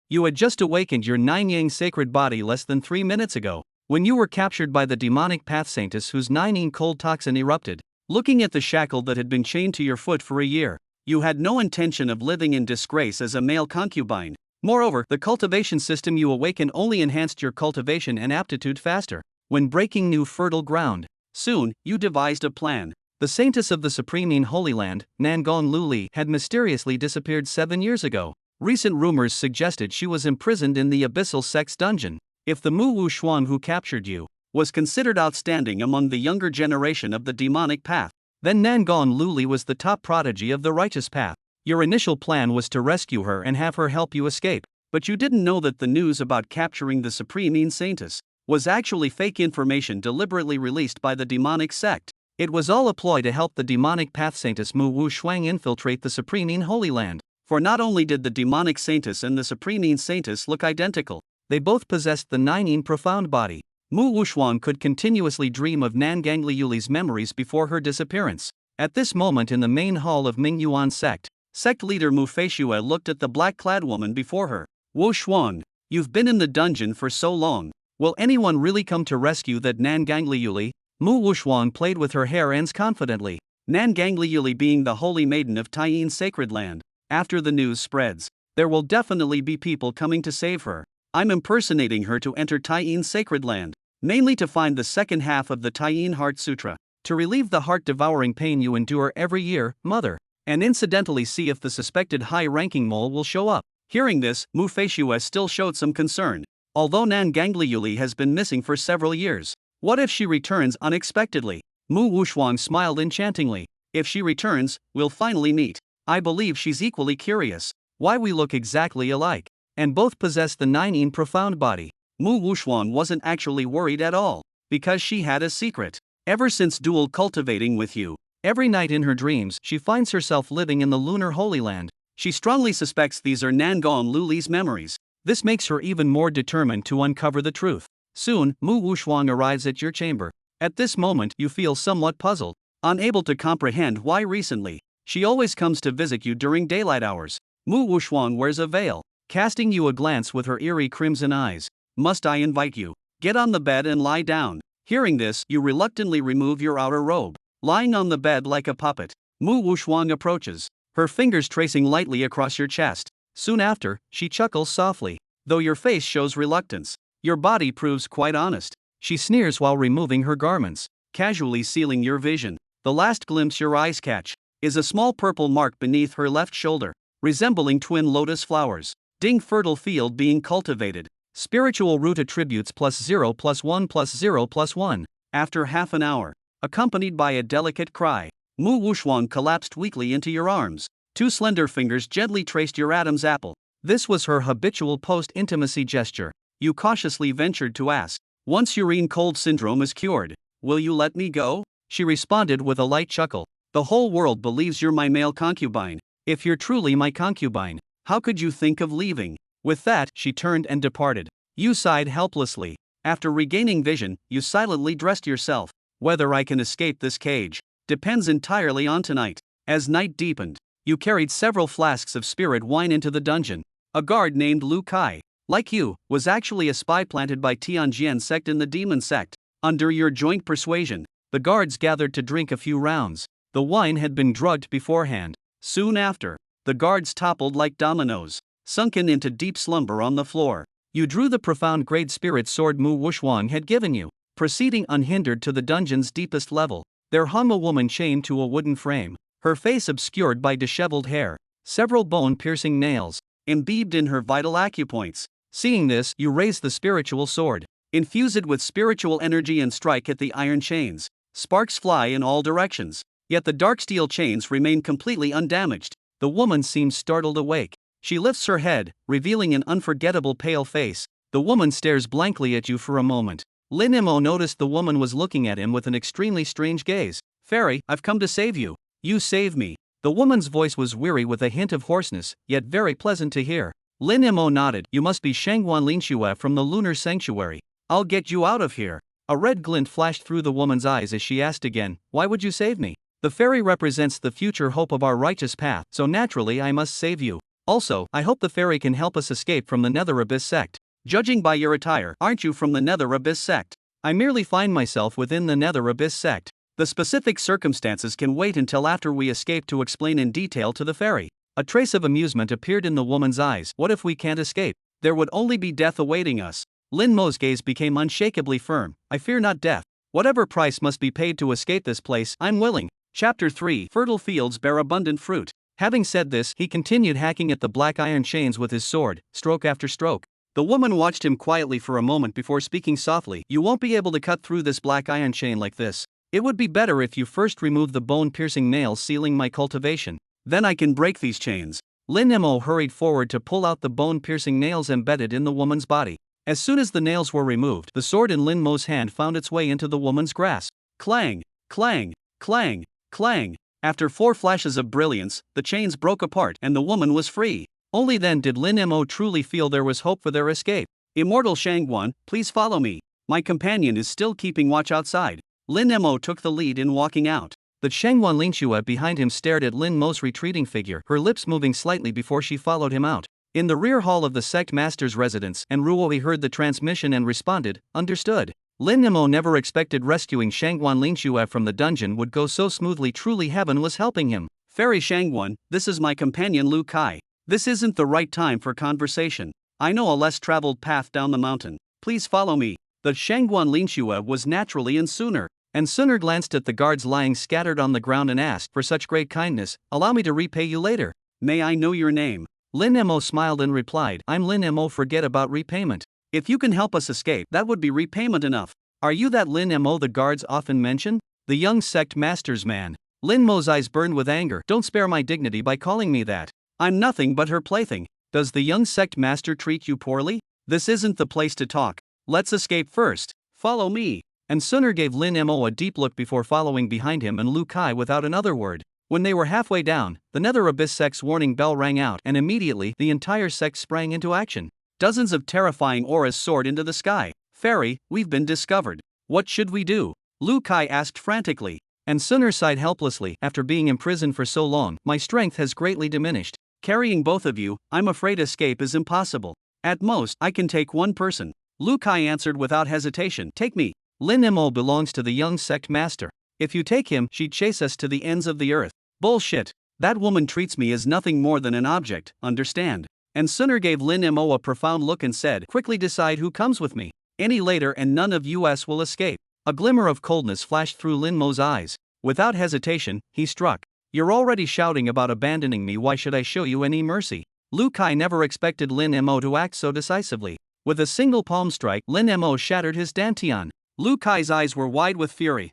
You had just awakened your nine yang sacred body less than 3 minutes ago, when you were captured by the demonic path Saintess whose nine yang cold toxin erupted. Looking at the shackle that had been chained to your foot for a year, you had no intention of living in disgrace as a male concubine. Moreover, the cultivation system you awakened only enhanced your cultivation and aptitude faster, when breaking new fertile ground. Soon, you devised a plan. The Saintess of the Supreme Holy Land, Nangon Luli, had mysteriously disappeared 7 years ago. Recent rumors suggested she was imprisoned in the Abyssal Sex Dungeon. If the Mu Wu Xuan who captured you was considered outstanding among the younger generation of the demonic path, then Nangon Luli was the top prodigy of the righteous path. Your initial plan was to rescue her and have her help you escape, but you didn't know that the news about capturing the Supreme Saintess was actually fake information deliberately released by the demonic sect. It was all a ploy to help the demonic path Saintess Mu Wu Shuang infiltrate the Supreme Holy Land. For not only did the demonic Saintess and the Supreme Saintess look identical, they both possessed the Nine profound body. Mu Wuxuan could continuously dream of Nangangliuli's memories before her disappearance. At this moment in the main hall of Mingyuan sect leader Mu Feishue looked at the black-clad woman before her. Wu Xuan, you've been in the dungeon for so long. Will anyone really come to rescue that Nangangliuli? Mu Wuxuan played with her hair ends confidently. Nangangliuli being the holy maiden of Taiyin sacred land. After the news spreads, there will definitely be people coming to save her. I'm impersonating her to enter Taiyin sacred land, mainly to find the second half of the Taiyin Heart Sutra, to relieve the heart-devouring pain you endure every year, mother, and incidentally see if the suspected high-ranking mole will show up. Hearing this, Mu Feishue still showed some concern. Although Nangangliuli has been missing for several years, what if she returns unexpectedly? Mu Wuxuan smiled enchantingly. If she returns, we'll finally meet. I believe she's equally curious why we look exactly alike, and both possess the Nine profound body. Mu Wuxuan wasn't actually worried at all, because she had a secret. Ever since dual cultivating with you, every night in her dreams she finds herself living in the lunar Holy Land. She strongly suspects these are Nangon Luli's memories. This makes her even more determined to uncover the truth. Soon, Mu Wuxuan arrives at your chamber. At this moment you feel somewhat puzzled, unable to comprehend why recently she always comes to visit you during daylight hours. Mu Wuxuan wears a veil, casting you a glance with her eerie crimson eyes. Must I invite you? Get on the bed and lie down. Hearing this, you reluctantly remove your outer robe. Lying on the bed like a puppet, Mu Wuxuan approaches, her fingers tracing lightly across your chest. Soon after, she chuckles softly. Though your face shows reluctance, your body proves quite honest. She sneers while removing her garments, casually sealing your vision. The last glimpse your eyes catch is a small purple mark beneath her left shoulder, resembling twin lotus flowers. Ding fertile field being cultivated. Spiritual root attributes +0 +1 +0 +1. After half an hour, accompanied by a delicate cry, Mu Wuxuan collapsed weakly into your arms. Two slender fingers gently traced your Adam's apple. This was her habitual post-intimacy gesture. You cautiously ventured to ask, once urine cold syndrome is cured, will you let me go? She responded with a light chuckle. The whole world believes you're my male concubine. If you're truly my concubine, how could you think of leaving? With that, she turned and departed. You sighed helplessly. After regaining vision, you silently dressed yourself. Whether I can escape this cage depends entirely on tonight. As night deepened, you carried several flasks of spirit wine into the dungeon. A guard named Lu Kai, like you, was actually a spy planted by Tianjian sect in the demon sect. Under your joint persuasion, the guards gathered to drink a few rounds. The wine had been drugged beforehand. Soon after, the guards toppled like dominoes, sunken into deep slumber on the floor. You drew the profound great spirit sword Mu Wuxuan had given you. Proceeding unhindered to the dungeon's deepest level, there hung a woman chained to a wooden frame, her face obscured by disheveled hair, several bone-piercing nails, imbibed in her vital acupoints. Seeing this, you raise the spiritual sword, infuse it with spiritual energy and strike at the iron chains. Sparks fly in all directions, yet the dark steel chains remain completely undamaged. The woman seems startled awake. She lifts her head, revealing an unforgettable pale face. The woman stares blankly at you for a moment. Lin Imo noticed the woman was looking at him with an extremely strange gaze. Fairy, I've come to save you. You save me. The woman's voice was weary with a hint of hoarseness, yet very pleasant to hear. Lin Imo nodded. You must be Shangguan Linxue from the Lunar Sanctuary. I'll get you out of here. A red glint flashed through the woman's eyes as she asked again, why would you save me? The fairy represents the future hope of our righteous path, so naturally I must save you. Also, I hope the fairy can help us escape from the Nether Abyss sect. Judging by your attire, aren't you from the Nether Abyss sect? I merely find myself within the Nether Abyss sect. The specific circumstances can wait until after we escape to explain in detail to the fairy. A trace of amusement appeared in the woman's eyes. What if we can't escape? There would only be death awaiting us. Lin Mo's gaze became unshakably firm. I fear not death. Whatever price must be paid to escape this place, I'm willing. Chapter 3. Fertile fields bear abundant fruit. Having said this, he continued hacking at the black iron chains with his sword, stroke after stroke. The woman watched him quietly for a moment before speaking softly. You won't be able to cut through this black iron chain like this. It would be better if you first remove the bone-piercing nails sealing my cultivation. Then I can break these chains. Lin Mo hurried forward to pull out the bone-piercing nails embedded in the woman's body. As soon as the nails were removed, the sword in Lin Mo's hand found its way into the woman's grasp. Clang, clang, clang, clang. After 4 flashes of brilliance, the chains broke apart and the woman was free. Only then did Lin Mo truly feel there was hope for their escape. Immortal Shangguan, please follow me. My companion is still keeping watch outside. Lin Mo took the lead in walking out. The Shangguan Lingxue behind him stared at Lin Mo's retreating figure, her lips moving slightly before she followed him out. In the rear hall of the sect master's residence, and Ruoi heard the transmission and responded, understood. Lin Mo never expected rescuing Shangguan Lingxue from the dungeon would go so smoothly. Truly heaven was helping him. Fairy Shangguan, this is my companion Lu Kai. This isn't the right time for conversation. I know a less traveled path down the mountain. Please follow me. The Shangguan Lingxue was naturally in sooner. And sooner glanced at the guards lying scattered on the ground and asked, for such great kindness, allow me to repay you later. May I know your name? Lin Mo smiled and replied, I'm Lin Mo. Forget about repayment. If you can help us escape, that would be repayment enough. Are you that Lin Mo the guards often mention? The young sect master's man. Lin Mo's eyes burned with anger. Don't spare my dignity by calling me that. I'm nothing but her plaything. Does the young sect master treat you poorly? This isn't the place to talk. Let's escape first. Follow me. And Sunner gave Lin Mo a deep look before following behind him and Lu Kai without another word. When they were halfway down, the Nether Abyss sect's warning bell rang out and immediately the entire sect sprang into action. Dozens of terrifying auras soared into the sky. Fairy, we've been discovered. What should we do? Lu Kai asked frantically. And Sunner sighed helplessly. After being imprisoned for so long, my strength has greatly diminished. Carrying both of you, I'm afraid escape is impossible. At most, I can take one person. Lu Kai answered without hesitation. Take me. Lin Mo belongs to the young sect master. If you take him, she'd chase us to the ends of the earth. Bullshit. That woman treats me as nothing more than an object, understand? And Sunner gave Lin Mo a profound look and said, quickly decide who comes with me. Any later and none of us will escape. A glimmer of coldness flashed through Lin Mo's eyes. Without hesitation, he struck. You're already shouting about abandoning me. Why should I show you any mercy? Lu Kai never expected Lin Mo to act so decisively. With a single palm strike, Lin Mo shattered his dantian. Lu Kai's eyes were wide with fury.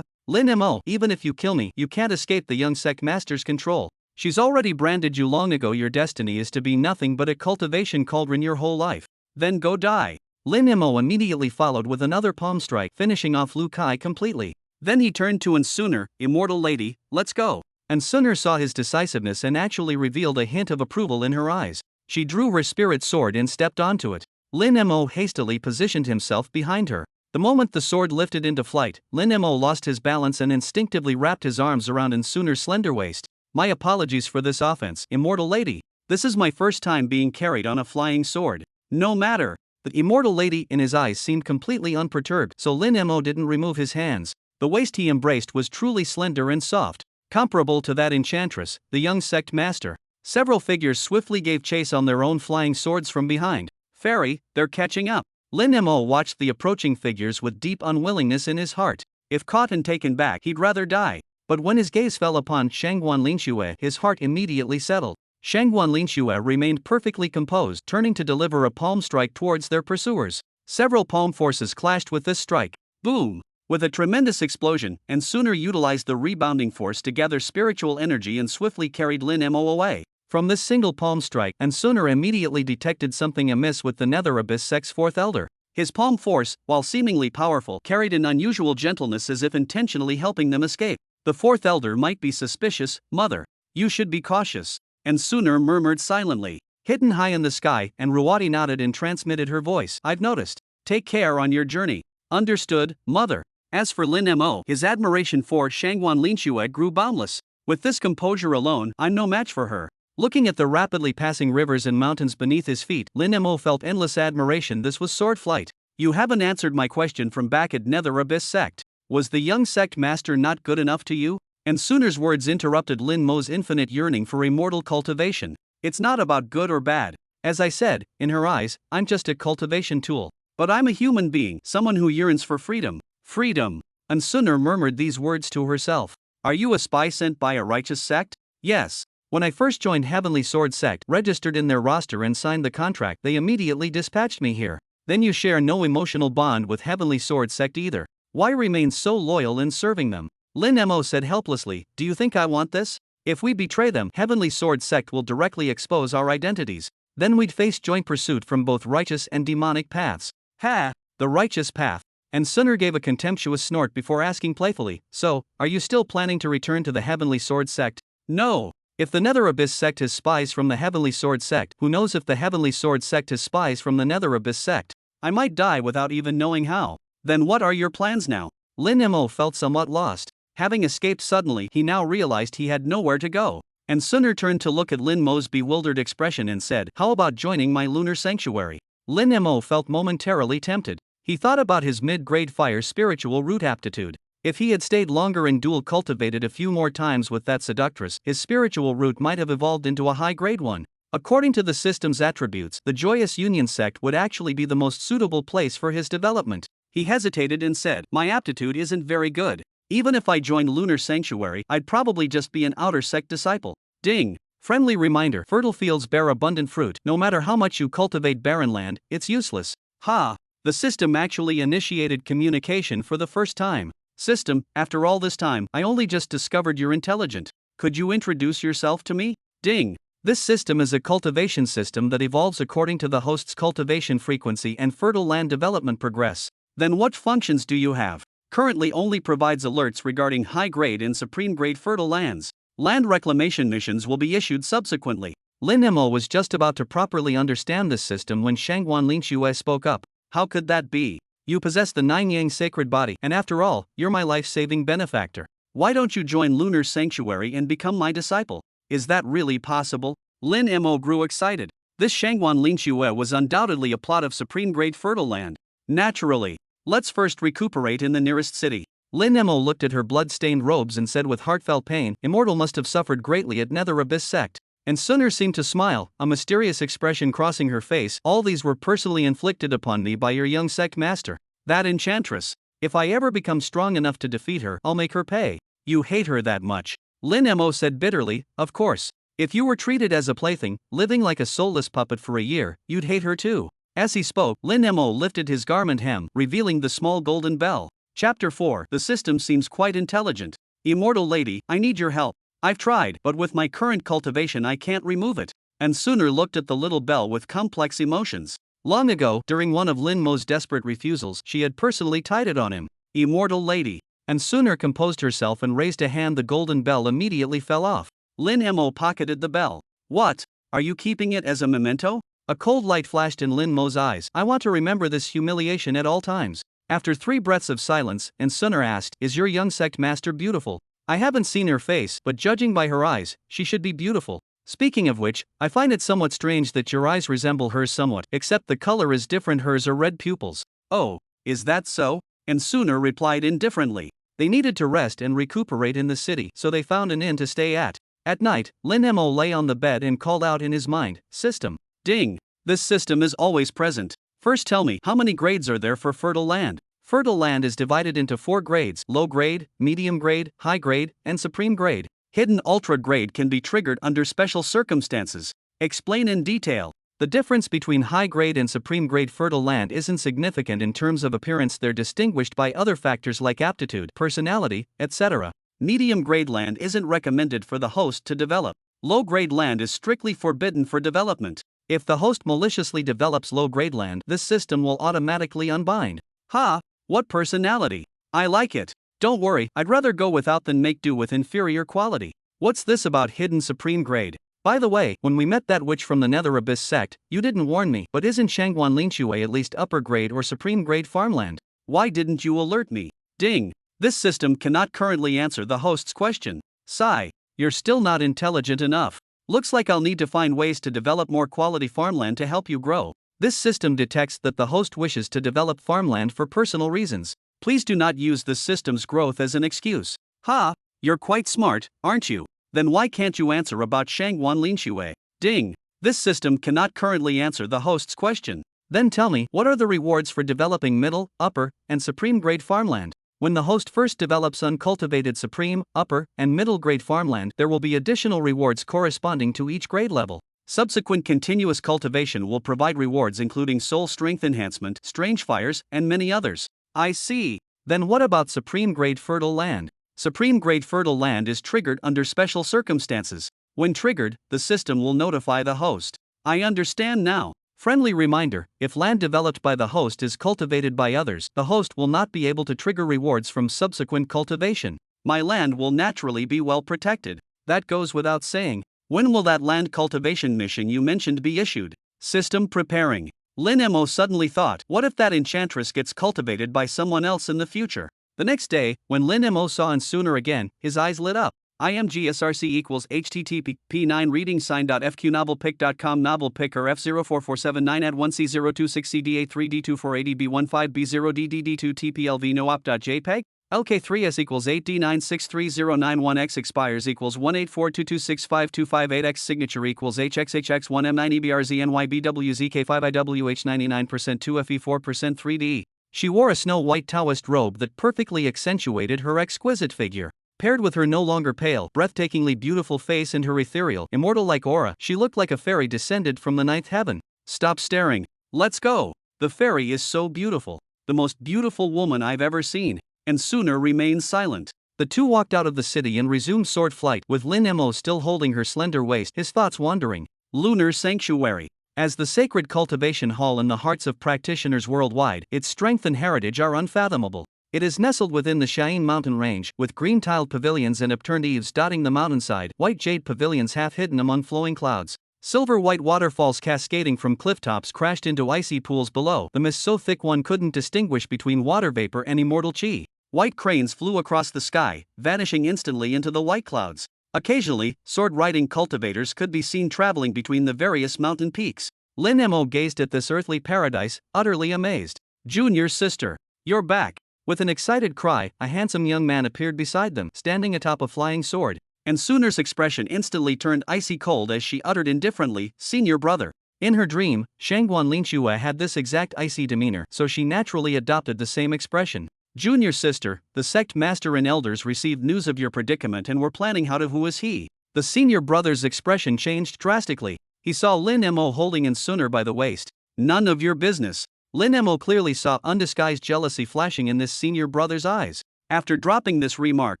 Lin Mo, even if you kill me, you can't escape the young sect master's control. She's already branded you long ago. Your destiny is to be nothing but a cultivation cauldron your whole life. Then go die. Lin Mo immediately followed with another palm strike, finishing off Lu Kai completely. Then he turned to Sunner, immortal lady, let's go. And Sunner saw his decisiveness and actually revealed a hint of approval in her eyes. She drew her spirit sword and stepped onto it. Lin Mo hastily positioned himself behind her. The moment the sword lifted into flight, Lin Mo lost his balance and instinctively wrapped his arms around Sunner's slender waist. My apologies for this offense, immortal lady. This is my first time being carried on a flying sword. No matter. The immortal lady in his eyes seemed completely unperturbed, so Lin Mo didn't remove his hands. The waist he embraced was truly slender and soft, comparable to that enchantress, the young sect master. Several figures swiftly gave chase on their own flying swords from behind. Fairy, they're catching up. Lin Mo watched the approaching figures with deep unwillingness in his heart. If caught and taken back, he'd rather die. But when his gaze fell upon Shangguan Lingxue, his heart immediately settled. Shangguan Lingxue remained perfectly composed, turning to deliver a palm strike towards their pursuers. Several palm forces clashed with this strike. Boom! With a tremendous explosion, and Sunner utilized the rebounding force to gather spiritual energy and swiftly carried Lin Mo away. From this single palm strike, and Sunner immediately detected something amiss with the Nether Abyss sect's fourth elder. His palm force, while seemingly powerful, carried an unusual gentleness as if intentionally helping them escape. The fourth elder might be suspicious, mother. You should be cautious. And Sunner murmured silently. Hidden high in the sky, and Ruwati nodded and transmitted her voice. I've noticed. Take care on your journey. Understood, mother. As for Lin Mo, his admiration for Shangguan Lingxue grew boundless. With this composure alone, I'm no match for her. Looking at the rapidly passing rivers and mountains beneath his feet, Lin Mo felt endless admiration. This was sword flight. You haven't answered my question from back at Nether Abyss sect. Was the young sect master not good enough to you? And Sooner's words interrupted Lin Mo's infinite yearning for immortal cultivation. It's not about good or bad. As I said, in her eyes, I'm just a cultivation tool. But I'm a human being, someone who yearns for freedom. Freedom. And Sooner murmured these words to herself. Are you a spy sent by a righteous sect? Yes. When I first joined Heavenly Sword Sect, registered in their roster and signed the contract, they immediately dispatched me here. Then you share no emotional bond with Heavenly Sword Sect either. Why remain so loyal in serving them? Lin Mo said helplessly, do you think I want this? If we betray them, Heavenly Sword Sect will directly expose our identities. Then we'd face joint pursuit from both righteous and demonic paths. Ha! The righteous path. And Sooner gave a contemptuous snort before asking playfully, so, are you still planning to return to the Heavenly Sword Sect? No. If the Nether Abyss sect has spies from the Heavenly Sword Sect, who knows if the Heavenly Sword Sect has spies from the Nether Abyss sect? I might die without even knowing how. Then what are your plans now? Lin Mo felt somewhat lost. Having escaped suddenly, he now realized he had nowhere to go. And Sooner turned to look at Lin Mo's bewildered expression and said, how about joining my lunar sanctuary? Lin Mo felt momentarily tempted. He thought about his mid-grade fire spiritual root aptitude. If he had stayed longer and dual cultivated a few more times with that seductress, his spiritual root might have evolved into a high-grade one. According to the system's attributes, the Joyous Union sect would actually be the most suitable place for his development. He hesitated and said, my aptitude isn't very good. Even if I joined Lunar Sanctuary, I'd probably just be an outer sect disciple. Ding! Friendly reminder, fertile fields bear abundant fruit. No matter how much you cultivate barren land, it's useless. Ha! The system actually initiated communication for the first time. System, after all this time, I only just discovered you're intelligent. Could you introduce yourself to me? Ding! This system is a cultivation system that evolves according to the host's cultivation frequency and fertile land development progress. Then what functions do you have? Currently only provides alerts regarding high-grade and supreme-grade fertile lands. Land reclamation missions will be issued subsequently. Lin Mo was just about to properly understand this system when Shangguan Lingxue spoke up. How could that be? You possess the Nine Yang sacred body, and after all, you're my life-saving benefactor. Why don't you join Lunar Sanctuary and become my disciple? Is that really possible? Lin Mo grew excited. This Shangguan Lingxue was undoubtedly a plot of supreme-grade fertile land. Naturally. Let's first recuperate in the nearest city. Lin Mo looked at her blood-stained robes and said with heartfelt pain, Immortal must have suffered greatly at Nether Abyss sect. And Sooner seemed to smile, a mysterious expression crossing her face. All these were personally inflicted upon me by your young sect master. That enchantress. If I ever become strong enough to defeat her, I'll make her pay. You hate her that much. Lin Mo said bitterly, of course. If you were treated as a plaything, living like a soulless puppet for a year, you'd hate her too. As he spoke, Lin Mo lifted his garment hem, revealing the small golden bell. Chapter 4. The system seems quite intelligent. Immortal lady, I need your help. I've tried, but with my current cultivation I can't remove it. And Sooner looked at the little bell with complex emotions. Long ago, during one of Lin Mo's desperate refusals, she had personally tied it on him. Immortal lady. And Sooner composed herself and raised a hand. The golden bell immediately fell off. Lin Mo pocketed the bell. What? Are you keeping it as a memento? A cold light flashed in Lin Mo's eyes. I want to remember this humiliation at all times. After 3 breaths of silence, and Sooner asked, is your young sect master beautiful? I haven't seen her face, but judging by her eyes, she should be beautiful. Speaking of which, I find it somewhat strange that your eyes resemble hers somewhat, except the color is different. Hers are red pupils. Oh, is that so? And Sooner replied indifferently. They needed to rest and recuperate in the city, so they found an inn to stay at. At night, Lin Mo lay on the bed and called out in his mind, system. Ding! This system is always present. First tell me, how many grades are there for fertile land? Fertile land is divided into 4 grades, low grade, medium grade, high grade, and supreme grade. Hidden ultra grade can be triggered under special circumstances. Explain in detail. The difference between high grade and supreme grade fertile land isn't significant in terms of appearance. They're distinguished by other factors like aptitude, personality, etc. Medium grade land isn't recommended for the host to develop. Low grade land is strictly forbidden for development. If the host maliciously develops low grade land, this system will automatically unbind. Ha! What personality! I like it. Don't worry, I'd rather go without than make do with inferior quality. What's this about hidden supreme grade? By the way, when we met that witch from the Nether Abyss sect, you didn't warn me, but isn't Shangguan Lingxue at least upper grade or supreme grade farmland? Why didn't you alert me? Ding! This system cannot currently answer the host's question. Sigh. You're still not intelligent enough. Looks like I'll need to find ways to develop more quality farmland to help you grow. This system detects that the host wishes to develop farmland for personal reasons. Please do not use the system's growth as an excuse. Ha! You're quite smart, aren't you? Then why can't you answer about Shangguan Linxue? Ding! This system cannot currently answer the host's question. Then tell me, what are the rewards for developing middle, upper, and supreme grade farmland? When the host first develops uncultivated supreme, upper, and middle grade farmland, there will be additional rewards corresponding to each grade level. Subsequent continuous cultivation will provide rewards including soul strength enhancement, strange fires, and many others. I see. Then what about supreme grade fertile land? Supreme grade fertile land is triggered under special circumstances. When triggered, the system will notify the host. I understand now. Friendly reminder, if land developed by the host is cultivated by others, the host will not be able to trigger rewards from subsequent cultivation. My land will naturally be well protected. That goes without saying. When will that land cultivation mission you mentioned be issued? System preparing. Lin Mo suddenly thought, what if that enchantress gets cultivated by someone else in the future? The next day, when Lin Mo saw Sooner again, his eyes lit up. IMGSRC equals HTTP P9 reading sign.fqnovelpick.com novelpicker F04479 at 1C0268-3D2480B15B0DDD2 TPLV noop.jpg LK3S equals 8D9630991X expires equals 18422652558X signature equals HXHX1M9EBRZNYBWZK5IWH99% 2FE4% 3D. She wore a snow-white Taoist robe that perfectly accentuated her exquisite figure. Paired with her no longer pale, breathtakingly beautiful face and her ethereal, immortal-like aura, she looked like a fairy descended from the ninth heaven. Stop staring. Let's go. The fairy is so beautiful. The most beautiful woman I've ever seen. And Sooner remained silent. The two walked out of the city and resumed sword flight, with Lin Mo still holding her slender waist, his thoughts wandering. Lunar Sanctuary. As the sacred cultivation hall in the hearts of practitioners worldwide, its strength and heritage are unfathomable. It is nestled within the Xiayin mountain range, with green-tiled pavilions and upturned eaves dotting the mountainside, white jade pavilions half hidden among flowing clouds. Silver-white waterfalls cascading from cliff-tops crashed into icy pools below, the mist so thick one couldn't distinguish between water vapor and immortal qi. White cranes flew across the sky, vanishing instantly into the white clouds. Occasionally, sword-riding cultivators could be seen traveling between the various mountain peaks. Lin Mo gazed at this earthly paradise, utterly amazed. Junior sister, you're back. With an excited cry, a handsome young man appeared beside them, standing atop a flying sword. And Sooner's expression instantly turned icy cold as she uttered indifferently, "Senior brother." In her dream, Shangguan Linxue had this exact icy demeanor, so she naturally adopted the same expression. Junior sister, the sect master and elders received news of your predicament and were planning how to who is he. The senior brother's expression changed drastically. He saw Lin Mo holding Sooner by the waist. None of your business. Lin Mo clearly saw undisguised jealousy flashing in this senior brother's eyes. After dropping this remark,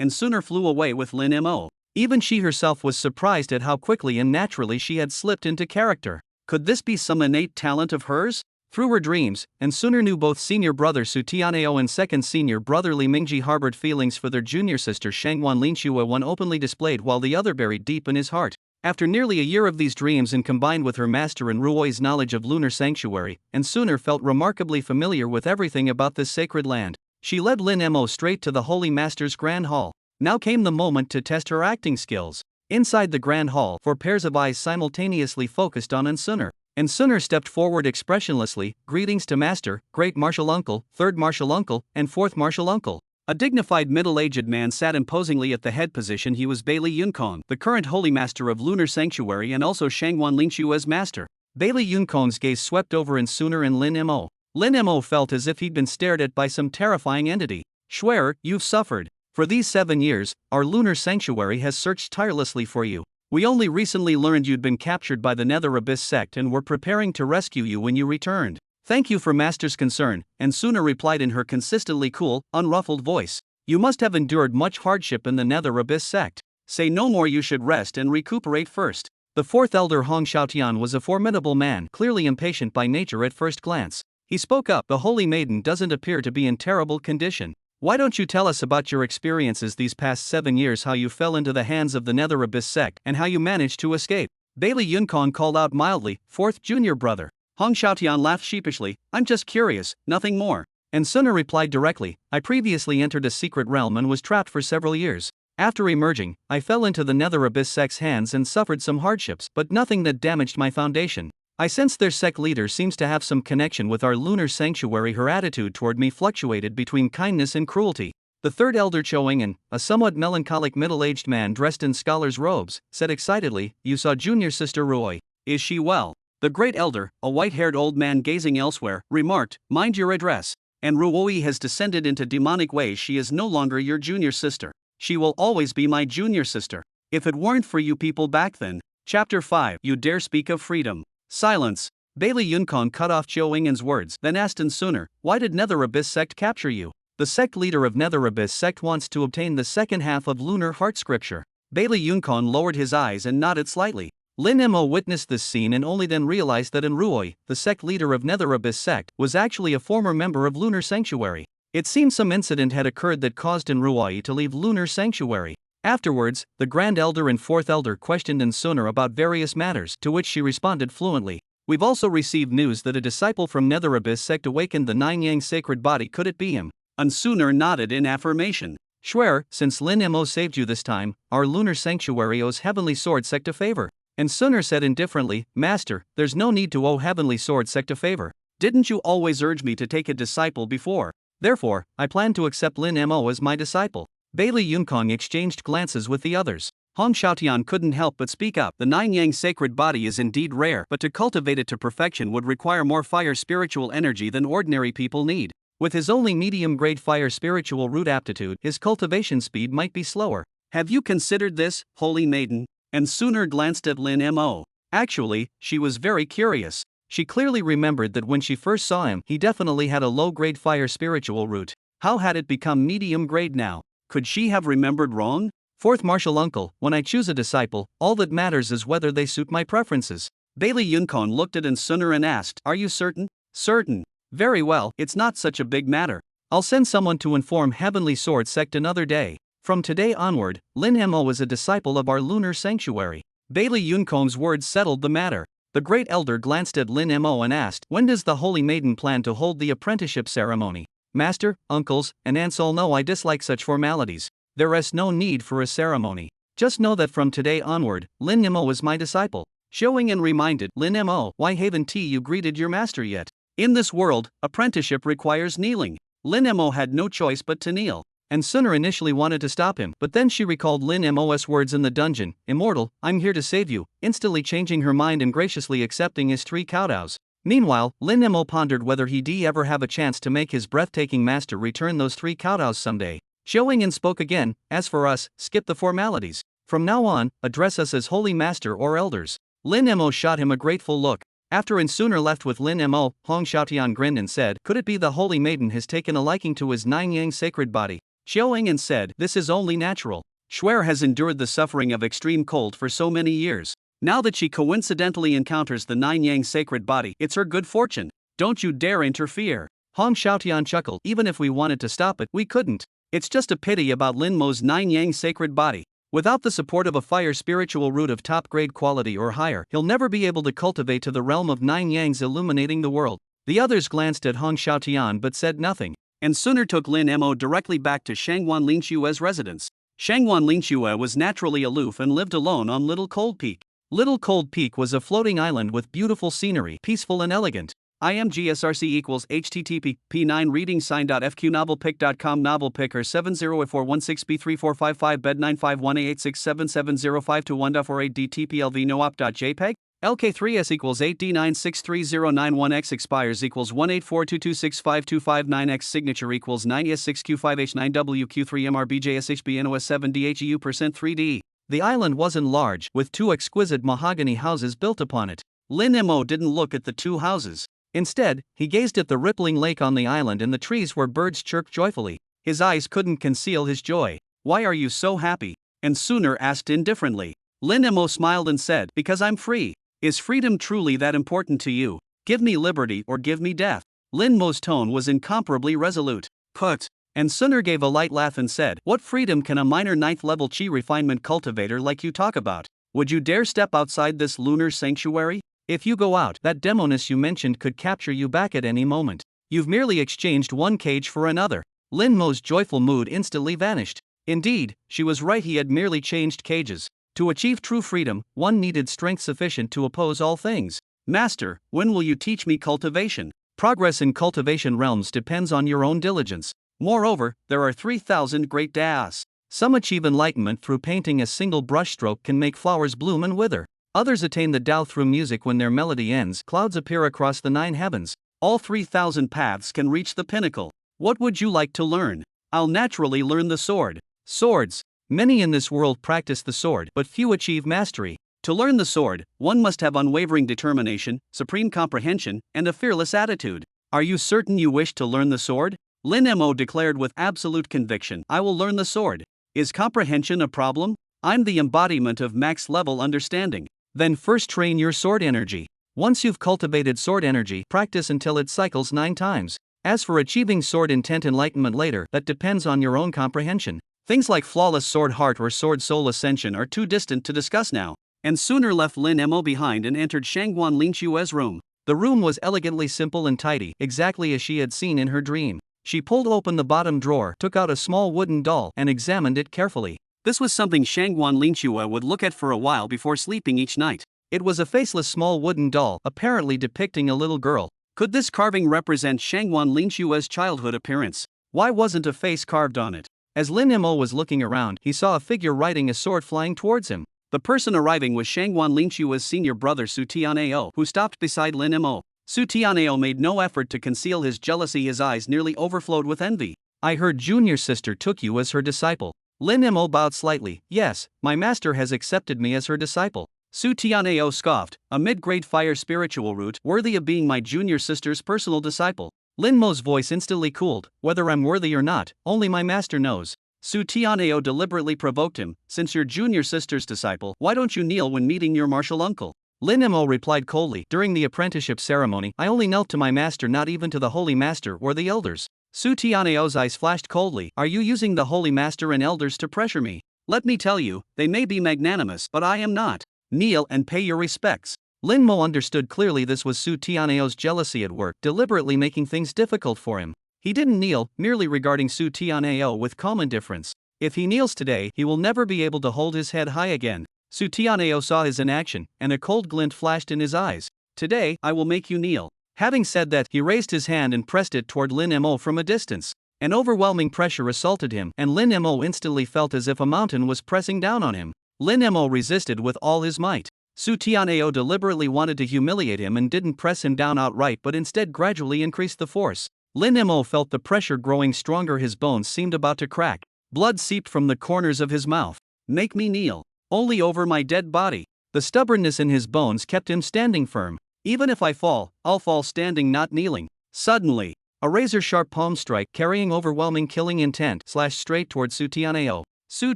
Sooner flew away with Lin Mo. Even she herself was surprised at how quickly and naturally she had slipped into character. Could this be some innate talent of hers? Through her dreams, Sooner knew both senior brother Su Tianao and second senior brother Li Mingji harbored feelings for their junior sister Shangguan Linxue, one openly displayed while the other buried deep in his heart. After nearly a year of these dreams and combined with her master and Ruoi's knowledge of Lunar Sanctuary, Sooner felt remarkably familiar with everything about this sacred land. She led Lin Mo straight to the Holy Master's Grand Hall. Now came the moment to test her acting skills. Inside the Grand Hall, 4 pairs of eyes simultaneously focused on Sooner. Sooner stepped forward expressionlessly, greetings to Master, Great Martial Uncle, Third Martial Uncle, and Fourth Martial Uncle. A dignified middle-aged man sat imposingly at the head position. He was Bailey Yunkong, the current Holy Master of Lunar Sanctuary and also Shangguan Linxue's master. Bailey Yunkong's gaze swept over Sooner and Lin Mo. Lin Mo felt as if he'd been stared at by some terrifying entity. Schwerer, you've suffered. For these 7 years, our Lunar Sanctuary has searched tirelessly for you. We only recently learned you'd been captured by the Nether Abyss sect and were preparing to rescue you when you returned. Thank you for Master's concern, Sooner replied in her consistently cool, unruffled voice. You must have endured much hardship in the Nether Abyss sect. Say no more, you should rest and recuperate first. The fourth elder Hong Xiaotian was a formidable man, clearly impatient by nature at first glance. He spoke up, the Holy Maiden doesn't appear to be in terrible condition. Why don't you tell us about your experiences these past 7 years, how you fell into the hands of the Nether Abyss sect, and how you managed to escape? Bailey Yunkong called out mildly, fourth junior brother. Hong Xiaotian laughed sheepishly, I'm just curious, nothing more. Sooner replied directly, I previously entered a secret realm and was trapped for several years. After emerging, I fell into the nether abyss sect's hands and suffered some hardships, but nothing that damaged my foundation. I sensed their sect leader seems to have some connection with our lunar sanctuary. Her attitude toward me fluctuated between kindness and cruelty. The third elder Choingen, a somewhat melancholic middle-aged man dressed in scholar's robes, said excitedly, "You saw junior sister Ruoi. Is she well?" The great elder, a white-haired old man gazing elsewhere, remarked, "Mind your address. And Ruoi has descended into demonic ways. She is no longer your junior sister. She will always be my junior sister. If it weren't for you people back then." Chapter 5. You dare speak of freedom. Silence. Bailey Yunkong cut off Choingen's words, then asked in sooner, "Why did Nether Abyss sect capture you?" The sect leader of Nether Abyss sect wants to obtain the second half of Lunar Heart Scripture. Bailey Yunkong lowered his eyes and nodded slightly. Lin Mo witnessed this scene and only then realized that Ruoi, the sect leader of Nether Abyss sect, was actually a former member of Lunar Sanctuary. It seemed some incident had occurred that caused Ruoi to leave Lunar Sanctuary. Afterwards, the Grand Elder and Fourth Elder questioned Suner about various matters, to which she responded fluently. "We've also received news that a disciple from Nether Abyss sect awakened the Nine Yang sacred body. Could it be him?" Suner nodded in affirmation. "Schwer, since Lin Mo saved you this time, our Lunar Sanctuary owes Heavenly Sword sect a favor." And Suner said indifferently, "Master, there's no need to owe Heavenly Sword sect a favor. Didn't you always urge me to take a disciple before? Therefore, I plan to accept Lin Mo as my disciple." Bailey Yunkong exchanged glances with the others. Hong Xiaotian couldn't help but speak up. "The Nine Yang sacred body is indeed rare, but to cultivate it to perfection would require more fire spiritual energy than ordinary people need. With his only medium-grade fire spiritual root aptitude, his cultivation speed might be slower. Have you considered this, holy maiden?" And Suner glanced at Lin Mo. Actually, she was very curious. She clearly remembered that when she first saw him, he definitely had a low-grade fire spiritual root. How had it become medium-grade now? Could she have remembered wrong? Fourth martial uncle, when I choose a disciple, all that matters is whether they suit my preferences. Bailey Yunkong looked at Suner and asked, "Are you certain?" "Certain." "Very well, it's not such a big matter. I'll send someone to inform Heavenly Sword sect another day. From today onward, Lin Mo is a disciple of our Lunar Sanctuary." Bailey Yunkong's words settled the matter. The great elder glanced at Lin Mo and asked, "When does the Holy Maiden plan to hold the apprenticeship ceremony?" "Master, uncles, and aunts all know I dislike such formalities. There is no need for a ceremony. Just know that from today onward, Lin Mo is my disciple." Choingen reminded, "Lin Mo, why haven't you greeted your master yet? In this world, apprenticeship requires kneeling." Lin Mo had no choice but to kneel. And Suner initially wanted to stop him, but then she recalled Lin Mo's words in the dungeon, "Immortal, I'm here to save you," instantly changing her mind and graciously accepting his 3 kowtows. Meanwhile, Lin Mo pondered whether he'd ever have a chance to make his breathtaking master return those 3 kowtows someday. Choingen spoke again, "As for us, skip the formalities. From now on, address us as Holy Master or Elders." Lin Mo shot him a grateful look. After Suner left with Lin Mo, Hong Xiaotian grinned and said, "Could it be the Holy Maiden has taken a liking to his Nine Yang sacred body?" Choingen said, "This is only natural. Schwer has endured the suffering of extreme cold for so many years. Now that she coincidentally encounters the Nine Yang sacred body, it's her good fortune. Don't you dare interfere." Hong Xiaotian chuckled, "Even if we wanted to stop it, we couldn't. It's just a pity about Lin Mo's Nine Yang sacred body. Without the support of a fire spiritual root of top-grade quality or higher, he'll never be able to cultivate to the realm of Nine Yangs illuminating the world." The others glanced at Hong Xiaotian but said nothing. And Suner took Lin Mo directly back to Shangwan Lingshue's residence. Shangwan Lingshue was naturally aloof and lived alone on Little Cold Peak. Little Cold Peak was a floating island with beautiful scenery, peaceful and elegant. IMGSRC equals HTTP P9 reading sign.fq novelpick.com novel picker 70A416B3455 bed 951A86770521.48 DTPLV noop.jpg LK3S equals 8D9630991X expires equals 18422652559X signature equals 9S6Q5H9WQ3MRBJSHBNOS7DHEU% 3D. The island wasn't large, with 2 exquisite mahogany houses built upon it. Lin Mo didn't look at the 2 houses. Instead, he gazed at the rippling lake on the island and the trees where birds chirped joyfully. His eyes couldn't conceal his joy. "Why are you so happy?" And Suner asked indifferently. Lin Mo smiled and said, "Because I'm free." "Is freedom truly that important to you? Give me liberty or give me death." Lin Mo's tone was incomparably resolute. "Put." And Suner gave a light laugh and said, "What freedom can a minor 9th level chi refinement cultivator like you talk about? Would you dare step outside this lunar sanctuary? If you go out, that demoness you mentioned could capture you back at any moment. You've merely exchanged one cage for another." Lin Mo's joyful mood instantly vanished. Indeed, she was right, he had merely changed cages. To achieve true freedom, one needed strength sufficient to oppose all things. Master, when will you teach me cultivation? Progress in cultivation realms depends on your own diligence. Moreover, there are 3,000 great das. Some achieve enlightenment through painting. A single brushstroke can make flowers bloom and wither. Others attain the Tao through music. When their melody ends, clouds appear across the 9 heavens. All 3,000 paths can reach the pinnacle. What would you like to learn? I'll naturally learn the sword. Swords. Many in this world practice the sword, but few achieve mastery. To learn the sword, one must have unwavering determination, supreme comprehension, and a fearless attitude. Are you certain you wish to learn the sword? Lin Mo declared with absolute conviction, I will learn the sword. Is comprehension a problem? I'm the embodiment of max-level understanding. Then first train your sword energy. Once you've cultivated sword energy, practice until it cycles 9 times. As for achieving sword intent enlightenment later, that depends on your own comprehension. Things like flawless sword heart or sword soul ascension are too distant to discuss now. And sooner left Lin Mo behind and entered Shangguan Lingchua's room. The room was elegantly simple and tidy, exactly as she had seen in her dream. She pulled open the bottom drawer, took out a small wooden doll, and examined it carefully. This was something Shangguan Lingchua would look at for a while before sleeping each night. It was a faceless small wooden doll, apparently depicting a little girl. Could this carving represent Shangguan Lingchua's childhood appearance? Why wasn't a face carved on it? As Lin Mo was looking around, he saw a figure riding a sword flying towards him. The person arriving was Shangguan Lingchua's senior brother Su Tianao, who stopped beside Lin Mo. Su Tianao made no effort to conceal his jealousy. His eyes nearly overflowed with envy. I heard junior sister took you as her disciple. Lin Mo bowed slightly. Yes, my master has accepted me as her disciple. Su Tianao scoffed, a mid-grade fire spiritual root, worthy of being my junior sister's personal disciple. Lin Mo's voice instantly cooled. Whether I'm worthy or not, only my master knows. Su Tianao deliberately provoked him. Since you're junior sister's disciple, why don't you kneel when meeting your martial uncle? Lin Mo replied coldly, during the apprenticeship ceremony, I only knelt to my master, not even to the holy master or the elders. Su Tianao's eyes flashed coldly. Are you using the holy master and elders to pressure me? Let me tell you, they may be magnanimous, but I am not. Kneel and pay your respects. Lin Mo understood clearly this was Su Tianao's jealousy at work, deliberately making things difficult for him. He didn't kneel, merely regarding Su Tianao with calm indifference. If he kneels today, he will never be able to hold his head high again. Su Tianao saw his inaction, and a cold glint flashed in his eyes. Today, I will make you kneel. Having said that, he raised his hand and pressed it toward Lin Mo from a distance. An overwhelming pressure assaulted him, and Lin Mo instantly felt as if a mountain was pressing down on him. Lin Mo resisted with all his might. Su Tianao deliberately wanted to humiliate him and didn't press him down outright but instead gradually increased the force. Lin Mo felt the pressure growing stronger. His bones seemed about to crack. Blood seeped from the corners of his mouth. Make me kneel. Only over my dead body. The stubbornness in his bones kept him standing firm. Even if I fall, I'll fall standing, not kneeling. Suddenly, a razor-sharp palm strike carrying overwhelming killing intent slashed straight toward Su Tianao. Su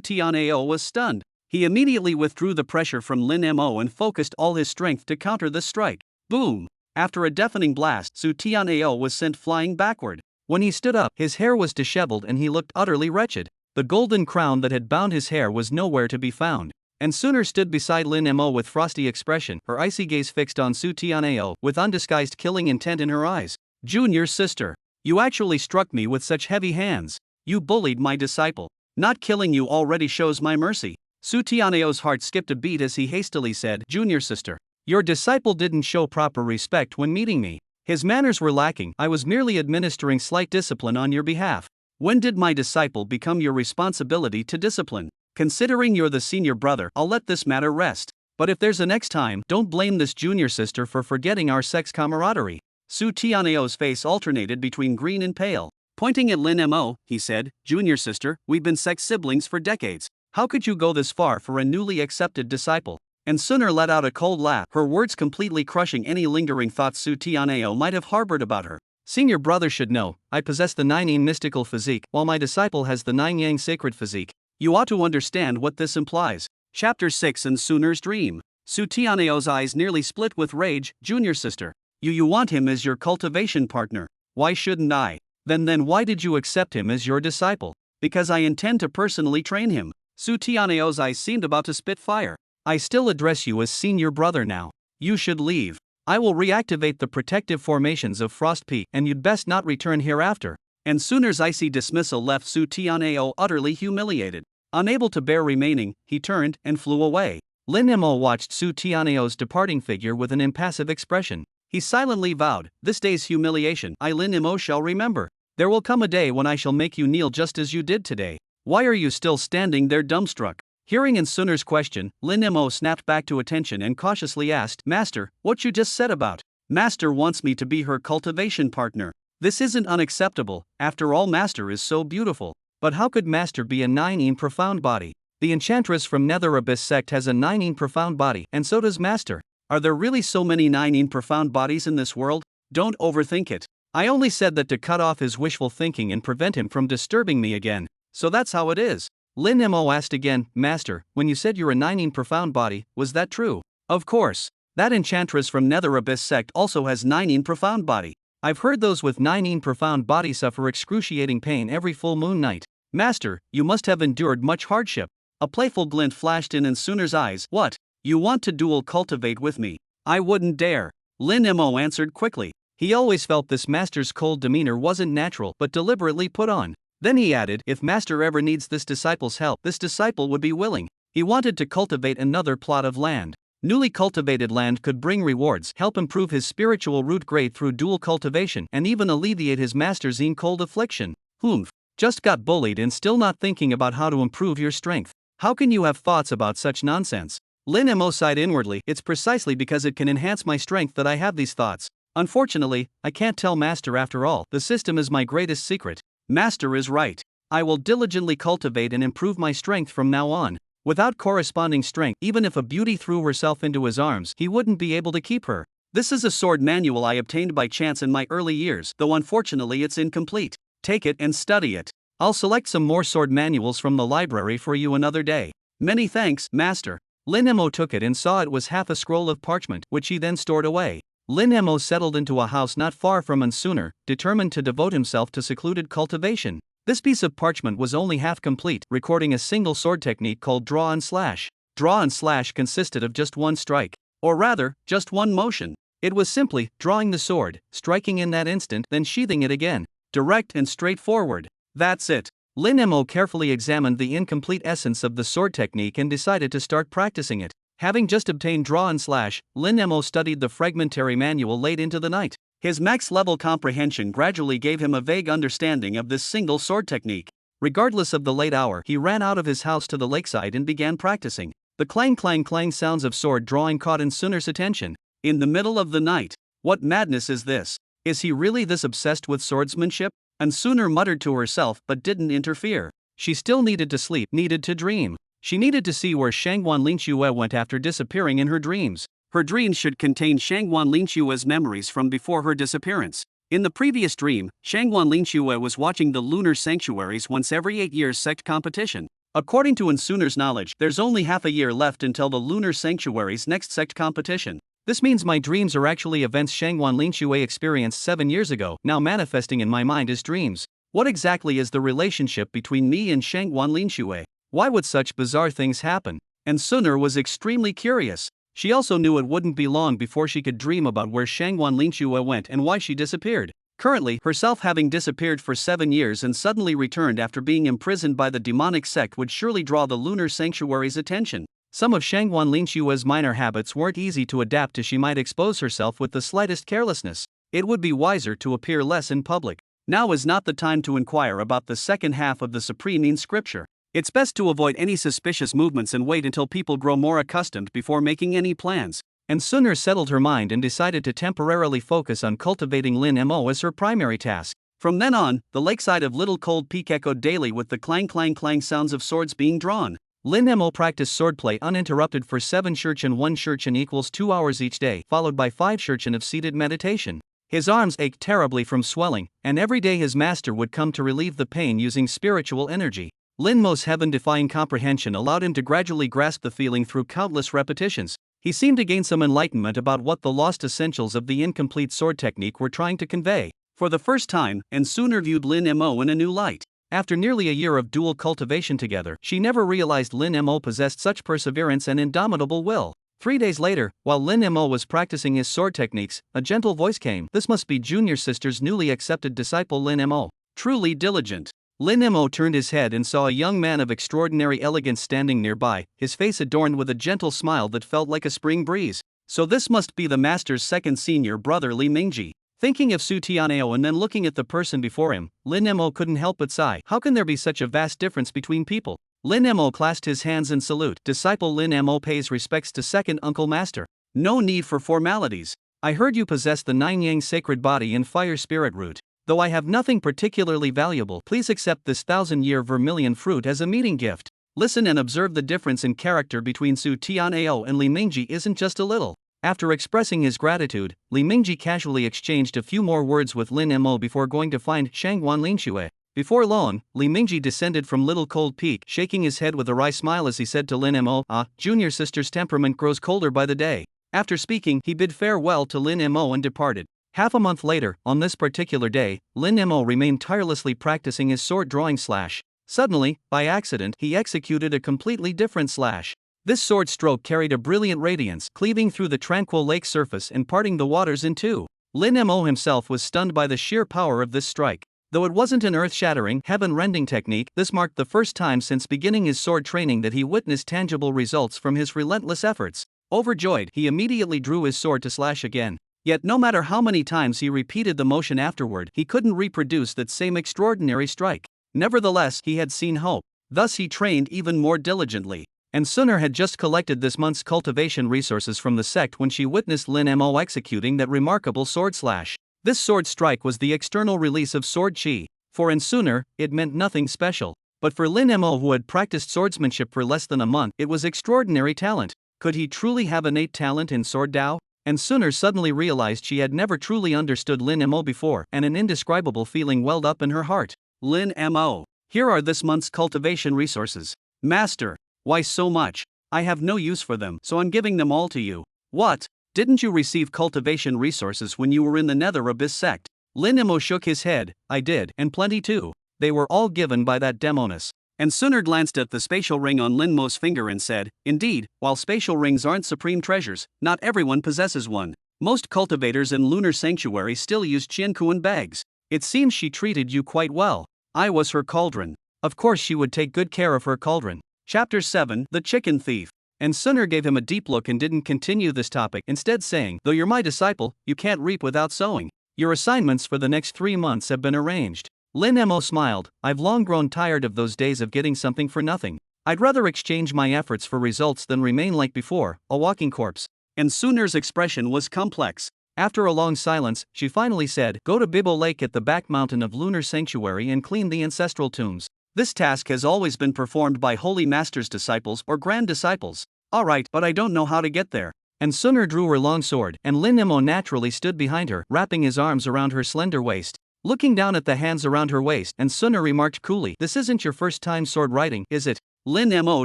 Tianao was stunned. He immediately withdrew the pressure from Lin Mo and focused all his strength to counter the strike. Boom! After a deafening blast, Su Tianao was sent flying backward. When he stood up, his hair was disheveled and he looked utterly wretched. The golden crown that had bound his hair was nowhere to be found. And sooner stood beside Lin Mo with frosty expression, her icy gaze fixed on Su Tianao, with undisguised killing intent in her eyes. Junior sister, you actually struck me with such heavy hands. You bullied my disciple. Not killing you already shows my mercy. Su Tianao's heart skipped a beat as he hastily said, Junior sister, your disciple didn't show proper respect when meeting me. His manners were lacking. I was merely administering slight discipline on your behalf. When did my disciple become your responsibility to discipline? Considering you're the senior brother, I'll let this matter rest. But if there's a next time, don't blame this junior sister for forgetting our sex camaraderie. Su Tianao's face alternated between green and pale. Pointing at Lin Mo, he said, Junior sister, we've been sex siblings for decades. How could you go this far for a newly accepted disciple? And sooner let out a cold laugh, her words completely crushing any lingering thoughts Su Tianao might have harbored about her. Senior brother should know, I possess the 9 yin mystical physique, while my disciple has the 9 yang sacred physique. You ought to understand what this implies. Chapter 6 and Sooner's Dream. Su Tianao's eyes nearly split with rage. Junior sister, you want him as your cultivation partner. Why shouldn't I? Then why did you accept him as your disciple? Because I intend to personally train him. Su Tianao's eyes seemed about to spit fire. I still address you as senior brother now. You should leave. I will reactivate the protective formations of Frost Peak and you'd best not return hereafter. and Sunor's icy dismissal left Su Tianao utterly humiliated. Unable to bear remaining, he turned and flew away. Lin Mo watched Su Tianao's departing figure with an impassive expression. He silently vowed, "This day's humiliation I Lin Mo shall remember. There will come a day when I shall make you kneel just as you did today. Why are you still standing there dumbstruck?" Hearing in Sunor's question, Lin Mo snapped back to attention and cautiously asked, "Master, what you just said about? Master wants me to be her cultivation partner. This isn't unacceptable, after all Master is so beautiful. But how could Master be a nine profound body? The enchantress from Nether Abyss sect has a nine profound body, and so does Master. Are there really so many nine profound bodies in this world? Don't overthink it. I only said that to cut off his wishful thinking and prevent him from disturbing me again. So that's how it is." Lin Mo asked again, "Master, when you said you're a nine profound body, was that true?" "Of course. That enchantress from Nether Abyss sect also has nine profound body. I've heard those with nine profound body suffer excruciating pain every full moon night. Master, you must have endured much hardship." A playful glint flashed in Sunor's eyes. "What? You want to dual cultivate with me? I wouldn't dare," Lin Mo answered quickly. He always felt this Master's cold demeanor wasn't natural but deliberately put on. Then he added, "If Master ever needs this disciple's help, this disciple would be willing." He wanted to cultivate another plot of land. Newly cultivated land could bring rewards, help improve his spiritual root grade through dual cultivation, and even alleviate his Master's cold affliction. Humph. Just got bullied and still not thinking about how to improve your strength. How can you have thoughts about such nonsense? Lin Mo sighed inwardly. It's precisely because it can enhance my strength that I have these thoughts. Unfortunately, I can't tell Master after all. The system is my greatest secret. Master is right. I will diligently cultivate and improve my strength from now on. Without corresponding strength, even if a beauty threw herself into his arms, he wouldn't be able to keep her. This is a sword manual I obtained by chance in my early years, though unfortunately it's incomplete. Take it and study it. I'll select some more sword manuals from the library for you another day. Many thanks, Master. Lin Mo took it and saw it was half a scroll of parchment, which he then stored away. Lin Mo settled into a house not far from Suner, determined to devote himself to secluded cultivation. This piece of parchment was only half complete, recording a single sword technique called draw and slash. Draw and slash consisted of just one strike, or rather, just one motion. It was simply drawing the sword, striking in that instant, then sheathing it again. Direct and straightforward. That's it. Lin Mo carefully examined the incomplete essence of the sword technique and decided to start practicing it. Having just obtained draw and slash, Lin Mo studied the fragmentary manual late into the night. His max-level comprehension gradually gave him a vague understanding of this single sword technique. Regardless of the late hour, he ran out of his house to the lakeside and began practicing. The clang clang clang sounds of sword drawing caught Suner's attention. In the middle of the night. What madness is this? Is he really this obsessed with swordsmanship? Suner muttered to herself but didn't interfere. She still needed to sleep, needed to dream. She needed to see where Shangguan Linxue went after disappearing in her dreams. Her dreams should contain Shangguan Linxue's memories from before her disappearance. In the previous dream, Shangguan Linxue was watching the lunar sanctuaries once every 8 years sect competition. According to Suner's knowledge, there's only half a year left until the lunar sanctuary's next sect competition. This means my dreams are actually events Shangguan Linxue experienced 7 years ago, now manifesting in my mind as dreams. What exactly is the relationship between me and Shangguan Linxue? Why would such bizarre things happen? Suner was extremely curious. She also knew it wouldn't be long before she could dream about where Shangguan Linxue went and why she disappeared. Currently, herself having disappeared for 7 years and suddenly returned after being imprisoned by the demonic sect would surely draw the lunar sanctuary's attention. Some of Shangguan Linxue's minor habits weren't easy to adapt as she might expose herself with the slightest carelessness. It would be wiser to appear less in public. Now is not the time to inquire about the second half of the supreme scripture. It's best to avoid any suspicious movements and wait until people grow more accustomed before making any plans. Suner settled her mind and decided to temporarily focus on cultivating Lin Mo as her primary task. From then on, the lakeside of Little Cold Peak echoed daily with the clang clang clang sounds of swords being drawn. Lin Mo practiced swordplay uninterrupted for 7 shurchen. 1 shurchen equals 2 hours each day, followed by 5 shurchen of seated meditation. His arms ached terribly from swelling, and every day his master would come to relieve the pain using spiritual energy. Lin Mo's heaven-defying comprehension allowed him to gradually grasp the feeling through countless repetitions. He seemed to gain some enlightenment about what the lost essentials of the incomplete sword technique were trying to convey. For the first time, Suner viewed Lin Mo in a new light. After nearly a year of dual cultivation together, she never realized Lin Mo possessed such perseverance and indomitable will. 3 days later, while Lin Mo was practicing his sword techniques, a gentle voice came. This must be Junior Sister's newly accepted disciple Lin Mo. Truly diligent. Lin Mo turned his head and saw a young man of extraordinary elegance standing nearby, his face adorned with a gentle smile that felt like a spring breeze. So this must be the master's second senior brother Li Mingji. Thinking of Su Tianao and then looking at the person before him, Lin Mo couldn't help but sigh. How can there be such a vast difference between people? Lin Mo clasped his hands in salute. Disciple Lin Mo pays respects to second uncle master. No need for formalities. I heard you possess the Nine Yang sacred body and fire spirit root. Though I have nothing particularly valuable, please accept this 1,000-year vermilion fruit as a meeting gift. Listen and observe the difference in character between Su Tianao and Li Mingji isn't just a little. After expressing his gratitude, Li Mingji casually exchanged a few more words with Lin Mo before going to find Shangguan Linxue. Before long, Li Mingji descended from Little Cold Peak, shaking his head with a wry smile as he said to Lin Mo, junior sister's temperament grows colder by the day. After speaking, he bid farewell to Lin Mo and departed. Half a month later, on this particular day, Lin Mo remained tirelessly practicing his sword drawing slash. Suddenly, by accident, he executed a completely different slash. This sword stroke carried a brilliant radiance, cleaving through the tranquil lake surface and parting the waters in two. Lin Mo himself was stunned by the sheer power of this strike. Though it wasn't an earth-shattering, heaven-rending technique, this marked the first time since beginning his sword training that he witnessed tangible results from his relentless efforts. Overjoyed, he immediately drew his sword to slash again. Yet no matter how many times he repeated the motion afterward, he couldn't reproduce that same extraordinary strike. Nevertheless, he had seen hope. Thus he trained even more diligently. And Sunner had just collected this month's cultivation resources from the sect when she witnessed Lin Mo executing that remarkable sword slash. This sword strike was the external release of sword chi. For in Sunner, it meant nothing special. But for Lin Mo, who had practiced swordsmanship for less than a month, it was extraordinary talent. Could he truly have innate talent in sword Dao? And Sunner suddenly realized she had never truly understood Lin Mo before, and an indescribable feeling welled up in her heart. Lin Mo. Here are this month's cultivation resources. Master. Why so much? I have no use for them, so I'm giving them all to you. What? Didn't you receive cultivation resources when you were in the Nether Abyss sect? Lin Mo shook his head. I did, and plenty too. They were all given by that demoness. And Sunner glanced at the spatial ring on Lin Mo's finger and said, indeed, while spatial rings aren't supreme treasures, not everyone possesses one. Most cultivators in Lunar Sanctuary still use Qiankuan bags. It seems she treated you quite well. I was her cauldron. Of course she would take good care of her cauldron. Chapter 7, The Chicken Thief. And Sunner gave him a deep look and didn't continue this topic, instead saying, though you're my disciple, you can't reap without sowing. Your assignments for the next 3 months have been arranged. Lin Mo smiled. I've long grown tired of those days of getting something for nothing. I'd rather exchange my efforts for results than remain like before, a walking corpse. And Sunner's expression was complex. After a long silence, she finally said, go to Bibo Lake at the back mountain of Lunar Sanctuary and clean the ancestral tombs. This task has always been performed by Holy Master's disciples or Grand Disciples. Alright, but I don't know how to get there. And Sunner drew her long sword, and Lin Mo naturally stood behind her, wrapping his arms around her slender waist. Looking down at the hands around her waist, and Sunner remarked coolly, this isn't your first time sword riding, is it? Lin Mo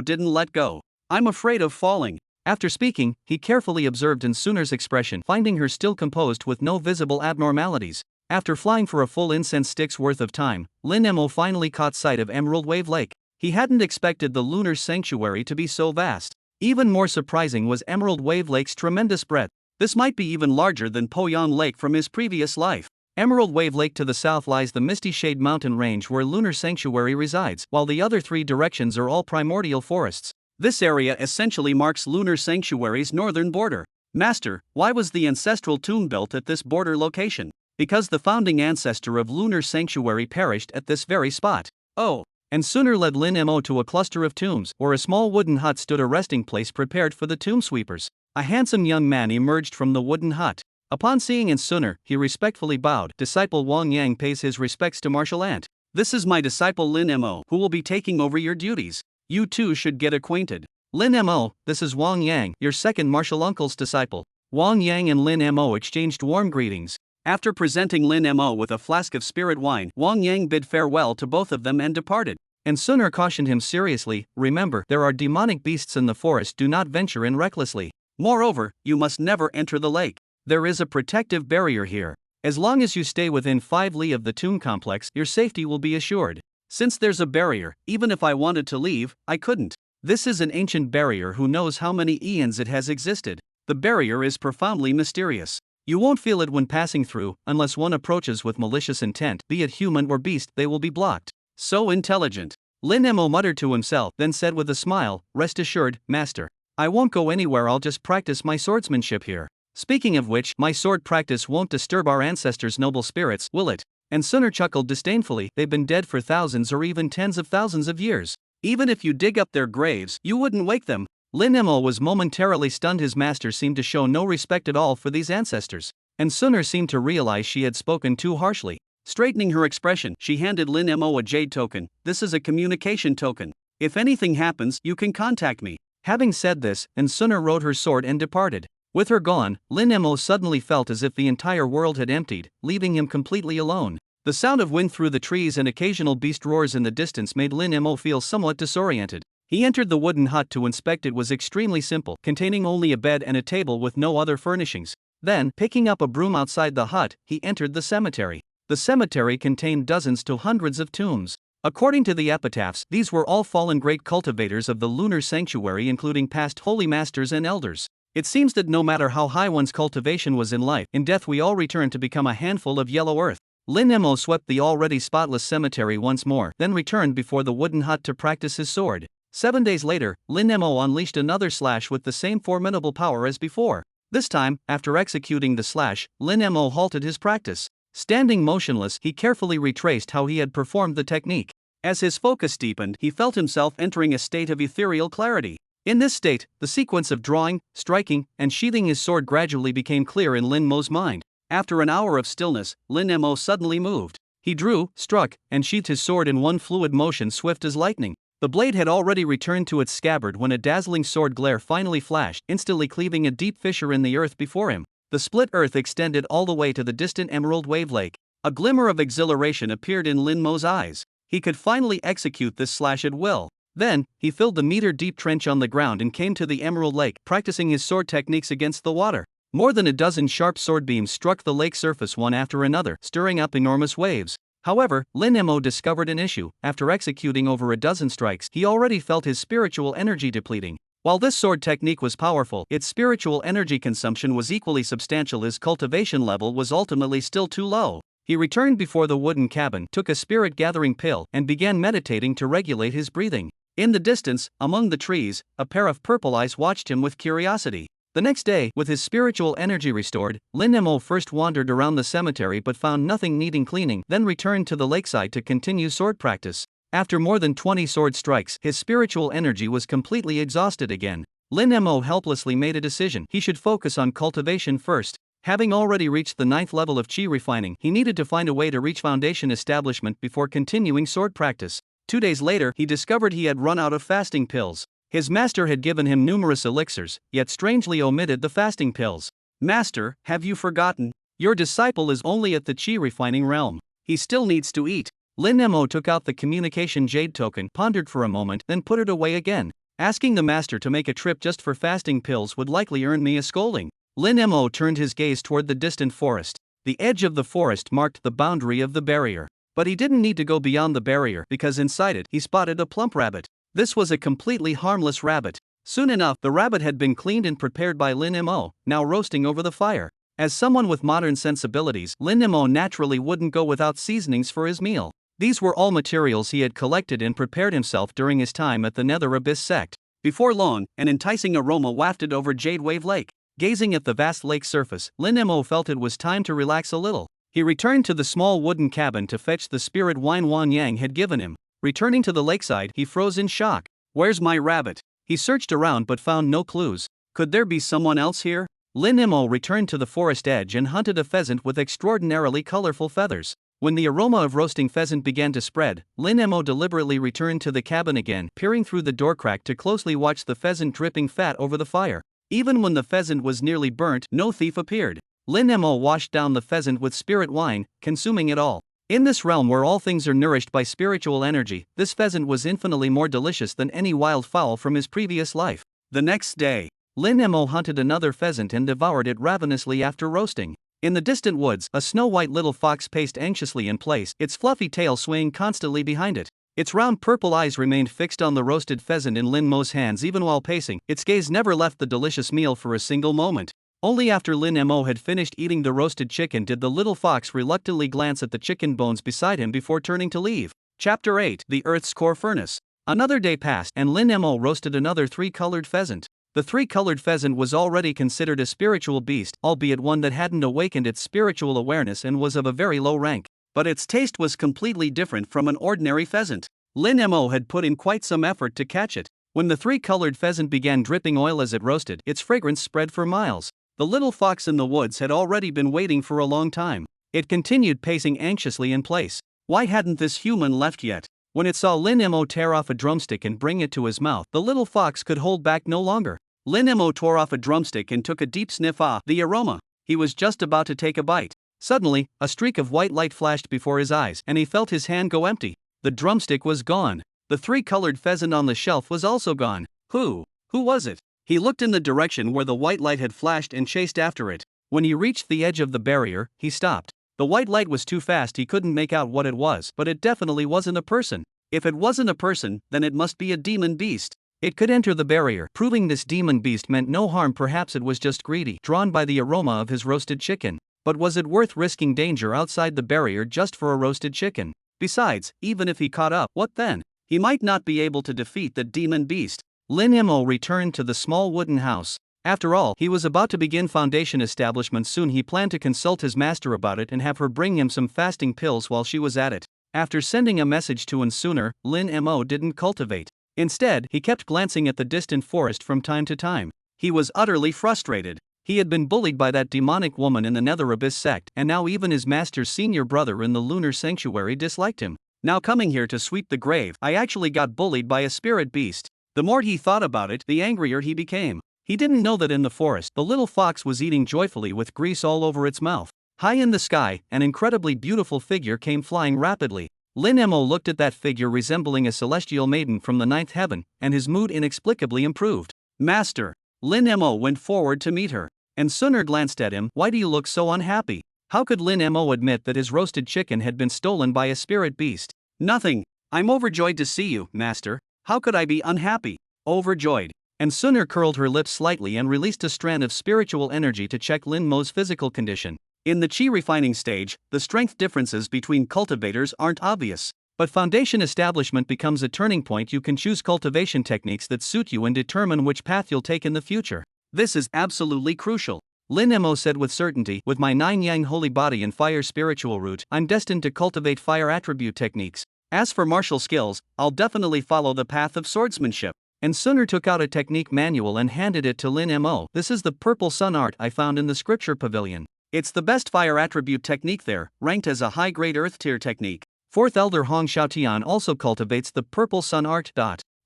didn't let go. I'm afraid of falling. After speaking, he carefully observed in Sunner's expression, finding her still composed with no visible abnormalities. After flying for a full incense stick's worth of time, Lin Mo finally caught sight of Emerald Wave Lake. He hadn't expected the Lunar Sanctuary to be so vast. Even more surprising was Emerald Wave Lake's tremendous breadth. This might be even larger than Poyan Lake from his previous life. Emerald Wave Lake to the south lies the Misty Shade Mountain Range where Lunar Sanctuary resides, while the other 3 directions are all primordial forests. This area essentially marks Lunar Sanctuary's northern border. Master, why was the ancestral tomb built at this border location? Because the founding ancestor of Lunar Sanctuary perished at this very spot. Oh. And Sunner led Lin Mo to a cluster of tombs, where a small wooden hut stood a resting place prepared for the tomb sweepers. A handsome young man emerged from the wooden hut. Upon seeing Sunner, he respectfully bowed. Disciple Wang Yang pays his respects to Martial Ant. This is my disciple Lin Mo, who will be taking over your duties. You two should get acquainted. Lin Mo, this is Wang Yang, your second martial uncle's disciple. Wang Yang and Lin Mo exchanged warm greetings. After presenting Lin Mo with a flask of spirit wine, Wang Yang bid farewell to both of them and departed. And Sunner cautioned him seriously, remember, there are demonic beasts in the forest, do not venture in recklessly. Moreover, you must never enter the lake. There is a protective barrier here. As long as you stay within 5 li of the tomb complex, your safety will be assured. Since there's a barrier, even if I wanted to leave, I couldn't. This is an ancient barrier, who knows how many eons it has existed. The barrier is profoundly mysterious. You won't feel it when passing through, unless one approaches with malicious intent, be it human or beast, they will be blocked. So intelligent. Lin Mo muttered to himself, then said with a smile, "Rest assured, master. I won't go anywhere, I'll just practice my swordsmanship here. Speaking of which, my sword practice won't disturb our ancestors' noble spirits, will it?" And Sunner chuckled disdainfully, "They've been dead for thousands or even tens of thousands of years. Even if you dig up their graves, you wouldn't wake them." Lin Mo was momentarily stunned. His master seemed to show no respect at all for these ancestors. And Sunner seemed to realize she had spoken too harshly. Straightening her expression, she handed Lin Mo a jade token. "This is a communication token. If anything happens, you can contact me." Having said this, and Sunner rode her sword and departed. With her gone, Lin Mo suddenly felt as if the entire world had emptied, leaving him completely alone. The sound of wind through the trees and occasional beast roars in the distance made Lin Mo feel somewhat disoriented. He entered the wooden hut to inspect. It was extremely simple, containing only a bed and a table with no other furnishings. Then, picking up a broom outside the hut, he entered the cemetery. The cemetery contained dozens to hundreds of tombs. According to the epitaphs, these were all fallen great cultivators of the lunar sanctuary, including past holy masters and elders. It seems that no matter how high one's cultivation was in life, in death we all return to become a handful of yellow earth. Lin Mo swept the already spotless cemetery once more, then returned before the wooden hut to practice his sword. 7 days later, Lin Mo unleashed another slash with the same formidable power as before. This time, after executing the slash, Lin Mo halted his practice. Standing motionless, he carefully retraced how he had performed the technique. As his focus deepened, he felt himself entering a state of ethereal clarity. In this state, the sequence of drawing, striking, and sheathing his sword gradually became clear in Lin Mo's mind. After an hour of stillness, Lin Mo suddenly moved. He drew, struck, and sheathed his sword in one fluid motion swift as lightning. The blade had already returned to its scabbard when a dazzling sword glare finally flashed, instantly cleaving a deep fissure in the earth before him. The split earth extended all the way to the distant Emerald Wave Lake. A glimmer of exhilaration appeared in Lin Mo's eyes. He could finally execute this slash at will. Then, he filled the meter-deep trench on the ground and came to the Emerald Lake, practicing his sword techniques against the water. More than a dozen sharp sword beams struck the lake surface one after another, stirring up enormous waves. However, Lin Mo discovered an issue. After executing over a dozen strikes, he already felt his spiritual energy depleting. While this sword technique was powerful, its spiritual energy consumption was equally substantial. His cultivation level was ultimately still too low. He returned before the wooden cabin, took a spirit-gathering pill, and began meditating to regulate his breathing. In the distance, among the trees, a pair of purple eyes watched him with curiosity. The next day, with his spiritual energy restored, Lin Mo first wandered around the cemetery but found nothing needing cleaning, then returned to the lakeside to continue sword practice. After more than 20 sword strikes, his spiritual energy was completely exhausted again. Lin Mo helplessly made a decision. He should focus on cultivation first. Having already reached the 9th level of chi refining, he needed to find a way to reach foundation establishment before continuing sword practice. 2 days later, he discovered he had run out of fasting pills. His master had given him numerous elixirs, yet strangely omitted the fasting pills. "Master, have you forgotten? Your disciple is only at the chi refining realm. He still needs to eat." Lin Mo took out the communication jade token, pondered for a moment, then put it away again. Asking the master to make a trip just for fasting pills would likely earn me a scolding. Lin Mo turned his gaze toward the distant forest. The edge of the forest marked the boundary of the barrier. But he didn't need to go beyond the barrier, because inside it, he spotted a plump rabbit. This was a completely harmless rabbit. Soon enough, the rabbit had been cleaned and prepared by Lin Mo, now roasting over the fire. As someone with modern sensibilities, Lin Mo naturally wouldn't go without seasonings for his meal. These were all materials he had collected and prepared himself during his time at the Nether Abyss sect. Before long, an enticing aroma wafted over Jade Wave Lake. Gazing at the vast lake surface, Lin Mo felt it was time to relax a little. He returned to the small wooden cabin to fetch the spirit wine Wan Yang had given him. Returning to the lakeside, he froze in shock. "Where's my rabbit?" He searched around but found no clues. Could there be someone else here? Lin Mo returned to the forest edge and hunted a pheasant with extraordinarily colorful feathers. When the aroma of roasting pheasant began to spread, Lin Mo deliberately returned to the cabin again, peering through the door crack to closely watch the pheasant dripping fat over the fire. Even when the pheasant was nearly burnt, no thief appeared. Lin Mo washed down the pheasant with spirit wine, consuming it all. In this realm where all things are nourished by spiritual energy, this pheasant was infinitely more delicious than any wild fowl from his previous life. The next day, Lin Mo hunted another pheasant and devoured it ravenously after roasting. In the distant woods, a snow-white little fox paced anxiously in place, its fluffy tail swaying constantly behind it. Its round purple eyes remained fixed on the roasted pheasant in Lin Mo's hands even while pacing. Its gaze never left the delicious meal for a single moment. Only after Lin Mo had finished eating the roasted chicken did the little fox reluctantly glance at the chicken bones beside him before turning to leave. Chapter 8: The Earth's Core Furnace. Another day passed and Lin Mo roasted another three-colored pheasant. The three-colored pheasant was already considered a spiritual beast, albeit one that hadn't awakened its spiritual awareness and was of a very low rank. But its taste was completely different from an ordinary pheasant. Lin Mo had put in quite some effort to catch it. When the three-colored pheasant began dripping oil as it roasted, its fragrance spread for miles. The little fox in the woods had already been waiting for a long time. It continued pacing anxiously in place. Why hadn't this human left yet? When it saw Lin Mo tear off a drumstick and bring it to his mouth, the little fox could hold back no longer. Lin Mo tore off a drumstick and took a deep sniff. The aroma! He was just about to take a bite. Suddenly, a streak of white light flashed before his eyes, and he felt his hand go empty. The drumstick was gone. The three-colored pheasant on the shelf was also gone. Who was it? He looked in the direction where the white light had flashed and chased after it. When he reached the edge of the barrier, he stopped. The white light was too fast, he couldn't make out what it was, but it definitely wasn't a person. If it wasn't a person, then it must be a demon beast. It could enter the barrier, proving this demon beast meant no harm. Perhaps it was just greedy, drawn by the aroma of his roasted chicken. But was it worth risking danger outside the barrier just for a roasted chicken? Besides, even if he caught up, what then? He might not be able to defeat the demon beast. Lin Mo returned to the small wooden house. After all, he was about to begin foundation establishment soon. He planned to consult his master about it and have her bring him some fasting pills while she was at it. After sending a message to Sooner, Lin Mo didn't cultivate. Instead, he kept glancing at the distant forest from time to time. He was utterly frustrated. He had been bullied by that demonic woman in the Nether Abyss sect, and now even his master's senior brother in the Lunar Sanctuary disliked him. Now coming here to sweep the grave, I actually got bullied by a spirit beast. The more he thought about it, the angrier he became. He didn't know that in the forest, the little fox was eating joyfully with grease all over its mouth. High in the sky, an incredibly beautiful figure came flying rapidly. Lin Mo looked at that figure resembling a celestial maiden from the ninth heaven, and his mood inexplicably improved. Master! Lin Mo went forward to meet her. And Sooner glanced at him. Why do you look so unhappy? How could Lin Mo admit that his roasted chicken had been stolen by a spirit beast? Nothing. I'm overjoyed to see you, master. How could I be unhappy? Overjoyed. And Sooner curled her lips slightly and released a strand of spiritual energy to check Lin Mo's physical condition. In the chi refining stage, the strength differences between cultivators aren't obvious. But foundation establishment becomes a turning point. You can choose cultivation techniques that suit you and determine which path you'll take in the future. This is absolutely crucial. Lin Mo said with certainty, with my 9-yang holy body and fire spiritual root, I'm destined to cultivate fire attribute techniques. As for martial skills, I'll definitely follow the path of swordsmanship. And Sooner took out a technique manual and handed it to Lin Mo. This is the purple sun art I found in the scripture pavilion. It's the best fire attribute technique there, ranked as a high-grade earth tier technique. 4th Elder Hong Xiaotian also cultivates the purple sun art.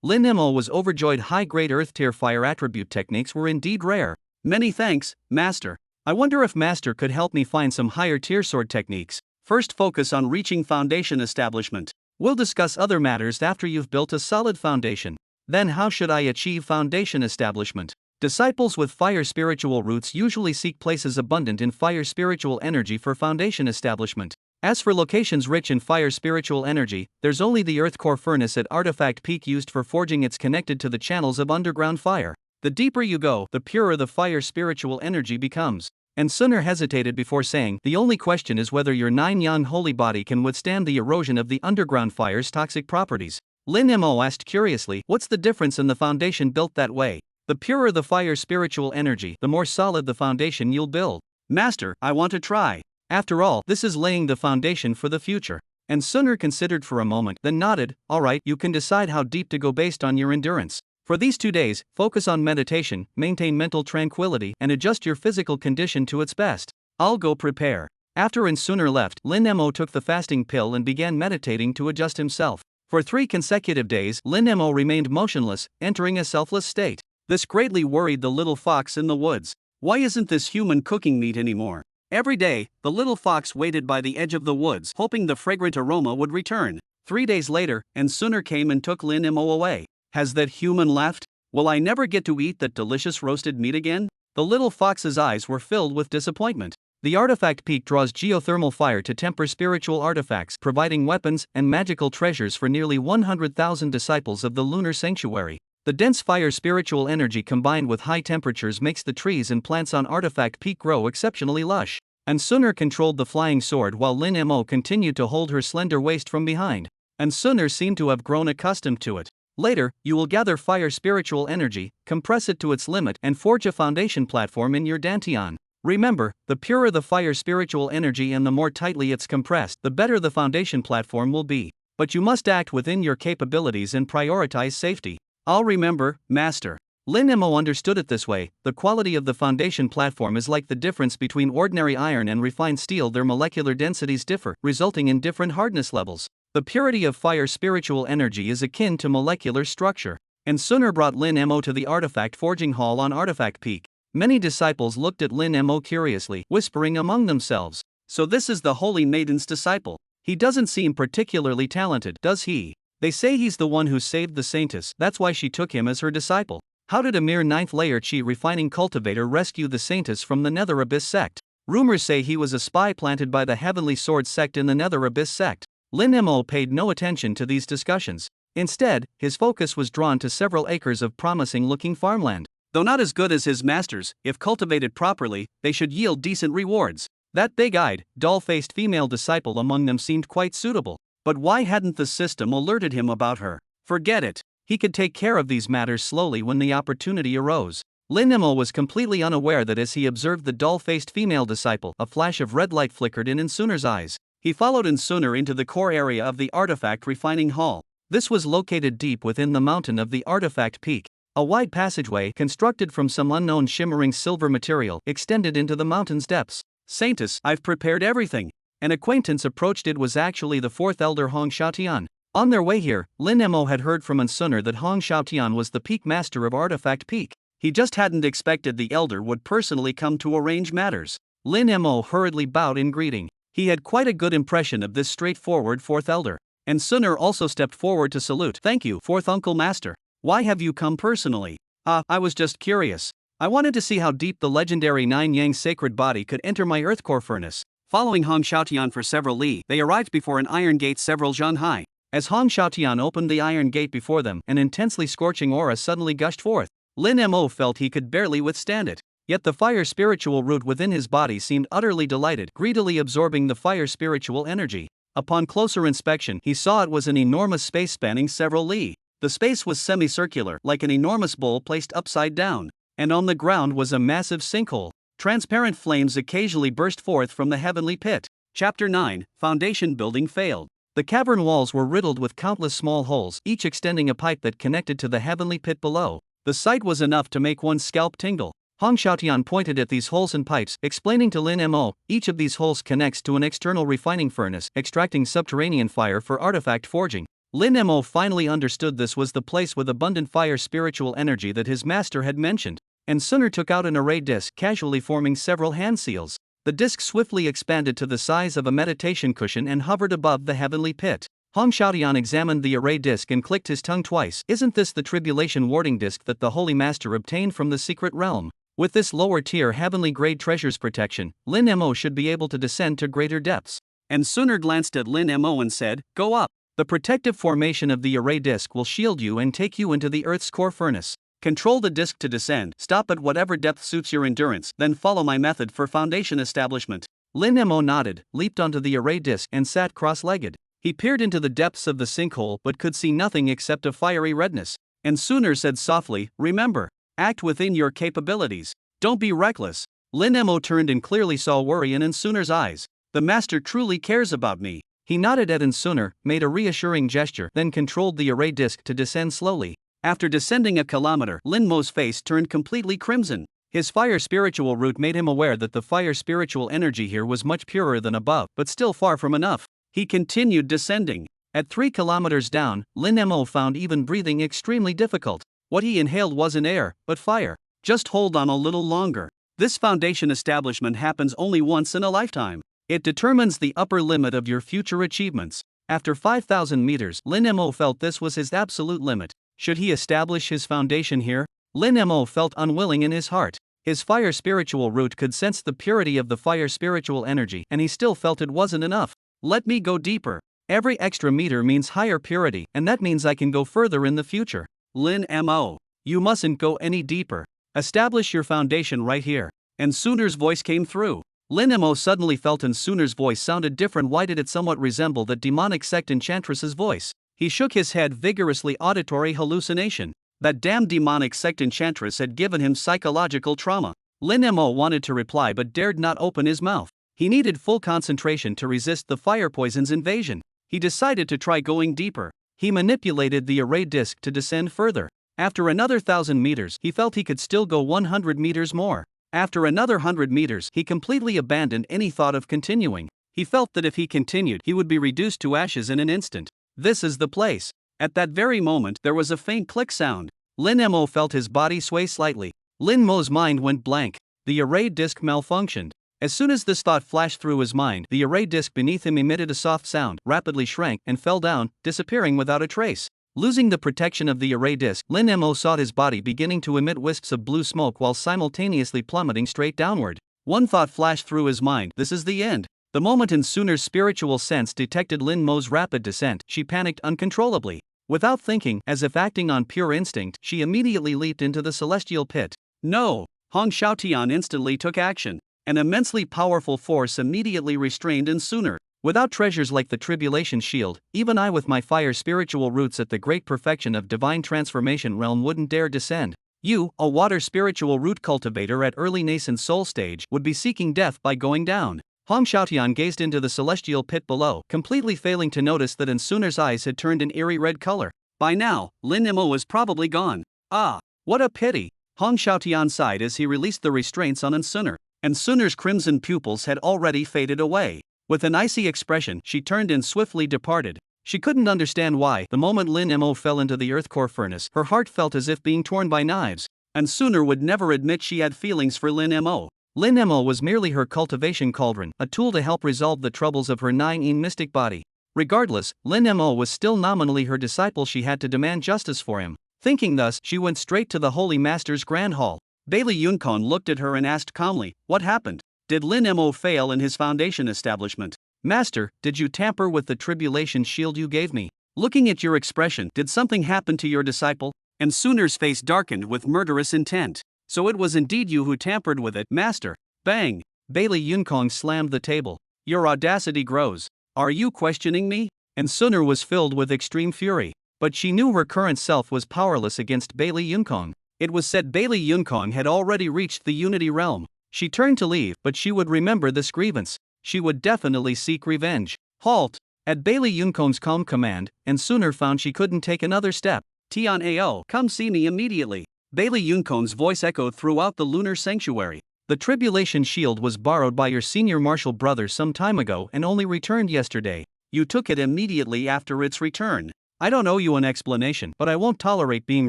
Lin Mo was overjoyed. High-grade earth tier fire attribute techniques were indeed rare. Many thanks, master. I wonder if master could help me find some higher tier sword techniques. First focus on reaching foundation establishment. We'll discuss other matters after you've built a solid foundation. Then how should I achieve foundation establishment? Disciples with fire spiritual roots usually seek places abundant in fire spiritual energy for foundation establishment. As for locations rich in fire spiritual energy, there's only the Earth Core Furnace at Artifact Peak used for forging. It's connected to the channels of underground fire. The deeper you go, the purer the fire spiritual energy becomes. And Sooner hesitated before saying, the only question is whether your 9-yang holy body can withstand the erosion of the underground fire's toxic properties. Lin Mo asked curiously, what's the difference in the foundation built that way? The purer the fire spiritual energy, the more solid the foundation you'll build. Master, I want to try. After all, this is laying the foundation for the future. And Sooner considered for a moment, then nodded, alright, you can decide how deep to go based on your endurance. For these 2 days, focus on meditation, maintain mental tranquility, and adjust your physical condition to its best. I'll go prepare. After Sooner left, Lin Mo took the fasting pill and began meditating to adjust himself. For 3 consecutive days, Lin Mo remained motionless, entering a selfless state. This greatly worried the little fox in the woods. Why isn't this human cooking meat anymore? Every day, the little fox waited by the edge of the woods, hoping the fragrant aroma would return. 3 days later, Sooner came and took Lin Mo away. Has that human left? Will I never get to eat that delicious roasted meat again? The little fox's eyes were filled with disappointment. The Artifact Peak draws geothermal fire to temper spiritual artifacts, providing weapons and magical treasures for nearly 100,000 disciples of the Lunar Sanctuary. The dense fire spiritual energy combined with high temperatures makes the trees and plants on Artifact Peak grow exceptionally lush. And Sunner controlled the flying sword while Lin Mo continued to hold her slender waist from behind. And Sunner seemed to have grown accustomed to it. Later, you will gather fire spiritual energy, compress it to its limit, and forge a foundation platform in your dantian. Remember, the purer the fire spiritual energy and the more tightly it's compressed, the better the foundation platform will be. But you must act within your capabilities and prioritize safety. I'll remember, Master. Lin Mo understood it this way: the quality of the foundation platform is like the difference between ordinary iron and refined steel. Their molecular densities differ, resulting in different hardness levels. The purity of fire spiritual energy is akin to molecular structure. And Sunner brought Lin Mo to the artifact forging hall on Artifact Peak. Many disciples looked at Lin Mo curiously, whispering among themselves, "So this is the Holy Maiden's disciple. He doesn't seem particularly talented, does he? They say he's the one who saved the Saintess, that's why she took him as her disciple. How did a mere 9th layer chi refining cultivator rescue the Saintess from the Nether Abyss sect? Rumors say he was a spy planted by the Heavenly Sword sect in the Nether Abyss sect." Lin Mo paid no attention to these discussions. Instead, his focus was drawn to several acres of promising-looking farmland. Though not as good as his masters, if cultivated properly, they should yield decent rewards. That big-eyed, doll-faced female disciple among them seemed quite suitable. But why hadn't the system alerted him about her? Forget it. He could take care of these matters slowly when the opportunity arose. Lin Mo was completely unaware that as he observed the doll-faced female disciple, a flash of red light flickered in Sunner's eyes. He followed Sunner into the core area of the artifact refining hall. This was located deep within the mountain of the artifact peak. A wide passageway, constructed from some unknown shimmering silver material, extended into the mountain's depths. "Saintess, I've prepared everything." An acquaintance approached. It was actually the 4th elder Hong Xiaotian. On their way here, Lin Mo had heard from Sunner that Hong Xiaotian was the peak master of Artifact Peak. He just hadn't expected the elder would personally come to arrange matters. Lin Mo hurriedly bowed in greeting. He had quite a good impression of this straightforward 4th elder. And Sunner also stepped forward to salute. "Thank you, 4th Uncle Master. Why have you come personally?" I was just curious. I wanted to see how deep the legendary 9 Yang sacred body could enter my earth core furnace." Following Hong Xiaotian for several li, they arrived before an iron gate several zhang high. As Hong Xiaotian opened the iron gate before them, an intensely scorching aura suddenly gushed forth. Lin Mo felt he could barely withstand it. Yet the fire spiritual root within his body seemed utterly delighted, greedily absorbing the fire spiritual energy. Upon closer inspection, he saw it was an enormous space spanning several li. The space was semicircular, like an enormous bowl placed upside down. And on the ground was a massive sinkhole. Transparent flames occasionally burst forth from the heavenly pit. Chapter 9, Foundation Building Failed. The cavern walls were riddled with countless small holes, each extending a pipe that connected to the heavenly pit below. The sight was enough to make one's scalp tingle. Hong Xiaotian pointed at these holes and pipes, explaining to Lin Mo, "Each of these holes connects to an external refining furnace, extracting subterranean fire for artifact forging." Lin Mo finally understood this was the place with abundant fire spiritual energy that his master had mentioned. And Sunner took out an array disc, casually forming several hand seals. The disc swiftly expanded to the size of a meditation cushion and hovered above the heavenly pit. Hong Xiaotian examined the array disc and clicked his tongue twice. "Isn't this the tribulation warding disc that the Holy Master obtained from the secret realm? With this lower tier heavenly grade treasures protection, Lin Mo should be able to descend to greater depths." And Sunner glanced at Lin Mo and said, "Go up. The protective formation of the array disc will shield you and take you into the Earth's core furnace. Control the disc to descend, stop at whatever depth suits your endurance, then follow my method for foundation establishment." Lin Mo nodded, leaped onto the array disc, and sat cross-legged. He peered into the depths of the sinkhole but could see nothing except a fiery redness. And Sunner said softly, "Remember, act within your capabilities. Don't be reckless." Lin Mo turned and clearly saw worry in Sunner's eyes. "The master truly cares about me." He nodded at Sunner, made a reassuring gesture, then controlled the array disc to descend slowly. After descending a kilometer, Lin Mo's face turned completely crimson. His fire spiritual root made him aware that the fire spiritual energy here was much purer than above, but still far from enough. He continued descending. At 3 kilometers down, Lin Mo found even breathing extremely difficult. What he inhaled wasn't air, but fire. "Just hold on a little longer. This foundation establishment happens only once in a lifetime. It determines the upper limit of your future achievements." After 5,000 meters, Lin Mo felt this was his absolute limit. Should he establish his foundation here? Lin Mo felt unwilling in his heart. His fire spiritual root could sense the purity of the fire spiritual energy, and he still felt it wasn't enough. "Let me go deeper. Every extra meter means higher purity, and that means I can go further in the future." Lin Mo. You mustn't go any deeper. Establish your foundation right here. And Sooner's voice came through. Lin Mo suddenly felt and Sooner's voice sounded different. Why did it somewhat resemble the demonic sect enchantress's voice? He shook his head vigorously. Auditory hallucination. That damn demonic sect enchantress had given him psychological trauma. Lin Mo wanted to reply but dared not open his mouth. He needed full concentration to resist the fire poison's invasion. He decided to try going deeper. He manipulated the array disc to descend further. After another 1,000 meters, he felt he could still go 100 meters more. After another 100 meters, he completely abandoned any thought of continuing. He felt that if he continued, he would be reduced to ashes in an instant. This is the place. At that very moment, there was a faint click sound. Lin Mo felt his body sway slightly. Lin Mo's mind went blank. The array disc malfunctioned. As soon as this thought flashed through his mind, the array disc beneath him emitted a soft sound, rapidly shrank, and fell down, disappearing without a trace. Losing the protection of the array disc, Lin Mo saw his body beginning to emit wisps of blue smoke while simultaneously plummeting straight downward. One thought flashed through his mind: this is the end. The moment in Sooner's spiritual sense detected Lin Mo's rapid descent, she panicked uncontrollably. Without thinking, as if acting on pure instinct, she immediately leaped into the celestial pit. No! Hong Xiaotian instantly took action. An immensely powerful force immediately restrained in Sooner. Without treasures like the Tribulation Shield, even I with my fire spiritual roots at the great perfection of divine transformation realm wouldn't dare descend. You, a water spiritual root cultivator at early nascent soul stage, would be seeking death by going down. Hong Xiaotian gazed into the celestial pit below, completely failing to notice that Sooner's eyes had turned an eerie red color. By now, Lin Mo was probably gone. Ah, what a pity! Hong Xiaotian sighed as he released the restraints on Sooner. And Sooner's crimson pupils had already faded away. With an icy expression, she turned and swiftly departed. She couldn't understand why. The moment Lin Mo fell into the earth core furnace, her heart felt as if being torn by knives. And Sooner would never admit she had feelings for Lin Mo. Lin Mo was merely her cultivation cauldron, a tool to help resolve the troubles of her 9-in mystic body. Regardless, Lin Mo was still nominally her disciple. She had to demand justice for him. Thinking thus, she went straight to the Holy Master's Grand Hall. Bailey Yunkon looked at her and asked calmly, "What happened? Did Lin Mo fail in his foundation establishment?" "Master, did you tamper with the tribulation shield you gave me? Looking at your expression, did something happen to your disciple?" And Sooner's face darkened with murderous intent. "So it was indeed you who tampered with it, Master." Bang! Bailey Yunkong slammed the table. "Your audacity grows. Are you questioning me?" And Sooner was filled with extreme fury. But she knew her current self was powerless against Bailey Yunkong. It was said Bailey Yunkong had already reached the Unity Realm. She turned to leave, but she would remember this grievance. She would definitely seek revenge. Halt! At Bailey Yunkong's calm command, and Sooner found she couldn't take another step. "Tian Ao, come see me immediately." Bailey Yunkong's voice echoed throughout the lunar sanctuary. "The Tribulation Shield was borrowed by your senior martial brother some time ago and only returned yesterday. You took it immediately after its return. I don't owe you an explanation, but I won't tolerate being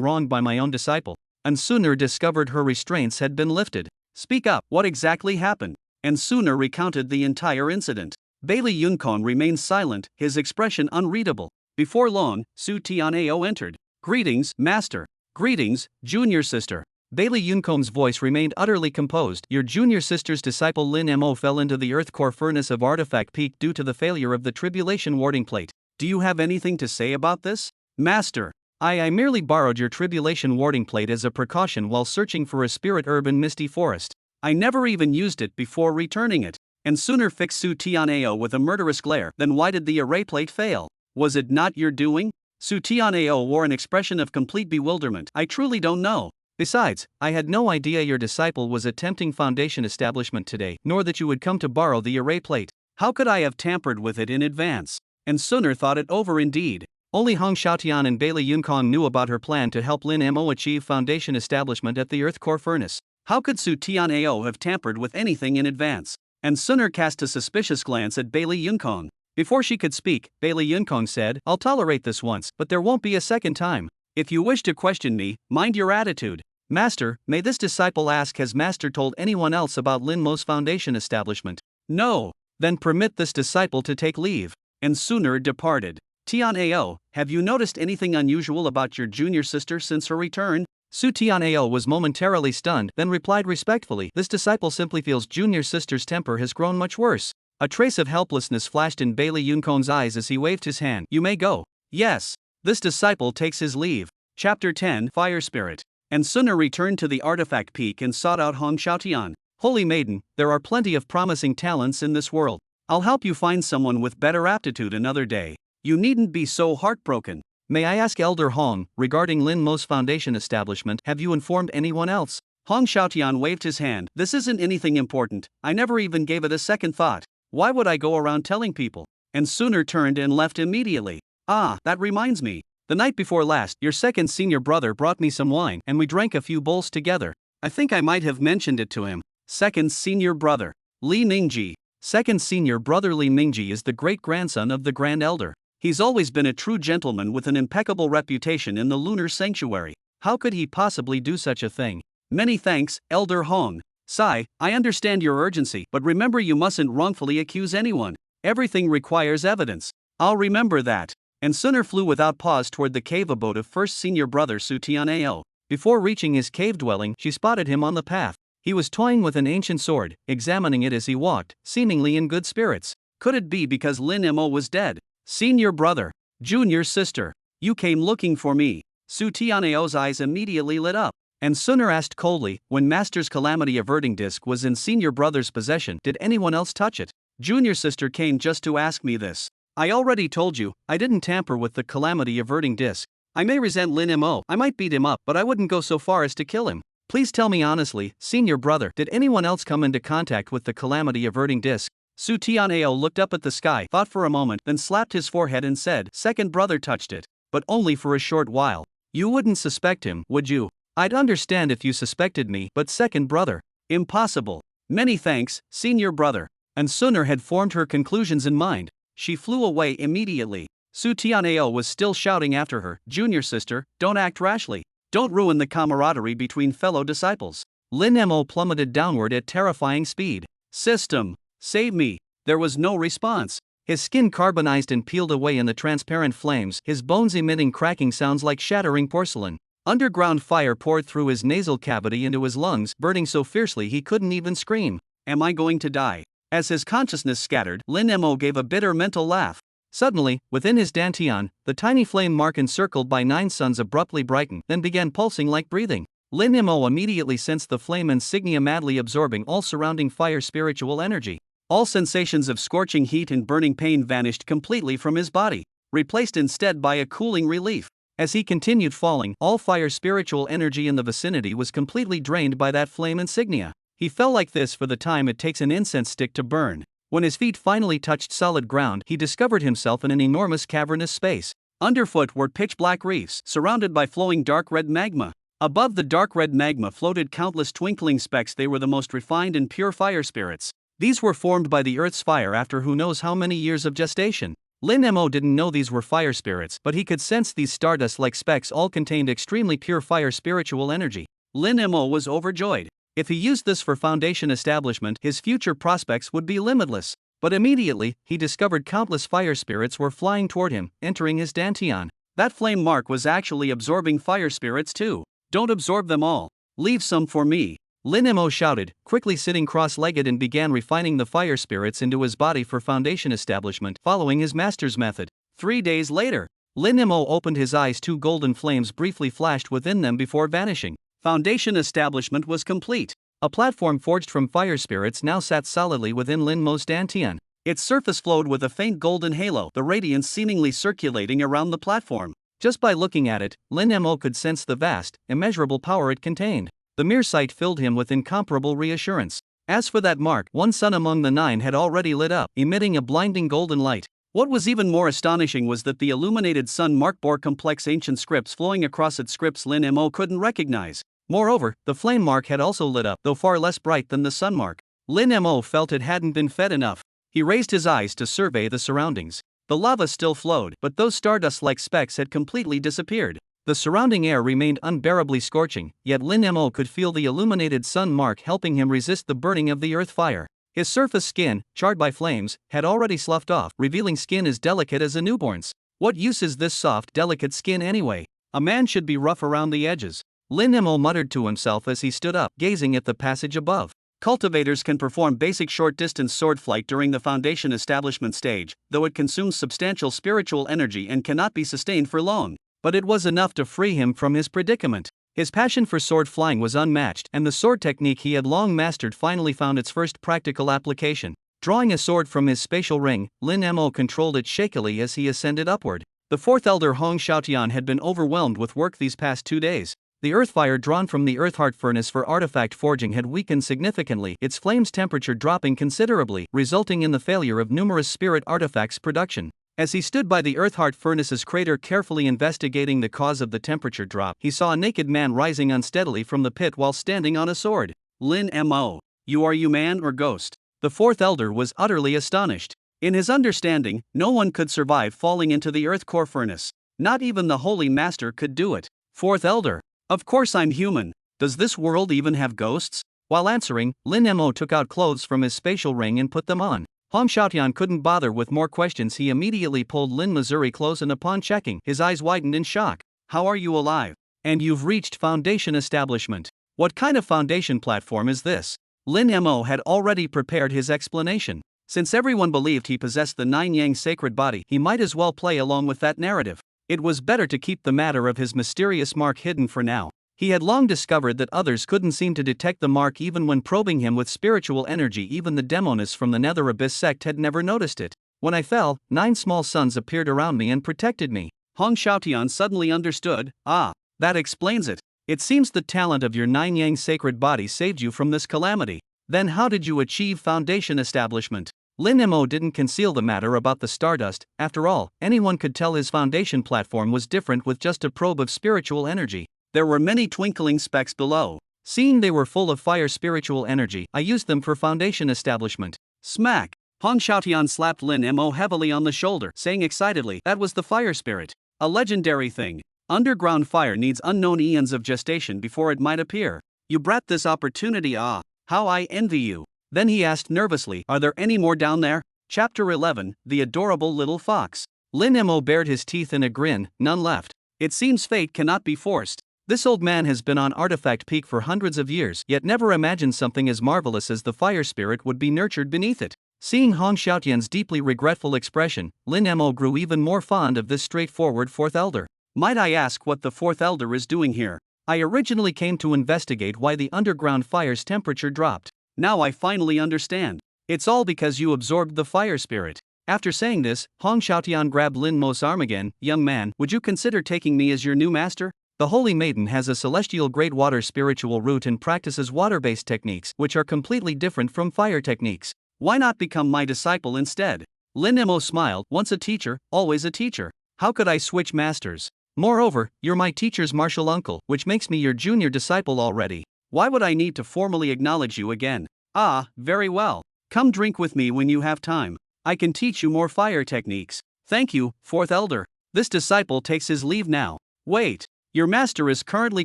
wronged by my own disciple." And Sooner discovered her restraints had been lifted. "Speak up, what exactly happened?" And Sooner recounted the entire incident. Bailey Yunkong remained silent, his expression unreadable. Before long, Su Tianao entered. "Greetings, Master." "Greetings, junior sister." Bailey Yunkong's voice remained utterly composed. "Your junior sister's disciple Lin Mo fell into the earth core furnace of Artifact Peak due to the failure of the Tribulation warding plate. Do you have anything to say about this?" "Master, I merely borrowed your Tribulation warding plate as a precaution while searching for a spirit herb in Misty Forest. I never even used it before returning it." And Sooner fixed Su Tianao with a murderous glare. "Then why did the array plate fail? Was it not your doing?" Su Tianao wore an expression of complete bewilderment. "I truly don't know. Besides, I had no idea your disciple was attempting foundation establishment today, nor that you would come to borrow the array plate. How could I have tampered with it in advance?" And Sooner thought it over indeed. Only Hong Xiaotian and Bailey Yunkong knew about her plan to help Lin Mo achieve foundation establishment at the Earth Core Furnace. How could Su Tianao have tampered with anything in advance? And Sooner cast a suspicious glance at Bailey Yunkong. Before she could speak, Bailey Yunkong said, "I'll tolerate this once, but there won't be a second time. If you wish to question me, mind your attitude." "Master, may this disciple ask, has Master told anyone else about Lin Mo's foundation establishment?" "No." "Then permit this disciple to take leave." And Sooner departed. "Tianao, have you noticed anything unusual about your junior sister since her return?" Su Tianao was momentarily stunned, then replied respectfully, "This disciple simply feels junior sister's temper has grown much worse." A trace of helplessness flashed in Bailey Yunkong's eyes as he waved his hand. "You may go." "Yes." This disciple takes his leave. Chapter 10 Fire Spirit. And Suna returned to the artifact peak and sought out Hong Xiaotian. Holy maiden, there are plenty of promising talents in this world. I'll help you find someone with better aptitude another day. You needn't be so heartbroken. May I ask Elder Hong, regarding Lin Mo's foundation establishment, have you informed anyone else? Hong Xiaotian waved his hand. This isn't anything important, I never even gave it a second thought. Why would I go around telling people? And Suna turned and left immediately. Ah, that reminds me. The night before last, your second senior brother brought me some wine and we drank a few bowls together. I think I might have mentioned it to him. Second senior brother. Li Ningji. Second senior brother Li Ningji is the great-grandson of the Grand Elder. He's always been a true gentleman with an impeccable reputation in the Lunar Sanctuary. How could he possibly do such a thing? Many thanks, Elder Hong. Sai, I understand your urgency, but remember you mustn't wrongfully accuse anyone. Everything requires evidence. I'll remember that. And Suna flew without pause toward the cave abode of first senior brother Su Tianao. Before reaching his cave dwelling, she spotted him on the path. He was toying with an ancient sword, examining it as he walked, seemingly in good spirits. Could it be because Lin Mo was dead? Senior brother, junior sister, you came looking for me. Su Tianao's eyes immediately lit up. And Suna asked coldly, when Master's calamity averting disc was in senior brother's possession, did anyone else touch it? Junior sister came just to ask me this. I already told you, I didn't tamper with the calamity averting disc. I may resent Lin Mo, I might beat him up, but I wouldn't go so far as to kill him. Please tell me honestly, senior brother, did anyone else come into contact with the calamity averting disc? Su Tianao looked up at the sky, thought for a moment, then slapped his forehead and said, second brother touched it. But only for a short while. You wouldn't suspect him, would you? I'd understand if you suspected me, but second brother. Impossible. Many thanks, senior brother. And Suna had formed her conclusions in mind. She flew away immediately. Su Tianao was still shouting after her, junior sister, don't act rashly. Don't ruin the camaraderie between fellow disciples. Lin Mo plummeted downward at terrifying speed. System, save me. There was no response. His skin carbonized and peeled away in the transparent flames, his bones emitting cracking sounds like shattering porcelain. Underground fire poured through his nasal cavity into his lungs, burning so fiercely he couldn't even scream. Am I going to die? As his consciousness scattered, Lin Mo gave a bitter mental laugh. Suddenly, within his dantian, the tiny flame mark encircled by 9 suns abruptly brightened, then began pulsing like breathing. Lin Mo immediately sensed the flame insignia madly absorbing all surrounding fire spiritual energy. All sensations of scorching heat and burning pain vanished completely from his body, replaced instead by a cooling relief. As he continued falling, all fire spiritual energy in the vicinity was completely drained by that flame insignia. He fell like this for the time it takes an incense stick to burn. When his feet finally touched solid ground, he discovered himself in an enormous cavernous space. Underfoot were pitch-black reefs, surrounded by flowing dark red magma. Above the dark red magma floated countless twinkling specks. They were the most refined and pure fire spirits. These were formed by the Earth's fire after who knows how many years of gestation. Lin Mo didn't know these were fire spirits, but he could sense these stardust-like specks all contained extremely pure fire spiritual energy. Lin Mo was overjoyed. If he used this for foundation establishment, his future prospects would be limitless. But immediately, he discovered countless fire spirits were flying toward him, entering his dantian. That flame mark was actually absorbing fire spirits too. Don't absorb them all. Leave some for me. Lin Mo shouted, quickly sitting cross-legged, and began refining the fire spirits into his body for foundation establishment, following his master's method. 3 days later, Lin Mo opened his eyes. 2 golden flames briefly flashed within them before vanishing. Foundation establishment was complete. A platform forged from fire spirits now sat solidly within Lin Mo's dantian. Its surface flowed with a faint golden halo, the radiance seemingly circulating around the platform. Just by looking at it, Lin Mo could sense the vast, immeasurable power it contained. The mere sight filled him with incomparable reassurance. As for that mark, 1 sun among the 9 had already lit up, emitting a blinding golden light. What was even more astonishing was that the illuminated sun mark bore complex ancient scripts flowing across it, scripts Lin Mo couldn't recognize. Moreover, the flame mark had also lit up, though far less bright than the sun mark. Lin Mo felt it hadn't been fed enough. He raised his eyes to survey the surroundings. The lava still flowed, but those stardust-like specks had completely disappeared. The surrounding air remained unbearably scorching, yet Lin Mo could feel the illuminated sun mark helping him resist the burning of the earth fire. His surface skin, charred by flames, had already sloughed off, revealing skin as delicate as a newborn's. What use is this soft, delicate skin anyway? A man should be rough around the edges. Lin Mo muttered to himself as he stood up, gazing at the passage above. Cultivators can perform basic short-distance sword flight during the foundation establishment stage, though it consumes substantial spiritual energy and cannot be sustained for long. but it was enough to free him from his predicament. His passion for sword flying was unmatched, and the sword technique he had long mastered finally found its first practical application. Drawing a sword from his spatial ring, Lin Mo controlled it shakily as he ascended upward. The fourth elder Hong Xiaotian had been overwhelmed with work these past 2 days. The earth fire drawn from the earth heart furnace for artifact forging had weakened significantly, its flame's temperature dropping considerably, resulting in the failure of numerous spirit artifacts production. As he stood by the earth heart furnace's crater carefully investigating the cause of the temperature drop, he saw a naked man rising unsteadily from the pit while standing on a sword. Lin Mo, you are man or ghost? The fourth elder was utterly astonished. In his understanding, no one could survive falling into the earth core furnace. Not even the holy master could do it. Fourth elder, of course I'm human. Does this world even have ghosts? While answering, Lin Mo took out clothes from his spatial ring and put them on. Hong Xiaotian couldn't bother with more questions. He immediately pulled Lin Missouri close, and upon checking, his eyes widened in shock. How are you alive? And you've reached Foundation Establishment. What kind of foundation platform is this? Lin Mo had already prepared his explanation. Since everyone believed he possessed the Nine Yang sacred body, he might as well play along with that narrative. It was better to keep the matter of his mysterious mark hidden for now. He had long discovered that others couldn't seem to detect the mark even when probing him with spiritual energy. Even the demonists from the Nether Abyss sect had never noticed it. When I fell, 9 small suns appeared around me and protected me. Hong Xiaotian suddenly understood. Ah, that explains it. It seems the talent of your Nine Yang sacred body saved you from this calamity. Then how did you achieve Foundation Establishment? Lin Mo didn't conceal the matter about the stardust. After all, anyone could tell his foundation platform was different with just a probe of spiritual energy. There were many twinkling specks below. Seeing they were full of fire spiritual energy, I used them for Foundation Establishment. Smack! Hong Xiaotian slapped Lin Mo heavily on the shoulder, saying excitedly, that was the fire spirit. A legendary thing. Underground fire needs unknown eons of gestation before it might appear. You brought this opportunity. Ah, how I envy you. Then he asked nervously, are there any more down there? Chapter 11, The Adorable Little Fox. Lin Mo bared his teeth in a grin. None left. It seems fate cannot be forced. This old man has been on Artifact Peak for hundreds of years, yet never imagined something as marvelous as the fire spirit would be nurtured beneath it. Seeing Hong Xiaotian's deeply regretful expression, Lin Mo grew even more fond of this straightforward fourth elder. Might I ask what the fourth elder is doing here? I originally came to investigate why the underground fire's temperature dropped. Now I finally understand. It's all because you absorbed the fire spirit. After saying this, Hong Xiaotian grabbed Lin Mo's arm again. Young man, would you consider taking me as your new master? The Holy Maiden has a celestial great water spiritual root and practices water-based techniques, which are completely different from fire techniques. Why not become my disciple instead? Lin Mo smiled. Once a teacher, always a teacher. How could I switch masters? Moreover, you're my teacher's martial uncle, which makes me your junior disciple already. Why would I need to formally acknowledge you again? Ah, very well. Come drink with me when you have time. I can teach you more fire techniques. Thank you, fourth elder. This disciple takes his leave now. Wait. Your master is currently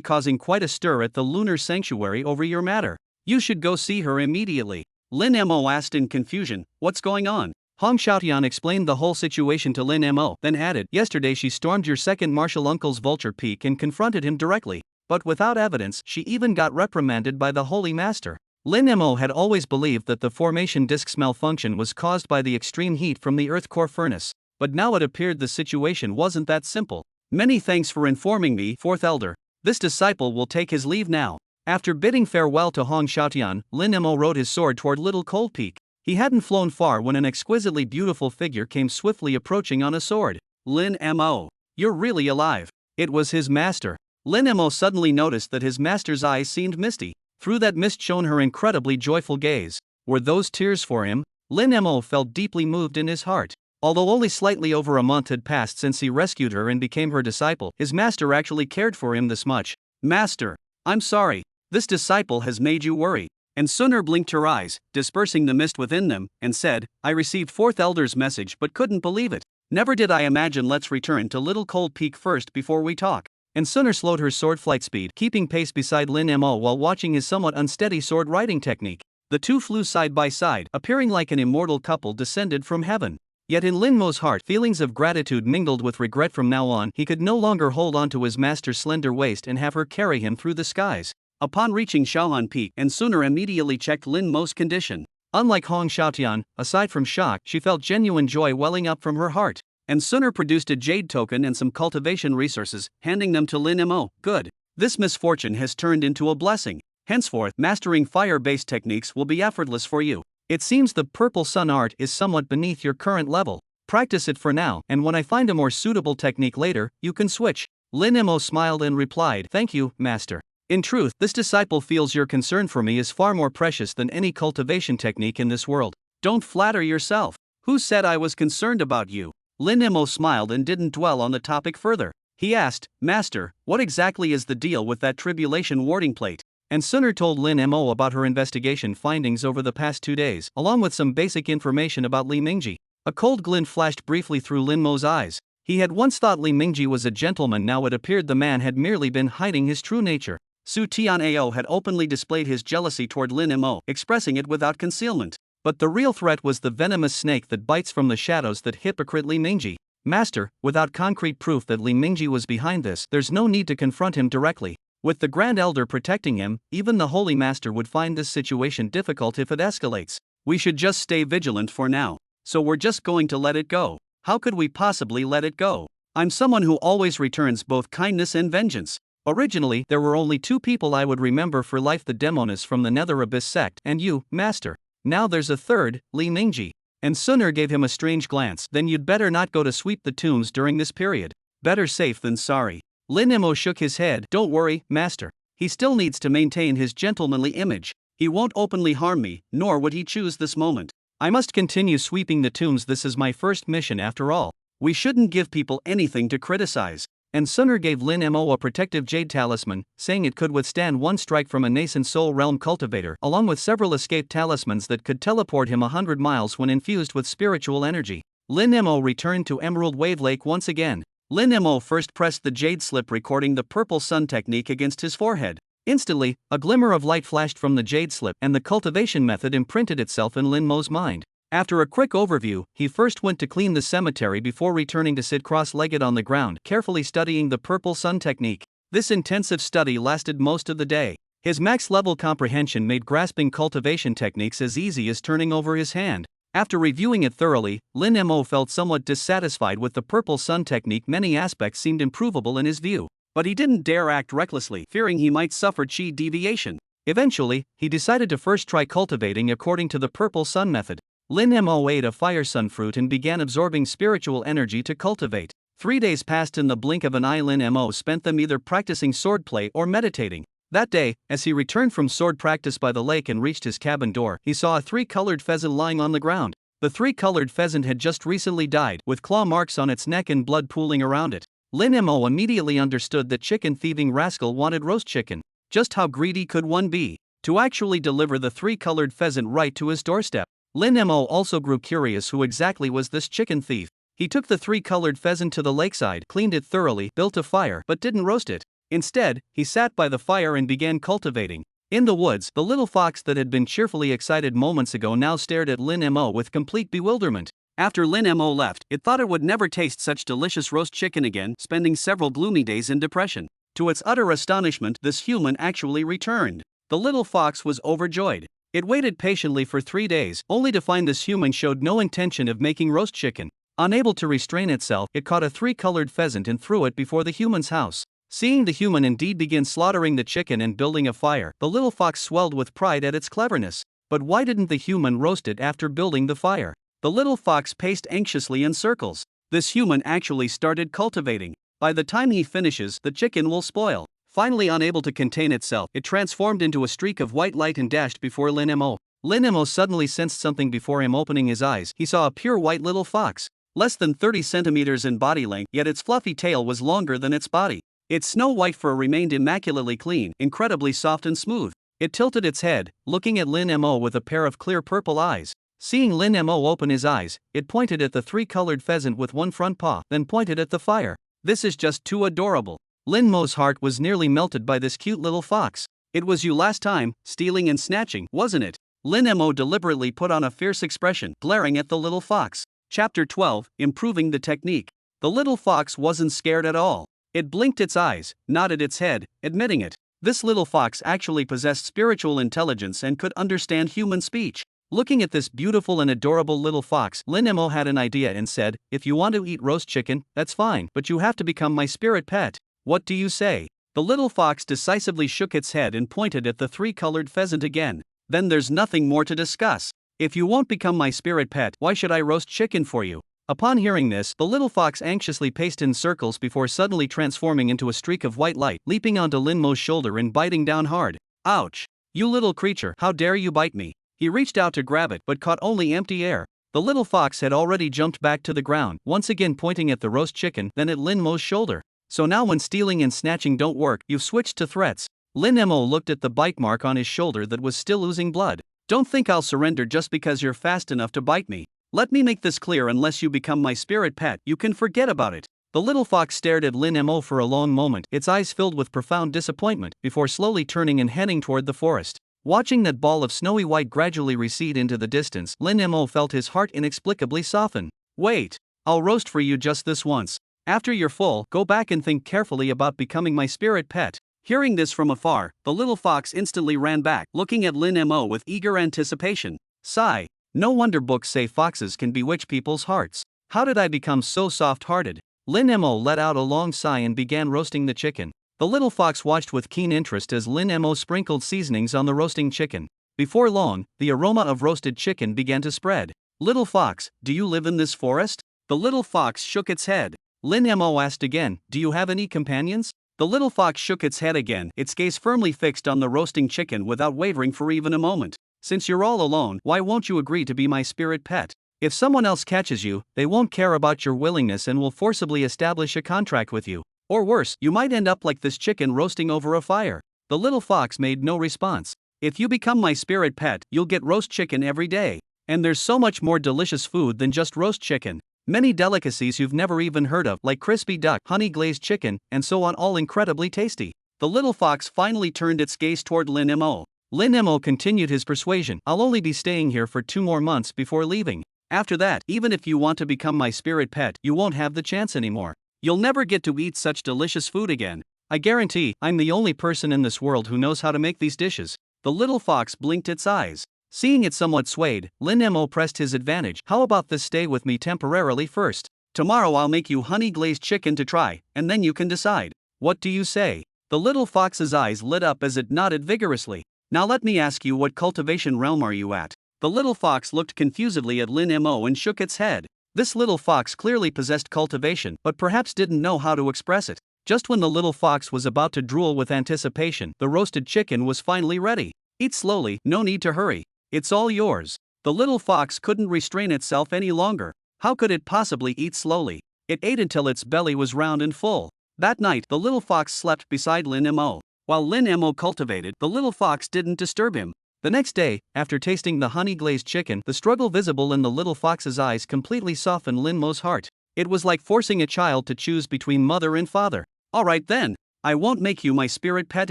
causing quite a stir at the lunar sanctuary over your matter. You should go see her immediately. Lin Mo asked in confusion, what's going on? Hong Xiaotian explained the whole situation to Lin Mo, then added, yesterday she stormed your second martial uncle's Vulture Peak and confronted him directly. But without evidence, she even got reprimanded by the Holy Master. Lin Mo had always believed that the formation disk's malfunction was caused by the extreme heat from the earth core furnace. But now it appeared the situation wasn't that simple. Many thanks for informing me, fourth elder. This disciple will take his leave now. After bidding farewell to Hong Xiaotian, Lin Mo rode his sword toward Little Cold Peak. He hadn't flown far when an exquisitely beautiful figure came swiftly approaching on a sword. Lin Mo, you're really alive. It was his master. Lin Mo suddenly noticed that his master's eyes seemed misty. Through that mist shone her incredibly joyful gaze. Were those tears for him? Lin Mo felt deeply moved in his heart. Although only slightly over a month had passed since he rescued her and became her disciple, his master actually cared for him this much. Master, I'm sorry. This disciple has made you worry. And Suner blinked her eyes, dispersing the mist within them, and said, I received fourth elder's message but couldn't believe it. Never did I imagine. Let's return to Little Cold Peak first before we talk. And Suner slowed her sword flight speed, keeping pace beside Lin Mo while watching his somewhat unsteady sword riding technique. The two flew side by side, appearing like an immortal couple descended from heaven. Yet in Lin Mo's heart, feelings of gratitude mingled with regret. From now on, he could no longer hold on to his master's slender waist and have her carry him through the skies. Upon reaching Shaohan Peak, and Suner immediately checked Lin Mo's condition. Unlike Hong Xiaotian, aside from shock, she felt genuine joy welling up from her heart. and Sunner produced a jade token and some cultivation resources, handing them to Lin Mo. Good. This misfortune has turned into a blessing. Henceforth, mastering fire-based techniques will be effortless for you. It seems the purple sun art is somewhat beneath your current level. Practice it for now, and when I find a more suitable technique later, you can switch. Lin Mo smiled and replied, "Thank you, master." In truth, this disciple feels your concern for me is far more precious than any cultivation technique in this world. Don't flatter yourself. Who said I was concerned about you? Lin Mo smiled and didn't dwell on the topic further. He asked, "Master, what exactly is the deal with that tribulation warding plate?" And Sunner told Lin Mo about her investigation findings over the past 2 days, along with some basic information about Li Mingji. A cold glint flashed briefly through Lin Mo's eyes. He had once thought Li Mingji was a gentleman, now it appeared the man had merely been hiding his true nature. Su Tian'ao had openly displayed his jealousy toward Lin Mo, expressing it without concealment. But the real threat was the venomous snake that bites from the shadows, that hypocrite Li Mingji. Master, without concrete proof that Li Mingji was behind this, there's no need to confront him directly. With the Grand Elder protecting him, even the Holy Master would find this situation difficult if it escalates. We should just stay vigilant for now. So we're just going to let it go. How could we possibly let it go? I'm someone who always returns both kindness and vengeance. Originally, there were only 2 people I would remember for life, the Demonis from the Nether Abyss sect and you, Master. Now there's a third, Li Mingji. And Sunner gave him a strange glance. Then you'd better not go to sweep the tombs during this period. Better safe than sorry. Lin Mo shook his head. Don't worry, Master. He still needs to maintain his gentlemanly image. He won't openly harm me, nor would he choose this moment. I must continue sweeping the tombs. This is my first mission after all. We shouldn't give people anything to criticize. And Sunner gave Lin Mo a protective jade talisman, saying it could withstand 1 strike from a nascent soul realm cultivator, along with several escape talismans that could teleport him 100 miles when infused with spiritual energy. Lin Mo returned to Emerald Wave Lake once again. Lin Mo first pressed the jade slip recording the purple sun technique against his forehead. Instantly, a glimmer of light flashed from the jade slip, and the cultivation method imprinted itself in Lin Mo's mind. After a quick overview, he first went to clean the cemetery before returning to sit cross-legged on the ground, carefully studying the purple sun technique. This intensive study lasted most of the day. His max-level comprehension made grasping cultivation techniques as easy as turning over his hand. After reviewing it thoroughly, Lin Mo felt somewhat dissatisfied with the purple sun technique. Many aspects seemed improvable in his view, but he didn't dare act recklessly, fearing he might suffer chi deviation. Eventually, he decided to first try cultivating according to the purple sun method. Lin Mo ate a fire sun fruit and began absorbing spiritual energy to cultivate. 3 days passed in the blink of an eye. Lin Mo spent them either practicing swordplay or meditating. That day, as he returned from sword practice by the lake and reached his cabin door, he saw a 3-colored pheasant lying on the ground. The 3-colored pheasant had just recently died, with claw marks on its neck and blood pooling around it. Lin Mo immediately understood that chicken-thieving rascal wanted roast chicken. Just how greedy could one be? To actually deliver the 3-colored pheasant right to his doorstep. Lin Mo also grew curious who exactly was this chicken thief. He took the 3-colored pheasant to the lakeside, cleaned it thoroughly, built a fire, but didn't roast it. Instead, he sat by the fire and began cultivating. In the woods, the little fox that had been cheerfully excited moments ago now stared at Lin Mo with complete bewilderment. After Lin Mo left, it thought it would never taste such delicious roast chicken again, spending several gloomy days in depression. To its utter astonishment, this human actually returned. The little fox was overjoyed. It waited patiently for 3 days, only to find this human showed no intention of making roast chicken. Unable to restrain itself, it caught a 3-colored pheasant and threw it before the human's house. Seeing the human indeed begin slaughtering the chicken and building a fire, the little fox swelled with pride at its cleverness. But why didn't the human roast it after building the fire? The little fox paced anxiously in circles. This human actually started cultivating. By the time he finishes, the chicken will spoil. Finally, unable to contain itself, it transformed into a streak of white light and dashed before Lin Mo. Lin Mo suddenly sensed something before him. Opening his eyes, he saw a pure white little fox. Less than 30 centimeters in body length, yet its fluffy tail was longer than its body. Its snow-white fur remained immaculately clean, incredibly soft and smooth. It tilted its head, looking at Lin Mo with a pair of clear purple eyes. Seeing Lin Mo open his eyes, it pointed at the 3-colored pheasant with one front paw, then pointed at the fire. This is just too adorable. Lin Mo's heart was nearly melted by this cute little fox. It was you last time, stealing and snatching, wasn't it? Lin Mo deliberately put on a fierce expression, glaring at the little fox. Chapter 12, Improving the Technique. The little fox wasn't scared at all. It blinked its eyes, nodded its head, admitting it. This little fox actually possessed spiritual intelligence and could understand human speech. Looking at this beautiful and adorable little fox, Lin Mo had an idea and said, "If you want to eat roast chicken, that's fine, but you have to become my spirit pet. What do you say?" The little fox decisively shook its head and pointed at the three-colored pheasant again. "Then there's nothing more to discuss. If you won't become my spirit pet, why should I roast chicken for you?" Upon hearing this, the little fox anxiously paced in circles before suddenly transforming into a streak of white light, leaping onto Lin Mo's shoulder and biting down hard. "Ouch! You little creature, how dare you bite me!" He reached out to grab it but caught only empty air. The little fox had already jumped back to the ground, once again pointing at the roast chicken, then at Lin Mo's shoulder. "So now when stealing and snatching don't work, you've switched to threats." Lin Mo looked at the bite mark on his shoulder that was still oozing blood. "Don't think I'll surrender just because you're fast enough to bite me. Let me make this clear, unless you become my spirit pet, you can forget about it." The little fox stared at Lin Mo for a long moment, its eyes filled with profound disappointment, before slowly turning and heading toward the forest. Watching that ball of snowy white gradually recede into the distance, Lin Mo felt his heart inexplicably soften. "Wait, I'll roast for you just this once. After you're full, go back and think carefully about becoming my spirit pet." Hearing this from afar, the little fox instantly ran back, looking at Lin Mo with eager anticipation. Sigh. No wonder books say foxes can bewitch people's hearts. How did I become so soft-hearted? Lin Mo let out a long sigh and began roasting the chicken. The little fox watched with keen interest as Lin Mo sprinkled seasonings on the roasting chicken. Before long, the aroma of roasted chicken began to spread. "Little fox, do you live in this forest?" The little fox shook its head. Lin Mo asked again, "Do you have any companions?" The little fox shook its head again, its gaze firmly fixed on the roasting chicken without wavering for even a moment. "Since you're all alone, why won't you agree to be my spirit pet? If someone else catches you, they won't care about your willingness and will forcibly establish a contract with you. Or worse, you might end up like this chicken roasting over a fire." The little fox made no response. "If you become my spirit pet, you'll get roast chicken every day. And there's so much more delicious food than just roast chicken. Many delicacies you've never even heard of, like crispy duck, honey glazed chicken, and so on, all incredibly tasty." The little fox finally turned its gaze toward Lin Mo. Lin Mo continued his persuasion. "I'll only be staying here for 2 more months before leaving. After that, even if you want to become my spirit pet, you won't have the chance anymore. You'll never get to eat such delicious food again. I guarantee, I'm the only person in this world who knows how to make these dishes." The little fox blinked its eyes. Seeing it somewhat swayed, Lin Mo pressed his advantage. "How about this, stay with me temporarily first? Tomorrow I'll make you honey glazed chicken to try, and then you can decide. What do you say?" The little fox's eyes lit up as it nodded vigorously. "Now let me ask you, what cultivation realm are you at?" The little fox looked confusedly at Lin Mo and shook its head. This little fox clearly possessed cultivation, but perhaps didn't know how to express it. Just when the little fox was about to drool with anticipation, the roasted chicken was finally ready. "Eat slowly, no need to hurry. It's all yours." The little fox couldn't restrain itself any longer. How could it possibly eat slowly? It ate until its belly was round and full. That night, the little fox slept beside Lin Mo. While Lin Mo cultivated, the little fox didn't disturb him. The next day, after tasting the honey-glazed chicken, the struggle visible in the little fox's eyes completely softened Lin Mo's heart. It was like forcing a child to choose between mother and father. "All right then. I won't make you my spirit pet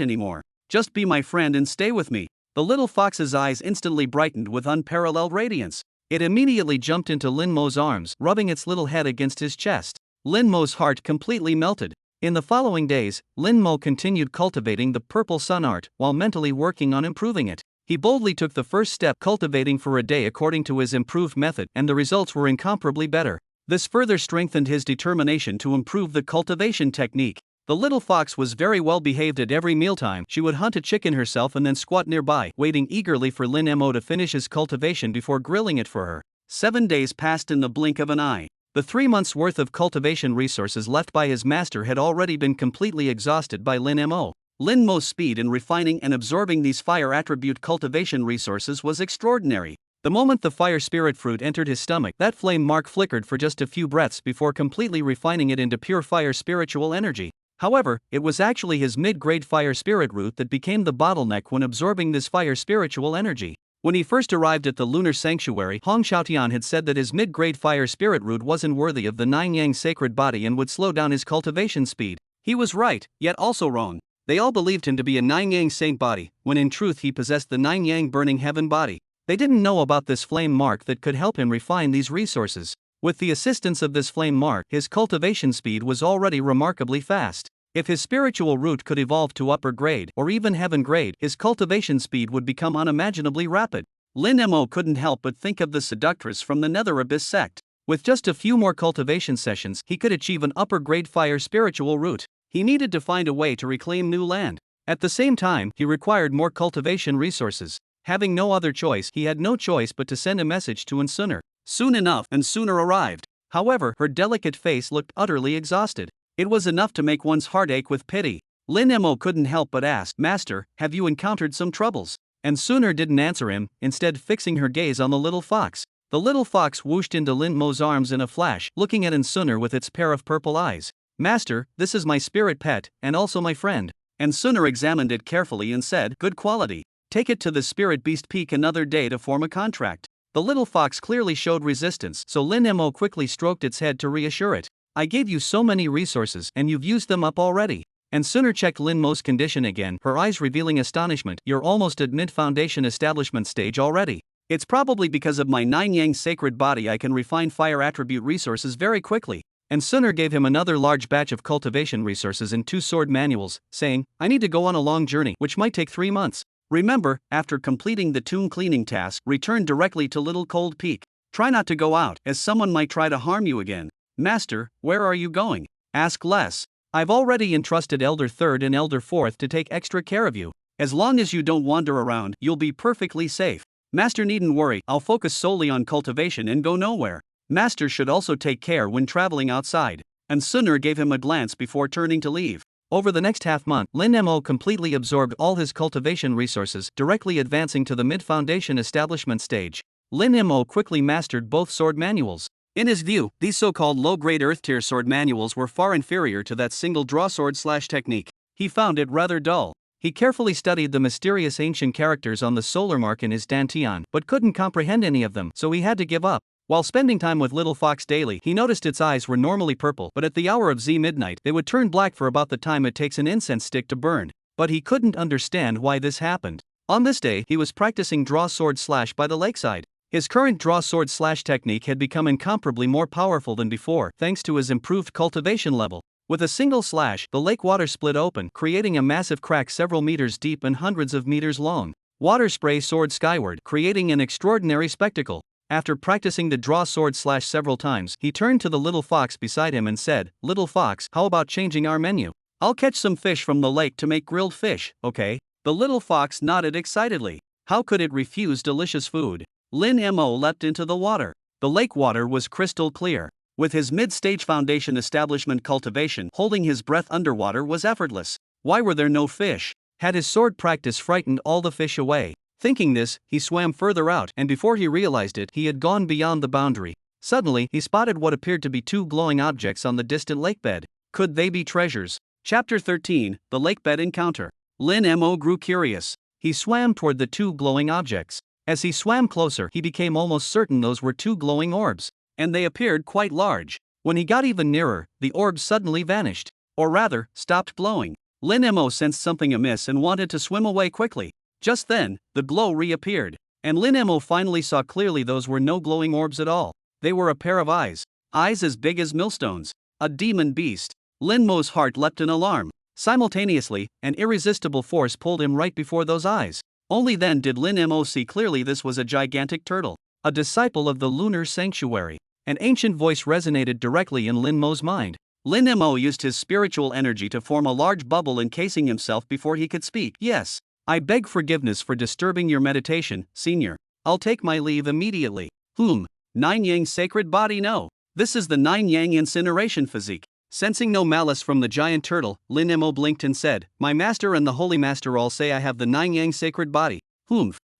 anymore. Just be my friend and stay with me." The little fox's eyes instantly brightened with unparalleled radiance. It immediately jumped into Lin Mo's arms, rubbing its little head against his chest. Lin Mo's heart completely melted. In the following days, Lin Mo continued cultivating the purple sun art while mentally working on improving it. He boldly took the first step, cultivating for a day according to his improved method, and the results were incomparably better. This further strengthened his determination to improve the cultivation technique. The little fox was very well behaved at every mealtime. She would hunt a chicken herself and then squat nearby, waiting eagerly for Lin Mo to finish his cultivation before grilling it for her. 7 days passed in the blink of an eye. The 3 months' worth of cultivation resources left by his master had already been completely exhausted by Lin Mo. Lin Mo's speed in refining and absorbing these fire attribute cultivation resources was extraordinary. The moment the fire spirit fruit entered his stomach, that flame mark flickered for just a few breaths before completely refining it into pure fire spiritual energy. However, it was actually his mid-grade fire spirit root that became the bottleneck when absorbing this fire spiritual energy. When he first arrived at the lunar sanctuary, Hong Xiaotian had said that his mid-grade fire spirit root wasn't worthy of the Nine Yang sacred body and would slow down his cultivation speed. He was right, yet also wrong. They all believed him to be a Nine Yang saint body, when in truth he possessed the Nine Yang burning heaven body. They didn't know about this flame mark that could help him refine these resources. With the assistance of this flame mark, his cultivation speed was already remarkably fast. If his spiritual root could evolve to upper grade or even heaven grade, his cultivation speed would become unimaginably rapid. Lin Mo couldn't help but think of the seductress from the Nether Abyss sect. With just a few more cultivation sessions, he could achieve an upper-grade fire spiritual root. He needed to find a way to reclaim new land. At the same time, he required more cultivation resources. Having no other choice, he had no choice but to send a message to Ensuner. Soon enough, Ensuner arrived. However, her delicate face looked utterly exhausted. It was enough to make one's heart ache with pity. Lin Mo couldn't help but ask, "Master, have you encountered some troubles?" Ensuner didn't answer him, instead fixing her gaze on the little fox. The little fox whooshed into Lin Mo's arms in a flash, looking at Ensuner with its pair of purple eyes. "Master, this is my spirit pet, and also my friend." Ensuner examined it carefully and said, "Good quality. Take it to the Spirit Beast Peak another day to form a contract." The little fox clearly showed resistance, so Lin Mo quickly stroked its head to reassure it. "I gave you so many resources, and you've used them up already." Ensuner checked Lin Mo's condition again, her eyes revealing astonishment. "You're almost at mid-foundation establishment stage already." "It's probably because of my 9-yang sacred body I can refine fire attribute resources very quickly." Ensuner gave him another large batch of cultivation resources and 2 sword manuals, saying, "I need to go on a long journey, which might take 3 months. Remember, after completing the tomb cleaning task, return directly to Little Cold Peak. Try not to go out, as someone might try to harm you again." "Master, where are you going?" "Ask less. I've already entrusted Elder Third and Elder Fourth to take extra care of you. As long as you don't wander around, you'll be perfectly safe. Master needn't worry, I'll focus solely on cultivation and go nowhere. Master should also take care when traveling outside." Ensuner gave him a glance before turning to leave. Over the next half-month, Lin Mo completely absorbed all his cultivation resources, directly advancing to the mid-foundation establishment stage. Lin Mo quickly mastered both sword manuals. In his view, these so-called low-grade Earth-tier sword manuals were far inferior to that single draw sword/slash technique. He found it rather dull. He carefully studied the mysterious ancient characters on the solar mark in his dantian, but couldn't comprehend any of them, so he had to give up. While spending time with Little Fox daily, he noticed its eyes were normally purple, but at the hour of midnight, they would turn black for about the time it takes an incense stick to burn. But he couldn't understand why this happened. On this day, he was practicing draw sword/slash by the lakeside. His current draw sword/slash technique had become incomparably more powerful than before, thanks to his improved cultivation level. With a single slash, the lake water split open, creating a massive crack several meters deep and hundreds of meters long. Water spray soared skyward, creating an extraordinary spectacle. After practicing the draw sword/slash several times, he turned to the little fox beside him and said, "Little fox, how about changing our menu? I'll catch some fish from the lake to make grilled fish, okay?" The little fox nodded excitedly. How could it refuse delicious food? Lin Mo leapt into the water. The lake water was crystal clear. With his mid-stage foundation establishment cultivation, holding his breath underwater was effortless. Why were there no fish? Had his sword practice frightened all the fish away? Thinking this, he swam further out, and before he realized it, he had gone beyond the boundary. Suddenly, he spotted what appeared to be 2 glowing objects on the distant lakebed. Could they be treasures? Chapter 13, The Lakebed Encounter. Lin Mo grew curious. He swam toward the 2 glowing objects. As he swam closer, he became almost certain those were 2 glowing orbs. And they appeared quite large. When he got even nearer, the orbs suddenly vanished. Or rather, stopped glowing. Lin Mo sensed something amiss and wanted to swim away quickly. Just then, the glow reappeared. And Lin Mo finally saw clearly those were no glowing orbs at all. They were a pair of eyes. Eyes as big as millstones. A demon beast. Lin Mo's heart leapt in alarm. Simultaneously, an irresistible force pulled him right before those eyes. Only then did Lin Mo see clearly this was a gigantic turtle. A disciple of the lunar sanctuary. An ancient voice resonated directly in Lin Mo's mind. Lin Mo used his spiritual energy to form a large bubble encasing himself before he could speak. "Yes. I beg forgiveness for disturbing your meditation, senior. I'll take my leave immediately." 9-yang sacred body? No. This is the 9-yang incineration physique. Sensing no malice from the giant turtle, Lin Mo blinked and said, "My master and the holy master all say I have the 9-yang sacred body."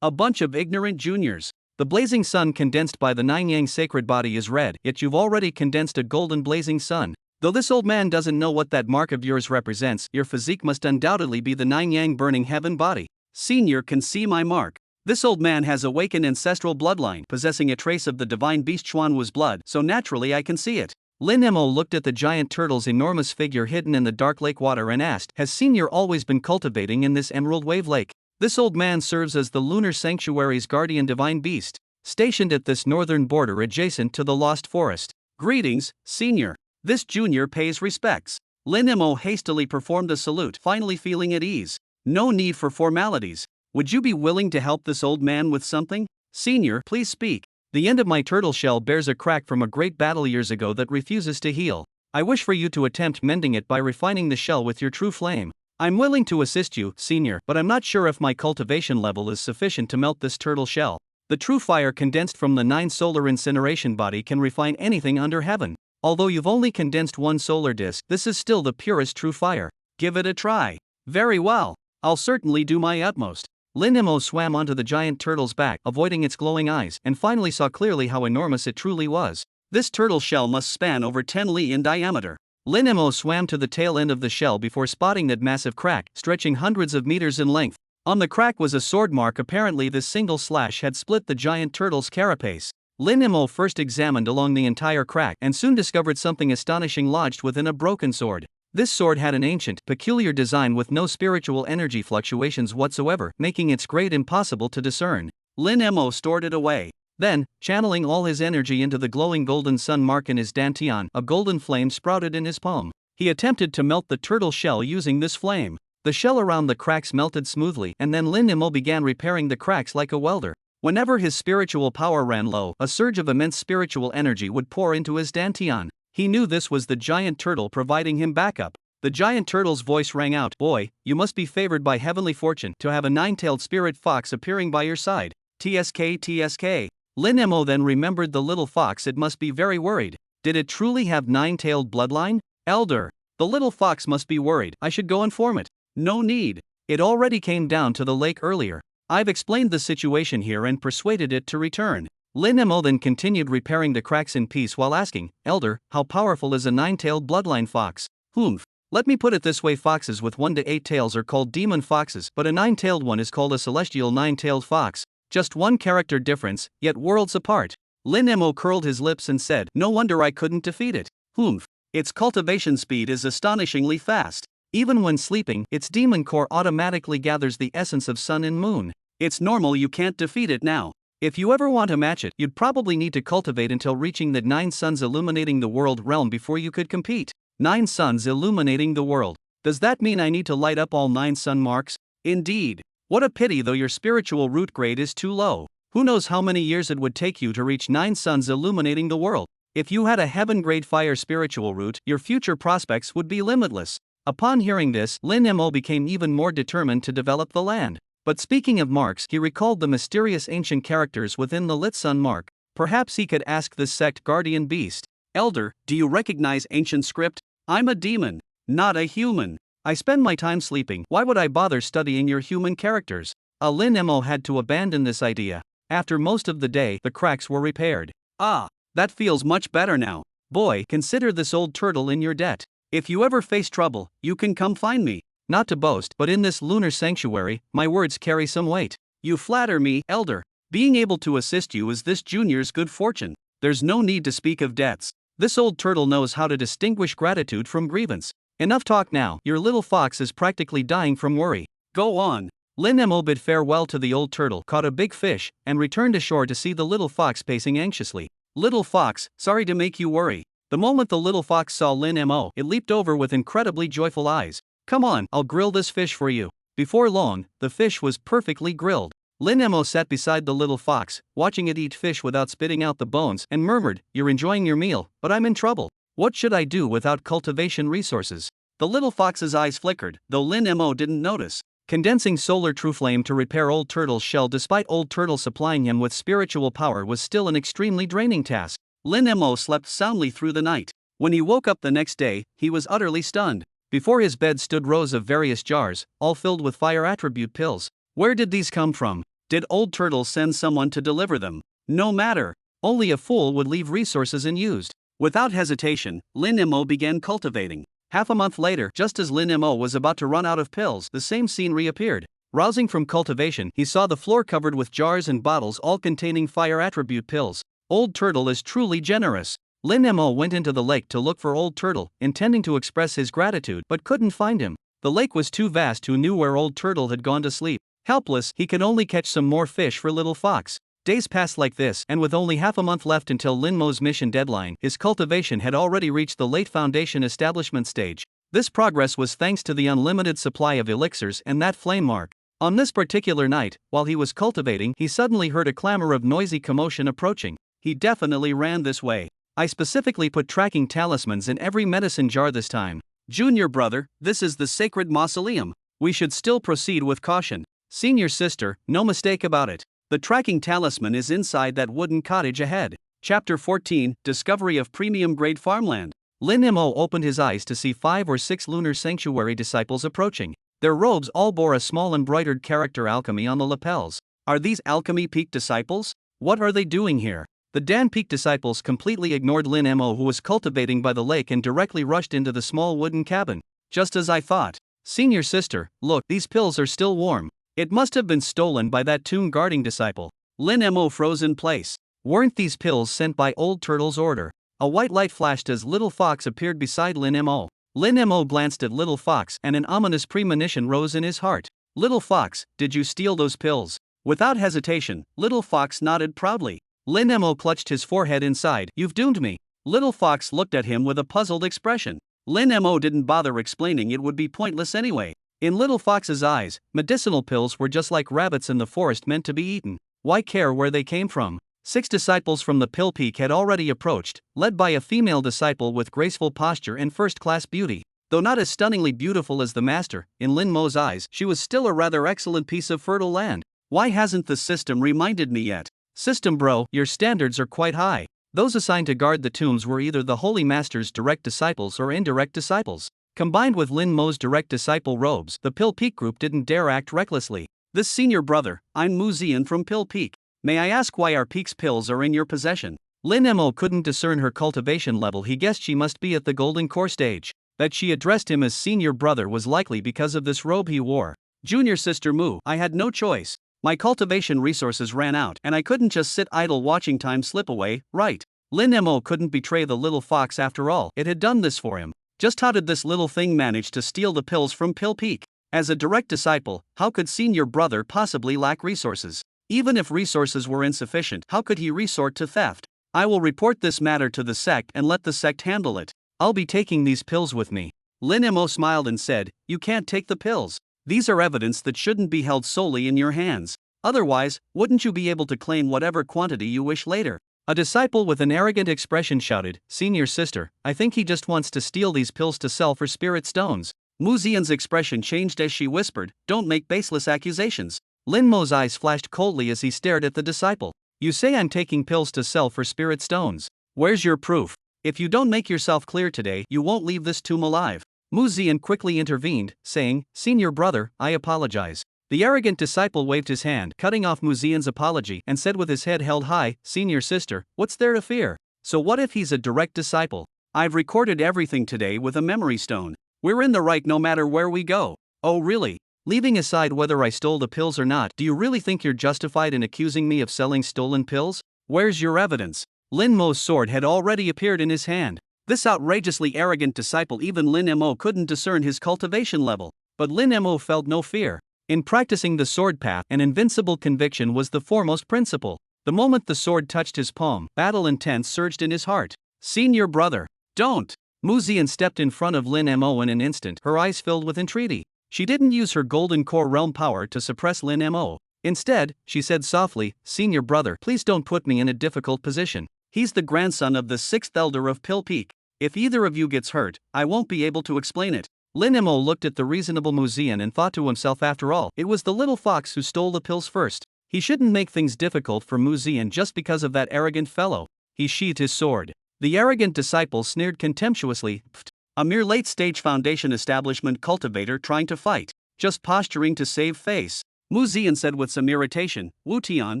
A bunch of ignorant juniors. The blazing sun condensed by the 9-yang sacred body is red, yet you've already condensed a golden blazing sun. Though this old man doesn't know what that mark of yours represents, your physique must undoubtedly be the 9-yang burning heaven body. Senior can see my mark. This old man has awakened ancestral bloodline, possessing a trace of the divine beast Chuanwu's blood, so naturally I can see it. Lin Mo looked at the giant turtle's enormous figure hidden in the dark lake water and asked, "Has Senior always been cultivating in this emerald wave lake?" This old man serves as the lunar sanctuary's guardian divine beast, stationed at this northern border adjacent to the Lost Forest. "Greetings, Senior." This junior pays respects. Lin Mo hastily performed a salute, finally feeling at ease. No need for formalities. "Would you be willing to help this old man with something?" Senior, please speak. The end of my turtle shell bears a crack from a great battle years ago that refuses to heal. I wish for you to attempt mending it by refining the shell with your true flame. I'm willing to assist you, Senior, but I'm not sure if my cultivation level is sufficient to melt this turtle shell. The true fire condensed from the 9 solar incineration body can refine anything under heaven. Although you've only condensed 1 solar disk, this is still the purest true fire. Give it a try. Very well. I'll certainly do my utmost. Lin Mo swam onto the giant turtle's back, avoiding its glowing eyes, and finally saw clearly how enormous it truly was. This turtle shell must span over 10 li in diameter. Lin Mo swam to the tail end of the shell before spotting that massive crack, stretching hundreds of meters in length. On the crack was a sword mark. Apparently this single slash had split the giant turtle's carapace. Lin Mo first examined along the entire crack and soon discovered something astonishing lodged within a broken sword. This sword had an ancient, peculiar design with no spiritual energy fluctuations whatsoever, making its grade impossible to discern. Lin Mo stored it away. Then, channeling all his energy into the glowing golden sun mark in his dantian, a golden flame sprouted in his palm. He attempted to melt the turtle shell using this flame. The shell around the cracks melted smoothly, and then Lin Mo began repairing the cracks like a welder. Whenever his spiritual power ran low, a surge of immense spiritual energy would pour into his dantian. He knew this was the giant turtle providing him backup. The giant turtle's voice rang out, "Boy, you must be favored by heavenly fortune to have a 9-tailed spirit fox appearing by your side. TSK, TSK. Lin Mo then remembered the little fox. It must be very worried. Did it truly have 9-tailed bloodline? Elder, the little fox must be worried. I should go inform it. No need. It already came down to the lake earlier. I've explained the situation here and persuaded it to return." Lin Mo then continued repairing the cracks in peace while asking, "Elder, how powerful is a 9-tailed bloodline fox?" "Humph. Let me put it this way, foxes with 1 to 8 tails are called demon foxes, but a 9-tailed one is called a celestial 9-tailed fox. Just 1 character difference, yet worlds apart." Lin Mo curled his lips and said, "No wonder I couldn't defeat it. Humph. Its cultivation speed is astonishingly fast. Even when sleeping, its demon core automatically gathers the essence of sun and moon. It's normal you can't defeat it now. If you ever want to match it, you'd probably need to cultivate until reaching the 9 suns illuminating the world realm before you could compete." 9 suns illuminating the world. Does that mean I need to light up all 9 sun marks? Indeed. What a pity, though your spiritual root grade is too low. Who knows how many years it would take you to reach 9 suns illuminating the world. If you had a heaven grade fire spiritual root, your future prospects would be limitless. Upon hearing this, Lin Mo became even more determined to develop the land. But speaking of marks, he recalled the mysterious ancient characters within the lit sun mark. Perhaps he could ask this sect guardian beast, "Elder, do you recognize ancient script? I'm a demon, not a human. I spend my time sleeping. Why would I bother studying your human characters?" Lin Mo had to abandon this idea. After most of the day, the cracks were repaired. "Ah, that feels much better now. Boy, consider this old turtle in your debt. If you ever face trouble, you can come find me. Not to boast, but in this lunar sanctuary, my words carry some weight." "You flatter me, Elder. Being able to assist you is this junior's good fortune. There's no need to speak of debts. This old turtle knows how to distinguish gratitude from grievance. Enough talk now. Your little fox is practically dying from worry. Go on." Lin Mo bid farewell to the old turtle, caught a big fish, and returned ashore to see the little fox pacing anxiously. "Little fox, sorry to make you worry." The moment the little fox saw Lin Mo, it leaped over with incredibly joyful eyes. "Come on, I'll grill this fish for you." Before long, the fish was perfectly grilled. Lin Mo sat beside the little fox, watching it eat fish without spitting out the bones, and murmured, "You're enjoying your meal, but I'm in trouble. What should I do without cultivation resources?" The little fox's eyes flickered, though Lin Mo didn't notice. Condensing solar true flame to repair old turtle's shell despite old turtle supplying him with spiritual power was still an extremely draining task. Lin Mo slept soundly through the night. When he woke up the next day, he was utterly stunned. Before his bed stood rows of various jars, all filled with fire attribute pills. Where did these come from? Did old turtle send someone to deliver them? No matter. Only a fool would leave resources unused. Without hesitation, Lin Mo began cultivating. Half a month later, just as Lin Mo was about to run out of pills, the same scene reappeared. Rousing from cultivation, he saw the floor covered with jars and bottles all containing fire attribute pills. Old turtle is truly generous. Lin Mo went into the lake to look for old turtle, intending to express his gratitude, but couldn't find him. The lake was too vast. Who knew where old turtle had gone to sleep? Helpless, he could only catch some more fish for little fox. Days passed like this, and with only half a month left until Lin Mo's mission deadline, his cultivation had already reached the late foundation establishment stage. This progress was thanks to the unlimited supply of elixirs and that flame mark. On this particular night, while he was cultivating, he suddenly heard a clamor of noisy commotion approaching. He definitely ran this way. I specifically put tracking talismans in every medicine jar this time. Junior brother, this is the sacred mausoleum. We should still proceed with caution. Senior sister, no mistake about it. The tracking talisman is inside that wooden cottage ahead. Chapter 14, Discovery of Premium Grade Farmland. Lin Mo opened his eyes to see 5 or 6 lunar sanctuary disciples approaching. Their robes all bore a small embroidered character alchemy on the lapels. Are these alchemy peak disciples? What are they doing here? The Dan Peak disciples completely ignored Lin Mo, who was cultivating by the lake, and directly rushed into the small wooden cabin. Just as I thought. Senior sister, look, these pills are still warm. It must have been stolen by that tomb guarding disciple. Lin Mo froze in place. Weren't these pills sent by Old Turtle's order? A white light flashed as Little Fox appeared beside Lin Mo. Lin Mo glanced at Little Fox, and an ominous premonition rose in his heart. Little Fox, did you steal those pills? Without hesitation, Little Fox nodded proudly. Lin Mo clutched his forehead inside. You've doomed me. Little Fox looked at him with a puzzled expression. Lin Mo didn't bother explaining, it would be pointless anyway. In Little Fox's eyes, medicinal pills were just like rabbits in the forest meant to be eaten. Why care where they came from? 6 disciples from the Pill Peak had already approached, led by a female disciple with graceful posture and first-class beauty. Though not as stunningly beautiful as the master, in Lin Mo's eyes, she was still a rather excellent piece of fertile land. Why hasn't the system reminded me yet? System bro, your standards are quite high. Those assigned to guard the tombs were either the Holy Master's direct disciples or indirect disciples. Combined with Lin Mo's direct disciple robes, the Pill Peak group didn't dare act recklessly. This senior brother, I'm Mu Zian from Pill Peak. May I ask why our Peak's pills are in your possession? Lin Mo couldn't discern her cultivation level. He guessed she must be at the Golden Core stage. That she addressed him as senior brother was likely because of this robe he wore. Junior sister Mu, I had no choice. My cultivation resources ran out, and I couldn't just sit idle watching time slip away, right? Lin Mo couldn't betray the little fox after all. It had done this for him. Just how did this little thing manage to steal the pills from Pill Peak? As a direct disciple, how could senior brother possibly lack resources? Even if resources were insufficient, how could he resort to theft? I will report this matter to the sect and let the sect handle it. I'll be taking these pills with me. Lin Mo smiled and said, you can't take the pills. These are evidence that shouldn't be held solely in your hands. Otherwise, wouldn't you be able to claim whatever quantity you wish later? A disciple with an arrogant expression shouted, Senior sister, I think he just wants to steal these pills to sell for spirit stones. Mu Zian's expression changed as she whispered, don't make baseless accusations. Lin Mo's eyes flashed coldly as he stared at the disciple. You say I'm taking pills to sell for spirit stones. Where's your proof? If you don't make yourself clear today, you won't leave this tomb alive. Mu Zian quickly intervened, saying, Senior brother, I apologize. The arrogant disciple waved his hand, cutting off Mu Zian's apology, and said with his head held high, Senior sister, what's there to fear? So what if he's a direct disciple? I've recorded everything today with a memory stone. We're in the right no matter where we go. Oh really? Leaving aside whether I stole the pills or not, do you really think you're justified in accusing me of selling stolen pills? Where's your evidence? Lin Mo's sword had already appeared in his hand. This outrageously arrogant disciple, even Lin Mo couldn't discern his cultivation level. But Lin Mo felt no fear. In practicing the sword path, an invincible conviction was the foremost principle. The moment the sword touched his palm, battle intent surged in his heart. Senior brother, don't! Mu Zian stepped in front of Lin Mo in an instant, her eyes filled with entreaty. She didn't use her golden core realm power to suppress Lin Mo. Instead, she said softly, Senior brother, please don't put me in a difficult position. He's the grandson of the 6th elder of Pill Peak. If either of you gets hurt, I won't be able to explain it. Lin Mo looked at the reasonable Mu Zian and thought to himself, after all, it was the little fox who stole the pills first. He shouldn't make things difficult for Mu Zian just because of that arrogant fellow. He sheathed his sword. The arrogant disciple sneered contemptuously, Pfft. A mere late-stage foundation establishment cultivator trying to fight. Just posturing to save face. Mu Zian said with some irritation, Wu Tian,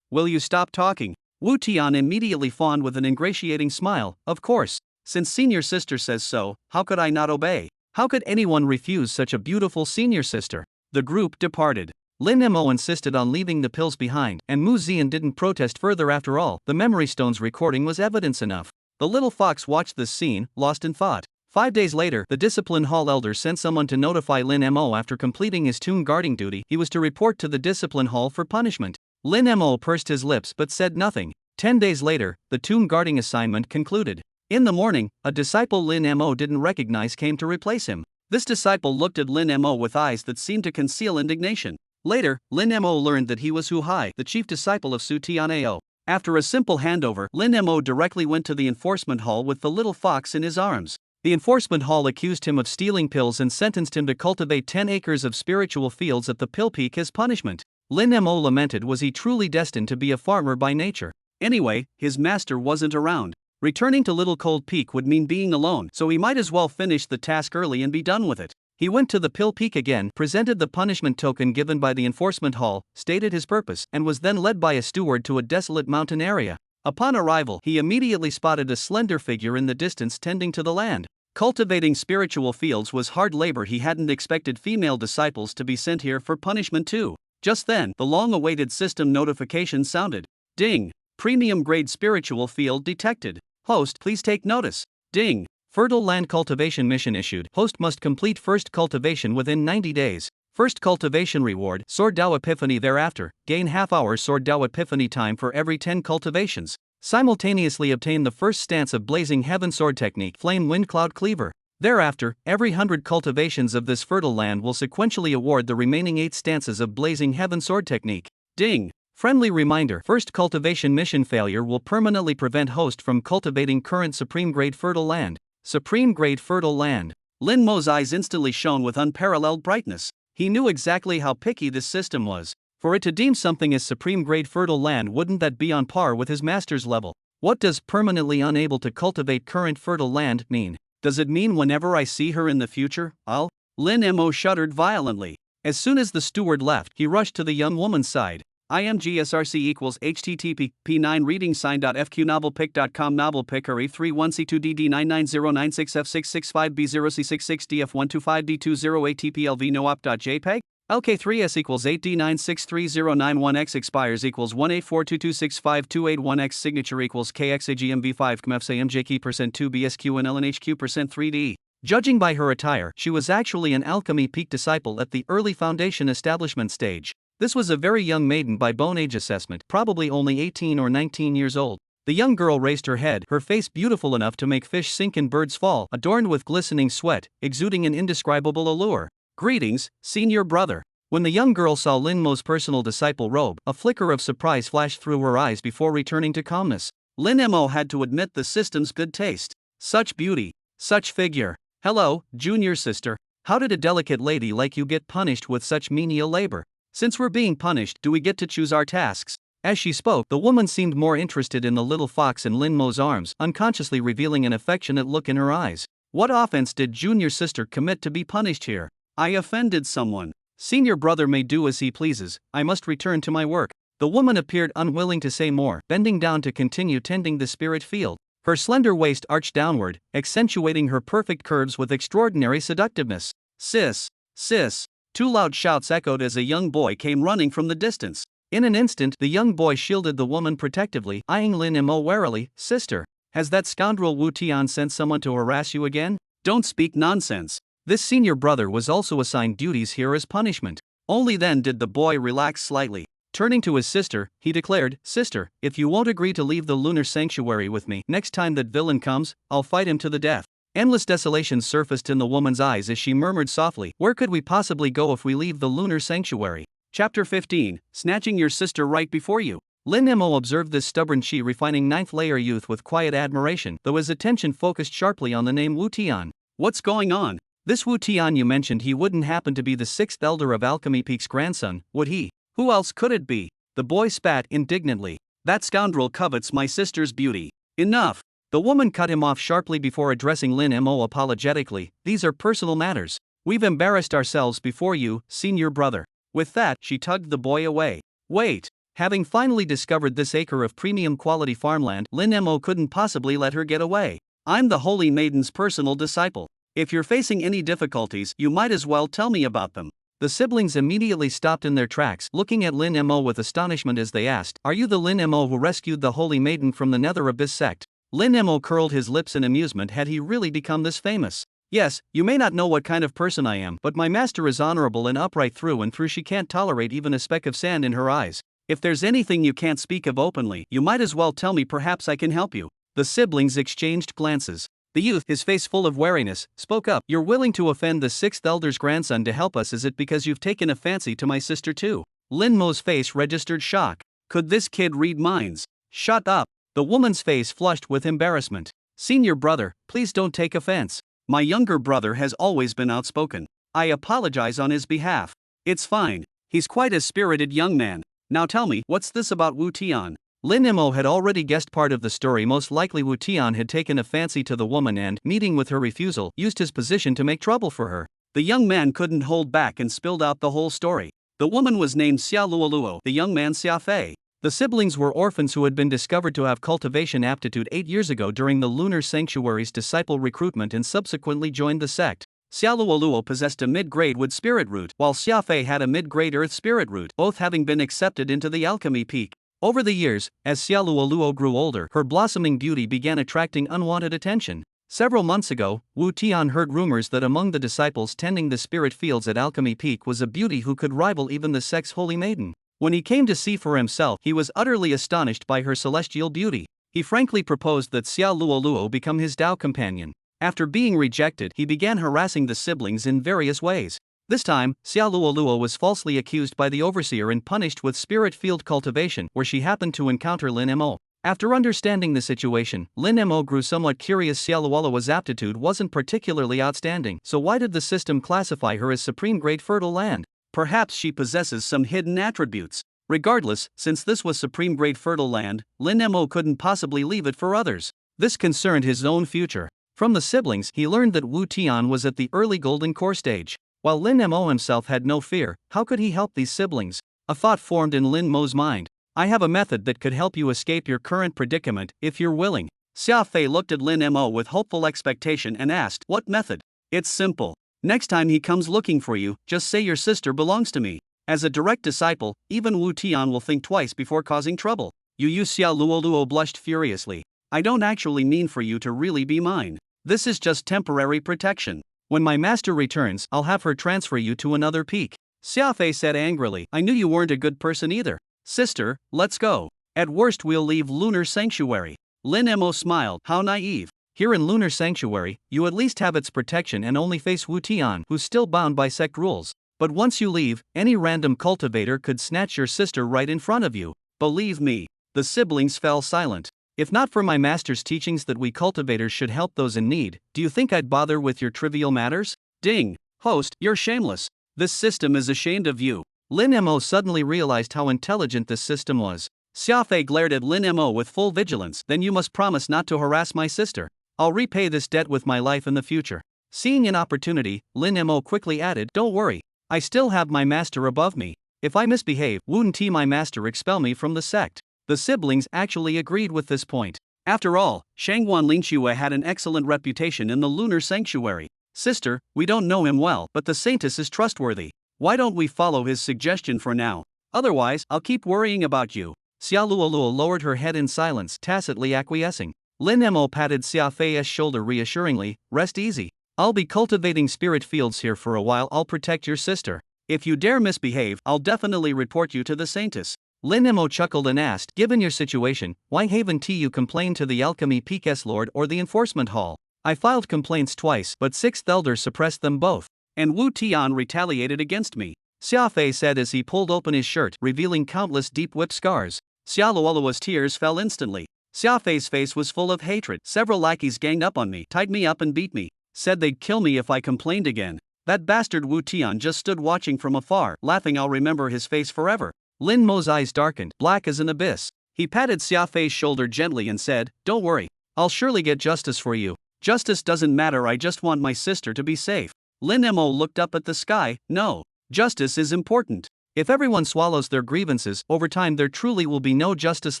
will you stop talking? Wu Tian immediately fawned with an ingratiating smile, of course. Since senior sister says so, how could I not obey? How could anyone refuse such a beautiful senior sister? The group departed. Lin Mo insisted on leaving the pills behind, and Mu Zian didn't protest further. After all, the memory stone's recording was evidence enough. The little fox watched this scene, lost in thought. 5 days later, the Discipline Hall elder sent someone to notify Lin Mo after completing his tomb guarding duty, he was to report to the Discipline Hall for punishment. Lin Mo pursed his lips but said nothing. 10 days later, the tomb guarding assignment concluded. In the morning, a disciple Lin Mo didn't recognize came to replace him. This disciple looked at Lin Mo with eyes that seemed to conceal indignation. Later, Lin Mo learned that he was Hu Hai, the chief disciple of Su Tianao. After a simple handover, Lin Mo directly went to the enforcement hall with the little fox in his arms. The enforcement hall accused him of stealing pills and sentenced him to cultivate 10 acres of spiritual fields at the Pill Peak as punishment. Lin Mo lamented, was he truly destined to be a farmer by nature? Anyway, his master wasn't around. Returning to Little Cold Peak would mean being alone, so he might as well finish the task early and be done with it. He went to the Pill Peak again, presented the punishment token given by the enforcement hall, stated his purpose, and was then led by a steward to a desolate mountain area. Upon arrival, he immediately spotted a slender figure in the distance tending to the land. Cultivating spiritual fields was hard labor. He hadn't expected female disciples to be sent here for punishment too. Just then, the long-awaited system notification sounded. Ding! Premium grade spiritual field detected. Host, please take notice. Ding! Fertile land cultivation mission issued. Host must complete first cultivation within 90 days. First cultivation reward, Sword Dao Epiphany. Thereafter, gain half-hour Sword Dao Epiphany time for every 10 cultivations. Simultaneously obtain the first stance of Blazing Heaven Sword Technique, Flame Wind Cloud Cleaver. Thereafter, every 100 cultivations of this fertile land will sequentially award the remaining 8 stances of Blazing Heaven Sword Technique. Ding! Friendly reminder, first cultivation mission failure will permanently prevent host from cultivating current supreme grade fertile land. Supreme grade fertile land. Lin Mo's eyes instantly shone with unparalleled brightness. He knew exactly how picky this system was. For it to deem something as supreme grade fertile land, wouldn't that be on par with his master's level? What does permanently unable to cultivate current fertile land mean? Does it mean whenever I see her in the future, I'll? Lin Mo shuddered violently. As soon as the steward left, he rushed to the young woman's side. IMGSRC equals HTTP P9 reading sign.fqnovelpic.com novelpic RE31722D99096F665B0C66DF125D20ATPLV noop.jpg LK3S equals 8D9630991X expires equals 18422652881X signature equals KXAGMV5 KMFSAMJK%2 BSQ and LNHQ%3D. Judging by her attire, she was actually an Alchemy Peak disciple at the early foundation establishment stage. This was a very young maiden by bone age assessment, probably only 18 or 19 years old. The young girl raised her head, her face beautiful enough to make fish sink and birds fall, adorned with glistening sweat, exuding an indescribable allure. Greetings, senior brother. When the young girl saw Lin Mo's personal disciple robe, a flicker of surprise flashed through her eyes before returning to calmness. Lin Mo had to admit the system's good taste. Such beauty, such figure. Hello, junior sister. How did a delicate lady like you get punished with such menial labor? Since we're being punished, do we get to choose our tasks? As she spoke, the woman seemed more interested in the little fox in Lin Mo's arms, unconsciously revealing an affectionate look in her eyes. What offense did junior sister commit to be punished here? I offended someone. Senior brother may do as he pleases, I must return to my work. The woman appeared unwilling to say more, bending down to continue tending the spirit field. Her slender waist arched downward, accentuating her perfect curves with extraordinary seductiveness. Sis! Sis! 2 loud shouts echoed as a young boy came running from the distance. In an instant, the young boy shielded the woman protectively, eyeing Lin Mo warily. Sister, has that scoundrel Wu Tian sent someone to harass you again? Don't speak nonsense. This senior brother was also assigned duties here as punishment. Only then did the boy relax slightly. Turning to his sister, he declared, Sister, if you won't agree to leave the lunar sanctuary with me, next time that villain comes, I'll fight him to the death. Endless desolation surfaced in the woman's eyes as she murmured softly, Where could we possibly go if we leave the lunar sanctuary? Chapter 15, Snatching Your Sister Right Before You. Lin Mo observed this stubborn refining 9th-layer youth with quiet admiration, though his attention focused sharply on the name Wu Tian. What's going on? This Wu Tian you mentioned, he wouldn't happen to be the 6th elder of Alchemy Peak's grandson, would he? Who else could it be? The boy spat indignantly. That scoundrel covets my sister's beauty. Enough! The woman cut him off sharply before addressing Lin Mo apologetically. These are personal matters. We've embarrassed ourselves before you, senior brother. With that, she tugged the boy away. Wait! Having finally discovered this acre of premium quality farmland, Lin Mo couldn't possibly let her get away. I'm the Holy Maiden's personal disciple. If you're facing any difficulties, you might as well tell me about them. The siblings immediately stopped in their tracks, looking at Lin Mo with astonishment as they asked, Are you the Lin Mo who rescued the Holy Maiden from the nether abyss sect? Lin Mo curled his lips in amusement. Had he really become this famous? Yes, you may not know what kind of person I am, but my master is honorable and upright through and through. She can't tolerate even a speck of sand in her eyes. If there's anything you can't speak of openly, you might as well tell me. Perhaps I can help you. The siblings exchanged glances. The youth, his face full of wariness, spoke up. You're willing to offend the 6th elder's grandson to help us? Is it because you've taken a fancy to my sister too? Lin Mo's face registered shock. Could this kid read minds? Shut up. The woman's face flushed with embarrassment. Senior brother, please don't take offense. My younger brother has always been outspoken. I apologize on his behalf. It's fine. He's quite a spirited young man. Now tell me, what's this about Wu Tian? Lin Mo had already guessed part of the story. Most likely Wu Tian had taken a fancy to the woman and, meeting with her refusal, used his position to make trouble for her. The young man couldn't hold back and spilled out the whole story. The woman was named Xia Luoluo, the young man Xia Fei. The siblings were orphans who had been discovered to have cultivation aptitude 8 years ago during the Lunar Sanctuary's disciple recruitment and subsequently joined the sect. Xia Luoluo possessed a mid-grade wood spirit root, while Xia Fei had a mid-grade earth spirit root, both having been accepted into the alchemy peak. Over the years, as Xia Luoluo grew older, her blossoming beauty began attracting unwanted attention. Several months ago, Wu Tian heard rumors that among the disciples tending the spirit fields at Alchemy Peak was a beauty who could rival even the sect's holy maiden. When he came to see for himself, he was utterly astonished by her celestial beauty. He frankly proposed that Xia Luoluo become his Tao companion. After being rejected, he began harassing the siblings in various ways. This time, Xia Luoluo was falsely accused by the overseer and punished with spirit field cultivation, where she happened to encounter Lin Mo. After understanding the situation, Lin Mo grew somewhat curious. Xia Luoluo's aptitude wasn't particularly outstanding, so why did the system classify her as supreme grade fertile land? Perhaps she possesses some hidden attributes. Regardless, since this was supreme grade fertile land, Lin Mo couldn't possibly leave it for others. This concerned his own future. From the siblings, he learned that Wu Tian was at the early golden core stage. While Lin Mo himself had no fear, how could he help these siblings? A thought formed in Lin Mo's mind. I have a method that could help you escape your current predicament, if you're willing. Xia Fei looked at Lin Mo with hopeful expectation and asked, what method? It's simple. Next time he comes looking for you, just say your sister belongs to me. As a direct disciple, even Wu Tian will think twice before causing trouble. Xia Luoluo blushed furiously. I don't actually mean for you to really be mine. This is just temporary protection. When my master returns, I'll have her transfer you to another peak. Xia Fei said angrily, I knew you weren't a good person either. Sister, let's go. At worst we'll leave Lunar Sanctuary. Lin Mo smiled, how naive. Here in Lunar Sanctuary, you at least have its protection and only face Wu Tian, who's still bound by sect rules. But once you leave, any random cultivator could snatch your sister right in front of you. Believe me. The siblings fell silent. If not for my master's teachings that we cultivators should help those in need, do you think I'd bother with your trivial matters? Ding. Host, you're shameless. This system is ashamed of you. Lin Mo suddenly realized how intelligent this system was. Xia Fei glared at Lin Mo with full vigilance. Then you must promise not to harass my sister. I'll repay this debt with my life in the future. Seeing an opportunity, Lin Mo quickly added, don't worry. I still have my master above me. If I misbehave, wouldn't my master expel me from the sect? The siblings actually agreed with this point. After all, Shangguan Lingxue had an excellent reputation in the Lunar Sanctuary. Sister, we don't know him well, but the Saintess is trustworthy. Why don't we follow his suggestion for now? Otherwise, I'll keep worrying about you. Xia Luoluo lowered her head in silence, tacitly acquiescing. Lin Mo patted Xia Fei's shoulder reassuringly, rest easy. I'll be cultivating spirit fields here for a while. I'll protect your sister. If you dare misbehave, I'll definitely report you to the Saintess. Lin Mo chuckled and asked, given your situation, why haven't you complained to the Alchemy Peak's Lord or the Enforcement Hall? I filed complaints twice, but 6th Elder suppressed them both. And Wu Tian retaliated against me. Xia Fei said as he pulled open his shirt, revealing countless deep whip scars. Xia Luoluo's tears fell instantly. Xia Fei's face was full of hatred. Several lackeys ganged up on me, tied me up and beat me. Said they'd kill me if I complained again. That bastard Wu Tian just stood watching from afar, laughing. I'll remember his face forever. Lin Mo's eyes darkened, black as an abyss. He patted Xia Fei's shoulder gently and said, don't worry. I'll surely get justice for you. Justice doesn't matter, I just want my sister to be safe. Lin Mo looked up at the sky. No. Justice is important. If everyone swallows their grievances, over time there truly will be no justice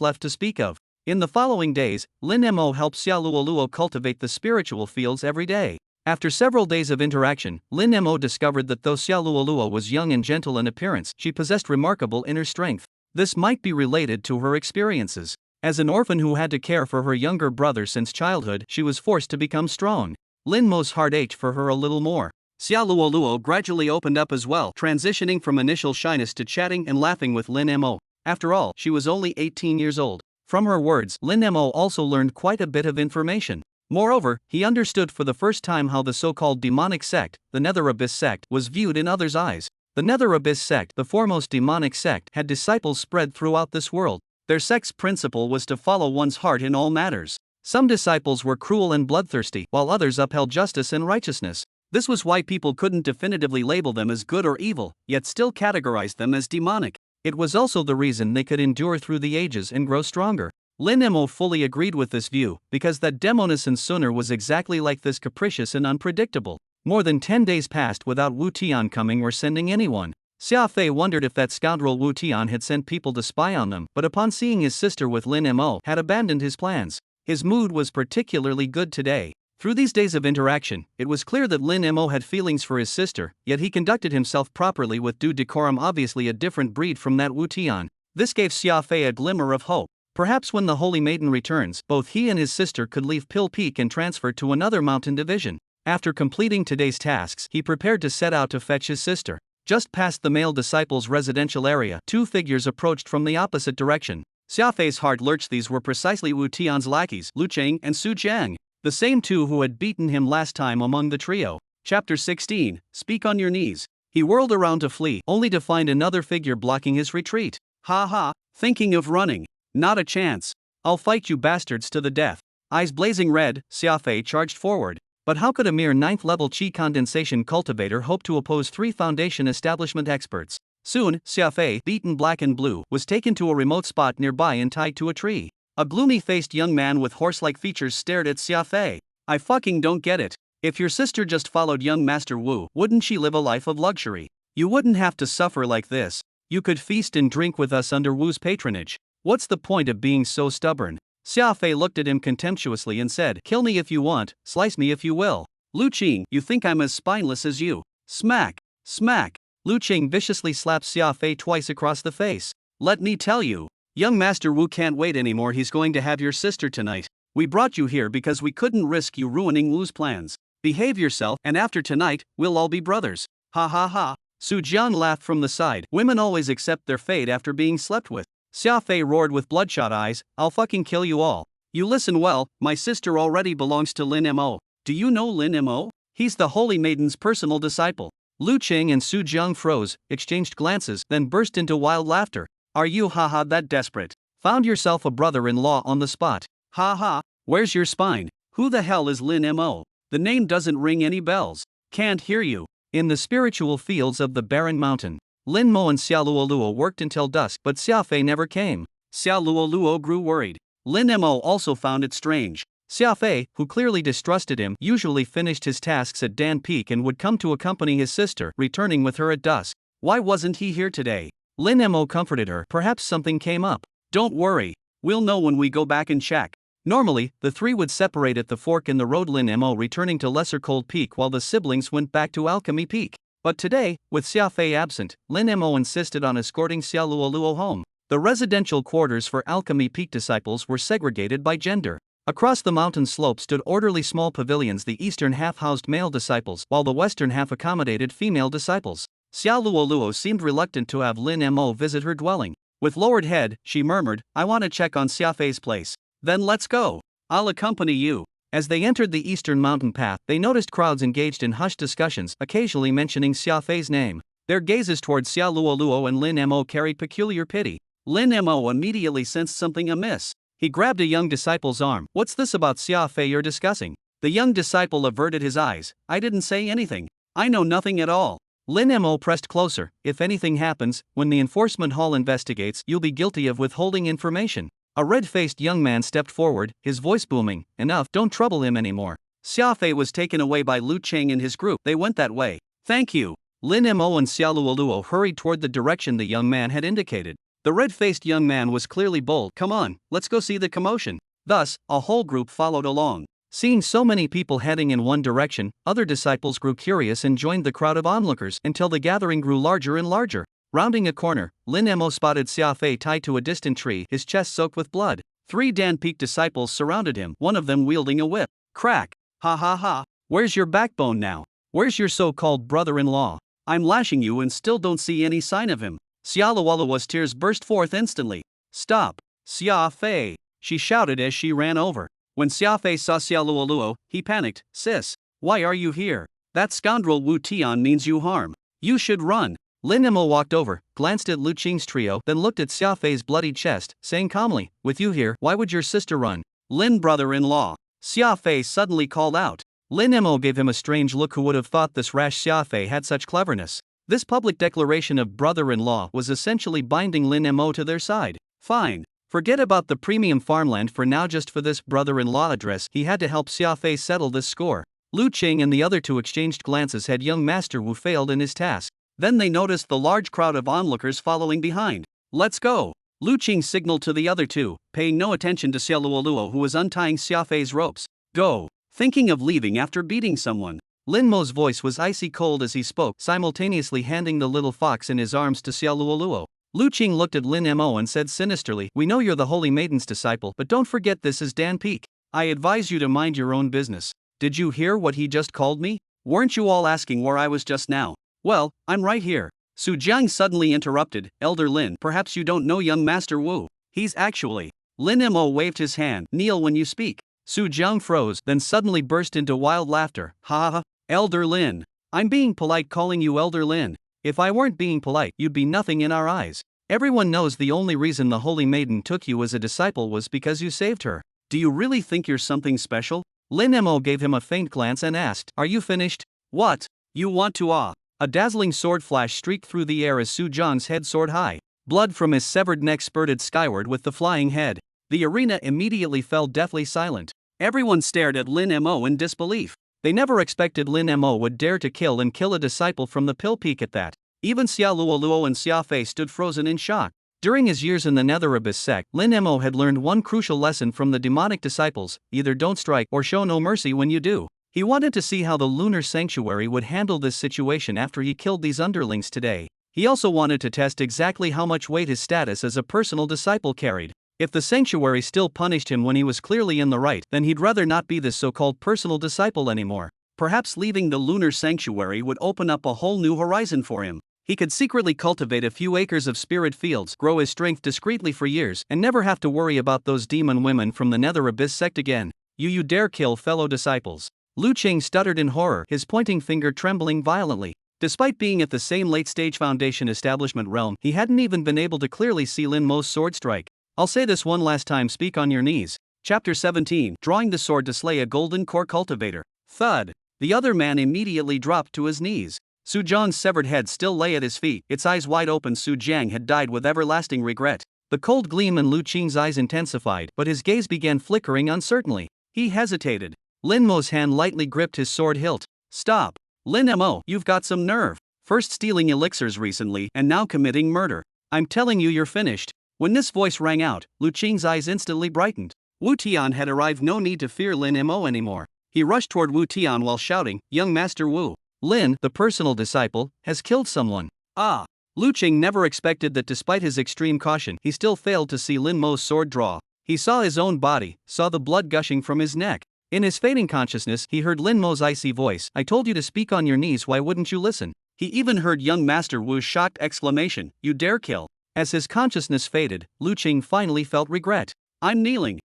left to speak of. In the following days, Lin Mo helped Xia Luoluo cultivate the spiritual fields every day. After several days of interaction, Lin Mo discovered that though Xia Luoluo was young and gentle in appearance, she possessed remarkable inner strength. This might be related to her experiences. As an orphan who had to care for her younger brother since childhood, she was forced to become strong. Lin Mo's heart ached for her a little more. Xia Luoluo gradually opened up as well, transitioning from initial shyness to chatting and laughing with Lin Mo. After all, she was only 18 years old. From her words, Lin Mo also learned quite a bit of information. Moreover, he understood for the first time how the so-called demonic sect, the Nether Abyss sect, was viewed in others' eyes. The Nether Abyss sect, the foremost demonic sect, had disciples spread throughout this world. Their sect's principle was to follow one's heart in all matters. Some disciples were cruel and bloodthirsty, while others upheld justice and righteousness. This was why people couldn't definitively label them as good or evil, yet still categorized them as demonic. It was also the reason they could endure through the ages and grow stronger. Lin Mo fully agreed with this view, because that Demonis and Suner was exactly like this, capricious and unpredictable. More than 10 days passed without Wu Tian coming or sending anyone. Xia Fei wondered if that scoundrel Wu Tian had sent people to spy on them, but upon seeing his sister with Lin Mo, had abandoned his plans. His mood was particularly good today. Through these days of interaction, it was clear that Lin Mo had feelings for his sister, yet he conducted himself properly with due decorum, obviously a different breed from that Wu Tian. This gave Xia Fei a glimmer of hope. Perhaps when the Holy Maiden returns, both he and his sister could leave Pill Peak and transfer to another mountain division. After completing today's tasks, he prepared to set out to fetch his sister. Just past the male disciples' residential area, two figures approached from the opposite direction. Xia Fei's heart lurched. These were precisely Wu Tian's lackeys, Lu Cheng and Su Jiang, the same two who had beaten him last time among the trio. Chapter 16, Speak on Your Knees. He whirled around to flee, only to find another figure blocking his retreat. Ha ha, thinking of running? Not a chance. I'll fight you bastards to the death. Eyes blazing red, Xia Fei charged forward. But how could a mere 9th level Qi condensation cultivator hope to oppose 3 Foundation establishment experts? Soon, Xia Fei, beaten black and blue, was taken to a remote spot nearby and tied to a tree. A gloomy-faced young man with horse-like features stared at Xia Fei. I fucking don't get it. If your sister just followed young Master Wu, wouldn't she live a life of luxury? You wouldn't have to suffer like this. You could feast and drink with us under Wu's patronage. What's the point of being so stubborn? Xia Fei looked at him contemptuously and said, Kill me if you want, slice me if you will. Lu Qing, you think I'm as spineless as you? Smack! Smack! Lu Qing viciously slapped Xia Fei twice across the face. Let me tell you, young Master Wu can't wait anymore. He's going to have your sister tonight. We brought you here because we couldn't risk you ruining Wu's plans. Behave yourself, and after tonight, we'll all be brothers. Ha ha ha. Su Jian laughed from the side. Women always accept their fate after being slept with. Xia Fei roared with bloodshot eyes, I'll fucking kill you all. You listen well, my sister already belongs to Lin Mo. Do you know Lin Mo? He's the Holy Maiden's personal disciple. Lu Qing and Su Jiang froze, exchanged glances, then burst into wild laughter. Are you haha that desperate? Found yourself a brother-in-law on the spot. Ha ha, where's your spine? Who the hell is Lin Mo? The name doesn't ring any bells. Can't hear you. In the spiritual fields of the barren mountain, Lin Mo and Xia Luoluo worked until dusk, but Xia Fei never came. Xia Luoluo grew worried. Lin Mo also found it strange. Xia Fei, who clearly distrusted him, usually finished his tasks at Dan Peak and would come to accompany his sister, returning with her at dusk. Why wasn't he here today? Lin Mo comforted her. Perhaps something came up. Don't worry. We'll know when we go back and check. Normally, the three would separate at the fork in the road, Lin Mo returning to Lesser Cold Peak while the siblings went back to Alchemy Peak. But today, with Xia Fei absent, Lin Mo insisted on escorting Xia Luoluo home. The residential quarters for Alchemy Peak disciples were segregated by gender. Across the mountain slope stood orderly small pavilions. The eastern half housed male disciples, while the western half accommodated female disciples. Xia Luoluo seemed reluctant to have Lin Mo visit her dwelling. With lowered head, she murmured, I want to check on Xia Fei's place. Then let's go. I'll accompany you. As they entered the eastern mountain path, they noticed crowds engaged in hushed discussions, occasionally mentioning Xia Fei's name. Their gazes towards Xia Luoluo and Lin Mo carried peculiar pity. Lin Mo immediately sensed something amiss. He grabbed a young disciple's arm. What's this about Xia Fei you're discussing? The young disciple averted his eyes. I didn't say anything. I know nothing at all. Lin Mo pressed closer. If anything happens, when the enforcement hall investigates, you'll be guilty of withholding information. A red-faced young man stepped forward, his voice booming. Enough, don't trouble him anymore. Xia Fei was taken away by Lu Cheng and his group. They went that way. Thank you. Lin Mo and Xia Luoluo hurried toward the direction the young man had indicated. The red-faced young man was clearly bold. Come on, let's go see the commotion. Thus, a whole group followed along. Seeing so many people heading in one direction, other disciples grew curious and joined the crowd of onlookers until the gathering grew larger and larger. Rounding a corner, Lin Mo spotted Xia Fei tied to a distant tree, his chest soaked with blood. 3 Dan Peak disciples surrounded him, one of them wielding a whip. Crack! Ha ha ha! Where's your backbone now? Where's your so-called brother-in-law? I'm lashing you and still don't see any sign of him. Xia Luoluo's tears burst forth instantly. Stop! Xia Fei! She shouted as she ran over. When Xiaofei saw Xiaoluoluo, he panicked. Sis, why are you here? That scoundrel Wu Tian means you harm. You should run. Lin Emo walked over, glanced at Lu Qing's trio, then looked at Xiaofei's bloody chest, saying calmly, with you here, why would your sister run? Lin brother-in-law. Xiaofei suddenly called out. Lin Emo gave him a strange look. Who would have thought this rash Xiaofei had such cleverness? This public declaration of brother-in-law was essentially binding Lin Emo to their side. Fine. Forget about the premium farmland for now. Just for this brother-in-law address, he had to help Xiaofei settle this score. Lu Qing and the other two exchanged glances. Had young Master Wu failed in his task? Then they noticed the large crowd of onlookers following behind. Let's go. Lu Qing signaled to the other two, paying no attention to Xiaoluoluo, who was untying Xiaofei's ropes. Go. Thinking of leaving after beating someone? Lin Mo's voice was icy cold as he spoke, simultaneously handing the little fox in his arms to Xiaoluoluo. Lu Qing looked at Lin Mo and said sinisterly, we know you're the Holy Maiden's disciple, but don't forget this is Dan Peak. I advise you to mind your own business. Did you hear what he just called me? Weren't you all asking where I was just now? Well, I'm right here. Su Jiang suddenly interrupted. Elder Lin, perhaps you don't know young Master Wu. He's actually. Lin Mo waved his hand. Kneel when you speak. Su Jiang froze, then suddenly burst into wild laughter. Ha ha ha. Elder Lin. I'm being polite calling you Elder Lin. If I weren't being polite, you'd be nothing in our eyes. Everyone knows the only reason the Holy Maiden took you as a disciple was because you saved her. Do you really think you're something special? Lin Mo gave him a faint glance and asked, are you finished? What? You want to A dazzling sword flash streaked through the air as Su Jiang's head soared high. Blood from his severed neck spurted skyward with the flying head. The arena immediately fell deathly silent. Everyone stared at Lin Mo in disbelief. They never expected Lin Mo would dare to kill a disciple from the Pill Peak at that. Even Xiaoluoluo and Xiaofei stood frozen in shock. During his years in the Nether Abyss sect, Lin Mo had learned one crucial lesson from the demonic disciples: either don't strike or show no mercy when you do. He wanted to see how the Lunar Sanctuary would handle this situation after he killed these underlings today. He also wanted to test exactly how much weight his status as a personal disciple carried. If the Sanctuary still punished him when he was clearly in the right, then he'd rather not be this so-called personal disciple anymore. Perhaps leaving the Lunar Sanctuary would open up a whole new horizon for him. He could secretly cultivate a few acres of spirit fields, grow his strength discreetly for years, and never have to worry about those demon women from the Nether Abyss sect again. You dare kill fellow disciples? Lu Qing stuttered in horror, his pointing finger trembling violently. Despite being at the same late-stage Foundation establishment realm, he hadn't even been able to clearly see Lin Mo's sword strike. I'll say this one last time, speak on your knees. Chapter 17, Drawing the Sword to Slay a Golden Core Cultivator. Thud. The other man immediately dropped to his knees. Su Jiang's severed head still lay at his feet, its eyes wide open. Su Jiang had died with everlasting regret. The cold gleam in Lu Qing's eyes intensified, but his gaze began flickering uncertainly. He hesitated. Lin Mo's hand lightly gripped his sword hilt. Stop. Lin Mo, you've got some nerve. First stealing elixirs recently, and now committing murder. I'm telling you you're finished. When this voice rang out, Lu Qing's eyes instantly brightened. Wu Tian had arrived. No need to fear Lin Mo anymore. He rushed toward Wu Tian while shouting, young Master Wu. Lin, the personal disciple, has killed someone. Ah! Lu Qing never expected that. Despite his extreme caution, he still failed to see Lin Mo's sword draw. He saw his own body, saw the blood gushing from his neck. In his fading consciousness, he heard Lin Mo's icy voice, I told you to speak on your knees, why wouldn't you listen? He even heard young Master Wu's shocked exclamation, you dare kill. As his consciousness faded, Lu Qing finally felt regret. I'm kneeling.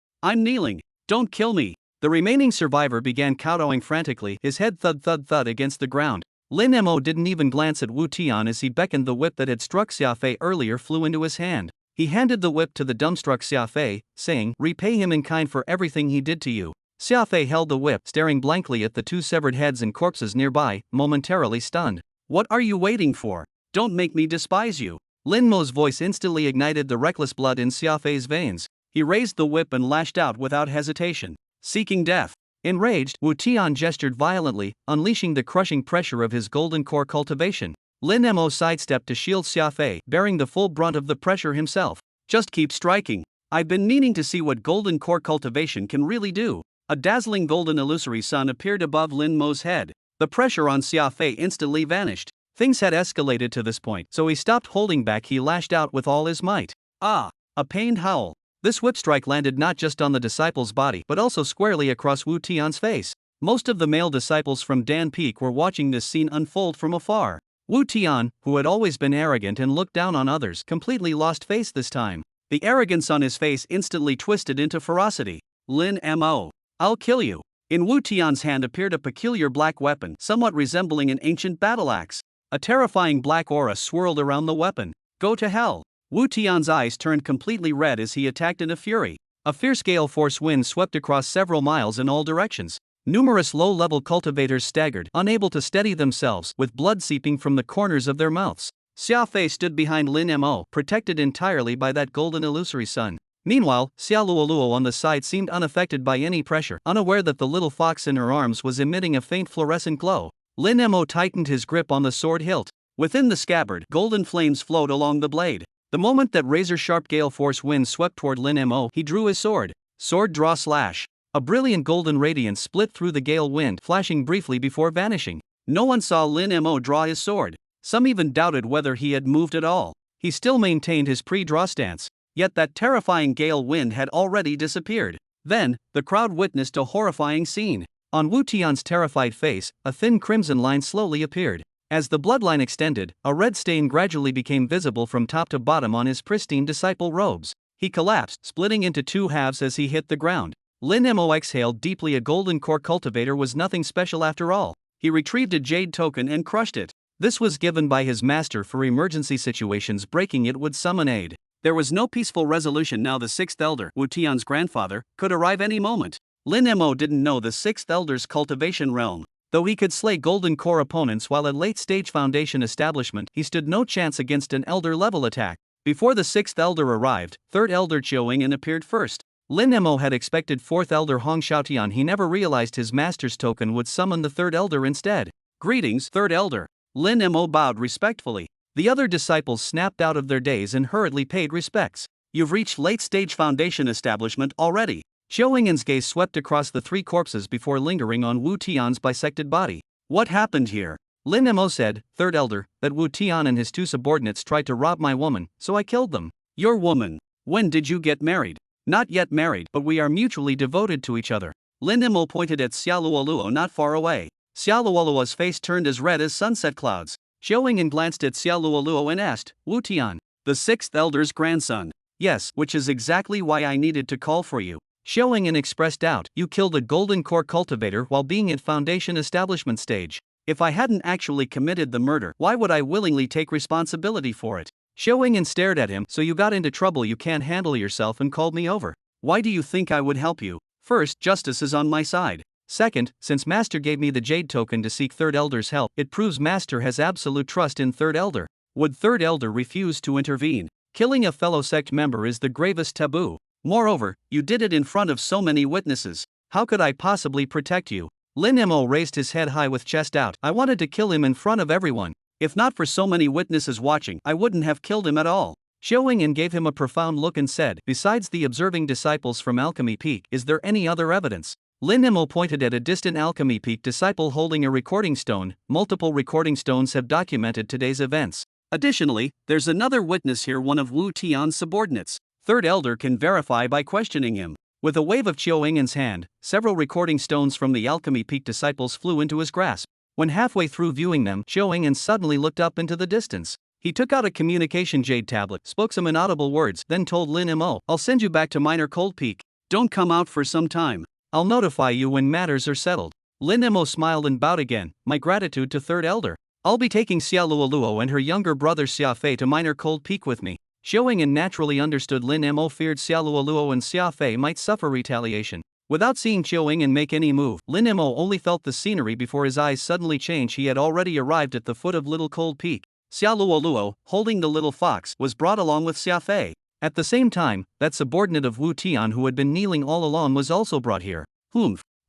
Don't kill me. The remaining survivor began kowtowing frantically, his head thud against the ground. Lin Mo didn't even glance at Wu Tian as he beckoned. The whip that had struck Xiaofei earlier flew into his hand. He handed the whip to the dumbstruck Xiaofei, saying, repay him in kind for everything he did to you. Xiaofei held the whip, staring blankly at the two severed heads and corpses nearby, momentarily stunned. What are you waiting for? Don't make me despise you. Lin Mo's voice instantly ignited the reckless blood in Xiaofei's veins. He raised the whip and lashed out without hesitation. Seeking death. Enraged, Wu Tian gestured violently, unleashing the crushing pressure of his golden core cultivation. Lin Mo sidestepped to shield Xiaofei, bearing the full brunt of the pressure himself. Just keep striking. I've been meaning to see what golden core cultivation can really do. A dazzling golden illusory sun appeared above Lin Mo's head. The pressure on Xiaofei instantly vanished. Things had escalated to this point, so he stopped holding back. He lashed out with all his might. Ah! A pained howl. This whip strike landed not just on the disciple's body but also squarely across Wu Tian's face. Most of the male disciples from Dan Peak were watching this scene unfold from afar. Wu Tian, who had always been arrogant and looked down on others, completely lost face this time. The arrogance on his face instantly twisted into ferocity. Lin Mo. I'll kill you. In Wu Tian's hand appeared a peculiar black weapon, somewhat resembling an ancient battle axe. A terrifying black aura swirled around the weapon. Go to hell. Wu Tian's eyes turned completely red as he attacked in a fury. A fierce gale force wind swept across several miles in all directions. Numerous low-level cultivators staggered, unable to steady themselves, with blood seeping from the corners of their mouths. Xia Fei stood behind Lin Mo, protected entirely by that golden illusory sun. Meanwhile, Xia Luoluo on the side seemed unaffected by any pressure, unaware that the little fox in her arms was emitting a faint fluorescent glow. Lin Mo tightened his grip on the sword hilt. Within the scabbard, golden flames flowed along the blade. The moment that razor-sharp gale force wind swept toward Lin Mo, he drew his sword. Sword draw slash. A brilliant golden radiance split through the gale wind, flashing briefly before vanishing. No one saw Lin Mo draw his sword. Some even doubted whether he had moved at all. He still maintained his pre-draw stance. Yet that terrifying gale wind had already disappeared. Then, the crowd witnessed a horrifying scene. On Wu Tian's terrified face, a thin crimson line slowly appeared. As the bloodline extended, a red stain gradually became visible from top to bottom on his pristine disciple robes. He collapsed, splitting into two halves as he hit the ground. Lin Mo exhaled deeply. A golden core cultivator was nothing special after all. He retrieved a jade token and crushed it. This was given by his master for emergency situations. Breaking it would summon aid. There was no peaceful resolution now. The sixth elder, Wu Tian's grandfather, could arrive any moment. Lin Mo didn't know the sixth elder's cultivation realm. Though he could slay golden core opponents while a late-stage foundation establishment, he stood no chance against an elder-level attack. Before the sixth elder arrived, third elder Qiuing'an appeared first. Lin Mo had expected fourth elder Hong Xiaotian. He never realized his master's token would summon the third elder instead. Greetings, third elder. Lin Mo bowed respectfully. The other disciples snapped out of their daze and hurriedly paid respects. You've reached late-stage foundation establishment already. Qiuing'an's gaze swept across the three corpses before lingering on Wu Tian's bisected body. What happened here? Lin Mo said, third elder, that Wu Tian and his two subordinates tried to rob my woman, so I killed them. Your woman? When did you get married? Not yet married, but we are mutually devoted to each other. Lin Mo pointed at Xia Luoluo not far away. Xia Luoluo's face turned as red as sunset clouds. Qiuing'an glanced at Xia Luoluo and asked, Wu Tian, the sixth elder's grandson? Yes, which is exactly why I needed to call for you. Qiuing'an expressed doubt. You killed a golden core cultivator while being at foundation establishment stage. If I hadn't actually committed the murder, why would I willingly take responsibility for it? Qiuing'an stared at him. So you got into trouble, you can't handle yourself and called me over. Why do you think I would help you? First, justice is on my side. Second, since Master gave me the jade token to seek third elder's help, it proves Master has absolute trust in third elder. Would third elder refuse to intervene? Killing a fellow sect member is the gravest taboo. Moreover, you did it in front of so many witnesses. How could I possibly protect you? Lin Mo raised his head high with chest out. I wanted to kill him in front of everyone. If not for so many witnesses watching, I wouldn't have killed him at all. Qiuing'an gave him a profound look and said, besides the observing disciples from Alchemy Peak, is there any other evidence? Lin Mo pointed at a distant Alchemy Peak disciple holding a recording stone. Multiple recording stones have documented today's events. Additionally, there's another witness here, one of Wu Tian's subordinates. Third elder can verify by questioning him. With a wave of Qiuing'an's hand, several recording stones from the Alchemy Peak disciples flew into his grasp. When halfway through viewing them, Qiuing'an suddenly looked up into the distance. He took out a communication jade tablet, spoke some inaudible words, then told Lin Mo, I'll send you back to Minor Cold Peak. Don't come out for some time. I'll notify you when matters are settled. Lin Mo smiled and bowed again. My gratitude to third elder. I'll be taking Xia Luoluo and her younger brother Xia Fei to Minor Cold Peak with me. Qiuing'an naturally understood Lin Mo feared Xia Luoluo and Xia Fei might suffer retaliation. Without seeing Qiuing'an make any move, Lin Mo only felt the scenery before his eyes suddenly changed. He had already arrived at the foot of Little Cold Peak. Xia Luoluo, holding the little fox, was brought along with Xia Fei. At the same time, that subordinate of Wu Tian who had been kneeling all along was also brought here.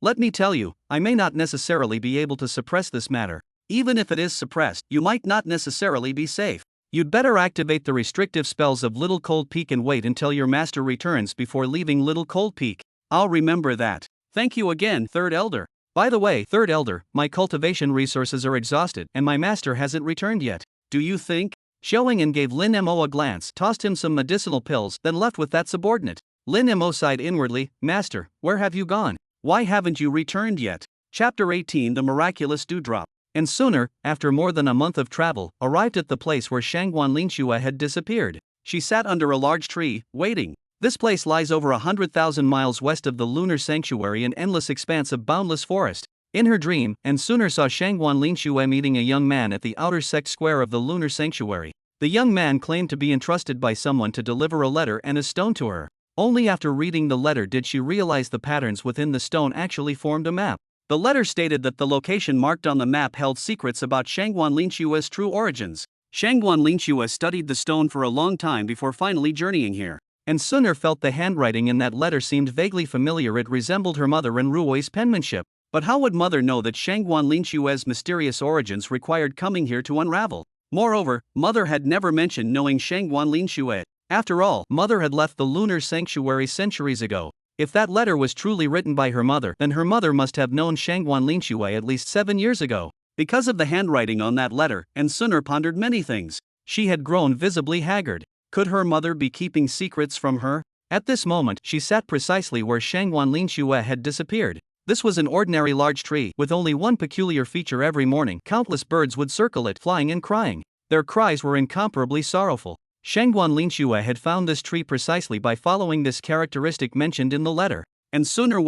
Let me tell you, I may not necessarily be able to suppress this matter. Even if it is suppressed, you might not necessarily be safe. You'd better activate the restrictive spells of Little Cold Peak and wait until your master returns before leaving Little Cold Peak. I'll remember that. Thank you again, third elder. By the way, third elder, my cultivation resources are exhausted and my master hasn't returned yet. Do you think? Qiuing'an gave Lin Mo a glance, tossed him some medicinal pills, then left with that subordinate. Lin Mo sighed inwardly, Master, where have you gone? Why haven't you returned yet? Chapter 18 The Miraculous Dewdrop. And sooner, after more than a month of travel, arrived at the place where Shangguan Linxue had disappeared. She sat under a large tree, waiting. This place lies over 100,000 miles west of the lunar sanctuary, an endless expanse of boundless forest. In her dream, Suner saw Shangguan Linxue meeting a young man at the outer sect square of the lunar sanctuary. The young man claimed to be entrusted by someone to deliver a letter and a stone to her. Only after reading the letter did she realize the patterns within the stone actually formed a map. The letter stated that the location marked on the map held secrets about Shangguan Linxue's true origins. Shangguan Linxue studied the stone for a long time before finally journeying here. And Suner felt the handwriting in that letter seemed vaguely familiar. It resembled her mother and Ruoi's penmanship. But how would mother know that Shangguan Linxue's mysterious origins required coming here to unravel? Moreover, mother had never mentioned knowing Shangguan Linxue. After all, mother had left the lunar sanctuary centuries ago. If that letter was truly written by her mother, then her mother must have known Shangguan Linxue at least 7 years ago. Because of the handwriting on that letter, Suner pondered many things. She had grown visibly haggard. Could her mother be keeping secrets from her? At this moment, she sat precisely where Shangguan Linxue had disappeared. This was an ordinary large tree, with only one peculiar feature. Every morning, countless birds would circle it, flying and crying. Their cries were incomparably sorrowful. Shangguan Linxue had found this tree precisely by following this characteristic mentioned in the letter. And Suner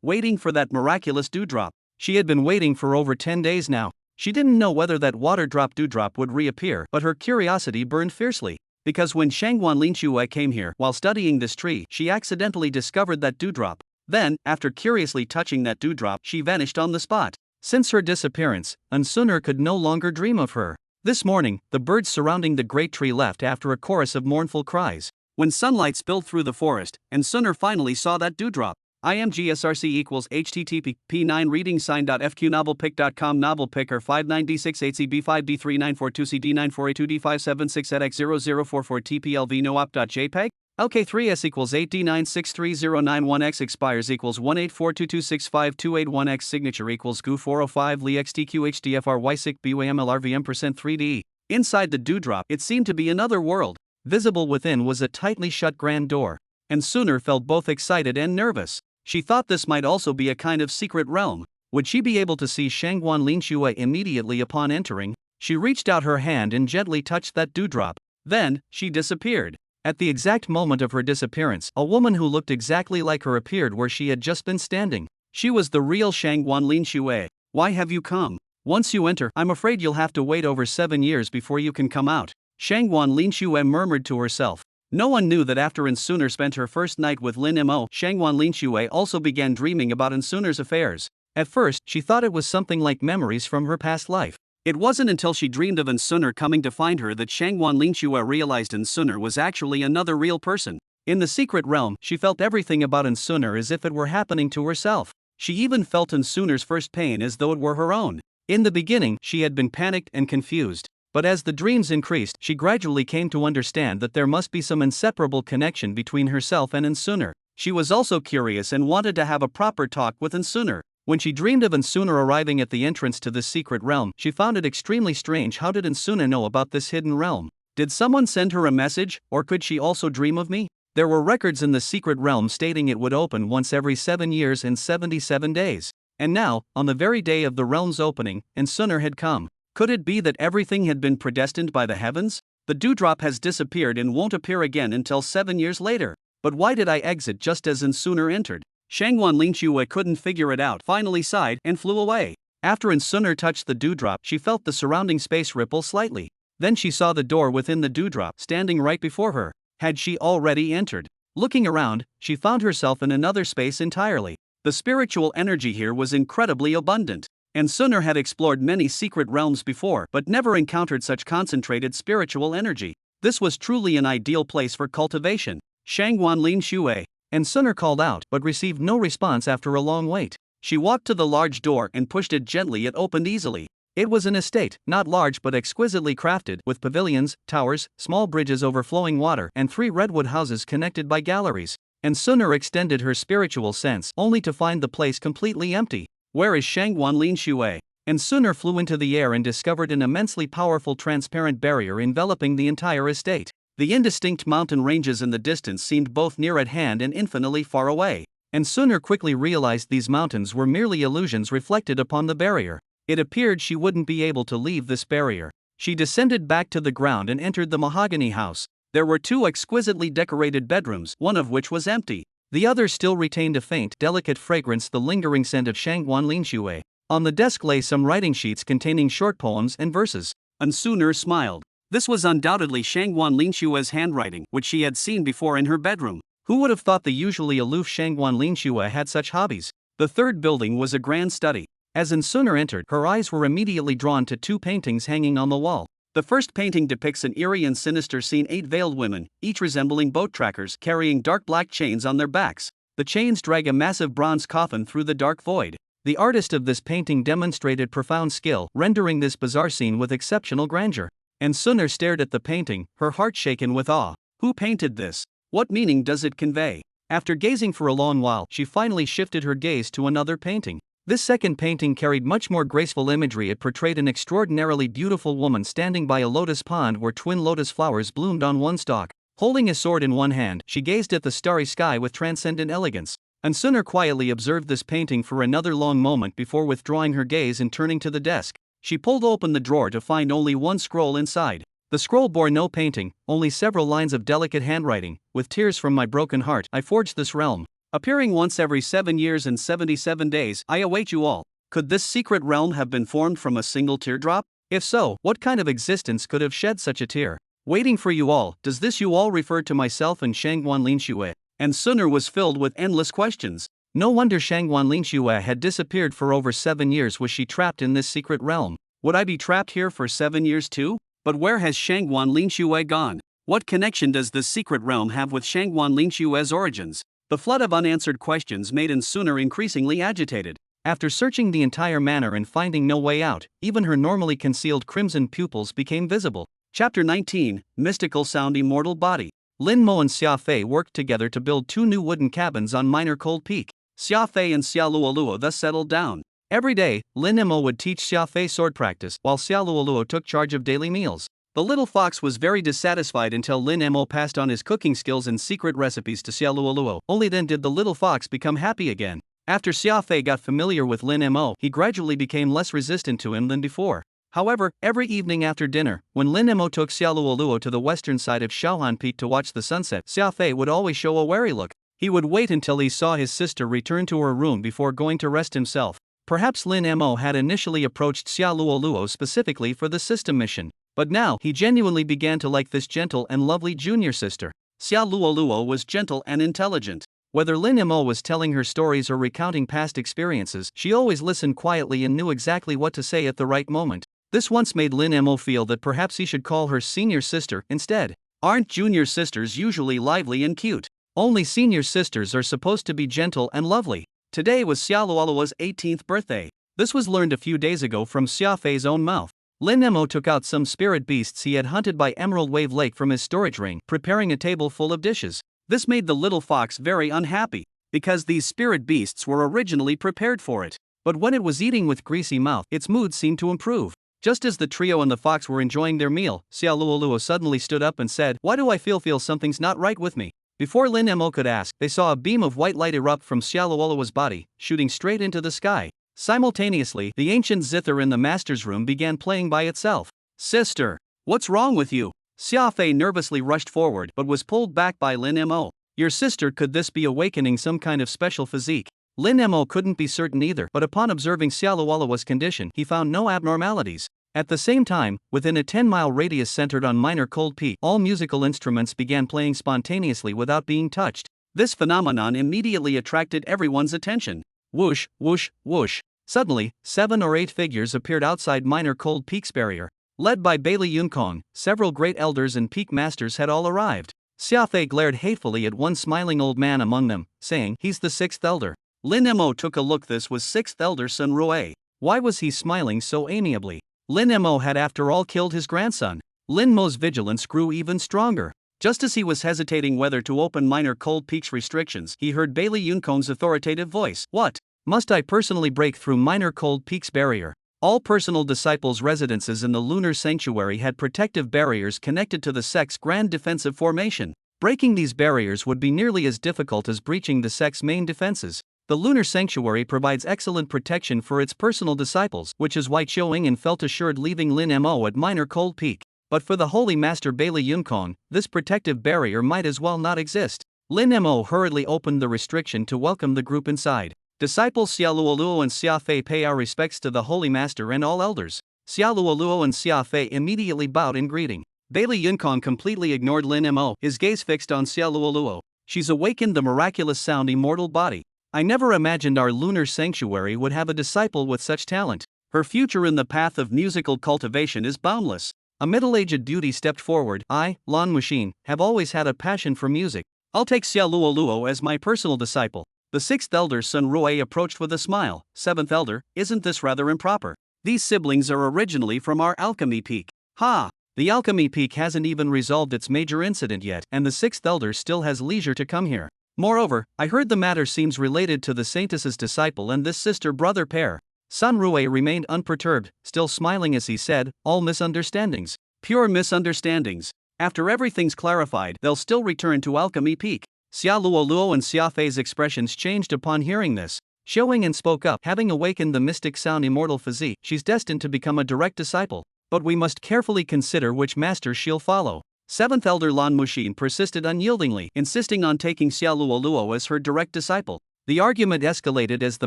waiting for that miraculous dewdrop. She had been waiting for over 10 days now. She didn't know whether that water drop dewdrop would reappear, but her curiosity burned fiercely. Because when Shangguan Linxue came here while studying this tree, she accidentally discovered that dewdrop. Then, after curiously touching that dewdrop, she vanished on the spot. Since her disappearance, Suner could no longer dream of her. This morning, the birds surrounding the great tree left after a chorus of mournful cries. When sunlight spilled through the forest, Suner finally saw that dewdrop. IMGSRC equals HTTP P9 reading sign.fqnovelpick.com novelpicker 59D6 8CB5D3942D576ZX0044 TPLV noop.jpg LK3S equals 8D963091X expires equals 18422652881X signature equals GU405 LEXTQHDFRY6 BYMLRVM%3D. Inside the dewdrop, it seemed to be another world. Visible within was a tightly shut grand door. Suner felt both excited and nervous. She thought this might also be a kind of secret realm. Would she be able to see Shangguan Linxue immediately upon entering? She reached out her hand and gently touched that dewdrop. Then, she disappeared. At the exact moment of her disappearance, a woman who looked exactly like her appeared where she had just been standing. She was the real Shangguan Linxue. Why have you come? Once you enter, I'm afraid you'll have to wait over 7 years before you can come out. Shangguan Linxue murmured to herself. No one knew that after Suner spent her first night with Lin Mo, Shangguan Linxue also began dreaming about Suner's affairs. At first, she thought it was something like memories from her past life. It wasn't until she dreamed of Suner coming to find her that Shangguan Linxue realized Suner was actually another real person. In the secret realm, she felt everything about Suner as if it were happening to herself. She even felt Suner's first pain as though it were her own. In the beginning, she had been panicked and confused. But as the dreams increased, she gradually came to understand that there must be some inseparable connection between herself and Suner. She was also curious and wanted to have a proper talk with Suner. When she dreamed of Suner arriving at the entrance to this secret realm, she found it extremely strange. How did Suner know about this hidden realm? Did someone send her a message, or could she also dream of me? There were records in the secret realm stating it would open once every 7 years and 77 days. And now, on the very day of the realm's opening, Suner had come. Could it be that everything had been predestined by the heavens? The dewdrop has disappeared and won't appear again until 7 years later. But why did I exit just as Suner entered? Shangguan Linxue couldn't figure it out, finally sighed and flew away. After Suner touched the dewdrop, she felt the surrounding space ripple slightly. Then she saw the door within the dewdrop standing right before her. Had she already entered? Looking around, she found herself in another space entirely. The spiritual energy here was incredibly abundant. Suner had explored many secret realms before but never encountered such concentrated spiritual energy. This was truly an ideal place for cultivation. Shangguan Linxue. Suner called out but received no response after a long wait. She walked to the large door and pushed it gently. It opened easily. It was an estate, not large but exquisitely crafted, with pavilions, towers, small bridges over flowing water, and 3 redwood houses connected by galleries. Suner extended her spiritual sense only to find the place completely empty. Where is Shangguan Linxue? Suner flew into the air and discovered an immensely powerful transparent barrier enveloping the entire estate. The indistinct mountain ranges in the distance seemed both near at hand and infinitely far away. Suner quickly realized these mountains were merely illusions reflected upon the barrier. It appeared she wouldn't be able to leave this barrier. She descended back to the ground and entered the mahogany house. There were two exquisitely decorated bedrooms, one of which was empty. The other still retained a faint, delicate fragrance, the lingering scent of Shangguan Linshui. On the desk lay some writing sheets containing short poems and verses. Ansuner smiled. This was undoubtedly Shangguan Linshui's handwriting, which she had seen before in her bedroom. Who would have thought the usually aloof Shangguan Linshui had such hobbies? The third building was a grand study. As Ansuner entered, her eyes were immediately drawn to two paintings hanging on the wall. The first painting depicts an eerie and sinister scene: 8 veiled women, each resembling boat trackers, carrying dark black chains on their backs. The chains drag a massive bronze coffin through the dark void. The artist of this painting demonstrated profound skill, rendering this bizarre scene with exceptional grandeur. Ansuner stared at the painting, her heart shaken with awe. Who painted this? What meaning does it convey? After gazing for a long while, she finally shifted her gaze to another painting. This second painting carried much more graceful imagery. It portrayed an extraordinarily beautiful woman standing by a lotus pond where twin lotus flowers bloomed on one stalk. Holding a sword in one hand, she gazed at the starry sky with transcendent elegance. Ansuner quietly observed this painting for another long moment before withdrawing her gaze and turning to the desk. She pulled open the drawer to find only one scroll inside. The scroll bore no painting, only several lines of delicate handwriting. With tears from my broken heart, I forged this realm. Appearing once every 7 years and 77 days, I await you all. Could this secret realm have been formed from a single teardrop? If so, what kind of existence could have shed such a tear? Waiting for you all, does this you all refer to myself and Shangguan Linshui? Ansuner was filled with endless questions. No wonder Shangguan Linshui had disappeared for over 7 years. Was she trapped in this secret realm? Would I be trapped here for 7 years too? But where has Shangguan Linshui gone? What connection does this secret realm have with Shangguan Linshui's origins? The flood of unanswered questions made Ansuner increasingly agitated. After searching the entire manor and finding no way out, even her normally concealed crimson pupils became visible. Chapter 19, Mystical Sound Immortal Body. Lin Mo and Xia Fei worked together to build 2 new wooden cabins on Minor Cold Peak. Xia Fei and Xia Luoluo thus settled down. Every day, Lin Mo would teach Xia Fei sword practice, while Xia Luoluo took charge of daily meals. The little fox was very dissatisfied until Lin Mo passed on his cooking skills and secret recipes to Xia Luoluo. Only then did the little fox become happy again. After Xia Fei got familiar with Lin Mo, he gradually became less resistant to him than before. However, every evening after dinner, when Lin Mo took Xia Luoluo to the western side of Shaohan Peak to watch the sunset, Xia Fei would always show a wary look. He would wait until he saw his sister return to her room before going to rest himself. Perhaps Lin Mo had initially approached Xia Luoluo specifically for the system mission, but now he genuinely began to like this gentle and lovely junior sister. Xia Luoluo was gentle and intelligent. Whether Lin Mo was telling her stories or recounting past experiences, she always listened quietly and knew exactly what to say at the right moment. This once made Lin Mo feel that perhaps he should call her senior sister instead. Aren't junior sisters usually lively and cute? Only senior sisters are supposed to be gentle and lovely. Today was Xia Luoluo's 18th birthday. This was learned a few days ago from Xia Fei's own mouth. Lin Mo took out some spirit beasts he had hunted by Emerald Wave Lake from his storage ring, preparing a table full of dishes. This made the little fox very unhappy, because these spirit beasts were originally prepared for it. But when it was eating with greasy mouth, its mood seemed to improve. Just as the trio and the fox were enjoying their meal, Xia Luoluo suddenly stood up and said, "Why do I feel something's not right with me?" Before Lin Mo could ask, they saw a beam of white light erupt from Xia Luoluo's body, shooting straight into the sky. Simultaneously, the ancient zither in the master's room began playing by itself. "Sister, what's wrong with you?" Xia Fei nervously rushed forward but was pulled back by Lin Mo. "Your sister, could this be awakening some kind of special physique?" Lin Mo couldn't be certain either, but upon observing Xia Luoluo's condition, he found no abnormalities. At the same time, within a 10-mile radius centered on Minor Cold Peak, all musical instruments began playing spontaneously without being touched. This phenomenon immediately attracted everyone's attention. Whoosh, whoosh, whoosh. Suddenly, 7 or 8 figures appeared outside Minor Cold Peak's barrier. Led by Bailey Yunkong, several great elders and peak masters had all arrived. Xia Fei glared hatefully at one smiling old man among them, saying, "He's the 6th elder." Lin Mo took a look. This was 6th elder Sun Rui. Why was he smiling so amiably? Lin Mo had after all killed his grandson. Lin Mo's vigilance grew even stronger. Just as he was hesitating whether to open Minor Cold Peak's restrictions, he heard Bailey Yunkong's authoritative voice. "What? Must I personally break through Minor Cold Peak's barrier?" All personal disciples' residences in the lunar sanctuary had protective barriers connected to the sect's grand defensive formation. Breaking these barriers would be nearly as difficult as breaching the sect's main defenses. The lunar sanctuary provides excellent protection for its personal disciples, which is why Qiuing felt assured leaving Lin Mo at Minor Cold Peak. but for the Holy Master Bailey Yunkong, this protective barrier might as well not exist. Lin Mo hurriedly opened the restriction to welcome the group inside. Disciples Xia Luoluo and Xia Fei pay our respects to the Holy Master and all elders. Xia Luoluo and Xia Fei immediately bowed in greeting. Bailey Yunkong completely ignored Lin Mo, his gaze fixed on Xia Luoluo. She's awakened the miraculous sound immortal body. I never imagined our lunar sanctuary would have a disciple with such talent. Her future in the path of musical cultivation is boundless. A middle-aged beauty stepped forward. I, Lan Wuxin, have always had a passion for music. I'll take Xia Luoluo as my personal disciple. The sixth elder Sun Rui approached with a smile. Seventh elder, isn't this rather improper? These siblings are originally from our alchemy peak. Ha! The alchemy peak hasn't even resolved its major incident yet, and the sixth elder still has leisure to come here. Moreover, I heard the matter seems related to the Saintess's disciple and this sister-brother pair. Sun Rui remained unperturbed, still smiling as he said, all misunderstandings. Pure misunderstandings. After everything's clarified, they'll still return to alchemy peak. Xia Luoluo and Xia Fei's expressions changed upon hearing this. Xiaoying spoke up, having awakened the mystic sound immortal physique, she's destined to become a direct disciple. But we must carefully consider which master she'll follow. Seventh elder Lan Wuxin persisted unyieldingly, insisting on taking Xia Luoluo as her direct disciple. The argument escalated as the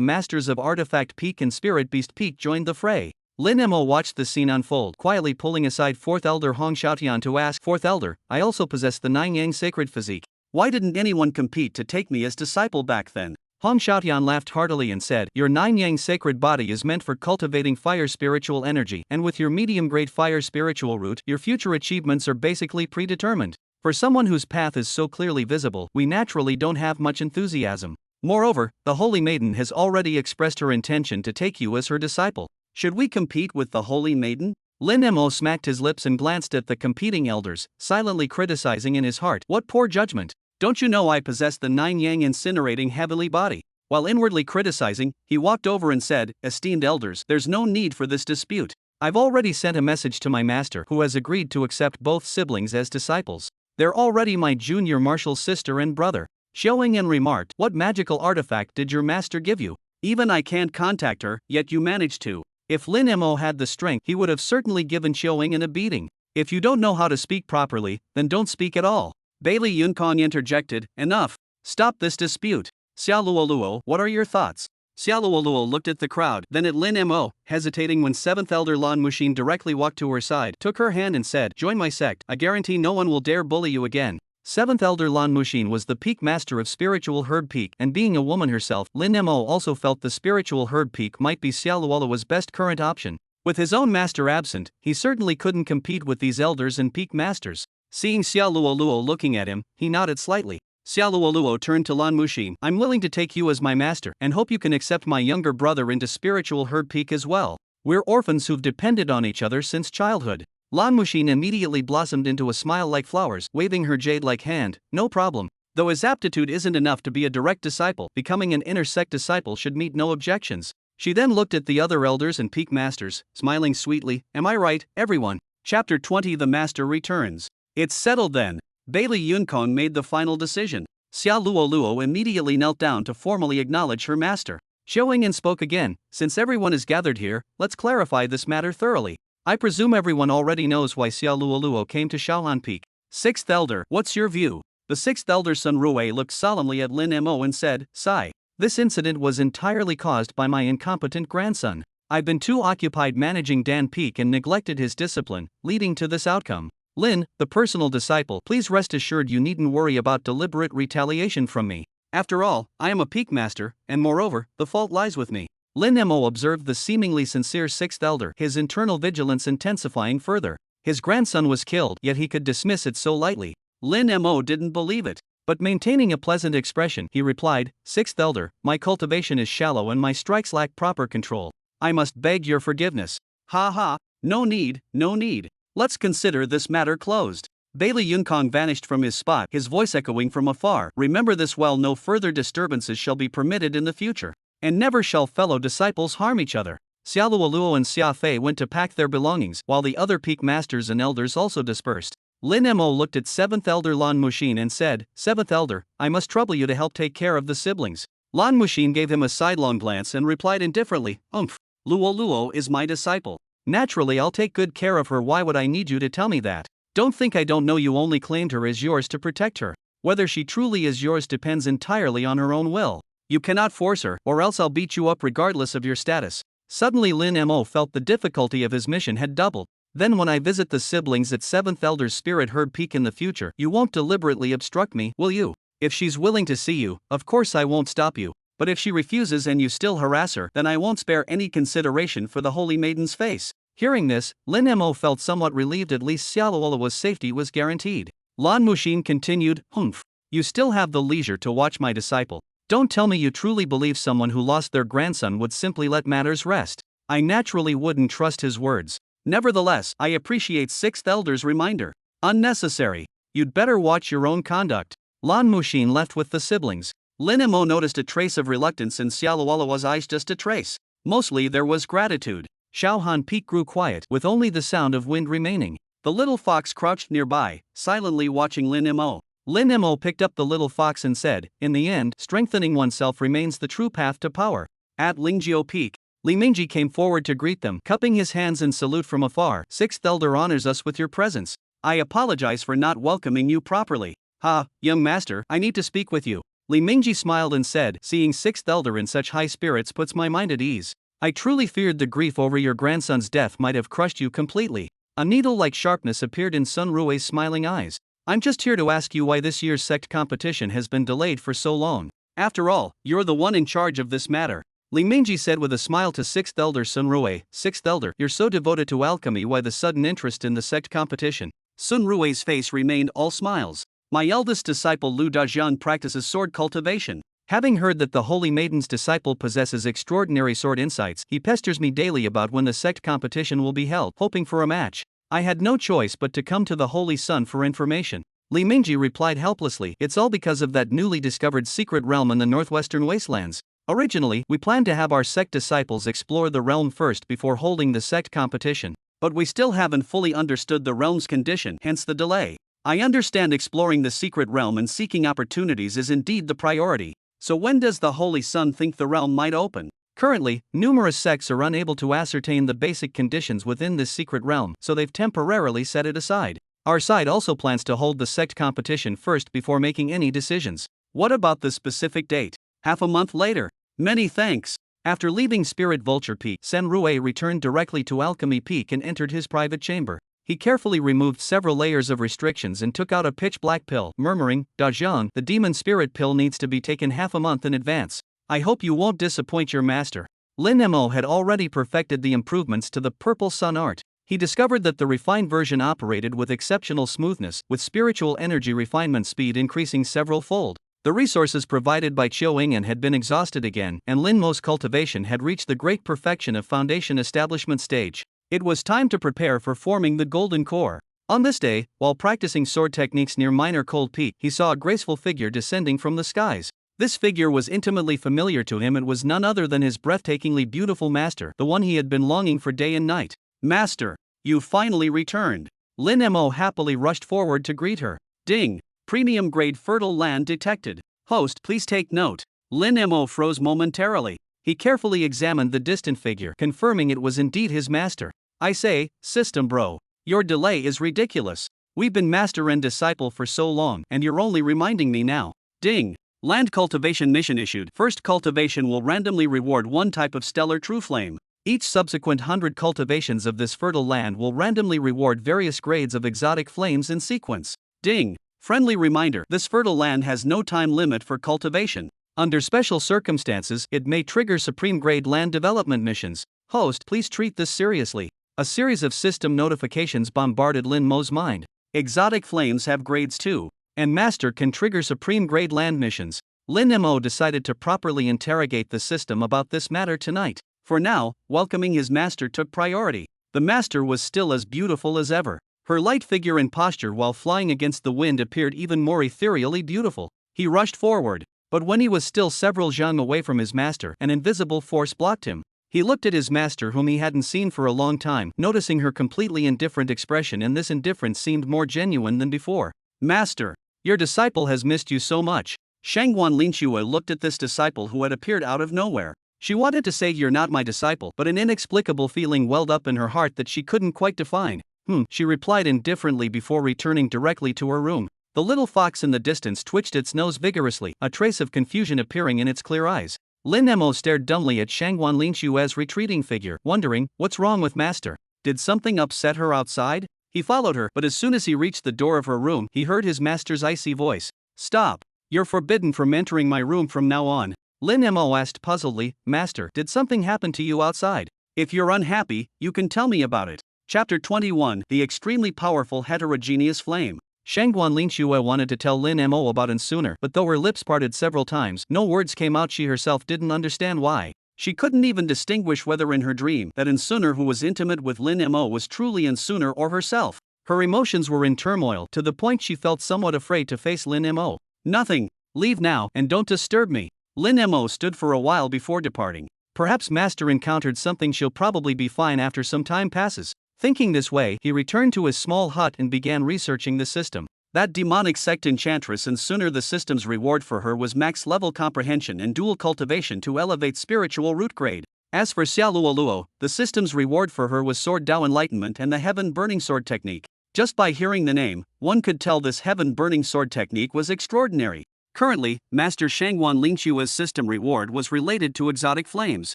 masters of Artifact Peak and Spirit Beast Peak joined the fray. Lin Mo watched the scene unfold, quietly pulling aside fourth elder Hong Xiaotian to ask, Fourth elder, I also possess the Nine Yang sacred physique. Why didn't anyone compete to take me as disciple back then? Hong Xiaotian laughed heartily and said, Your Nine Yang sacred body is meant for cultivating fire spiritual energy, and with your medium-grade fire spiritual root, your future achievements are basically predetermined. For someone whose path is so clearly visible, we naturally don't have much enthusiasm. Moreover, the Holy Maiden has already expressed her intention to take you as her disciple. Should we compete with the Holy Maiden? Lin Mo smacked his lips and glanced at the competing elders, silently criticizing in his heart, What poor judgment! Don't you know I possess the Nine Yang incinerating heavenly body? While inwardly criticizing, he walked over and said, Esteemed elders, there's no need for this dispute. I've already sent a message to my master who has agreed to accept both siblings as disciples. They're already my junior martial sister and brother. Xiaoying remarked, What magical artifact did your master give you? Even I can't contact her, yet you managed to. If Lin Mo had the strength, he would have certainly given Xiaoying a beating. If you don't know how to speak properly, then don't speak at all. Bailey Yunkong interjected, Enough. Stop this dispute. Xia Luoluo, what are your thoughts? Xia Luoluo looked at the crowd, then at Lin Mo, hesitating when 7th Elder Lan Wuxin directly walked to her side, took her hand and said, Join my sect, I guarantee no one will dare bully you again. 7th Elder Lan Wuxin was the peak master of Spiritual Herb Peak, and being a woman herself, Lin Mo also felt the Spiritual Herb Peak might be Xia Luoluo's best current option. With his own master absent, he certainly couldn't compete with these elders and peak masters. Seeing Xia Luoluo looking at him, he nodded slightly. Xia Luoluo turned to Lan Wuxin, I'm willing to take you as my master, and hope you can accept my younger brother into Spiritual Herb Peak as well. We're orphans who've depended on each other since childhood. Lan Wuxin immediately blossomed into a smile like flowers, waving her jade-like hand, no problem. Though his aptitude isn't enough to be a direct disciple, becoming an inner sect disciple should meet no objections. She then looked at the other elders and peak masters, smiling sweetly, Am I right, everyone? Chapter 20 The Master Returns. It's settled then. Bailey Yunkong made the final decision. Xia Luoluo immediately knelt down to formally acknowledge her master. Xiaoying spoke again, Since everyone is gathered here, let's clarify this matter thoroughly. I presume everyone already knows why Xia Luoluo came to Shaolan Peak. 6th Elder, what's your view? The 6th Elder Sun Rui looked solemnly at Lin Mo and said, Sigh. This incident was entirely caused by my incompetent grandson. I've been too occupied managing Dan Peak and neglected his discipline, leading to this outcome. Lin, the personal disciple, please rest assured you needn't worry about deliberate retaliation from me. After all, I am a peak master, and moreover, the fault lies with me. Lin Mo observed the seemingly sincere 6th Elder, his internal vigilance intensifying further. His grandson was killed, yet he could dismiss it so lightly. Lin Mo didn't believe it. But maintaining a pleasant expression, he replied, 6th Elder, my cultivation is shallow and my strikes lack proper control. I must beg your forgiveness. Ha ha, no need, no need. Let's consider this matter closed. Bailey Yunkong vanished from his spot, his voice echoing from afar, Remember this well, no further disturbances shall be permitted in the future. And never shall fellow disciples harm each other. Xia Luoluo and Xia Fei went to pack their belongings, while the other peak masters and elders also dispersed. Lin Mo looked at 7th Elder Lan Wuxin and said, 7th Elder, I must trouble you to help take care of the siblings. Lan Wuxin gave him a sidelong glance and replied indifferently, Luoluo is my disciple. Naturally, I'll take good care of her. Why would I need you to tell me that? Don't think I don't know you only claimed her as yours to protect her. Whether she truly is yours depends entirely on her own will. You cannot force her, or else I'll beat you up regardless of your status. Suddenly Lin Mo felt the difficulty of his mission had doubled. Then when I visit the siblings at 7th Elder's Spirit Herd Peak in the future, you won't deliberately obstruct me, will you? If she's willing to see you, of course I won't stop you. But if she refuses and you still harass her, then I won't spare any consideration for the Holy Maiden's face. Hearing this, Lin Mo felt somewhat relieved. At least Xiaoluola's safety was guaranteed. Lan Muxin continued, "Humph. You still have the leisure to watch my disciple. Don't tell me you truly believe someone who lost their grandson would simply let matters rest." I naturally wouldn't trust his words. Nevertheless, I appreciate 6th Elder's reminder. Unnecessary. You'd better watch your own conduct. Lan Muxin left with the siblings. Lin Mo noticed a trace of reluctance in Xiaoluola's eyes, just a trace. Mostly there was gratitude. Shaohan Peak grew quiet, with only the sound of wind remaining. The little fox crouched nearby, silently watching Lin Mo. Lin Mo picked up the little fox and said, "In the end, strengthening oneself remains the true path to power." At Lingjiu Peak, Li Mingji came forward to greet them, cupping his hands in salute from afar. "6th Elder honors us with your presence. I apologize for not welcoming you properly." "Ha, young master, I need to speak with you." Li Mingji smiled and said, "Seeing 6th Elder in such high spirits puts my mind at ease. I truly feared the grief over your grandson's death might have crushed you completely." A needle-like sharpness appeared in Sun Rui's smiling eyes. "I'm just here to ask you why this year's sect competition has been delayed for so long. After all, you're the one in charge of this matter." Li Mingji said with a smile to 6th Elder Sun Rui, "6th Elder, you're so devoted to alchemy, why the sudden interest in the sect competition?" Sun Rui's face remained all smiles. "My eldest disciple Lu Dajian practices sword cultivation. Having heard that the Holy Maiden's disciple possesses extraordinary sword insights, he pesters me daily about when the sect competition will be held, hoping for a match. I had no choice but to come to the Holy Sun for information." Li Mingji replied helplessly, "It's all because of that newly discovered secret realm in the northwestern wastelands. Originally, we planned to have our sect disciples explore the realm first before holding the sect competition. But we still haven't fully understood the realm's condition, hence the delay. I understand exploring the secret realm and seeking opportunities is indeed the priority. So when does the Holy Sun think the realm might open?" Currently, numerous sects are unable to ascertain the basic conditions within this secret realm, so they've temporarily set it aside. Our side also plans to hold the sect competition first before making any decisions. What about the specific date? Half a month later. Many thanks. After leaving Spirit Vulture Peak, Sen Rui returned directly to Alchemy Peak and entered his private chamber. He carefully removed several layers of restrictions and took out a pitch-black pill, murmuring, "Dajian, the demon spirit pill needs to be taken half a month in advance. I hope you won't disappoint your master." Lin Mo had already perfected the improvements to the Purple Sun art. He discovered that the refined version operated with exceptional smoothness, with spiritual energy refinement speed increasing several-fold. The resources provided by Chiu Ying'an had been exhausted again, and Lin Mo's cultivation had reached the great perfection of foundation establishment stage. It was time to prepare for forming the golden core. On this day, while practicing sword techniques near Minor Cold Peak, he saw a graceful figure descending from the skies. This figure was intimately familiar to him. It was none other than his breathtakingly beautiful master, the one he had been longing for day and night. "Master, you finally returned." Lin Mo happily rushed forward to greet her. Ding! Premium grade fertile land detected. Host, please take note. Lin Mo froze momentarily. He carefully examined the distant figure, confirming it was indeed his master. "I say, system bro, your delay is ridiculous. We've been master and disciple for so long, and you're only reminding me now." Ding! Land cultivation mission issued. First cultivation will randomly reward one type of stellar true flame. Each subsequent 100 cultivations of this fertile land will randomly reward various grades of exotic flames in sequence. Ding! Friendly reminder, this fertile land has no time limit for cultivation. Under special circumstances, it may trigger supreme grade land development missions. Host, please treat this seriously. A series of system notifications bombarded Lin Mo's mind. Exotic flames have grades too, and master can trigger supreme grade land missions. Lin Mo decided to properly interrogate the system about this matter tonight. For now, welcoming his master took priority. The master was still as beautiful as ever. Her light figure and posture while flying against the wind appeared even more ethereally beautiful. He rushed forward, but when he was still several zhang away from his master, an invisible force blocked him. He looked at his master, whom he hadn't seen for a long time, noticing her completely indifferent expression, and this indifference seemed more genuine than before. "Master, your disciple has missed you so much." Shangguan Linxue looked at this disciple who had appeared out of nowhere. She wanted to say you're not my disciple, but an inexplicable feeling welled up in her heart that she couldn't quite define. She replied indifferently before returning directly to her room. The little fox in the distance twitched its nose vigorously, a trace of confusion appearing in its clear eyes. Lin Mo stared dumbly at Shangguan Lingshue's retreating figure, wondering, what's wrong with Master? Did something upset her outside? He followed her, but as soon as he reached the door of her room, he heard his master's icy voice. Stop! You're forbidden from entering my room from now on. Lin Mo asked puzzledly, Master, did something happen to you outside? If you're unhappy, you can tell me about it. Chapter 21, The Extremely Powerful Heterogeneous Flame. Shangguan Lingxue wanted to tell Lin Mo about it sooner, but though her lips parted several times, no words came out. She herself didn't understand why. She couldn't even distinguish whether in her dream that Insuner who was intimate with Lin Mo was truly Insuner or herself. Her emotions were in turmoil, to the point she felt somewhat afraid to face Lin Mo. Nothing. Leave now, and don't disturb me. Lin Mo stood for a while before departing. Perhaps Master encountered something. She'll probably be fine after some time passes. Thinking this way, he returned to his small hut and began researching the system. That demonic sect enchantress, and sooner the system's reward for her was max-level comprehension and dual cultivation to elevate spiritual root grade. As for Xia Luoluo, the system's reward for her was Sword Dao Enlightenment and the Heaven Burning Sword technique. Just by hearing the name, one could tell this Heaven Burning Sword technique was extraordinary. Currently, Master Shangguan Lingshue's system reward was related to exotic flames.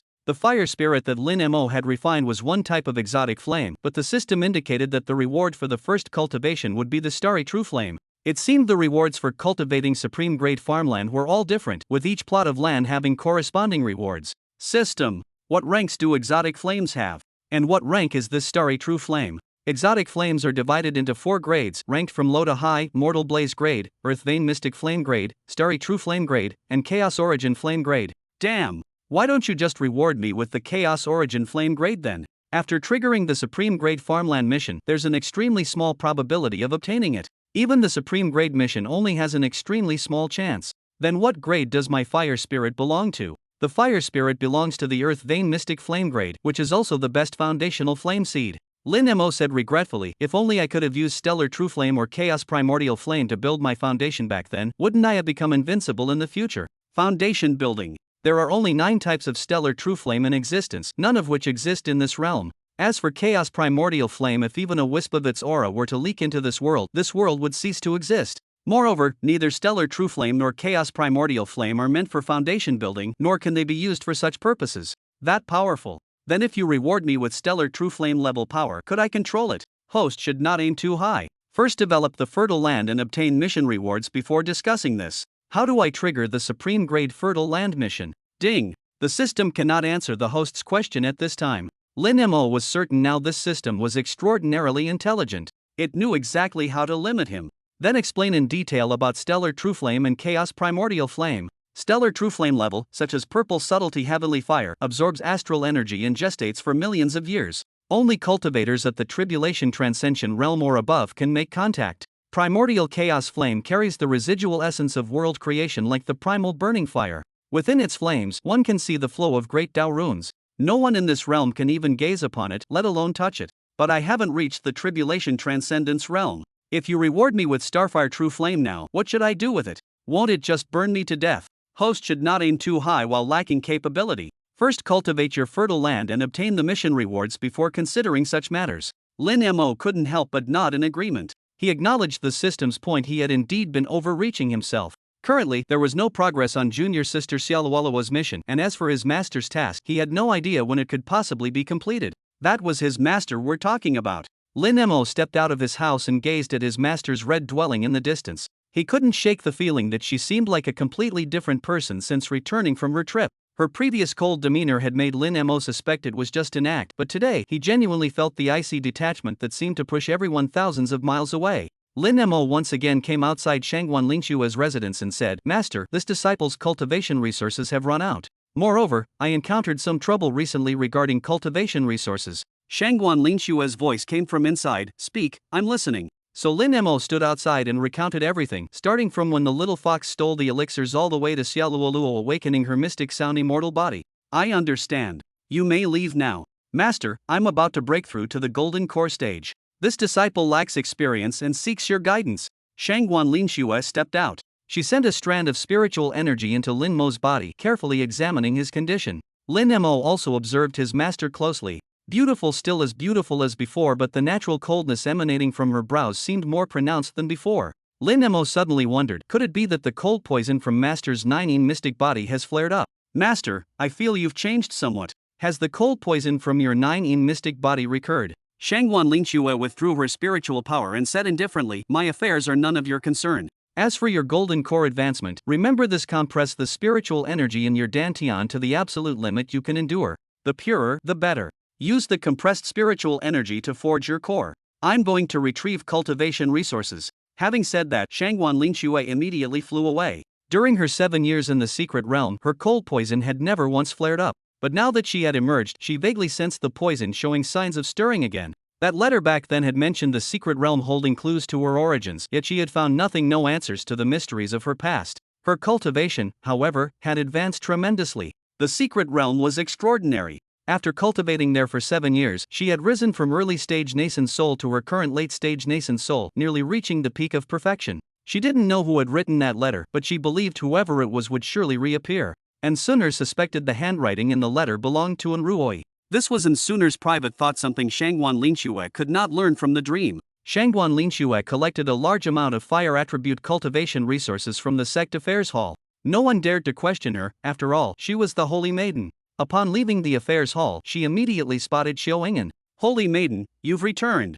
The fire spirit that Lin Mo had refined was one type of exotic flame, but the system indicated that the reward for the first cultivation would be the starry true flame. It seemed the rewards for cultivating supreme grade farmland were all different, with each plot of land having corresponding rewards. System. What ranks do exotic flames have? And what rank is this starry true flame? Exotic flames are divided into 4 grades, ranked from low to high: Mortal Blaze grade, Earth Vein Mystic Flame grade, Starry True Flame grade, and Chaos Origin Flame grade. Damn! Why don't you just reward me with the Chaos Origin Flame grade then? After triggering the Supreme Grade Farmland mission, there's an extremely small probability of obtaining it. Even the Supreme Grade mission only has an extremely small chance. Then what grade does my Fire Spirit belong to? The Fire Spirit belongs to the Earth Vein Mystic Flame grade, which is also the best foundational flame seed. Lin Mo said regretfully, if only I could have used Stellar True Flame or Chaos Primordial Flame to build my foundation back then, wouldn't I have become invincible in the future? Foundation building. There are only 9 types of Stellar True Flame in existence, none of which exist in this realm. As for Chaos Primordial Flame, if even a wisp of its aura were to leak into this world would cease to exist. Moreover, neither Stellar True Flame nor Chaos Primordial Flame are meant for foundation building, nor can they be used for such purposes. That powerful. Then if you reward me with Stellar True Flame level power, could I control it? Host should not aim too high. First develop the fertile land and obtain mission rewards before discussing this. How do I trigger the Supreme Grade Fertile Land mission? Ding! The system cannot answer the host's question at this time. Lin Mo was certain now this system was extraordinarily intelligent. It knew exactly how to limit him. Then explain in detail about Stellar True Flame and Chaos Primordial Flame. Stellar True Flame level, such as Purple Subtlety Heavenly Fire, absorbs astral energy and gestates for millions of years. Only cultivators at the Tribulation Transcension realm or above can make contact. Primordial Chaos Flame carries the residual essence of world creation like the primal burning fire. Within its flames, one can see the flow of great Tao runes. No one in this realm can even gaze upon it, let alone touch it. But I haven't reached the Tribulation Transcendence realm. If you reward me with Starfire True Flame now, what should I do with it? Won't it just burn me to death? Host should not aim too high while lacking capability. First cultivate your fertile land and obtain the mission rewards before considering such matters. Lin Mo couldn't help but nod in agreement. He acknowledged the system's point. He had indeed been overreaching himself. Currently, there was no progress on junior sister Xiaoluoluo's mission, and as for his master's task, he had no idea when it could possibly be completed. That was his master we're talking about. Lin Mo stepped out of his house and gazed at his master's red dwelling in the distance. He couldn't shake the feeling that she seemed like a completely different person since returning from her trip. Her previous cold demeanor had made Lin Mo suspect it was just an act, but today, he genuinely felt the icy detachment that seemed to push everyone thousands of miles away. Lin Mo once again came outside Shangguan Lingshue's residence and said, Master, this disciple's cultivation resources have run out. Moreover, I encountered some trouble recently regarding cultivation resources. Shangguan Lingshue's voice came from inside. Speak, I'm listening. So Lin Mo stood outside and recounted everything, starting from when the little fox stole the elixirs all the way to Xia Luoluo awakening her mystic sound immortal body. I understand. You may leave now. Master, I'm about to break through to the golden core stage. This disciple lacks experience and seeks your guidance. Shangguan Lingxue stepped out. She sent a strand of spiritual energy into Lin Mo's body, carefully examining his condition. Lin Mo also observed his master closely. Beautiful, still as beautiful as before, but the natural coldness emanating from her brows seemed more pronounced than before. Lin Mo suddenly wondered, could it be that the cold poison from Master's 9 mystic body has flared up? Master, I feel you've changed somewhat. Has the cold poison from your 9 mystic body recurred? Shangguan Lingxue withdrew her spiritual power and said indifferently, my affairs are none of your concern. As for your golden core advancement, remember this: compress the spiritual energy in your dantian to the absolute limit you can endure. The purer, the better. Use the compressed spiritual energy to forge your core. I'm going to retrieve cultivation resources. Having said that, Shangguan Lingxue immediately flew away. During her 7 years in the secret realm, her cold poison had never once flared up. But now that she had emerged, she vaguely sensed the poison showing signs of stirring again. That letter back then had mentioned the secret realm holding clues to her origins, yet she had found nothing, no answers to the mysteries of her past. Her cultivation, however, had advanced tremendously. The secret realm was extraordinary. After cultivating there for 7 years, she had risen from early-stage nascent soul to her current late-stage nascent soul, nearly reaching the peak of perfection. She didn't know who had written that letter, but she believed whoever it was would surely reappear. And Suner suspected the handwriting in the letter belonged to Enruoi. This was in Suner's private thought, something Shangguan Lingxue could not learn from the dream. Shangguan Lingxue collected a large amount of fire attribute cultivation resources from the sect affairs hall. No one dared to question her, after all, she was the Holy Maiden. Upon leaving the affairs hall, she immediately spotted Xiao Ingen. Holy Maiden, you've returned.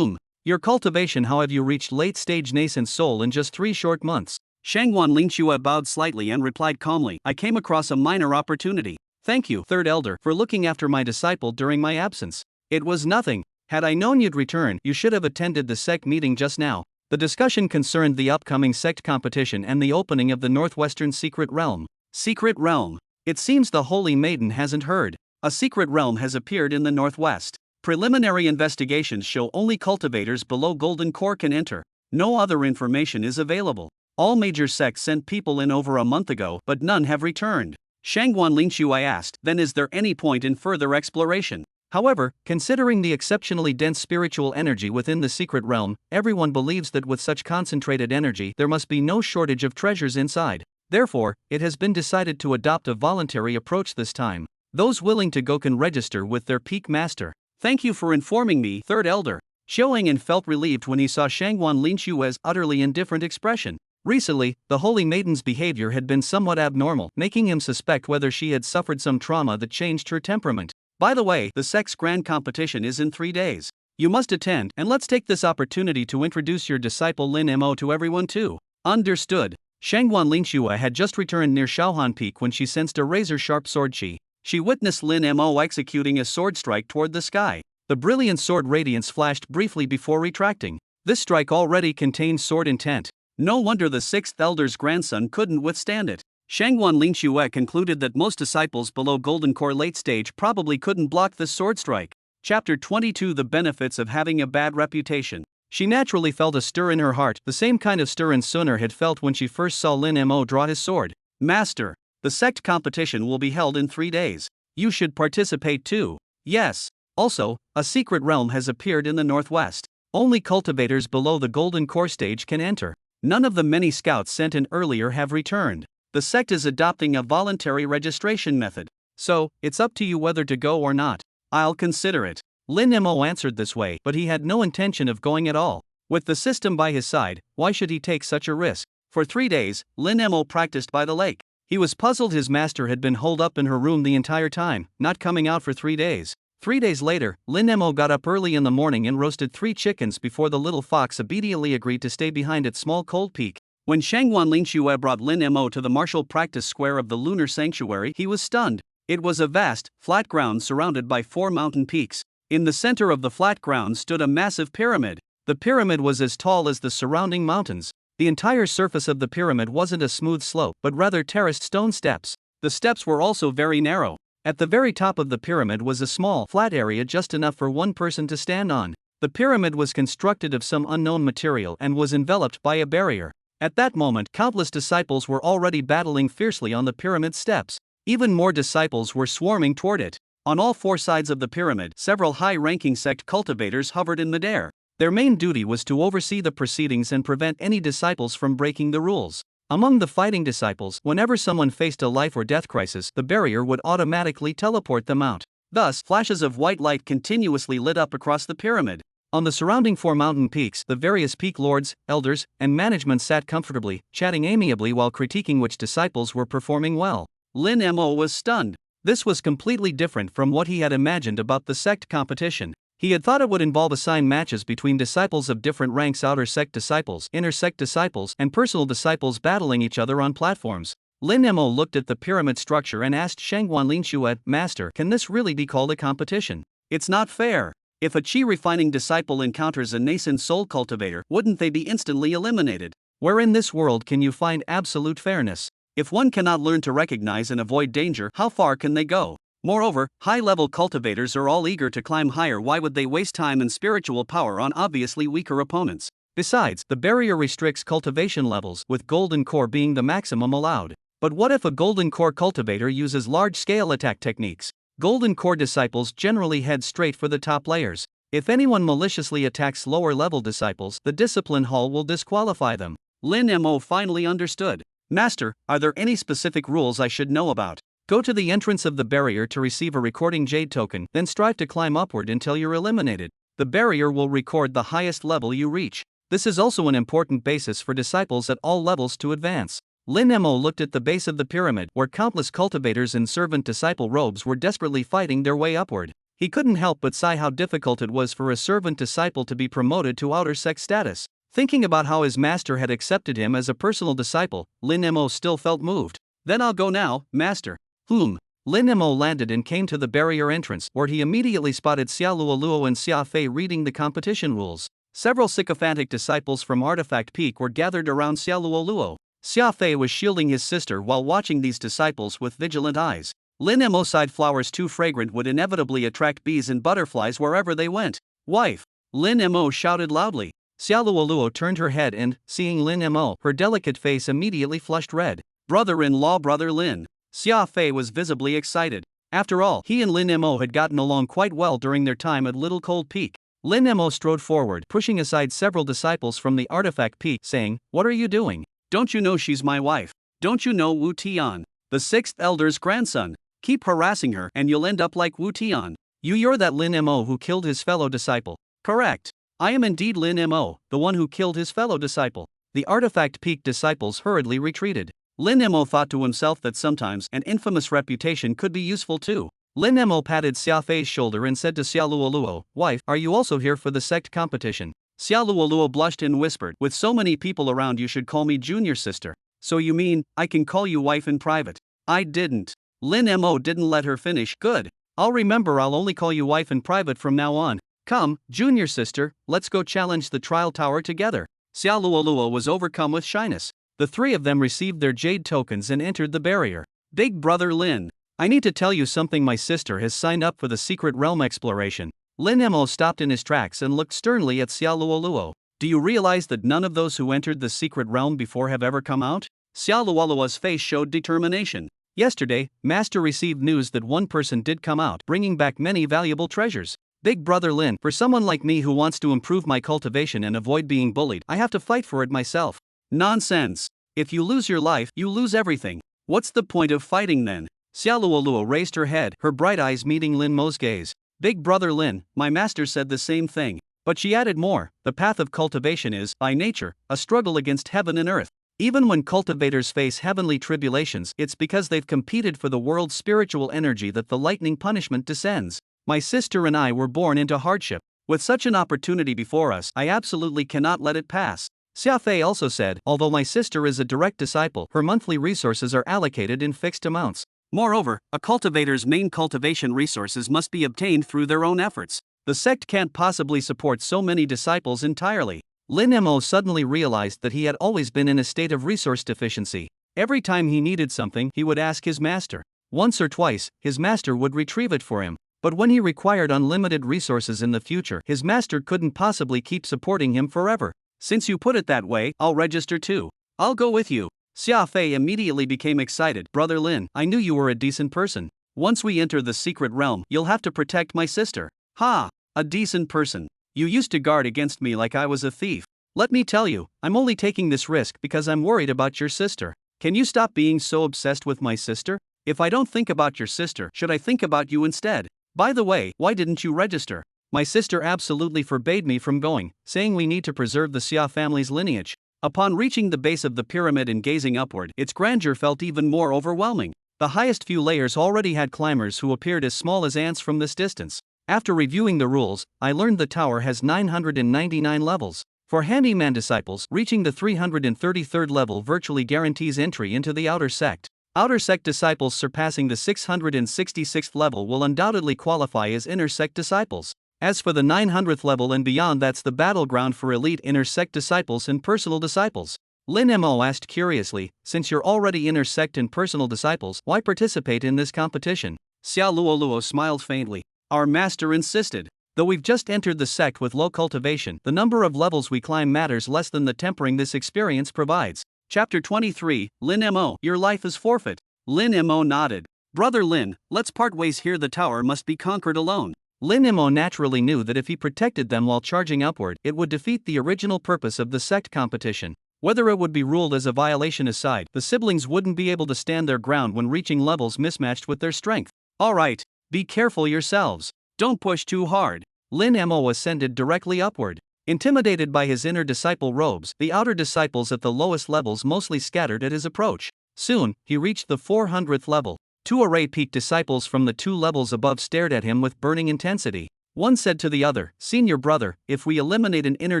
Your cultivation, how have you reached late-stage nascent soul in just 3 short months? Shangguan Lingxue bowed slightly and replied calmly, I came across a minor opportunity. Thank you, Third Elder, for looking after my disciple during my absence. It was nothing. Had I known you'd return, you should have attended the sect meeting just now. The discussion concerned the upcoming sect competition and the opening of the Northwestern Secret Realm. Secret Realm. It seems the Holy Maiden hasn't heard. A secret realm has appeared in the Northwest. Preliminary investigations show only cultivators below Golden Core can enter. No other information is available. All major sects sent people in over a month ago, but none have returned. Shangguan Lingxue asked, then is there any point in further exploration? However, considering the exceptionally dense spiritual energy within the secret realm, everyone believes that with such concentrated energy there must be no shortage of treasures inside. Therefore, it has been decided to adopt a voluntary approach this time. Those willing to go can register with their peak master. Thank you for informing me, Third Elder. Xiao Ingen felt relieved when he saw Shangguan Lingxue's utterly indifferent expression. Recently, the Holy Maiden's behavior had been somewhat abnormal, making him suspect whether she had suffered some trauma that changed her temperament. By the way, the sect's grand competition is in 3 days. You must attend, and let's take this opportunity to introduce your disciple Lin Mo to everyone too. Understood. Shangguan Lingxue had just returned near Shaohan Peak when she sensed a razor-sharp sword chi. She witnessed Lin Mo executing a sword strike toward the sky. The brilliant sword radiance flashed briefly before retracting. This strike already contained sword intent. No wonder the 6th Elder's grandson couldn't withstand it. Shangguan Lingxue concluded that most disciples below Golden Core late stage probably couldn't block this sword strike. Chapter 22: The Benefits of Having a Bad Reputation. She naturally felt a stir in her heart, the same kind of stir Suner had felt when she first saw Lin Mo draw his sword. Master, the sect competition will be held in 3 days. You should participate too. Yes. Also, a secret realm has appeared in the Northwest. Only cultivators below the Golden Core stage can enter. None of the many scouts sent in earlier have returned. The sect is adopting a voluntary registration method. So, it's up to you whether to go or not. I'll consider it. Lin Mo answered this way, but he had no intention of going at all. With the system by his side, why should he take such a risk? For 3 days, Lin Mo practiced by the lake. He was puzzled his master had been holed up in her room the entire time, not coming out for 3 days. 3 days later, Lin Mo got up early in the morning and roasted 3 chickens before the little fox obediently agreed to stay behind its small cold peak. When Shangguan Lingxue brought Lin Mo to the martial practice square of the lunar sanctuary, he was stunned. It was a vast, flat ground surrounded by 4 mountain peaks. In the center of the flat ground stood a massive pyramid. The pyramid was as tall as the surrounding mountains. The entire surface of the pyramid wasn't a smooth slope, but rather terraced stone steps. The steps were also very narrow. At the very top of the pyramid was a small, flat area just enough for one person to stand on. The pyramid was constructed of some unknown material and was enveloped by a barrier. At that moment, countless disciples were already battling fiercely on the pyramid steps. Even more disciples were swarming toward it. On all 4 sides of the pyramid, several high-ranking sect cultivators hovered in midair. Their main duty was to oversee the proceedings and prevent any disciples from breaking the rules. Among the fighting disciples, whenever someone faced a life or death crisis, the barrier would automatically teleport them out. Thus, flashes of white light continuously lit up across the pyramid. On the surrounding 4 mountain peaks, the various peak lords, elders, and management sat comfortably, chatting amiably while critiquing which disciples were performing well. Lin Mo was stunned. This was completely different from what he had imagined about the sect competition. He had thought it would involve assigned matches between disciples of different ranks, outer sect disciples, inner sect disciples, and personal disciples battling each other on platforms. Lin Mo looked at the pyramid structure and asked Shangguan Linshuo, Master, can this really be called a competition? It's not fair. If a chi-refining disciple encounters a nascent soul cultivator, wouldn't they be instantly eliminated? Where in this world can you find absolute fairness? If one cannot learn to recognize and avoid danger, how far can they go? Moreover, high-level cultivators are all eager to climb higher. Why would they waste time and spiritual power on obviously weaker opponents? Besides, the barrier restricts cultivation levels, with golden core being the maximum allowed. But what if a golden core cultivator uses large-scale attack techniques? Golden core disciples generally head straight for the top layers. If anyone maliciously attacks lower-level disciples, the discipline hall will disqualify them. Lin Mo finally understood. Master, are there any specific rules I should know about? Go to the entrance of the barrier to receive a recording jade token, then strive to climb upward until you're eliminated. The barrier will record the highest level you reach. This is also an important basis for disciples at all levels to advance. Lin Mo looked at the base of the pyramid, where countless cultivators in servant-disciple robes were desperately fighting their way upward. He couldn't help but sigh how difficult it was for a servant-disciple to be promoted to outer sect status. Thinking about how his master had accepted him as a personal disciple, Lin Mo still felt moved. Then I'll go now, master. Lin Mo landed and came to the barrier entrance, where he immediately spotted Xia Luoluo and Xia Fei reading the competition rules. Several sycophantic disciples from Artifact Peak were gathered around Xia Luoluo. Xia Fei was shielding his sister while watching these disciples with vigilant eyes. Lin Mo sighed. Flowers too fragrant would inevitably attract bees and butterflies wherever they went. Wife! Lin Mo shouted loudly. Xia Luoluo turned her head and, seeing Lin Mo, her delicate face immediately flushed red. Brother-in-law, Brother Lin. Xia Fei was visibly excited. After all, he and Lin Mo had gotten along quite well during their time at Little Cold Peak. Lin Mo strode forward, pushing aside several disciples from the Artifact Peak, saying, "What are you doing? Don't you know she's my wife? Don't you know Wu Tian, the 6th elder's grandson? Keep harassing her and you'll end up like Wu Tian. You're that Lin Mo who killed his fellow disciple." "Correct. I am indeed Lin Mo, the one who killed his fellow disciple." The Artifact Peak disciples hurriedly retreated. Lin Mo thought to himself that sometimes an infamous reputation could be useful too. Lin Mo patted Xia Fei's shoulder and said to Xia Luoluo, "Wife, are you also here for the sect competition?" Xia Luoluo blushed and whispered, "With so many people around you should call me junior sister." "So you mean, I can call you wife in private?" "I didn't." Lin Mo didn't let her finish. "Good. I'll remember. I'll only call you wife in private from now on. Come, junior sister, let's go challenge the trial tower together." Xia Luoluo was overcome with shyness. The three of them received their jade tokens and entered the barrier. "Big brother Lin, I need to tell you something. My sister has signed up for the secret realm exploration." Lin Mo stopped in his tracks and looked sternly at Xia Luoluo. "Do you realize that none of those who entered the secret realm before have ever come out?" Xia Luoluo's face showed determination. "Yesterday, Master received news that one person did come out, bringing back many valuable treasures. Big brother Lin, for someone like me who wants to improve my cultivation and avoid being bullied, I have to fight for it myself." "Nonsense. If you lose your life, you lose everything. What's the point of fighting then?" Xia Luoluo raised her head, her bright eyes meeting Lin Mo's gaze. "Big brother Lin, my master said the same thing." But she added more, "The path of cultivation is, by nature, a struggle against heaven and earth. Even when cultivators face heavenly tribulations, it's because they've competed for the world's spiritual energy that the lightning punishment descends. My sister and I were born into hardship. With such an opportunity before us, I absolutely cannot let it pass." Xia Fei also said, "Although my sister is a direct disciple, her monthly resources are allocated in fixed amounts. Moreover, a cultivator's main cultivation resources must be obtained through their own efforts. The sect can't possibly support so many disciples entirely." Lin Mo suddenly realized that he had always been in a state of resource deficiency. Every time he needed something, he would ask his master. Once or twice, his master would retrieve it for him. But when he required unlimited resources in the future, his master couldn't possibly keep supporting him forever. "Since you put it that way, I'll register too. I'll go with you." Xia Fei immediately became excited. "Brother Lin, I knew you were a decent person. Once we enter the secret realm, you'll have to protect my sister." "Ha! A decent person. You used to guard against me like I was a thief." Let me tell you, I'm only taking this risk because I'm worried about your sister. Can you stop being so obsessed with my sister? If I don't think about your sister, should I think about you instead? By the way, why didn't you register? My sister absolutely forbade me from going, saying we need to preserve the Xia family's lineage. Upon reaching the base of the pyramid and gazing upward, its grandeur felt even more overwhelming. The highest few layers already had climbers who appeared as small as ants from this distance. After reviewing the rules, I learned the tower has 999 levels. For handyman disciples, reaching the 333rd level virtually guarantees entry into the outer sect. Outer sect disciples surpassing the 666th level will undoubtedly qualify as inner sect disciples. As for the 900th level and beyond, that's the battleground for elite inner sect disciples and personal disciples. Lin Mo asked curiously, since you're already inner sect and personal disciples, why participate in this competition? Xia Luoluo smiled faintly. Our master insisted. Though we've just entered the sect with low cultivation, the number of levels we climb matters less than the tempering this experience provides. Chapter 23, Lin Mo, your life is forfeit. Lin Mo nodded. Brother Lin, let's part ways here. The tower must be conquered alone. Lin Mo naturally knew that if he protected them while charging upward, it would defeat the original purpose of the sect competition. Whether it would be ruled as a violation aside, the siblings wouldn't be able to stand their ground when reaching levels mismatched with their strength. Alright, be careful yourselves. Don't push too hard. Lin Mo ascended directly upward. Intimidated by his inner disciple robes, the outer disciples at the lowest levels mostly scattered at his approach. Soon, he reached the 400th level. Two array peak disciples from the 2 levels above stared at him with burning intensity. One said to the other, Senior brother, if we eliminate an inner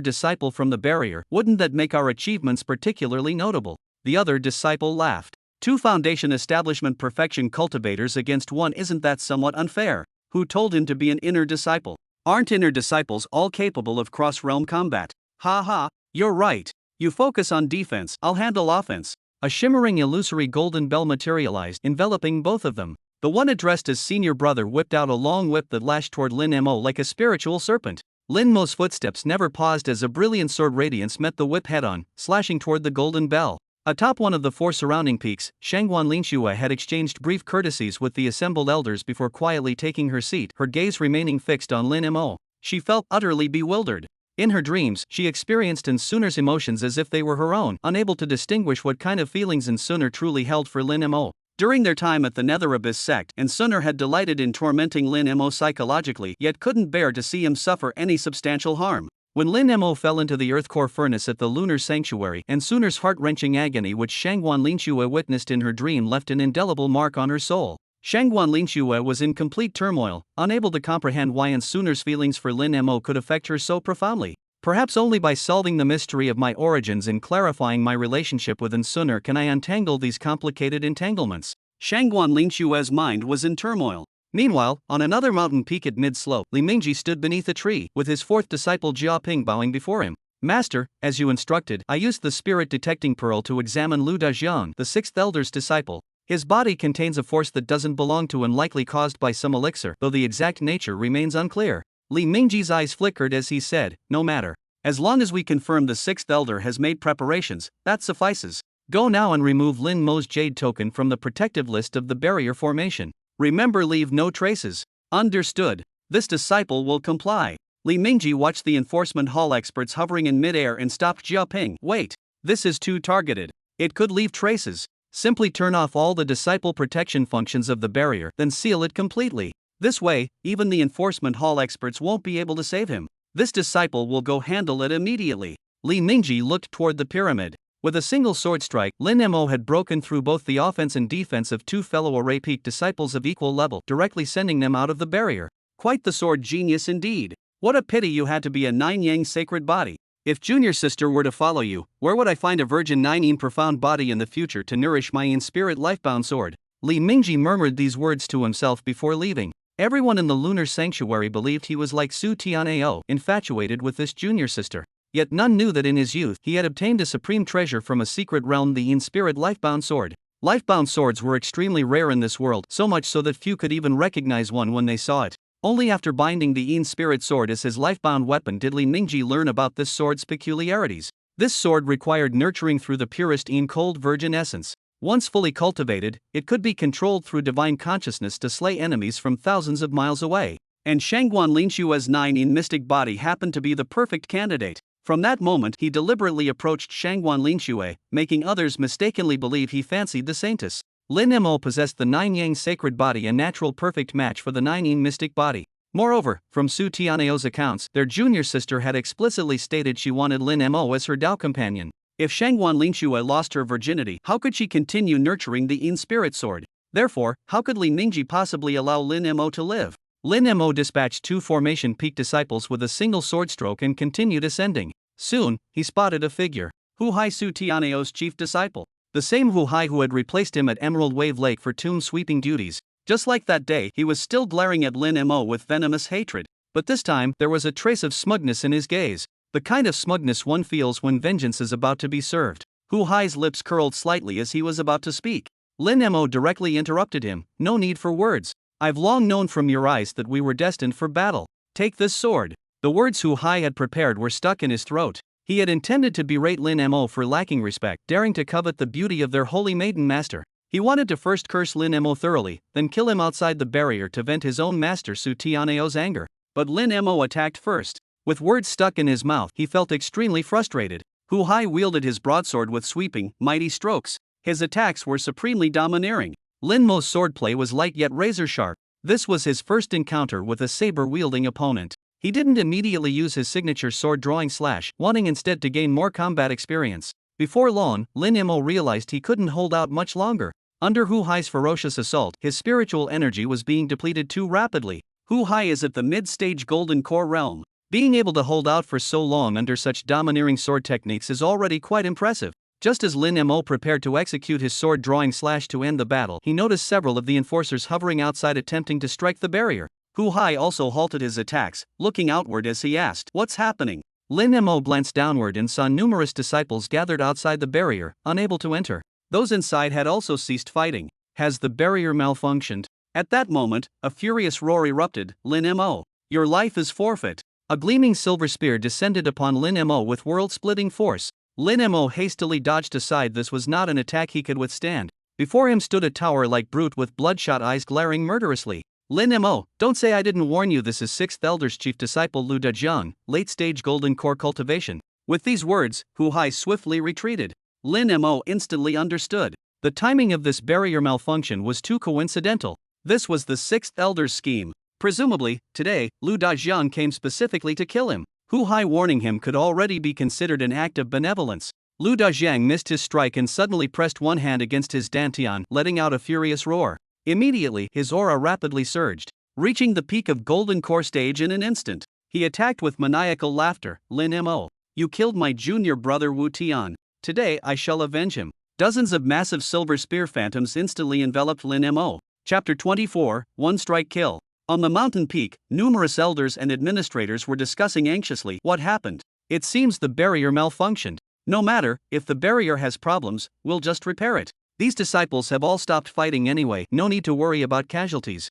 disciple from the barrier, wouldn't that make our achievements particularly notable? The other disciple laughed. 2 foundation establishment perfection cultivators against 1, isn't that somewhat unfair? Who told him to be an inner disciple? Aren't inner disciples all capable of cross-realm combat? Ha ha, you're right. You focus on defense, I'll handle offense. A shimmering illusory golden bell materialized, enveloping both of them. The one addressed as senior brother whipped out a long whip that lashed toward Lin Mo like a spiritual serpent. Lin Mo's footsteps never paused as a brilliant sword radiance met the whip head-on, slashing toward the golden bell. Atop one of the 4 surrounding peaks, Shangguan Linxue had exchanged brief courtesies with the assembled elders before quietly taking her seat, her gaze remaining fixed on Lin Mo. She felt utterly bewildered. In her dreams, she experienced Insuner's emotions as if they were her own, unable to distinguish what kind of feelings Insuner truly held for Lin Mo. During their time at the Nether Abyss sect, Insuner had delighted in tormenting Lin Mo psychologically, yet couldn't bear to see him suffer any substantial harm. When Lin Mo fell into the earth core furnace at the lunar sanctuary, Insuner's heart-wrenching agony which Shangguan Linxue witnessed in her dream left an indelible mark on her soul. Shangguan Linxue was in complete turmoil, unable to comprehend why Insuner's feelings for Lin Mo could affect her so profoundly. Perhaps only by solving the mystery of my origins and clarifying my relationship with Insuner can I untangle these complicated entanglements. Shangguan Linxue's mind was in turmoil. Meanwhile, on another mountain peak at mid-slope, Li Mingji stood beneath a tree, with his 4th disciple Jiaping bowing before him. Master, as you instructed, I used the spirit detecting pearl to examine Lu Dajian, the 6th elder's disciple. His body contains a force that doesn't belong to and likely caused by some elixir, though the exact nature remains unclear. Li Mingji's eyes flickered as he said, no matter. As long as we confirm the 6th elder has made preparations, that suffices. Go now and remove Lin Mo's jade token from the protective list of the barrier formation. Remember, leave no traces. Understood. This disciple will comply. Li Mingji watched the enforcement hall experts hovering in midair and stopped Jiaping. Wait, this is too targeted. It could leave traces. Simply turn off all the disciple protection functions of the barrier, then seal it completely. This way, even the enforcement hall experts won't be able to save him. This disciple will go handle it immediately. Li Mingji looked toward the pyramid. With a single sword strike, Lin Mo had broken through both the offense and defense of 2 fellow array peak disciples of equal level, directly sending them out of the barrier. Quite the sword genius indeed. What a pity you had to be a 9-yang sacred body. If junior sister were to follow you, where would I find a virgin 9-yin profound body in the future to nourish my in-spirit lifebound sword? Li Mingji murmured these words to himself before leaving. Everyone in the lunar sanctuary believed he was like Su Tianao, infatuated with this junior sister. Yet none knew that in his youth he had obtained a supreme treasure from a secret realm, the in-spirit lifebound sword. Lifebound swords were extremely rare in this world, so much so that few could even recognize one when they saw it. Only after binding the in-spirit sword as his lifebound weapon did Li Mingji learn about this sword's peculiarities. This sword required nurturing through the purest in-cold virgin essence. Once fully cultivated, it could be controlled through divine consciousness to slay enemies from thousands of miles away. And Shangguan Linxue's 9-in mystic body happened to be the perfect candidate. From that moment he deliberately approached Shangguan Lingxue, making others mistakenly believe he fancied the Saintess. Lin Mo possessed the Nine Yang sacred body, a natural perfect match for the Nine Yin mystic body. Moreover, from Su Tianeo's accounts, their junior sister had explicitly stated she wanted Lin Mo as her Dao companion. If Shangguan Lingxue lost her virginity, how could she continue nurturing the Yin spirit sword? Therefore, how could Li Ningji possibly allow Lin Mo to live? Lin Mo dispatched 2 formation peak disciples with a single sword stroke and continued ascending. Soon, he spotted a figure. Hu Hai, Su Tianeo's chief disciple. The same Hu Hai who had replaced him at Emerald Wave Lake for tomb sweeping duties. Just like that day, he was still glaring at Lin Mo with venomous hatred. But this time, there was a trace of smugness in his gaze. The kind of smugness one feels when vengeance is about to be served. Hu Hai's lips curled slightly as he was about to speak. Lin Mo directly interrupted him. No need for words. I've long known from your eyes that we were destined for battle. Take this sword. The words Hu Hai had prepared were stuck in his throat. He had intended to berate Lin Mo for lacking respect, daring to covet the beauty of their holy maiden master. He wanted to first curse Lin Mo thoroughly, then kill him outside the barrier to vent his own master Su Tianeo's anger. But Lin Mo attacked first. With words stuck in his mouth, he felt extremely frustrated. Hu Hai wielded his broadsword with sweeping, mighty strokes. His attacks were supremely domineering. Lin Mo's swordplay was light yet razor-sharp. This was his first encounter with a saber-wielding opponent. He didn't immediately use his signature sword-drawing slash, wanting instead to gain more combat experience. Before long, Lin Mo realized he couldn't hold out much longer. Under Hu Hai's ferocious assault, his spiritual energy was being depleted too rapidly. Hu Hai is at the mid-stage Golden Core realm. Being able to hold out for so long under such domineering sword techniques is already quite impressive. Just as Lin Mo prepared to execute his sword-drawing slash to end the battle, he noticed several of the enforcers hovering outside attempting to strike the barrier. Hu Hai also halted his attacks, looking outward as he asked, "What's happening?" Lin Mo glanced downward and saw numerous disciples gathered outside the barrier, unable to enter. Those inside had also ceased fighting. Has the barrier malfunctioned? At that moment, a furious roar erupted. Lin Mo, your life is forfeit. A gleaming silver spear descended upon Lin Mo with world-splitting force. Lin Mo hastily dodged aside. This was not an attack he could withstand. Before him stood a tower-like brute with bloodshot eyes glaring murderously. Lin Mo, don't say I didn't warn you. This is 6th Elder's chief disciple Lu Dajiang, late-stage Golden Core cultivation. With these words, Hu Hai swiftly retreated. Lin Mo instantly understood. The timing of this barrier malfunction was too coincidental. This was the 6th Elder's scheme. Presumably, today, Lu Dajiang came specifically to kill him. Hu Hai warning him could already be considered an act of benevolence. Lu Dajiang missed his strike and suddenly pressed one hand against his dantian, letting out a furious roar. Immediately, his aura rapidly surged, reaching the peak of Golden Core stage in an instant. He attacked with maniacal laughter. Lin Mo, you killed my junior brother Wu Tian. Today I shall avenge him. Dozens of massive silver spear phantoms instantly enveloped Lin Mo. Chapter 24, One Strike Kill. On the mountain peak, numerous elders and administrators were discussing anxiously what happened. It seems the barrier malfunctioned. No matter, if the barrier has problems, we'll just repair it. These disciples have all stopped fighting anyway, no need to worry about casualties.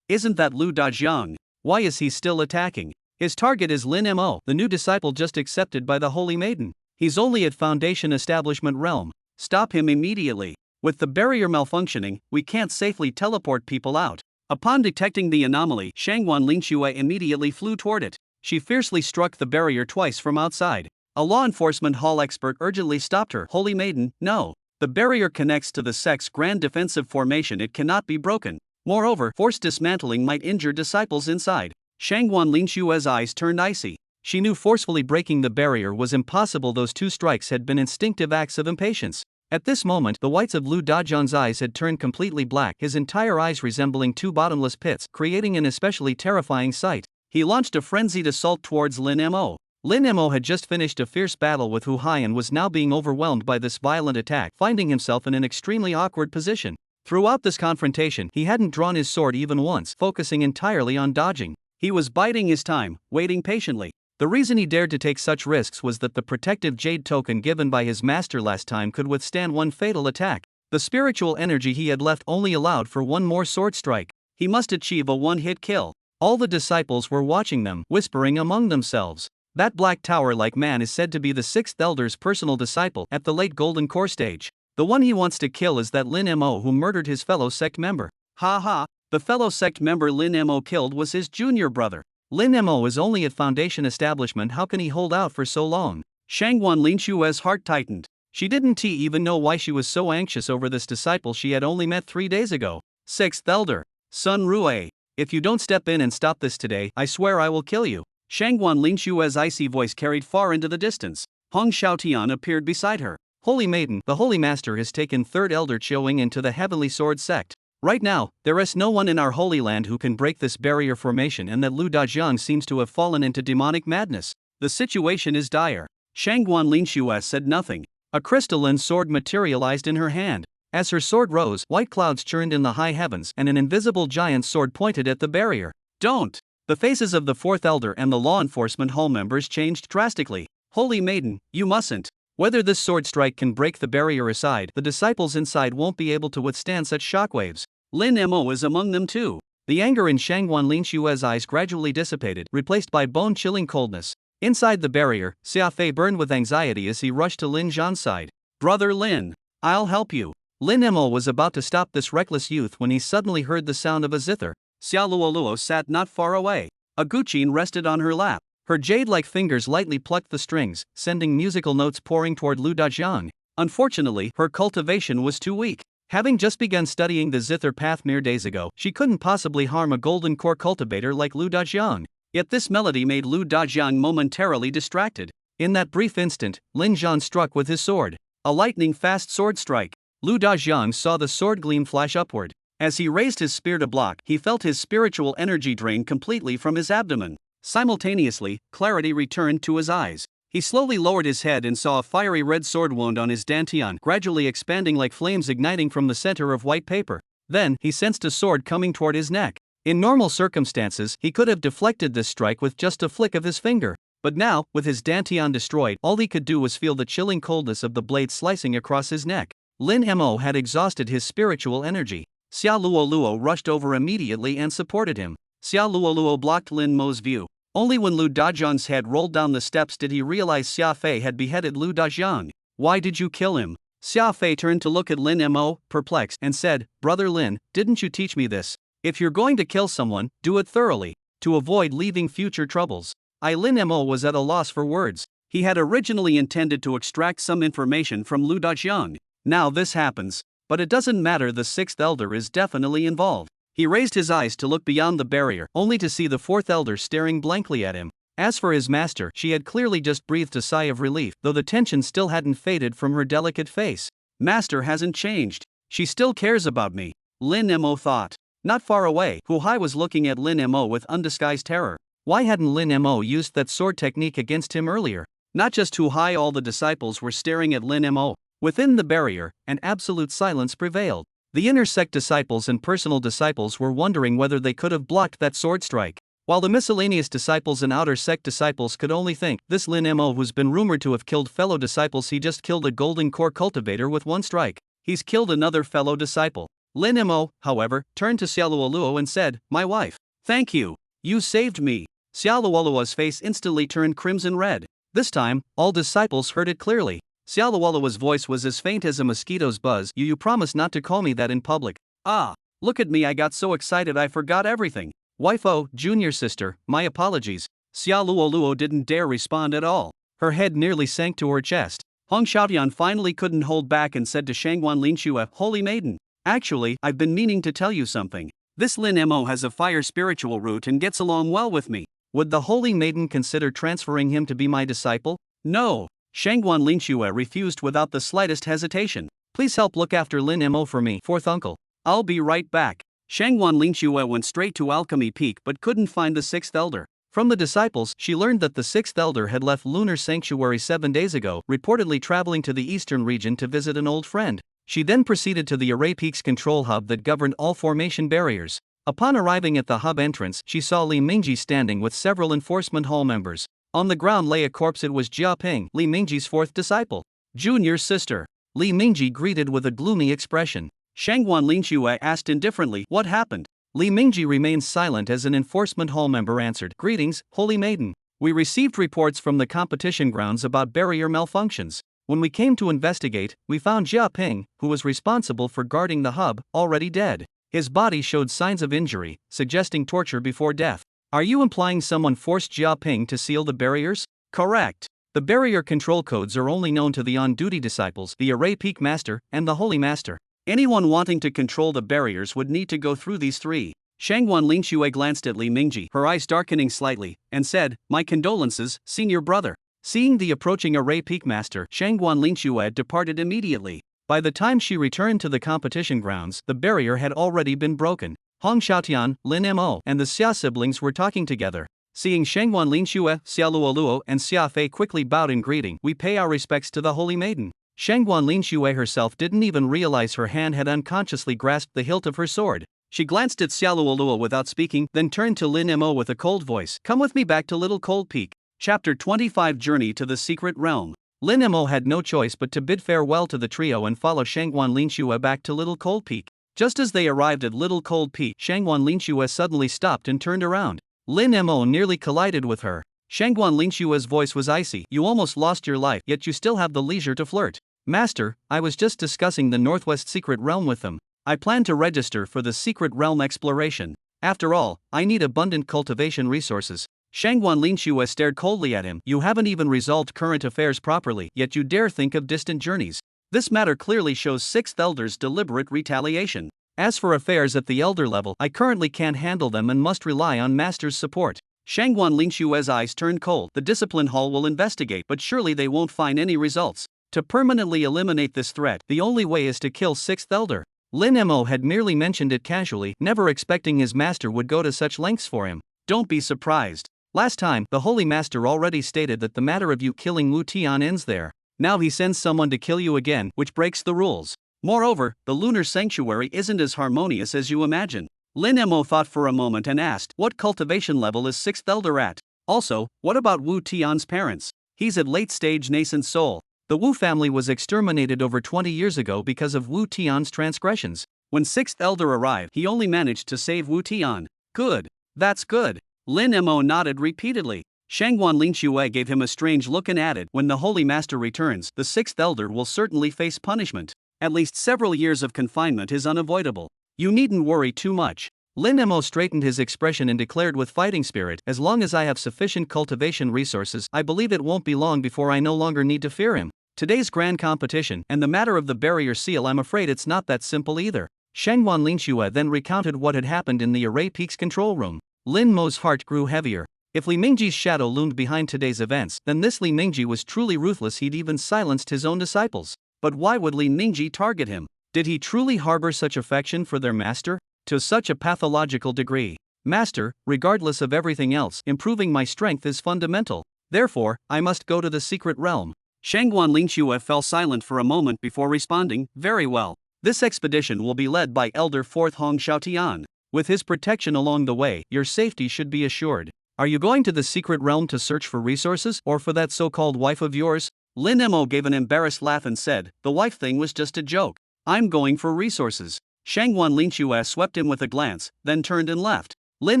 Isn't that Lu Dajiang? Why is he still attacking? His target is Lin Mo, the new disciple just accepted by the Holy Maiden. He's only at Foundation Establishment realm. Stop him immediately. With the barrier malfunctioning, we can't safely teleport people out. Upon detecting the anomaly, Shangguan Lingxue immediately flew toward it. She fiercely struck the barrier twice from outside. A law enforcement hall expert urgently stopped her. Holy Maiden, no. The barrier connects to the sect's grand defensive formation. It cannot be broken. Moreover, forced dismantling might injure disciples inside. Shangguan Lingxue's eyes turned icy. She knew forcefully breaking the barrier was impossible. Those 2 strikes had been instinctive acts of impatience. At this moment, the whites of Lu Dajiang's eyes had turned completely black, his entire eyes resembling 2 bottomless pits, creating an especially terrifying sight. He launched a frenzied assault towards Lin Mo. Lin Mo had just finished a fierce battle with Hu Hai and was now being overwhelmed by this violent attack, finding himself in an extremely awkward position. Throughout this confrontation, he hadn't drawn his sword even once, focusing entirely on dodging. He was biding his time, waiting patiently. The reason he dared to take such risks was that the protective jade token given by his master last time could withstand one fatal attack. The spiritual energy he had left only allowed for one more sword strike. He must achieve a one-hit kill. All the disciples were watching them, whispering among themselves. That black tower-like man is said to be the 6th Elder's personal disciple at the late Golden Core stage. The one he wants to kill is that Lin Mo who murdered his fellow sect member. Ha ha, the fellow sect member Lin Mo killed was his junior brother. Lin Mo is only at Foundation establishment, how can he hold out for so long? Shangguan Linshua's heart tightened. She didn't even know why she was so anxious over this disciple she had only met 3 days ago. Sixth Elder. Sun Rue. If you don't step in and stop this today, I swear I will kill you. Shangguan Linshua's icy voice carried far into the distance. Hong Xiaotian appeared beside her. Holy Maiden, the Holy Master has taken Third Elder Qiuing into the Heavenly Sword sect. Right now, there is no one in our Holy Land who can break this barrier formation, and that Lu Dajiang seems to have fallen into demonic madness. The situation is dire. Shangguan Linshua said nothing. A crystalline sword materialized in her hand. As her sword rose, white clouds churned in the high heavens, and an invisible giant sword pointed at the barrier. Don't! The faces of the Fourth Elder and the law enforcement hall members changed drastically. Holy Maiden, you mustn't. Whether this sword strike can break the barrier aside, the disciples inside won't be able to withstand such shockwaves. Lin Mo is among them too. The anger in Shangguan Linshua's eyes gradually dissipated, replaced by bone-chilling coldness. Inside the barrier, Xia Fei burned with anxiety as he rushed to Lin Zhan's side. Brother Lin, I'll help you. Lin Mo was about to stop this reckless youth when he suddenly heard the sound of a zither. Xia Luoluo sat not far away. A guqin rested on her lap. Her jade-like fingers lightly plucked the strings, sending musical notes pouring toward Lu Dajiang. Unfortunately, her cultivation was too weak. Having just begun studying the zither path mere days ago, she couldn't possibly harm a golden core cultivator like Lu Dajiang. Yet this melody made Lu Dajiang momentarily distracted. In that brief instant, Lin Zhan struck with his sword. A lightning-fast sword strike. Lu Dajiang saw the sword gleam flash upward. As he raised his spear to block, he felt his spiritual energy drain completely from his abdomen. Simultaneously, clarity returned to his eyes. He slowly lowered his head and saw a fiery red sword wound on his dantian, gradually expanding like flames igniting from the center of white paper. Then, he sensed a sword coming toward his neck. In normal circumstances, he could have deflected this strike with just a flick of his finger. But now, with his dantian destroyed, all he could do was feel the chilling coldness of the blade slicing across his neck. Lin Mo had exhausted his spiritual energy. Xia Luoluo rushed over immediately and supported him. Xia Luoluo blocked Lin Mo's view. Only when Lu Dajiang's head rolled down the steps did he realize Xia Fei had beheaded Lu Dajiang. Why did you kill him? Xia Fei turned to look at Lin Mo, perplexed, and said, Brother Lin, didn't you teach me this? If you're going to kill someone, do it thoroughly, to avoid leaving future troubles. Lin Mo was at a loss for words. He had originally intended to extract some information from Lu Dajiang. Now this happens. But it doesn't matter, the Sixth Elder is definitely involved. He raised his eyes to look beyond the barrier, only to see the Fourth Elder staring blankly at him. As for his master, she had clearly just breathed a sigh of relief, though the tension still hadn't faded from her delicate face. Master hasn't changed. She still cares about me. Lin Mo thought. Not far away, Hu Hai was looking at Lin Mo with undisguised terror. Why hadn't Lin Mo used that sword technique against him earlier? Not just Hu Hai, all the disciples were staring at Lin Mo. Within the barrier, an absolute silence prevailed. The inner sect disciples and personal disciples were wondering whether they could have blocked that sword strike. While the miscellaneous disciples and outer sect disciples could only think, this Lin Mo who's been rumored to have killed fellow disciples, he just killed a golden core cultivator with one strike. He's killed another fellow disciple. Lin Mo, however, turned to Xia Luoluo and said, My wife. Thank you. You saved me. Xia Luoluo's face instantly turned crimson red. This time, all disciples heard it clearly. Xia Luoluo's voice was as faint as a mosquito's buzz. You promised not to call me that in public. Ah, look at me, I got so excited I forgot everything. Wifo, junior sister, my apologies. Xia Luoluo didn't dare respond at all. Her head nearly sank to her chest. Hong Xiaotian finally couldn't hold back and said to Shangguan Linshua, Holy Maiden. Actually, I've been meaning to tell you something. This Lin Mo has a fire spiritual root and gets along well with me. Would the Holy Maiden consider transferring him to be my disciple? No. Shangguan Linshua refused without the slightest hesitation. Please help look after Lin Mo for me, fourth uncle. I'll be right back. Shangguan Linshua went straight to Alchemy Peak but couldn't find the Sixth Elder. From the disciples, she learned that the Sixth Elder had left Lunar Sanctuary 7 days ago, reportedly traveling to the eastern region to visit an old friend. She then proceeded to the Array Peaks control hub that governed all formation barriers. Upon arriving at the hub entrance, she saw Li Mingji standing with several enforcement hall members. On the ground lay a corpse. It was Jia Ping, Li Mingji's fourth disciple. Junior sister. Li Mingji greeted with a gloomy expression. Shangguan Linshua asked indifferently, What happened? Li Mingji remained silent as an enforcement hall member answered, Greetings, Holy Maiden. We received reports from the competition grounds about barrier malfunctions. When we came to investigate, we found Jia Ping, who was responsible for guarding the hub, already dead. His body showed signs of injury, suggesting torture before death. Are you implying someone forced Jia Ping to seal the barriers? Correct. The barrier control codes are only known to the on-duty disciples, the Array Peak Master, and the Holy Master. Anyone wanting to control the barriers would need to go through these three. Shangguan Linxue glanced at Li Mingji, her eyes darkening slightly, and said, "My condolences, senior brother." Seeing the approaching Array Peak Master, Shangguan Linxue departed immediately. By the time she returned to the competition grounds, the barrier had already been broken. Hong Xiaotian, Lin Mo, and the Xia siblings were talking together. Seeing Shangguan Linxue, Xia Luoluo, and Xia Fei quickly bowed in greeting, "We pay our respects to the Holy Maiden." Shangguan Linxue herself didn't even realize her hand had unconsciously grasped the hilt of her sword. She glanced at Xia Luoluo without speaking, then turned to Lin Mo with a cold voice. "Come with me back to Little Cold Peak." Chapter 25 Journey to the Secret Realm. Lin Mo had no choice but to bid farewell to the trio and follow Shangguan Linxue back to Little Cold Peak. Just as they arrived at Little Cold Peak, Shangguan Linxue suddenly stopped and turned around. Lin Mo nearly collided with her. Shangguan Linxue's voice was icy. "You almost lost your life, yet you still have the leisure to flirt." "Master, I was just discussing the Northwest Secret Realm with them. I plan to register for the Secret Realm exploration. After all, I need abundant cultivation resources." Shangguan Linxue stared coldly at him. "You haven't even resolved current affairs properly, yet you dare think of distant journeys. This matter clearly shows Sixth Elder's deliberate retaliation. As for affairs at the Elder level, I currently can't handle them and must rely on Master's support." Shangguan Linxue's eyes turned cold. "The Discipline Hall will investigate, but surely they won't find any results. To permanently eliminate this threat, the only way is to kill Sixth Elder." Lin Mo had merely mentioned it casually, never expecting his master would go to such lengths for him. "Don't be surprised. Last time, the Holy Master already stated that the matter of you killing Wu Tian ends there. Now he sends someone to kill you again, which breaks the rules. Moreover, the Lunar Sanctuary isn't as harmonious as you imagine." Lin Mo thought for a moment and asked, "What cultivation level is Sixth Elder at? Also, what about Wu Tian's parents? He's at late-stage nascent soul. The Wu family was exterminated over 20 years ago because of Wu Tian's transgressions. When Sixth Elder arrived, he only managed to save Wu Tian." "Good. That's good." Lin Mo nodded repeatedly. Shangguan Linxue gave him a strange look and added, "When the Holy Master returns, the Sixth Elder will certainly face punishment. At least several years of confinement is unavoidable. You needn't worry too much." Lin Mo straightened his expression and declared with fighting spirit, "As long as I have sufficient cultivation resources, I believe it won't be long before I no longer need to fear him. Today's grand competition, and the matter of the barrier seal, I'm afraid it's not that simple either." Shangguan Linxue then recounted what had happened in the Array Peaks control room. Lin Mo's heart grew heavier. If Li Mingji's shadow loomed behind today's events, then this Li Mingji was truly ruthless. He'd even silenced his own disciples. But why would Li Mingji target him? Did he truly harbor such affection for their master? To such a pathological degree. "Master, regardless of everything else, improving my strength is fundamental. Therefore, I must go to the secret realm." Shangguan Linxue fell silent for a moment before responding, "Very well. This expedition will be led by Elder Fourth Hong Xiaotian. With his protection along the way, your safety should be assured. Are you going to the secret realm to search for resources, or for that so-called wife of yours?" Lin Mo gave an embarrassed laugh and said, "The wife thing was just a joke. I'm going for resources." Shangguan Linxue swept him with a glance, then turned and left. Lin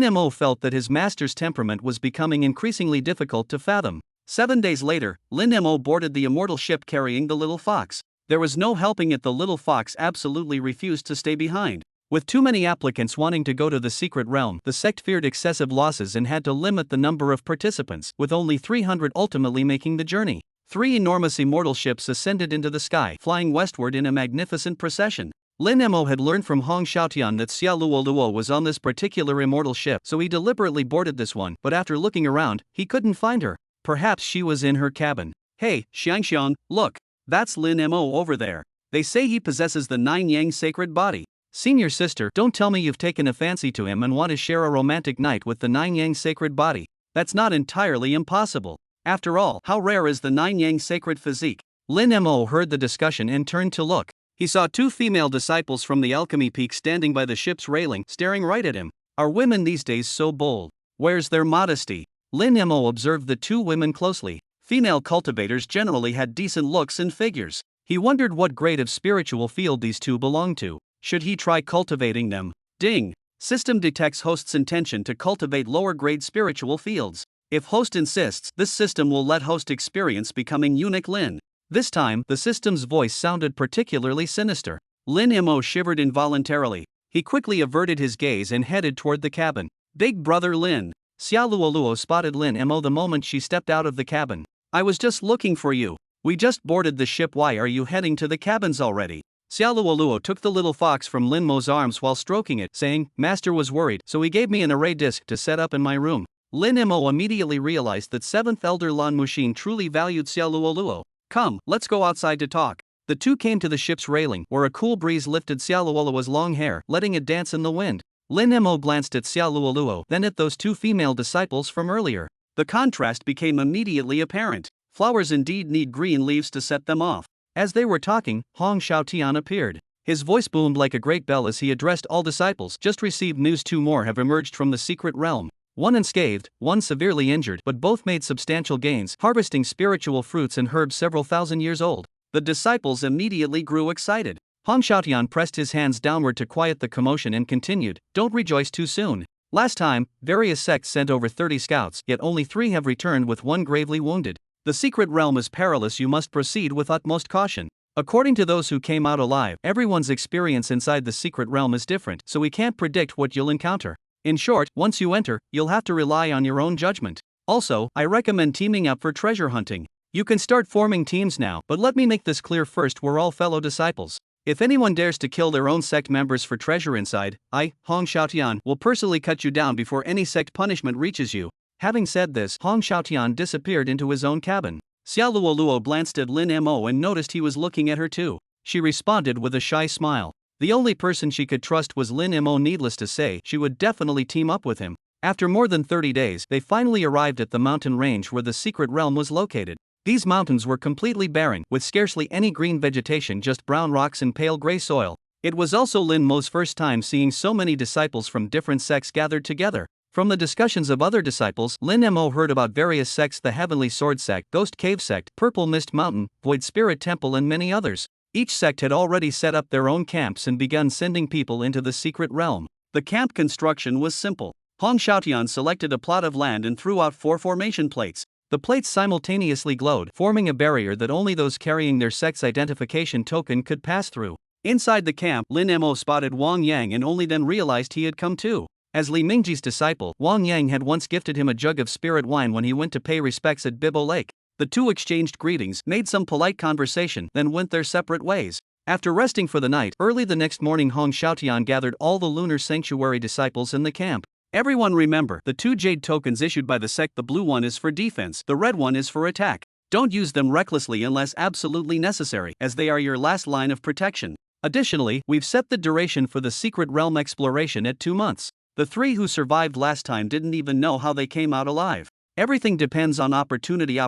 Mo felt that his master's temperament was becoming increasingly difficult to fathom. 7 days later, Lin Mo boarded the immortal ship carrying the little fox. There was no helping it, the little fox absolutely refused to stay behind. With too many applicants wanting to go to the secret realm, the sect feared excessive losses and had to limit the number of participants, with only 300 ultimately making the journey. 3 enormous immortal ships ascended into the sky, flying westward in a magnificent procession. Lin Mo had learned from Hong Xiaotian that Xia Luoluo was on this particular immortal ship, so he deliberately boarded this one, but after looking around, he couldn't find her. Perhaps she was in her cabin. "Hey, Xiangxiang, look. That's Lin Mo over there. They say he possesses the 9 Yang sacred body." "Senior sister, don't tell me you've taken a fancy to him and want to share a romantic night with the 9 Yang sacred body. That's not entirely impossible. After all, how rare is the 9 Yang sacred physique?" Lin Mo heard the discussion and turned to look. He saw 2 female disciples from the Alchemy Peak standing by the ship's railing, staring right at him. Are women these days so bold? Where's their modesty? Lin Mo observed the 2 women closely. Female cultivators generally had decent looks and figures. He wondered what grade of spiritual field these 2 belonged to. Should he try cultivating them? Ding! System detects host's intention to cultivate lower-grade spiritual fields. If host insists, this system will let host experience becoming eunuch Lin. This time, the system's voice sounded particularly sinister. Lin Mo shivered involuntarily. He quickly averted his gaze and headed toward the cabin. "Big brother Lin, Xiao Luoluo spotted Lin Mo the moment she stepped out of the cabin. I was just looking for you. We just boarded the ship. Why are you heading to the cabins already? Xiao Luoluo took the little fox from Lin Mo's arms while stroking it, saying, Master was worried, so he gave me an array disc to set up in my room. Lin Mo immediately realized that 7th Elder Lan Muxin truly valued Xiao Luoluo. Come, let's go outside to talk. The two came to the ship's railing, where a cool breeze lifted Xiao Luoluo's long hair, letting it dance in the wind. Lin Mo glanced at Xiao Luoluo, then at those two female disciples from earlier. The contrast became immediately apparent. Flowers indeed need green leaves to set them off. As they were talking, Hong Xiaotian appeared. His voice boomed like a great bell as he addressed all disciples. Just received news, 2 more have emerged from the secret realm. One unscathed, one severely injured, but both made substantial gains, harvesting spiritual fruits and herbs several thousand years old. The disciples immediately grew excited. Hong Xiaotian pressed his hands downward to quiet the commotion and continued, Don't rejoice too soon. Last time, various sects sent over 30 scouts, yet only 3 have returned with 1 gravely wounded. The secret realm is perilous. You must proceed with utmost caution. According to those who came out alive, everyone's experience inside the secret realm is different, so we can't predict what you'll encounter. In short, once you enter, you'll have to rely on your own judgment. Also, I recommend teaming up for treasure hunting. You can start forming teams now, but let me make this clear first, we're all fellow disciples. If anyone dares to kill their own sect members for treasure inside, I, Hong Xiaotian, will personally cut you down before any sect punishment reaches you. Having said this, Hong Xiaotian disappeared into his own cabin. Xiao Luoluo glanced at Lin Mo and noticed he was looking at her too. She responded with a shy smile. The only person she could trust was Lin Mo. Needless to say, she would definitely team up with him. After more than 30 days, they finally arrived at the mountain range where the secret realm was located. These mountains were completely barren, with scarcely any green vegetation, just brown rocks and pale gray soil. It was also Lin Mo's first time seeing so many disciples from different sects gathered together. From the discussions of other disciples, Lin Mo heard about various sects: the Heavenly Sword Sect, Ghost Cave Sect, Purple Mist Mountain, Void Spirit Temple, and many others. Each sect had already set up their own camps and begun sending people into the secret realm. The camp construction was simple. Hong Xiaotian selected a plot of land and threw out 4 formation plates. The plates simultaneously glowed, forming a barrier that only those carrying their sect's identification token could pass through. Inside the camp, Lin Mo spotted Wang Yang and only then realized he had come too. As Li Mingji's disciple, Wang Yang had once gifted him a jug of spirit wine when he went to pay respects at Bibo Lake. The two exchanged greetings, made some polite conversation, then went their separate ways. After resting for the night, early the next morning Hong Xiaotian gathered all the Lunar Sanctuary disciples in the camp. Everyone remember, the 2 jade tokens issued by the sect, the blue one is for defense, the red one is for attack. Don't use them recklessly unless absolutely necessary, as they are your last line of protection. Additionally, we've set the duration for the secret realm exploration at 2 months. The 3 who survived last time didn't even know how they came out alive. Everything depends on opportunity,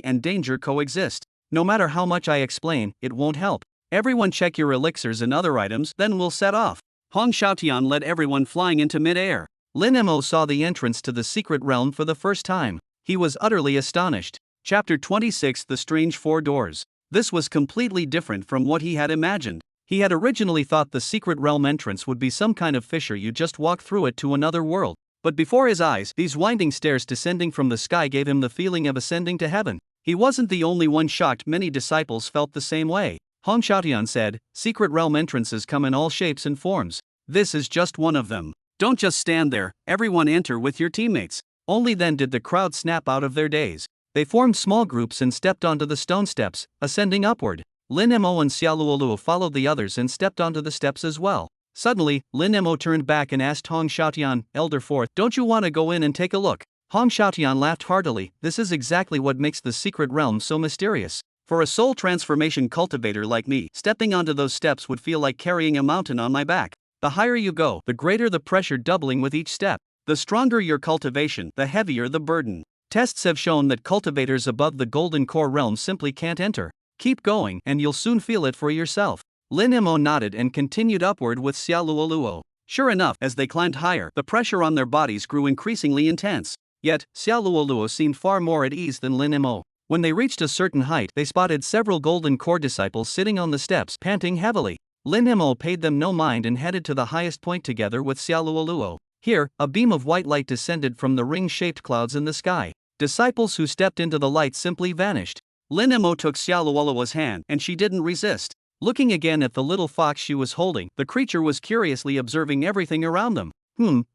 and danger coexist. No matter how much I explain, it won't help. Everyone check your elixirs and other items, then we'll set off. Hong Xiaotian led everyone flying into mid-air. Lin Mo saw the entrance to the secret realm for the first time. He was utterly astonished. Chapter 26: The Strange 4 Doors. This was completely different from what he had imagined. He had originally thought the secret realm entrance would be some kind of fissure you just walk through it to another world. But before his eyes, these winding stairs descending from the sky gave him the feeling of ascending to heaven. He wasn't the only one shocked, many disciples felt the same way. Hong Xiaotian said, Secret realm entrances come in all shapes and forms. This is just one of them. Don't just stand there, everyone enter with your teammates. Only then did the crowd snap out of their daze. They formed small groups and stepped onto the stone steps, ascending upward. Lin Mo and Xiao Luoluo followed the others and stepped onto the steps as well. Suddenly, Lin Mo turned back and asked Hong Xiaotian, Elder Fourth, don't you want to go in and take a look? Hong Xiaotian laughed heartily. This is exactly what makes the secret realm so mysterious. For a soul transformation cultivator like me, stepping onto those steps would feel like carrying a mountain on my back. The higher you go, the greater the pressure, doubling with each step. The stronger your cultivation, the heavier the burden. Tests have shown that cultivators above the golden core realm simply can't enter. Keep going, and you'll soon feel it for yourself. Lin Mo nodded and continued upward with Xiao Luoluo. Sure enough, as they climbed higher, the pressure on their bodies grew increasingly intense. Yet, Xiao Luoluo seemed far more at ease than Lin Mo. When they reached a certain height, they spotted several golden core disciples sitting on the steps, panting heavily. Lin Mo paid them no mind and headed to the highest point together with Xiao Luoluo. Here, a beam of white light descended from the ring-shaped clouds in the sky. Disciples who stepped into the light simply vanished. Lin Mo took Xiao Luoluo's hand, and she didn't resist. Looking again at the little fox she was holding, the creature was curiously observing everything around them.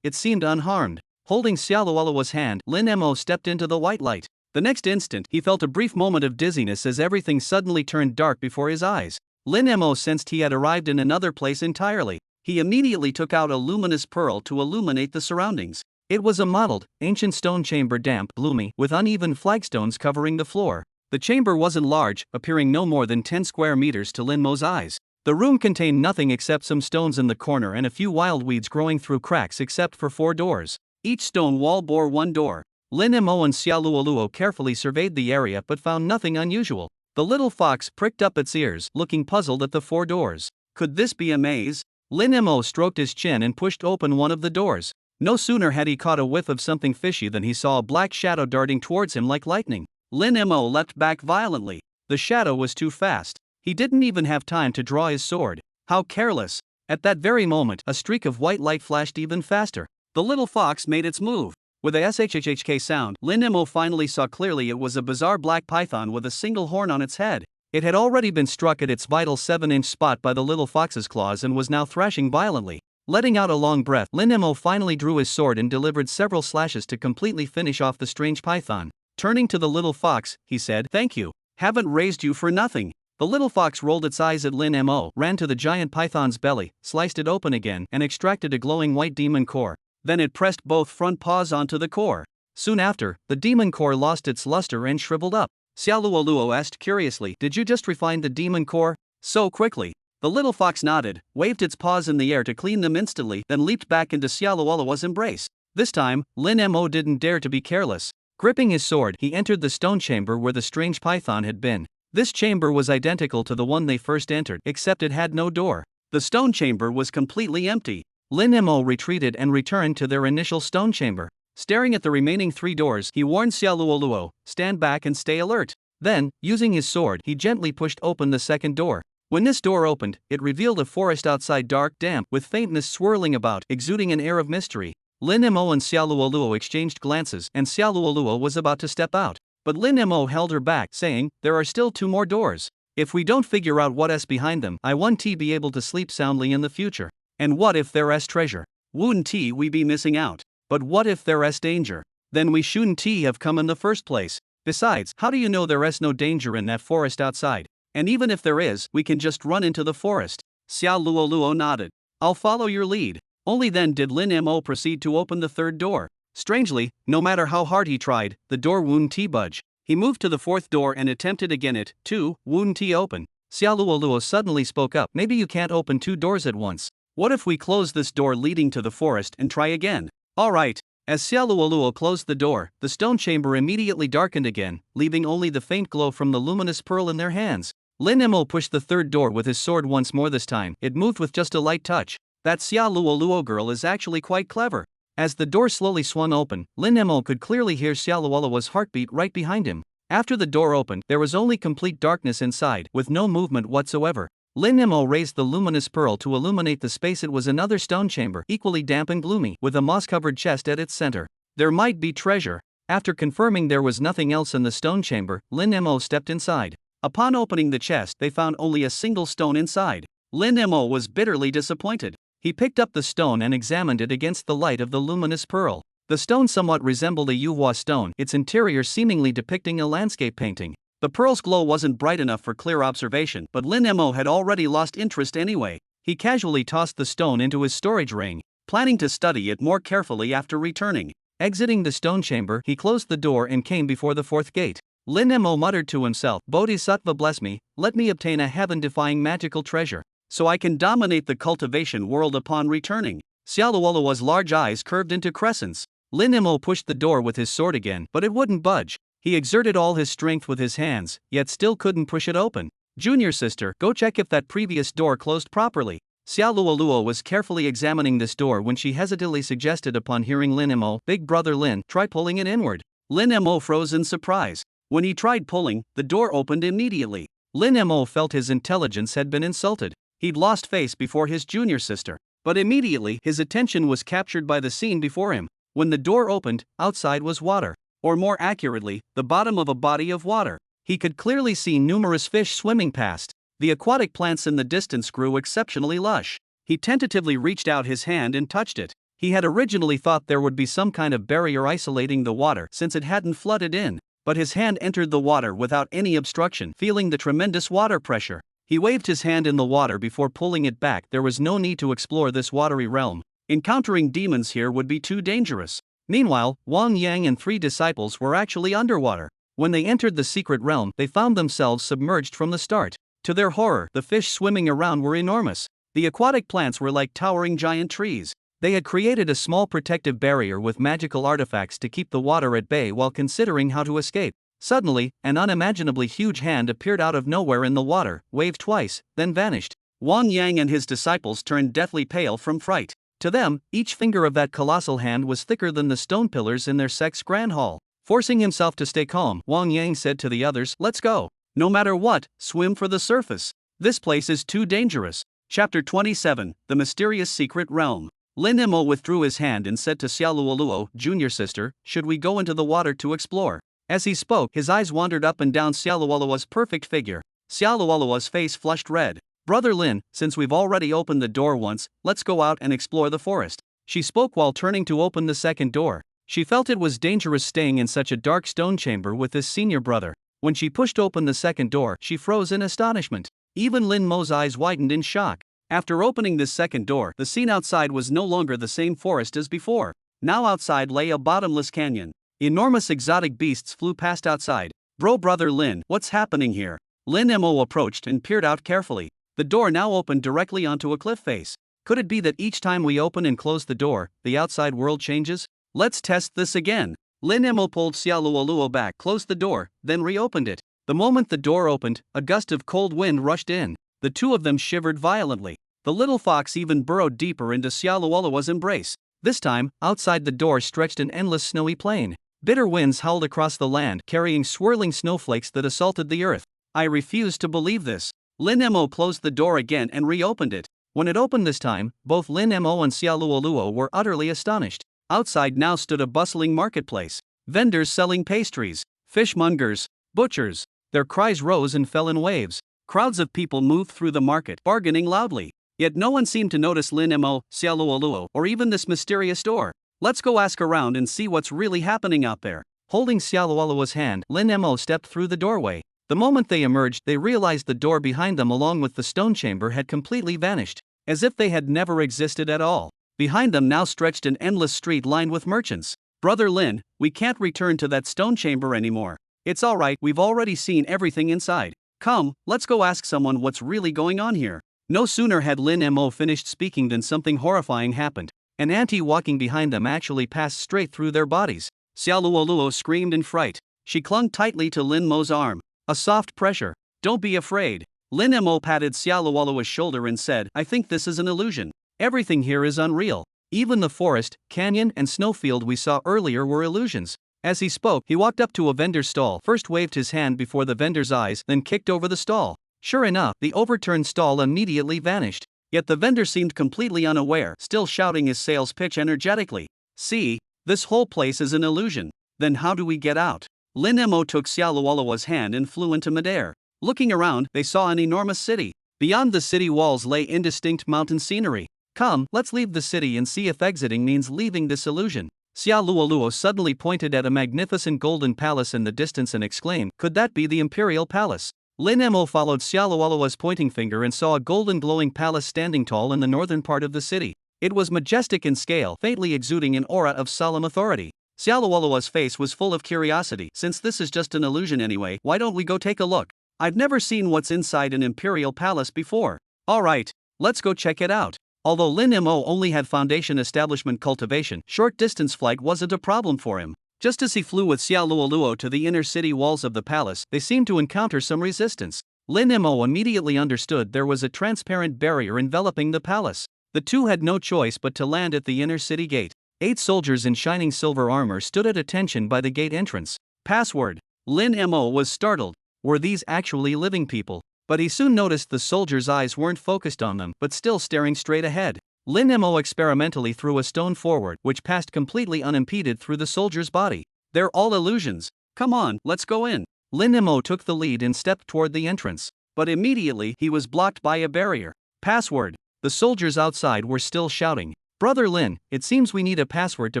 It seemed unharmed. Holding Xiaoluoluo's hand, Lin Mo stepped into the white light. The next instant, he felt a brief moment of dizziness as everything suddenly turned dark before his eyes. Lin Mo sensed he had arrived in another place entirely. He immediately took out a luminous pearl to illuminate the surroundings. It was a mottled, ancient stone chamber, damp, gloomy, with uneven flagstones covering the floor. The chamber wasn't large, appearing no more than 10 square meters to Lin Mo's eyes. The room contained nothing except some stones in the corner and a few wild weeds growing through cracks except for 4 doors. Each stone wall bore 1 door. Lin Mo and Xiaoluoluo carefully surveyed the area but found nothing unusual. The little fox pricked up its ears, looking puzzled at the 4 doors. Could this be a maze? Lin Mo stroked his chin and pushed open one of the doors. No sooner had he caught a whiff of something fishy than he saw a black shadow darting towards him like lightning. Lin Mo leapt back violently. The shadow was too fast. He didn't even have time to draw his sword. How careless! At that very moment, a streak of white light flashed even faster. The little fox made its move. With a shhhk sound, Lin Mo finally saw clearly it was a bizarre black python with a single horn on its head. It had already been struck at its vital 7-inch spot by the little fox's claws and was now thrashing violently. Letting out a long breath, Lin Mo finally drew his sword and delivered several slashes to completely finish off the strange python. Turning to the little fox, he said, "Thank you. Haven't raised you for nothing." The little fox rolled its eyes at Lin Mo, ran to the giant python's belly, sliced it open again, and extracted a glowing white demon core. Then it pressed both front paws onto the core. Soon after, the demon core lost its luster and shriveled up. Xiaoluoluo asked curiously, "Did you just refine the demon core so quickly?" The little fox nodded, waved its paws in the air to clean them instantly, then leaped back into Xiaoluoluo's embrace. This time, Lin Mo didn't dare to be careless. Gripping his sword, he entered the stone chamber where the strange python had been. This chamber was identical to the one they first entered, except it had no door. The stone chamber was completely empty. Lin Mo retreated and returned to their initial stone chamber. Staring at the remaining 3 doors, he warned Xiaoluoluo, "Stand back and stay alert." Then, using his sword, he gently pushed open the second door. When this door opened, it revealed a forest outside, dark, damp, with faintness swirling about, exuding an air of mystery. Lin Mo and Xiaoluoluo exchanged glances, and Xiaoluoluo was about to step out. But Lin Mo held her back, saying, "There are still 2 more doors. If we don't figure out what's behind them, I won't be able to sleep soundly in the future. And what if there's treasure? Wouldn't we be missing out? But what if there's danger? Then we shouldn't have come in the first place. Besides, how do you know there's no danger in that forest outside? And even if there is, we can just run into the forest." Xiaoluoluo nodded. "I'll follow your lead." Only then did Lin Mo proceed to open the 3rd door. Strangely, no matter how hard he tried, the door wouldn't budge. He moved to the 4th door and attempted again. It, too, wouldn't open. Xiaoluoluo suddenly spoke up, "Maybe you can't open 2 doors at once. What if we close this door leading to the forest and try again?" "All right." As Xiaoluoluo closed the door, the stone chamber immediately darkened again, leaving only the faint glow from the luminous pearl in their hands. Lin Mo pushed the 3rd door with his sword once more. This time, it moved with just a light touch. That Xiaoluoluo girl is actually quite clever. As the door slowly swung open, Lin Mo could clearly hear Xiaoluoluo's heartbeat right behind him. After the door opened, there was only complete darkness inside, with no movement whatsoever. Lin Mo raised the luminous pearl to illuminate the space. It was another stone chamber, equally damp and gloomy, with a moss-covered chest at its center. There might be treasure. After confirming there was nothing else in the stone chamber, Lin Mo stepped inside. Upon opening the chest, they found only a single stone inside. Lin Mo was bitterly disappointed. He picked up the stone and examined it against the light of the luminous pearl. The stone somewhat resembled a yuhua stone, its interior seemingly depicting a landscape painting. The pearl's glow wasn't bright enough for clear observation, but Lin Mo had already lost interest anyway. He casually tossed the stone into his storage ring, planning to study it more carefully after returning. Exiting the stone chamber, he closed the door and came before the 4th gate. Lin Mo muttered to himself, "Bodhisattva bless me, let me obtain a heaven-defying magical treasure, so I can dominate the cultivation world upon returning." Xiaoluoluo's large eyes curved into crescents. Lin Mo pushed the door with his sword again, but it wouldn't budge. He exerted all his strength with his hands, yet still couldn't push it open. "Junior sister, go check if that previous door closed properly." Xiaoluoluo was carefully examining this door when she hesitantly suggested upon hearing Lin Mo, "Big brother Lin, try pulling it inward." Lin Mo froze in surprise. When he tried pulling, the door opened immediately. Lin Mo felt his intelligence had been insulted. He'd lost face before his junior sister. But immediately, his attention was captured by the scene before him. When the door opened, outside was water. Or more accurately, the bottom of a body of water. He could clearly see numerous fish swimming past. The aquatic plants in the distance grew exceptionally lush. He tentatively reached out his hand and touched it. He had originally thought there would be some kind of barrier isolating the water since it hadn't flooded in, but his hand entered the water without any obstruction. Feeling the tremendous water pressure, he waved his hand in the water before pulling it back. There was no need to explore this watery realm. Encountering demons here would be too dangerous. Meanwhile, Wang Yang and 3 disciples were actually underwater. When they entered the secret realm, they found themselves submerged from the start. To their horror, the fish swimming around were enormous. The aquatic plants were like towering giant trees. They had created a small protective barrier with magical artifacts to keep the water at bay while considering how to escape. Suddenly, an unimaginably huge hand appeared out of nowhere in the water, waved twice, then vanished. Wang Yang and his disciples turned deathly pale from fright. To them, each finger of that colossal hand was thicker than the stone pillars in their sect's grand hall. Forcing himself to stay calm, Wang Yang said to the others, "Let's go. No matter what, swim for the surface. This place is too dangerous." Chapter 27, The Mysterious Secret Realm. Lin Mo withdrew his hand and said to Xiaoluoluo, "Junior sister, should we go into the water to explore?" As he spoke, his eyes wandered up and down Xiaoluoluo's perfect figure. Xiaoluoluo's face flushed red. "Brother Lin, since we've already opened the door once, let's go out and explore the forest." She spoke while turning to open the second door. She felt it was dangerous staying in such a dark stone chamber with this senior brother. When she pushed open the second door, she froze in astonishment. Even Lin Mo's eyes widened in shock. After opening this second door, the scene outside was no longer the same forest as before. Now outside lay a bottomless canyon. Enormous exotic beasts flew past outside. Brother Lin, what's happening here?" Lin Mo approached and peered out carefully. The door now opened directly onto a cliff face. Could it be that each time we open and close the door, the outside world changes? Let's test this again. Lin Mo pulled Xiaoluoluo back, closed the door, then reopened it. The moment the door opened, a gust of cold wind rushed in. The two of them shivered violently. The little fox even burrowed deeper into Xiaoluoluo's embrace. This time, outside the door stretched an endless snowy plain. Bitter winds howled across the land, carrying swirling snowflakes that assaulted the earth. I refused to believe this. Lin Mo closed the door again and reopened it. When it opened this time, both Lin Mo and Xiaoluoluo were utterly astonished. Outside now stood a bustling marketplace. Vendors selling pastries, fishmongers, butchers. Their cries rose and fell in waves. Crowds of people moved through the market, bargaining loudly. Yet no one seemed to notice Lin Mo, Xiaoluoluo, or even this mysterious door. "Let's go ask around and see what's really happening out there." Holding Xiaoluoluo's hand, Lin Mo stepped through the doorway. The moment they emerged, they realized the door behind them along with the stone chamber had completely vanished, as if they had never existed at all. Behind them now stretched an endless street lined with merchants. "Brother Lin, we can't return to that stone chamber anymore. It's alright, we've already seen everything inside. Come, let's go ask someone what's really going on here." No sooner had Lin Mo finished speaking than something horrifying happened. An auntie walking behind them actually passed straight through their bodies. Xiaoluoluo screamed in fright. She clung tightly to Lin Mo's arm. A soft pressure. "Don't be afraid." Lin Mo patted Xiaoluoluo's shoulder and said, "I think this is an illusion. Everything here is unreal. Even the forest, canyon, and snowfield we saw earlier were illusions." As he spoke, he walked up to a vendor's stall, first waved his hand before the vendor's eyes, then kicked over the stall. Sure enough, the overturned stall immediately vanished. Yet the vendor seemed completely unaware, still shouting his sales pitch energetically. "See, this whole place is an illusion. Then how do we get out?" Lin Mo took Xiaoluoluo's hand and flew into midair. Looking around, they saw an enormous city. Beyond the city walls lay indistinct mountain scenery. "Come, let's leave the city and see if exiting means leaving this illusion." Xiaoluoluo suddenly pointed at a magnificent golden palace in the distance and exclaimed, "Could that be the imperial palace?" Lin Mo followed Xiaoluoluo's pointing finger and saw a golden glowing palace standing tall in the northern part of the city. It was majestic in scale, faintly exuding an aura of solemn authority. Xiaoluoluo's face was full of curiosity. "Since this is just an illusion anyway, why don't we go take a look? I've never seen what's inside an imperial palace before." "Alright, let's go check it out." Although Lin Mo only had foundation establishment cultivation, short distance flight wasn't a problem for him. Just as he flew with Xiaoluoluo to the inner city walls of the palace, they seemed to encounter some resistance. Lin Mo immediately understood there was a transparent barrier enveloping the palace. The two had no choice but to land at the inner city gate. 8 soldiers in shining silver armor stood at attention by the gate entrance. Password. Lin Mo was startled. Were these actually living people? But he soon noticed the soldiers' eyes weren't focused on them but still staring straight ahead. Lin Mo experimentally threw a stone forward, which passed completely unimpeded through the soldier's body. "They're all illusions. Come on, let's go in." Lin Mo took the lead and stepped toward the entrance. But immediately he was blocked by a barrier. Password. The soldiers outside were still shouting. Brother Lin, it seems we need a password to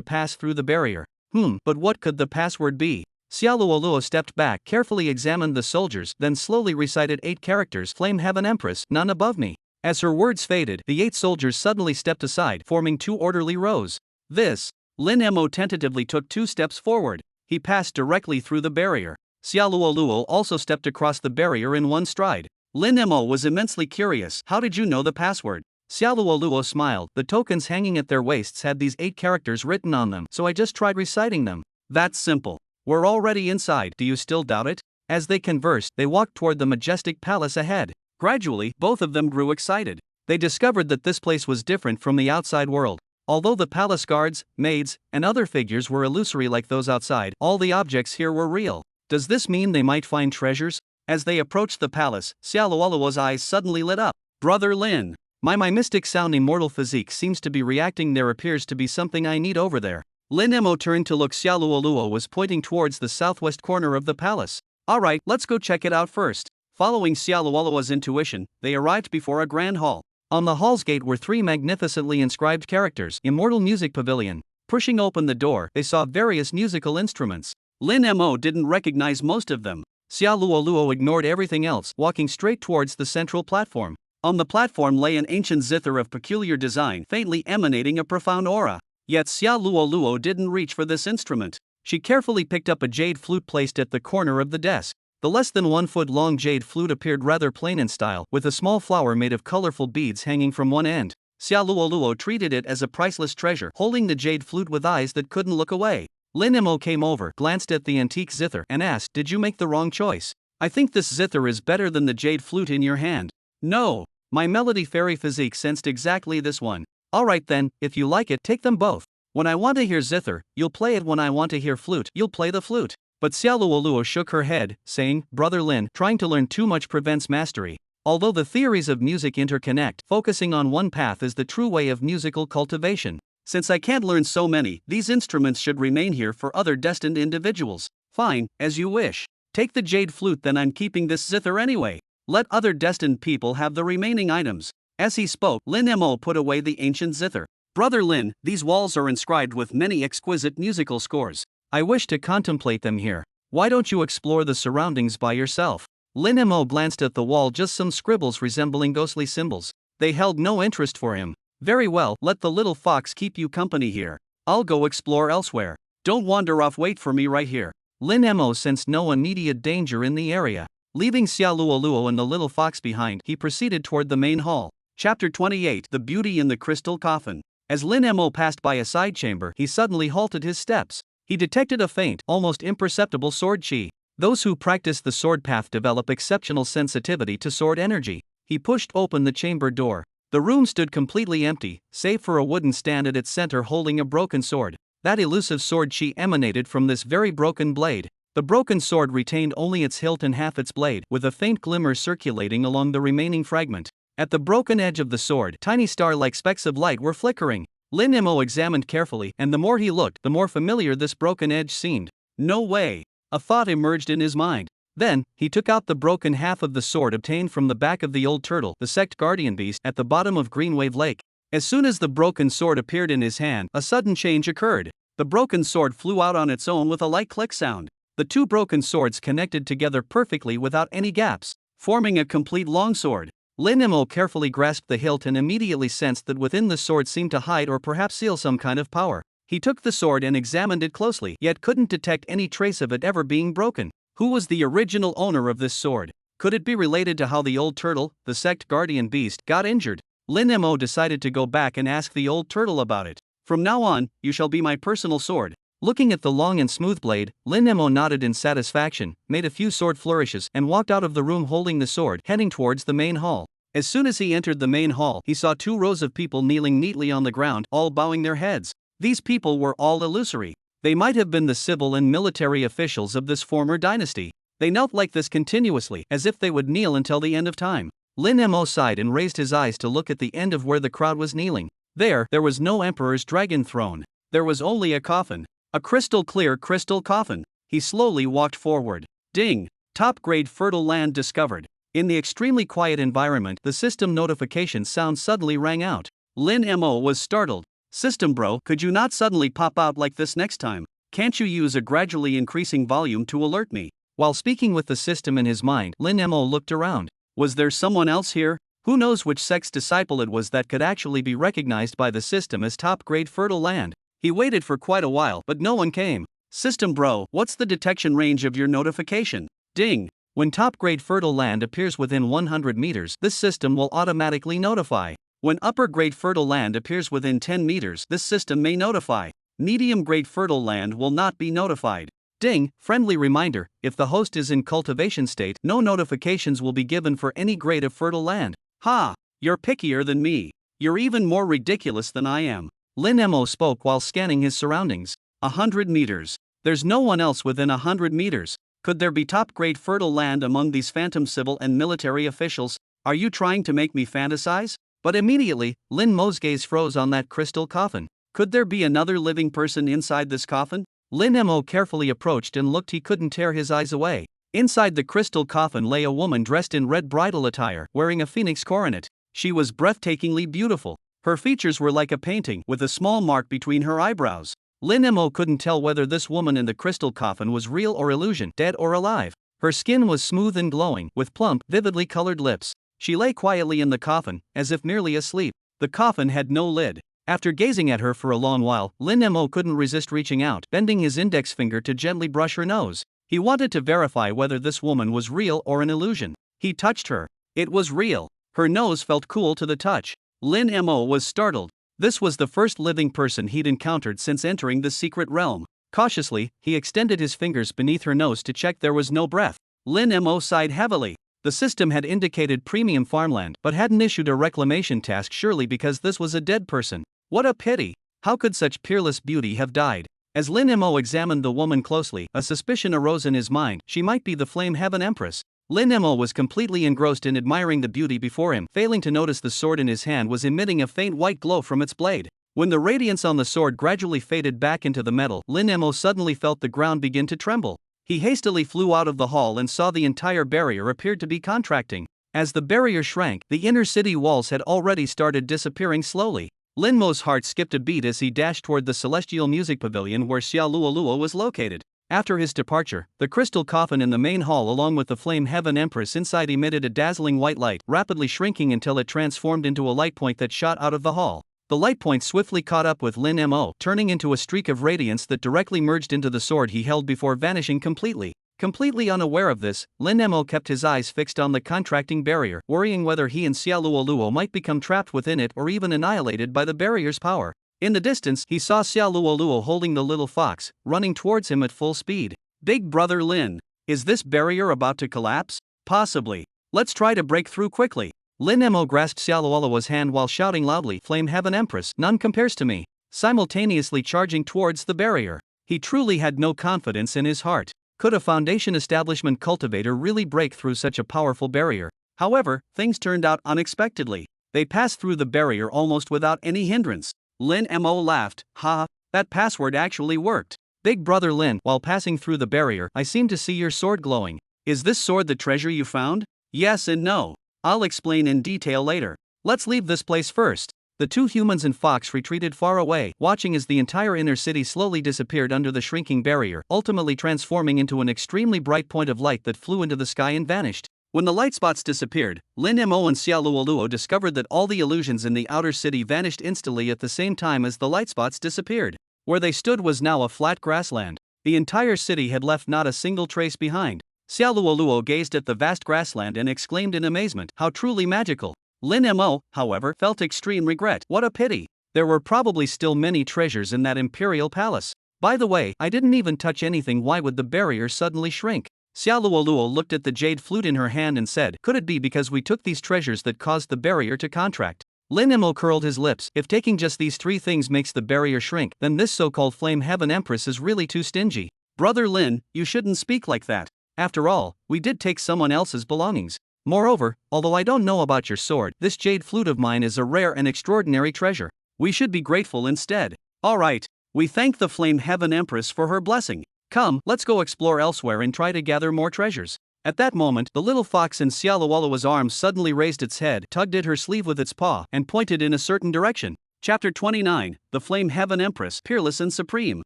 pass through the barrier. But what could the password be? Xiaoluoluo stepped back, carefully examined the soldiers, then slowly recited 8 characters: Flame Heaven Empress, none above me. As her words faded, the 8 soldiers suddenly stepped aside, forming 2 orderly rows. Lin Mo tentatively took 2 steps forward. He passed directly through the barrier. Xiaoluoluo also stepped across the barrier in one stride. Lin Mo was immensely curious. How did you know the password? Xiaoluoluo smiled. The tokens hanging at their waists had these 8 characters written on them, so I just tried reciting them. That's simple. We're already inside, do you still doubt it? As they conversed, they walked toward the majestic palace ahead. Gradually, both of them grew excited. They discovered that this place was different from the outside world. Although the palace guards, maids, and other figures were illusory like those outside, all the objects here were real. Does this mean they might find treasures? As they approached the palace, Xiaoluoluo's eyes suddenly lit up. Brother Lin, my mystic sound immortal physique seems to be reacting. There appears to be something I need over there. Lin Mo turned to look. Xiaoluoluo was pointing towards the southwest corner of the palace. Alright, let's go check it out first. Following Xiaoluoluo's intuition, they arrived before a grand hall. On the hall's gate were 3 magnificently inscribed characters: Immortal Music Pavilion. Pushing open the door, they saw various musical instruments. Lin Mo didn't recognize most of them. Xiaoluoluo ignored everything else, walking straight towards the central platform. On the platform lay an ancient zither of peculiar design, faintly emanating a profound aura. Yet Xiaoluoluo didn't reach for this instrument. She carefully picked up a jade flute placed at the corner of the desk. The less than 1 foot long jade flute appeared rather plain in style, with a small flower made of colorful beads hanging from one end. Xiaoluoluo treated it as a priceless treasure, holding the jade flute with eyes that couldn't look away. Lin Mo came over, glanced at the antique zither, and asked, "Did you make the wrong choice? I think this zither is better than the jade flute in your hand." "No. My melody fairy physique sensed exactly this one." "Alright then, if you like it, take them both. When I want to hear zither, you'll play it. When I want to hear flute, you'll play the flute." But Xiaoluoluo shook her head, saying, "Brother Lin, trying to learn too much prevents mastery. Although the theories of music interconnect, focusing on one path is the true way of musical cultivation. Since I can't learn so many, these instruments should remain here for other destined individuals." "Fine, as you wish. Take the jade flute, then I'm keeping this zither anyway. Let other destined people have the remaining items." As he spoke, Lin Mo put away the ancient zither. "Brother Lin, these walls are inscribed with many exquisite musical scores. I wish to contemplate them here. Why don't you explore the surroundings by yourself?" Lin Mo glanced at the wall, just some scribbles resembling ghostly symbols. They held no interest for him. "Very well, let the little fox keep you company here. I'll go explore elsewhere. Don't wander off, wait for me right here." Lin Mo sensed no immediate danger in the area. Leaving Xiaoluoluo and the little fox behind, he proceeded toward the main hall. Chapter 28: The Beauty in the Crystal Coffin. As Lin Mo passed by a side chamber, he suddenly halted his steps. He detected a faint, almost imperceptible sword chi. Those who practice the sword path develop exceptional sensitivity to sword energy. He pushed open the chamber door. The room stood completely empty, save for a wooden stand at its center holding a broken sword. That elusive sword chi emanated from this very broken blade. The broken sword retained only its hilt and half its blade, with a faint glimmer circulating along the remaining fragment. At the broken edge of the sword, tiny star-like specks of light were flickering. Lin Mo examined carefully, and the more he looked, the more familiar this broken edge seemed. "No way!" a thought emerged in his mind. Then, he took out the broken half of the sword obtained from the back of the old turtle, the sect guardian beast, at the bottom of Greenwave Lake. As soon as the broken sword appeared in his hand, a sudden change occurred. The broken sword flew out on its own with a light click sound. The 2 broken swords connected together perfectly without any gaps, forming a complete longsword. Lin Mo carefully grasped the hilt and immediately sensed that within the sword seemed to hide or perhaps seal some kind of power. He took the sword and examined it closely, yet couldn't detect any trace of it ever being broken. Who was the original owner of this sword? Could it be related to how the old turtle, the sect guardian beast, got injured? Lin Mo decided to go back and ask the old turtle about it. "From now on, you shall be my personal sword." Looking at the long and smooth blade, Lin Mo nodded in satisfaction, made a few sword flourishes, and walked out of the room holding the sword, heading towards the main hall. As soon as he entered the main hall, he saw 2 rows of people kneeling neatly on the ground, all bowing their heads. These people were all illusory. They might have been the civil and military officials of this former dynasty. They knelt like this continuously, as if they would kneel until the end of time. Lin Mo sighed and raised his eyes to look at the end of where the crowd was kneeling. There was no emperor's dragon throne. There was only a coffin. A crystal clear crystal coffin. He slowly walked forward. Ding! Top-grade fertile land discovered. In the extremely quiet environment, the system notification sound suddenly rang out. Lin Mo was startled. System bro, could you not suddenly pop out like this next time? Can't you use a gradually increasing volume to alert me? While speaking with the system in his mind, Lin Mo looked around. Was there someone else here? Who knows which sex disciple it was that could actually be recognized by the system as top-grade fertile land? He waited for quite a while, but no one came. System bro, what's the detection range of your notification? Ding! When top-grade fertile land appears within 100 meters, this system will automatically notify. When upper-grade fertile land appears within 10 meters, this system may notify. Medium-grade fertile land will not be notified. Ding! Friendly reminder, if the host is in cultivation state, no notifications will be given for any grade of fertile land. Ha! You're pickier than me. You're even more ridiculous than I am. Lin Mo spoke while scanning his surroundings. 100 meters. There's no one else within 100 meters. Could there be top-grade fertile land among these phantom civil and military officials? Are you trying to make me fantasize? But immediately, Lin Mo's gaze froze on that crystal coffin. Could there be another living person inside this coffin? Lin Mo carefully approached and looked. He couldn't tear his eyes away. Inside the crystal coffin lay a woman dressed in red bridal attire, wearing a phoenix coronet. She was breathtakingly beautiful. Her features were like a painting, with a small mark between her eyebrows. Lin Mo couldn't tell whether this woman in the crystal coffin was real or illusion, dead or alive. Her skin was smooth and glowing, with plump, vividly colored lips. She lay quietly in the coffin, as if nearly asleep. The coffin had no lid. After gazing at her for a long while, Lin Mo couldn't resist reaching out, bending his index finger to gently brush her nose. He wanted to verify whether this woman was real or an illusion. He touched her. It was real. Her nose felt cool to the touch. Lin Mo was startled. This was the first living person he'd encountered since entering the secret realm. Cautiously, he extended his fingers beneath her nose to check there was no breath. Lin Mo sighed heavily. The system had indicated premium farmland, but hadn't issued a reclamation task, surely because this was a dead person. What a pity! How could such peerless beauty have died? As Lin Mo examined the woman closely, a suspicion arose in his mind. She might be the Flame Heaven Empress. Lin Mo was completely engrossed in admiring the beauty before him, failing to notice the sword in his hand was emitting a faint white glow from its blade. When the radiance on the sword gradually faded back into the metal, Lin Mo suddenly felt the ground begin to tremble. He hastily flew out of the hall and saw the entire barrier appeared to be contracting. As the barrier shrank, the inner city walls had already started disappearing slowly. Lin Mo's heart skipped a beat as he dashed toward the Celestial Music Pavilion where Xia Luolua was located. After his departure, the crystal coffin in the main hall along with the Flame Heaven Empress inside emitted a dazzling white light, rapidly shrinking until it transformed into a light point that shot out of the hall. The light point swiftly caught up with Lin Mo, turning into a streak of radiance that directly merged into the sword he held before vanishing completely. Completely unaware of this, Lin Mo kept his eyes fixed on the contracting barrier, worrying whether he and Xia Luoluo might become trapped within it or even annihilated by the barrier's power. In the distance, he saw Xia Luoluo holding the little fox, running towards him at full speed. Big brother Lin, is this barrier about to collapse? Possibly. Let's try to break through quickly. Lin Mo grasped Xia Luoluo's hand while shouting loudly, "Flame Heaven Empress, none compares to me," simultaneously charging towards the barrier. He truly had no confidence in his heart. Could a Foundation Establishment cultivator really break through such a powerful barrier? However, things turned out unexpectedly. They passed through the barrier almost without any hindrance. Lin Mo laughed, "Ha, that password actually worked. Big brother Lin, while passing through the barrier, I seem to see your sword glowing. Is this sword the treasure you found?" "Yes and no. I'll explain in detail later. Let's leave this place first." The two humans and fox retreated far away, watching as the entire inner city slowly disappeared under the shrinking barrier, ultimately transforming into an extremely bright point of light that flew into the sky and vanished. When the light spots disappeared, Lin Mo and Xia Luoluo discovered that all the illusions in the outer city vanished instantly at the same time as the light spots disappeared. Where they stood was now a flat grassland. The entire city had left not a single trace behind. Xia Luoluo gazed at the vast grassland and exclaimed in amazement, "How truly magical." Lin Mo, however, felt extreme regret. What a pity. There were probably still many treasures in that imperial palace. By the way, I didn't even touch anything. Why would the barrier suddenly shrink? Xia Luoluo looked at the jade flute in her hand and said, "Could it be because we took these treasures that caused the barrier to contract?" Lin Mo curled his lips. If taking just these three things makes the barrier shrink, then this so-called Flame Heaven Empress is really too stingy. Brother Lin, you shouldn't speak like that. After all, we did take someone else's belongings. Moreover, although I don't know about your sword, this jade flute of mine is a rare and extraordinary treasure. We should be grateful instead. Alright, we thank the Flame Heaven Empress for her blessing. Come, let's go explore elsewhere and try to gather more treasures. At that moment, the little fox in Xia Luoluo's arms suddenly raised its head, tugged at her sleeve with its paw, and pointed in a certain direction. Chapter 29, The Flame Heaven Empress, Peerless and Supreme.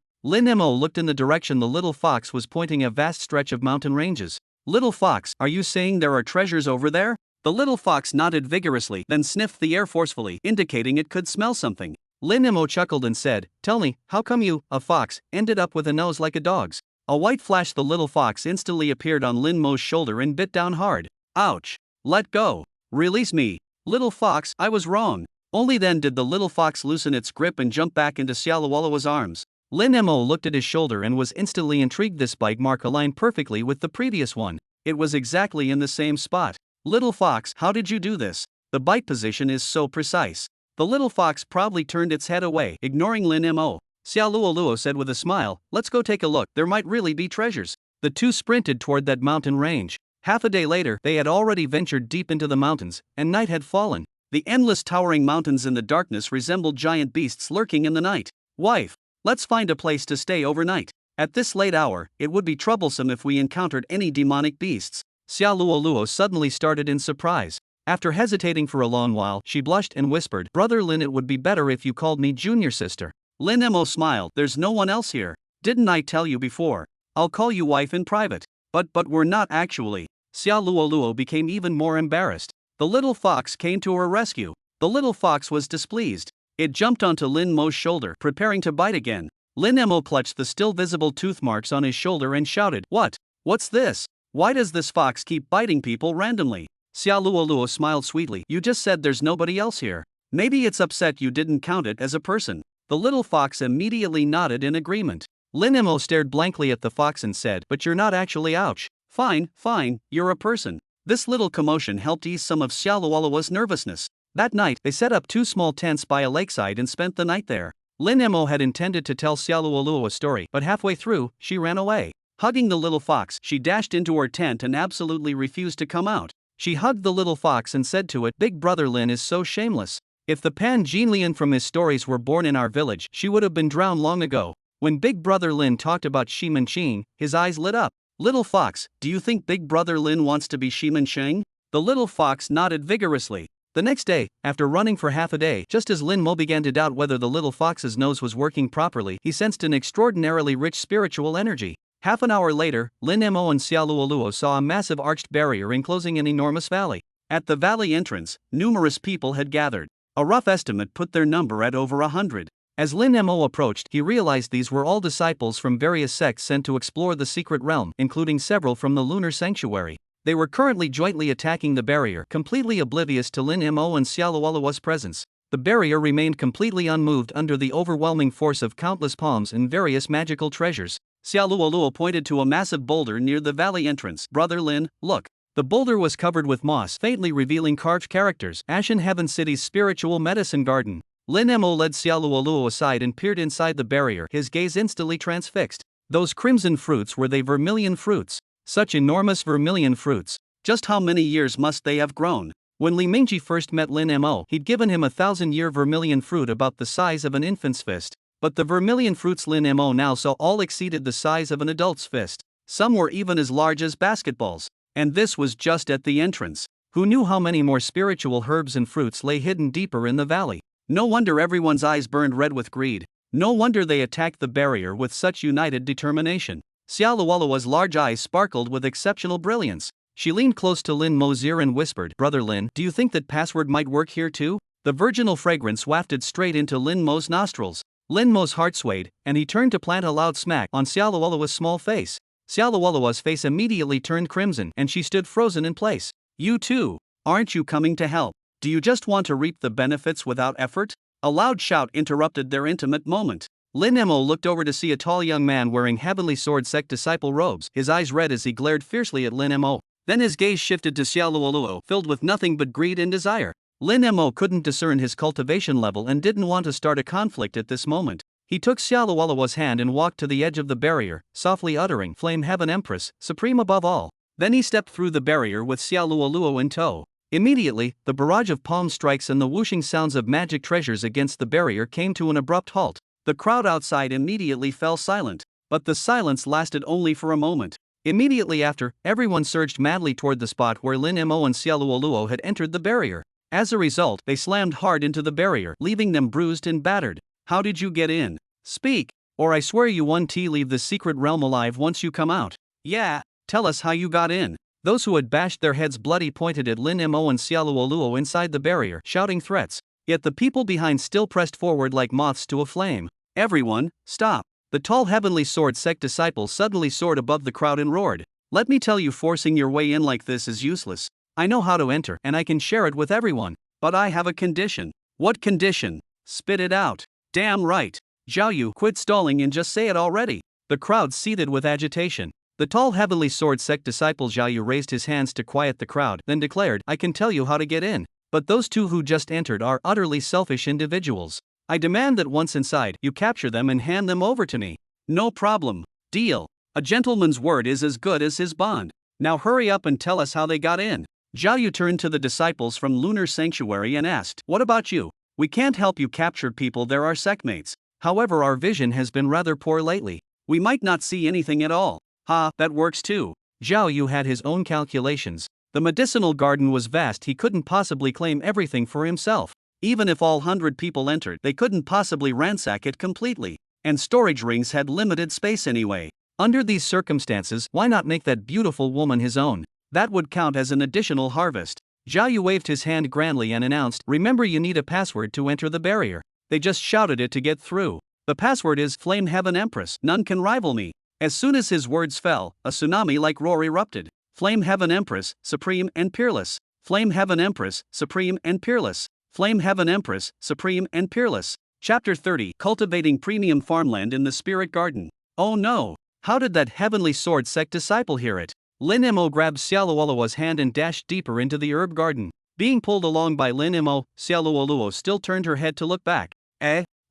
Lin Mo looked in the direction the little fox was pointing, a vast stretch of mountain ranges. Little fox, are you saying there are treasures over there? The little fox nodded vigorously, then sniffed the air forcefully, indicating it could smell something. Lin Mo chuckled and said, "Tell me, how come you, a fox, ended up with a nose like a dog's?" A white flash. The little fox instantly appeared on Lin Mo's shoulder and bit down hard. Ouch! Let go! Release me! Little fox, I was wrong. Only then did the little fox loosen its grip and jump back into Xiaoluoluo's arms. Lin Mo looked at his shoulder and was instantly intrigued. This bite mark aligned perfectly with the previous one. It was exactly in the same spot. Little fox, how did you do this? The bite position is so precise. The little fox proudly turned its head away, ignoring Lin Mo. Xiaoluoluo said with a smile, "Let's go take a look, there might really be treasures." The two sprinted toward that mountain range. Half a day later, they had already ventured deep into the mountains, and night had fallen. The endless towering mountains in the darkness resembled giant beasts lurking in the night. "Wife, let's find a place to stay overnight. At this late hour, it would be troublesome if we encountered any demonic beasts." Xiaoluoluo suddenly started in surprise. After hesitating for a long while, she blushed and whispered, "Brother Lin, it would be better if you called me junior sister." Lin Mo smiled, "There's no one else here. Didn't I tell you before? I'll call you wife in private." But we're not actually." Xiaoluoluo became even more embarrassed. The little fox came to her rescue. The little fox was displeased. It jumped onto Lin Mo's shoulder, preparing to bite again. Lin Mo clutched the still visible tooth marks on his shoulder and shouted, What's this? Why does this fox keep biting people randomly?" Xiaoluoluo smiled sweetly, "You just said there's nobody else here. Maybe it's upset you didn't count it as a person." The little fox immediately nodded in agreement. Lin Mo stared blankly at the fox and said, "But you're not actually ouch." Fine, you're a person." This little commotion helped ease some of Xiaoluoluo's nervousness. That night, they set up two small tents by a lakeside and spent the night there. Lin Mo had intended to tell Xiaoluoluo a story, but halfway through, she ran away. Hugging the little fox, she dashed into her tent and absolutely refused to come out. She hugged the little fox and said to it, "Big brother Lin is so shameless. If the Pan Jinlian from his stories were born in our village, she would have been drowned long ago." When Big Brother Lin talked about Shiman Qing, his eyes lit up. "Little fox, do you think Big Brother Lin wants to be Shiman Qing?" The little fox nodded vigorously. The next day, after running for half a day, just as Lin Mo began to doubt whether the little fox's nose was working properly, he sensed an extraordinarily rich spiritual energy. Half an hour later, Lin Mo and Xiaoluoluo saw a massive arched barrier enclosing an enormous valley. At the valley entrance, numerous people had gathered. A rough estimate put their number at over 100. As Lin Mo approached, he realized these were all disciples from various sects sent to explore the secret realm, including several from the lunar sanctuary. They were currently jointly attacking the barrier, completely oblivious to Lin Mo and Xiaoluoluo's presence. The barrier remained completely unmoved under the overwhelming force of countless palms and various magical treasures. Xiaoluoluo pointed to a massive boulder near the valley entrance. "Brother Lin, look." The boulder was covered with moss, faintly revealing carved characters. "Ashen Heaven City's spiritual medicine garden." Lin Mo led Xiaoluoluo aside and peered inside the barrier, his gaze instantly transfixed. Those crimson fruits, were they vermilion fruits? Such enormous vermilion fruits. Just how many years must they have grown? When Li Mingji first met Lin Mo, he'd given him a 1,000-year vermilion fruit about the size of an infant's fist. But the vermilion fruits Lin Mo now saw all exceeded the size of an adult's fist. Some were even as large as basketballs. And this was just at the entrance. Who knew how many more spiritual herbs and fruits lay hidden deeper in the valley? No wonder everyone's eyes burned red with greed. No wonder they attacked the barrier with such united determination. Xiaoluoluo's large eyes sparkled with exceptional brilliance. She leaned close to Lin Mo's ear and whispered, "Brother Lin, do you think that password might work here too?" The virginal fragrance wafted straight into Lin Mo's nostrils. Lin Mo's heart swayed, and he turned to plant a loud smack on Xiaoluoluo's small face. Xiaoluoluo's face immediately turned crimson, and she stood frozen in place. "You too? Aren't you coming to help? Do you just want to reap the benefits without effort?" A loud shout interrupted their intimate moment. Lin Mo looked over to see a tall young man wearing Heavenly Sword sect disciple robes, his eyes red as he glared fiercely at Lin Mo. Then his gaze shifted to Xiaoluoluo, filled with nothing but greed and desire. Lin Mo couldn't discern his cultivation level and didn't want to start a conflict at this moment. He took Xiaoluoluo's hand and walked to the edge of the barrier, softly uttering, "Flame Heaven Empress, supreme above all." Then he stepped through the barrier with Xiaoluoluo in tow. Immediately, the barrage of palm strikes and the whooshing sounds of magic treasures against the barrier came to an abrupt halt. The crowd outside immediately fell silent. But the silence lasted only for a moment. Immediately after, everyone surged madly toward the spot where Lin Mo and Xiaoluoluo had entered the barrier. As a result, they slammed hard into the barrier, leaving them bruised and battered. How did you get in? Speak, or I swear you won't leave the secret realm alive once you come out. Yeah, tell us how you got in. Those who had bashed their heads bloody pointed at Lin Mo and Xiaoluoluo inside the barrier, shouting threats. Yet the people behind still pressed forward like moths to a flame. Everyone, stop. The tall heavenly sword sect disciple suddenly soared above the crowd and roared. Let me tell you, forcing your way in like this is useless. I know how to enter and I can share it with everyone. But I have a condition. What condition? Spit it out. Damn right. Zhao Yu, quit stalling and just say it already. The crowd seethed with agitation. The tall heavenly sword sect disciple Zhao Yu raised his hands to quiet the crowd, then declared, I can tell you how to get in. But those two who just entered are utterly selfish individuals. I demand that once inside, you capture them and hand them over to me. No problem. Deal. A gentleman's word is as good as his bond. Now hurry up and tell us how they got in. Zhao Yu turned to the disciples from Lunar Sanctuary and asked, what about you? We can't help you capture people, they're our sectmates. However, our vision has been rather poor lately. We might not see anything at all. Ha, that works too. Zhao Yu had his own calculations. The medicinal garden was vast, he couldn't possibly claim everything for himself. Even if all 100 people entered, they couldn't possibly ransack it completely. And storage rings had limited space anyway. Under these circumstances, why not make that beautiful woman his own? That would count as an additional harvest. Zhao Yu waved his hand grandly and announced, remember, you need a password to enter the barrier. They just shouted it to get through. The password is Flame Heaven Empress, none can rival me. As soon as his words fell, a tsunami-like roar erupted. Flame Heaven Empress, supreme and peerless. Flame Heaven Empress, supreme and peerless. Flame Heaven Empress, supreme and peerless. Chapter 30, Cultivating Premium Farmland in the Spirit Garden. Oh no! How did that heavenly sword sect disciple hear it? Lin Mo grabbed Xiaoluoluo's hand and dashed deeper into the herb garden. Being pulled along by Lin Mo, Xiaoluoluo still turned her head to look back.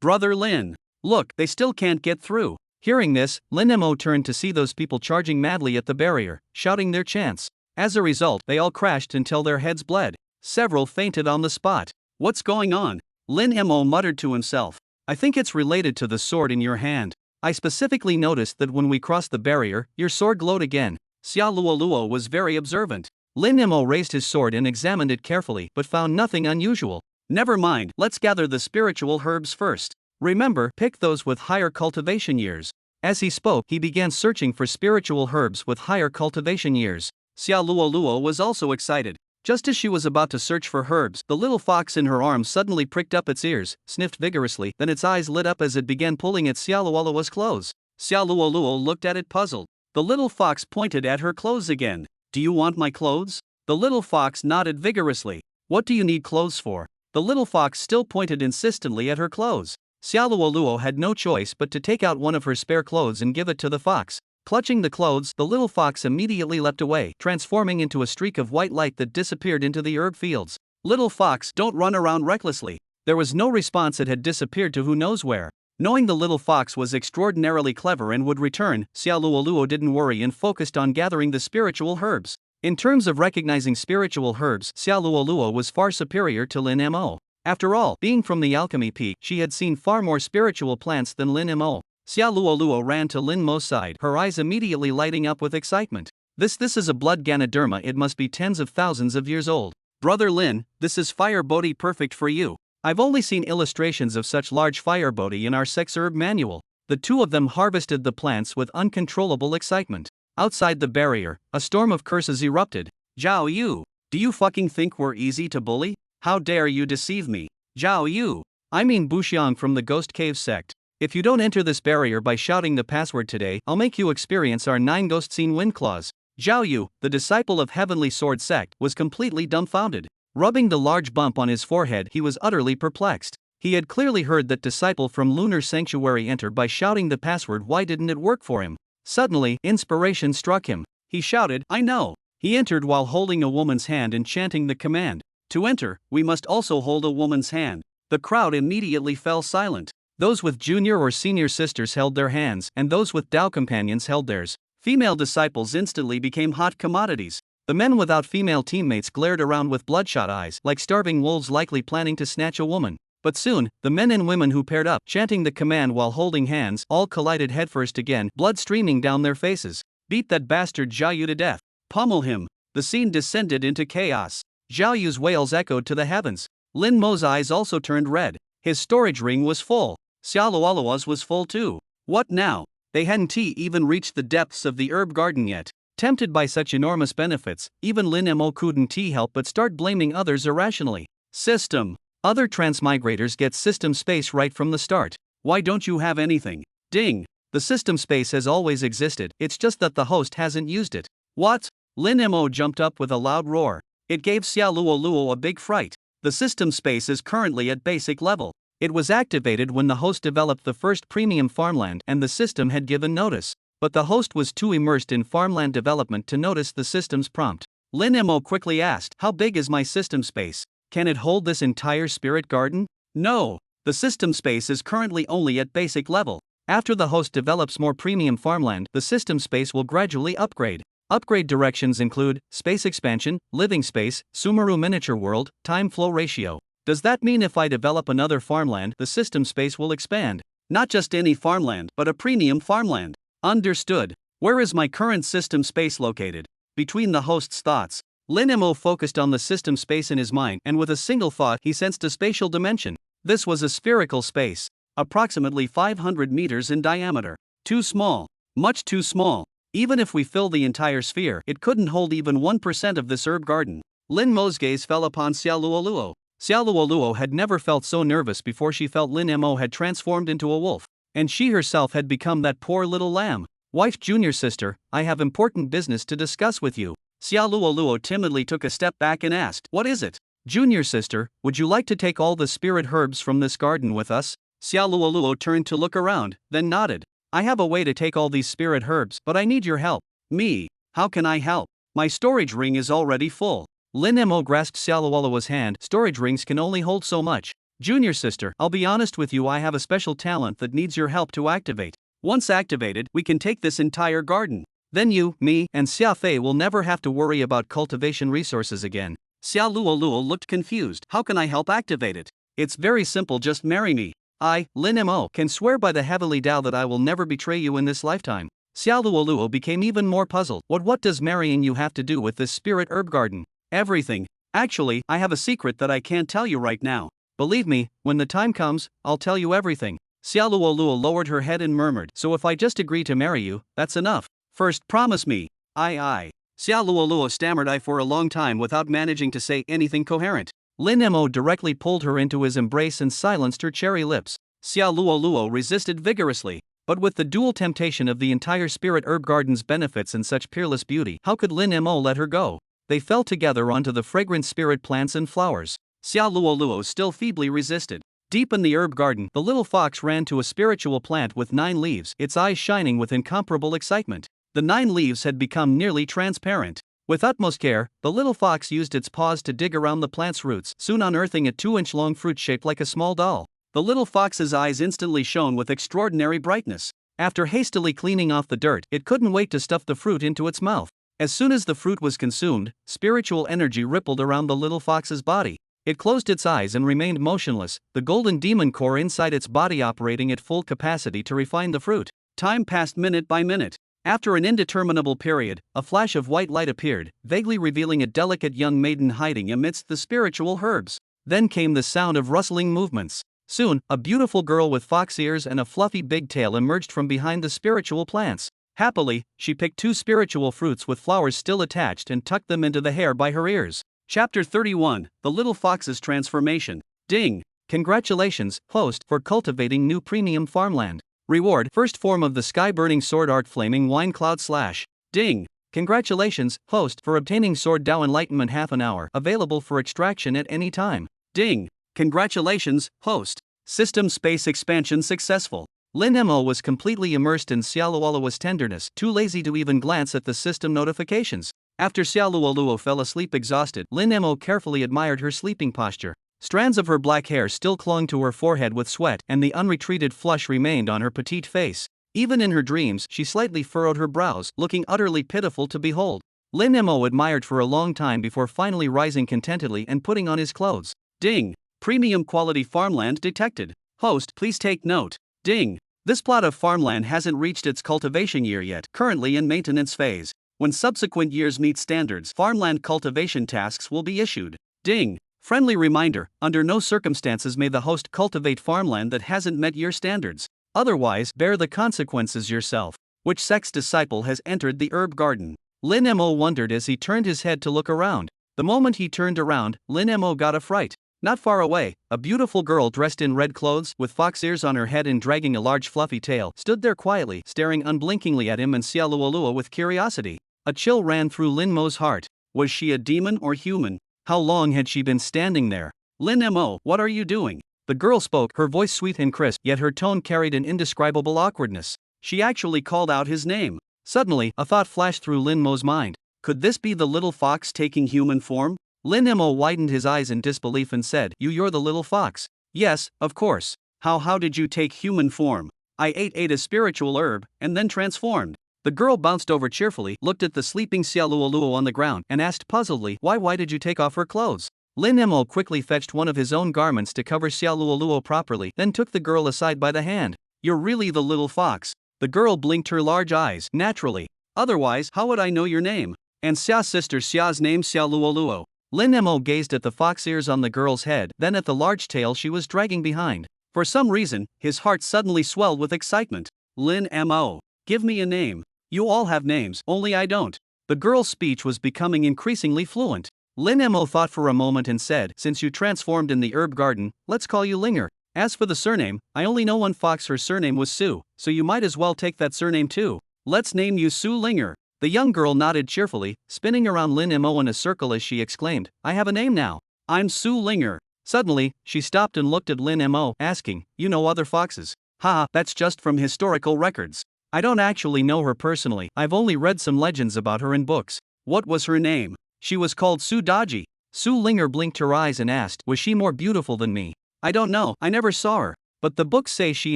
Brother Lin. Look, they still can't get through. Hearing this, Lin Mo turned to see those people charging madly at the barrier, shouting their chants. As a result, they all crashed until their heads bled. Several fainted on the spot. What's going on? Lin Mo muttered to himself. I think it's related to the sword in your hand. I specifically noticed that when we crossed the barrier, your sword glowed again. Xiaoluoluo was very observant. Lin Mo raised his sword and examined it carefully but found nothing unusual. Never mind, let's gather the spiritual herbs first. Remember, pick those with higher cultivation years. As he spoke, he began searching for spiritual herbs with higher cultivation years. Xiaoluoluo was also excited. Just as she was about to search for herbs, the little fox in her arm suddenly pricked up its ears, sniffed vigorously, then its eyes lit up as it began pulling at Xiaoluoluo's clothes. Xiaoluoluo looked at it puzzled. The little fox pointed at her clothes again. Do you want my clothes? The little fox nodded vigorously. What do you need clothes for? The little fox still pointed insistently at her clothes. Xiaoluoluo had no choice but to take out one of her spare clothes and give it to the fox. Clutching the clothes, the little fox immediately leapt away, transforming into a streak of white light that disappeared into the herb fields. Little fox, don't run around recklessly. There was no response, it had disappeared to who knows where. Knowing the little fox was extraordinarily clever and would return, Xiaoluoluo didn't worry and focused on gathering the spiritual herbs. In terms of recognizing spiritual herbs, Xiaoluoluo was far superior to Lin Mo. After all, being from the alchemy peak, she had seen far more spiritual plants than Lin Mo. Xiaoluoluo ran to Lin Mo's side, her eyes immediately lighting up with excitement. This is a blood Ganoderma, it must be tens of thousands of years old. Brother Lin, this is fire Bodhi, perfect for you. I've only seen illustrations of such large fire Bodhi in our sex herb manual. The two of them harvested the plants with uncontrollable excitement. Outside the barrier, a storm of curses erupted. Zhao Yu, do you fucking think we're easy to bully? How dare you deceive me? Zhao Yu, I mean Buxiang from the Ghost Cave sect. If you don't enter this barrier by shouting the password today, I'll make you experience our 9 ghost scene wind claws. Zhao Yu, the disciple of Heavenly Sword sect, was completely dumbfounded. Rubbing the large bump on his forehead, he was utterly perplexed. He had clearly heard that disciple from Lunar Sanctuary enter by shouting the password. Why didn't it work for him? Suddenly, inspiration struck him. He shouted, I know. He entered while holding a woman's hand and chanting the command. To enter, we must also hold a woman's hand. The crowd immediately fell silent. Those with junior or senior sisters held their hands, and those with Tao companions held theirs. Female disciples instantly became hot commodities. The men without female teammates glared around with bloodshot eyes, like starving wolves likely planning to snatch a woman. But soon, the men and women who paired up, chanting the command while holding hands, all collided headfirst again, blood streaming down their faces. Beat that bastard Zhao Yu to death. Pummel him. The scene descended into chaos. Zhao Yu's wails echoed to the heavens. Lin Mo's eyes also turned red. His storage ring was full. Xiao Luoluo's was full too. What now? They hadn't even reached the depths of the herb garden yet. Tempted by such enormous benefits, even Lin Mo couldn't help but start blaming others irrationally. System. Other transmigrators get system space right from the start. Why don't you have anything? Ding. The system space has always existed, it's just that the host hasn't used it. What? Lin Mo jumped up with a loud roar. It gave Xiao Luoluo a big fright. The system space is currently at basic level. It was activated when the host developed the first premium farmland and the system had given notice. But the host was too immersed in farmland development to notice the system's prompt. Lin Mo quickly asked, "How big is my system space? Can it hold this entire spirit garden?" No. The system space is currently only at basic level. After the host develops more premium farmland, the system space will gradually upgrade. Upgrade directions include space expansion, living space, Sumeru miniature world, time flow ratio. Does that mean if I develop another farmland, the system space will expand? Not just any farmland, but a premium farmland. Understood. Where is my current system space located? Between the host's thoughts, Lin Mo focused on the system space in his mind, and with a single thought he sensed a spatial dimension. This was a spherical space, approximately 500 meters in diameter. Too small. Much too small. Even if we fill the entire sphere, it couldn't hold even 1% of this herb garden. Lin Mo's gaze fell upon Xiao Luoluo. Xiao Luoluo had never felt so nervous before. She felt Lin Mo had transformed into a wolf, and she herself had become that poor little lamb. Wife, junior sister, I have important business to discuss with you. Xiao Luoluo timidly took a step back and asked, "What is it?" "Junior sister, would you like to take all the spirit herbs from this garden with us?" Xiao Luoluo turned to look around, then nodded. "I have a way to take all these spirit herbs, but I need your help." "Me? How can I help? My storage ring is already full." Lin Mo grasped Xiao Luoluo's hand. "Storage rings can only hold so much. Junior sister, I'll be honest with you, I have a special talent that needs your help to activate. Once activated, we can take this entire garden. Then you, me, and Xia Fei will never have to worry about cultivation resources again." Xiao Luoluo looked confused. "How can I help activate it?" "It's very simple, just marry me. I, Lin Mo, can swear by the heavenly Tao that I will never betray you in this lifetime." Xiao Luoluo became even more puzzled. What does marrying you have to do with this spirit herb garden?" "Everything. Actually, I have a secret that I can't tell you right now. Believe me, when the time comes, I'll tell you everything." Xiao Luoluo lowered her head and murmured, "So if I just agree to marry you, that's enough. First, promise me." I. Xiao Luoluo stammered I for a long time without managing to say anything coherent. Lin Mo directly pulled her into his embrace and silenced her cherry lips. Xiao Luoluo resisted vigorously. But with the dual temptation of the entire spirit herb garden's benefits and such peerless beauty, how could Lin Mo let her go? They fell together onto the fragrant spirit plants and flowers. Xiao Luoluo still feebly resisted. Deep in the herb garden, the little fox ran to a spiritual plant with 9 leaves, its eyes shining with incomparable excitement. The 9 leaves had become nearly transparent. With utmost care, the little fox used its paws to dig around the plant's roots, soon unearthing a 2-inch long fruit shaped like a small doll. The little fox's eyes instantly shone with extraordinary brightness. After hastily cleaning off the dirt, it couldn't wait to stuff the fruit into its mouth. As soon as the fruit was consumed, spiritual energy rippled around the little fox's body. It closed its eyes and remained motionless, the golden demon core inside its body operating at full capacity to refine the fruit. Time passed minute by minute. After an indeterminable period, a flash of white light appeared, vaguely revealing a delicate young maiden hiding amidst the spiritual herbs. Then came the sound of rustling movements. Soon, a beautiful girl with fox ears and a fluffy big tail emerged from behind the spiritual plants. Happily, she picked 2 spiritual fruits with flowers still attached and tucked them into the hair by her ears. Chapter 31, The Little Fox's Transformation. Ding! Congratulations, host, for cultivating new premium farmland. Reward, first form of the sky-burning sword art flaming wine cloud slash. Ding! Congratulations, host, for obtaining sword Dao enlightenment half an hour, available for extraction at any time. Ding! Congratulations, host. System space expansion successful. Lin Mo was completely immersed in Xiao Luoluo's tenderness, too lazy to even glance at the system notifications. After Xiao Luoluo fell asleep exhausted, Lin Mo carefully admired her sleeping posture. Strands of her black hair still clung to her forehead with sweat, and the unretreated flush remained on her petite face. Even in her dreams, she slightly furrowed her brows, looking utterly pitiful to behold. Lin Mo admired for a long time before finally rising contentedly and putting on his clothes. Ding! Premium quality farmland detected. Host, please take note. Ding! This plot of farmland hasn't reached its cultivation year yet, currently in maintenance phase. When subsequent years meet standards, farmland cultivation tasks will be issued. Ding! Friendly reminder, under no circumstances may the host cultivate farmland that hasn't met your standards. Otherwise, bear the consequences yourself. Which sex disciple has entered the herb garden? Lin Mo wondered as he turned his head to look around. The moment he turned around, Lin Mo got a fright. Not far away, a beautiful girl dressed in red clothes, with fox ears on her head and dragging a large fluffy tail, stood there quietly, staring unblinkingly at him and Xiaoluolua with curiosity. A chill ran through Lin Mo's heart. Was she a demon or human? How long had she been standing there? Lin Mo, what are you doing? The girl spoke, her voice sweet and crisp, yet her tone carried an indescribable awkwardness. She actually called out his name. Suddenly, a thought flashed through Lin Mo's mind. Could this be the little fox taking human form? Lin Mo widened his eyes in disbelief and said, You're the little fox? Yes, of course. How did you take human form? I ate a spiritual herb, and then transformed. The girl bounced over cheerfully, looked at the sleeping Xiaoluoluo on the ground, and asked puzzledly, Why did you take off her clothes? Lin Mo quickly fetched one of his own garments to cover Xiaoluoluo properly, then took the girl aside by the hand. You're really the little fox. The girl blinked her large eyes. Naturally. Otherwise, how would I know your name? And Xia's sister Xia's name Xiaoluoluo. Lin Mo gazed at the fox ears on the girl's head, then at the large tail she was dragging behind. For some reason, his heart suddenly swelled with excitement. Lin Mo. Give me a name. You all have names, only I don't. The girl's speech was becoming increasingly fluent. Lin Mo thought for a moment and said, Since you transformed in the herb garden, let's call you Linger. As for the surname, I only know one fox, her surname was Su, so you might as well take that surname too. Let's name you Su Linger. The young girl nodded cheerfully, spinning around Lin Mo in a circle as she exclaimed, I have a name now. I'm Su Linger. Suddenly, she stopped and looked at Lin Mo, asking, You know other foxes? Haha, that's just from historical records. I don't actually know her personally, I've only read some legends about her in books. What was her name? She was called Su Daji. Su Linger blinked her eyes and asked, Was she more beautiful than me? I don't know, I never saw her. But the books say she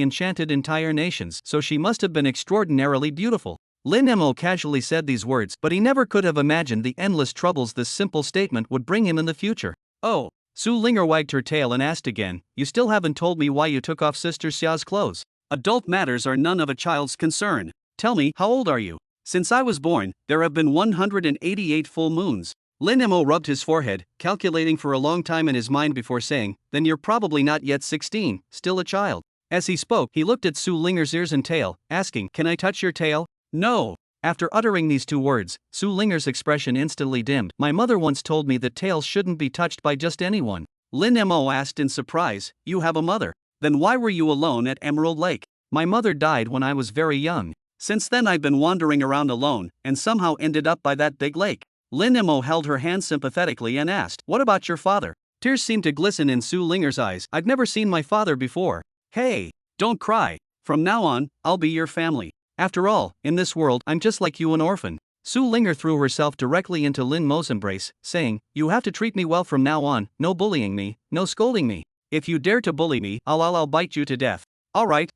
enchanted entire nations, so she must have been extraordinarily beautiful. Lin Mo casually said these words, but he never could have imagined the endless troubles this simple statement would bring him in the future. Oh. Su Linger wagged her tail and asked again, You still haven't told me why you took off Sister Xia's clothes. Adult matters are none of a child's concern. Tell me, how old are you? Since I was born, there have been 188 full moons. Lin Mo rubbed his forehead, calculating for a long time in his mind before saying, Then you're probably not yet 16, still a child. As he spoke, he looked at Su Linger's ears and tail, asking, Can I touch your tail? No. After uttering these two words, Su Linger's expression instantly dimmed. My mother once told me that tails shouldn't be touched by just anyone. Lin Mo asked in surprise, You have a mother? Then why were you alone at Emerald Lake? My mother died when I was very young. Since then I've been wandering around alone, and somehow ended up by that big lake. Lin Mo held her hand sympathetically and asked, What about your father? Tears seemed to glisten in Su Linger's eyes. I've never seen my father before. Hey, don't cry. From now on, I'll be your family. After all, in this world, I'm just like you, an orphan. Su Linger threw herself directly into Lin Mo's embrace, saying, You have to treat me well from now on, no bullying me, no scolding me. If you dare to bully me, I'll bite you to death. Alright,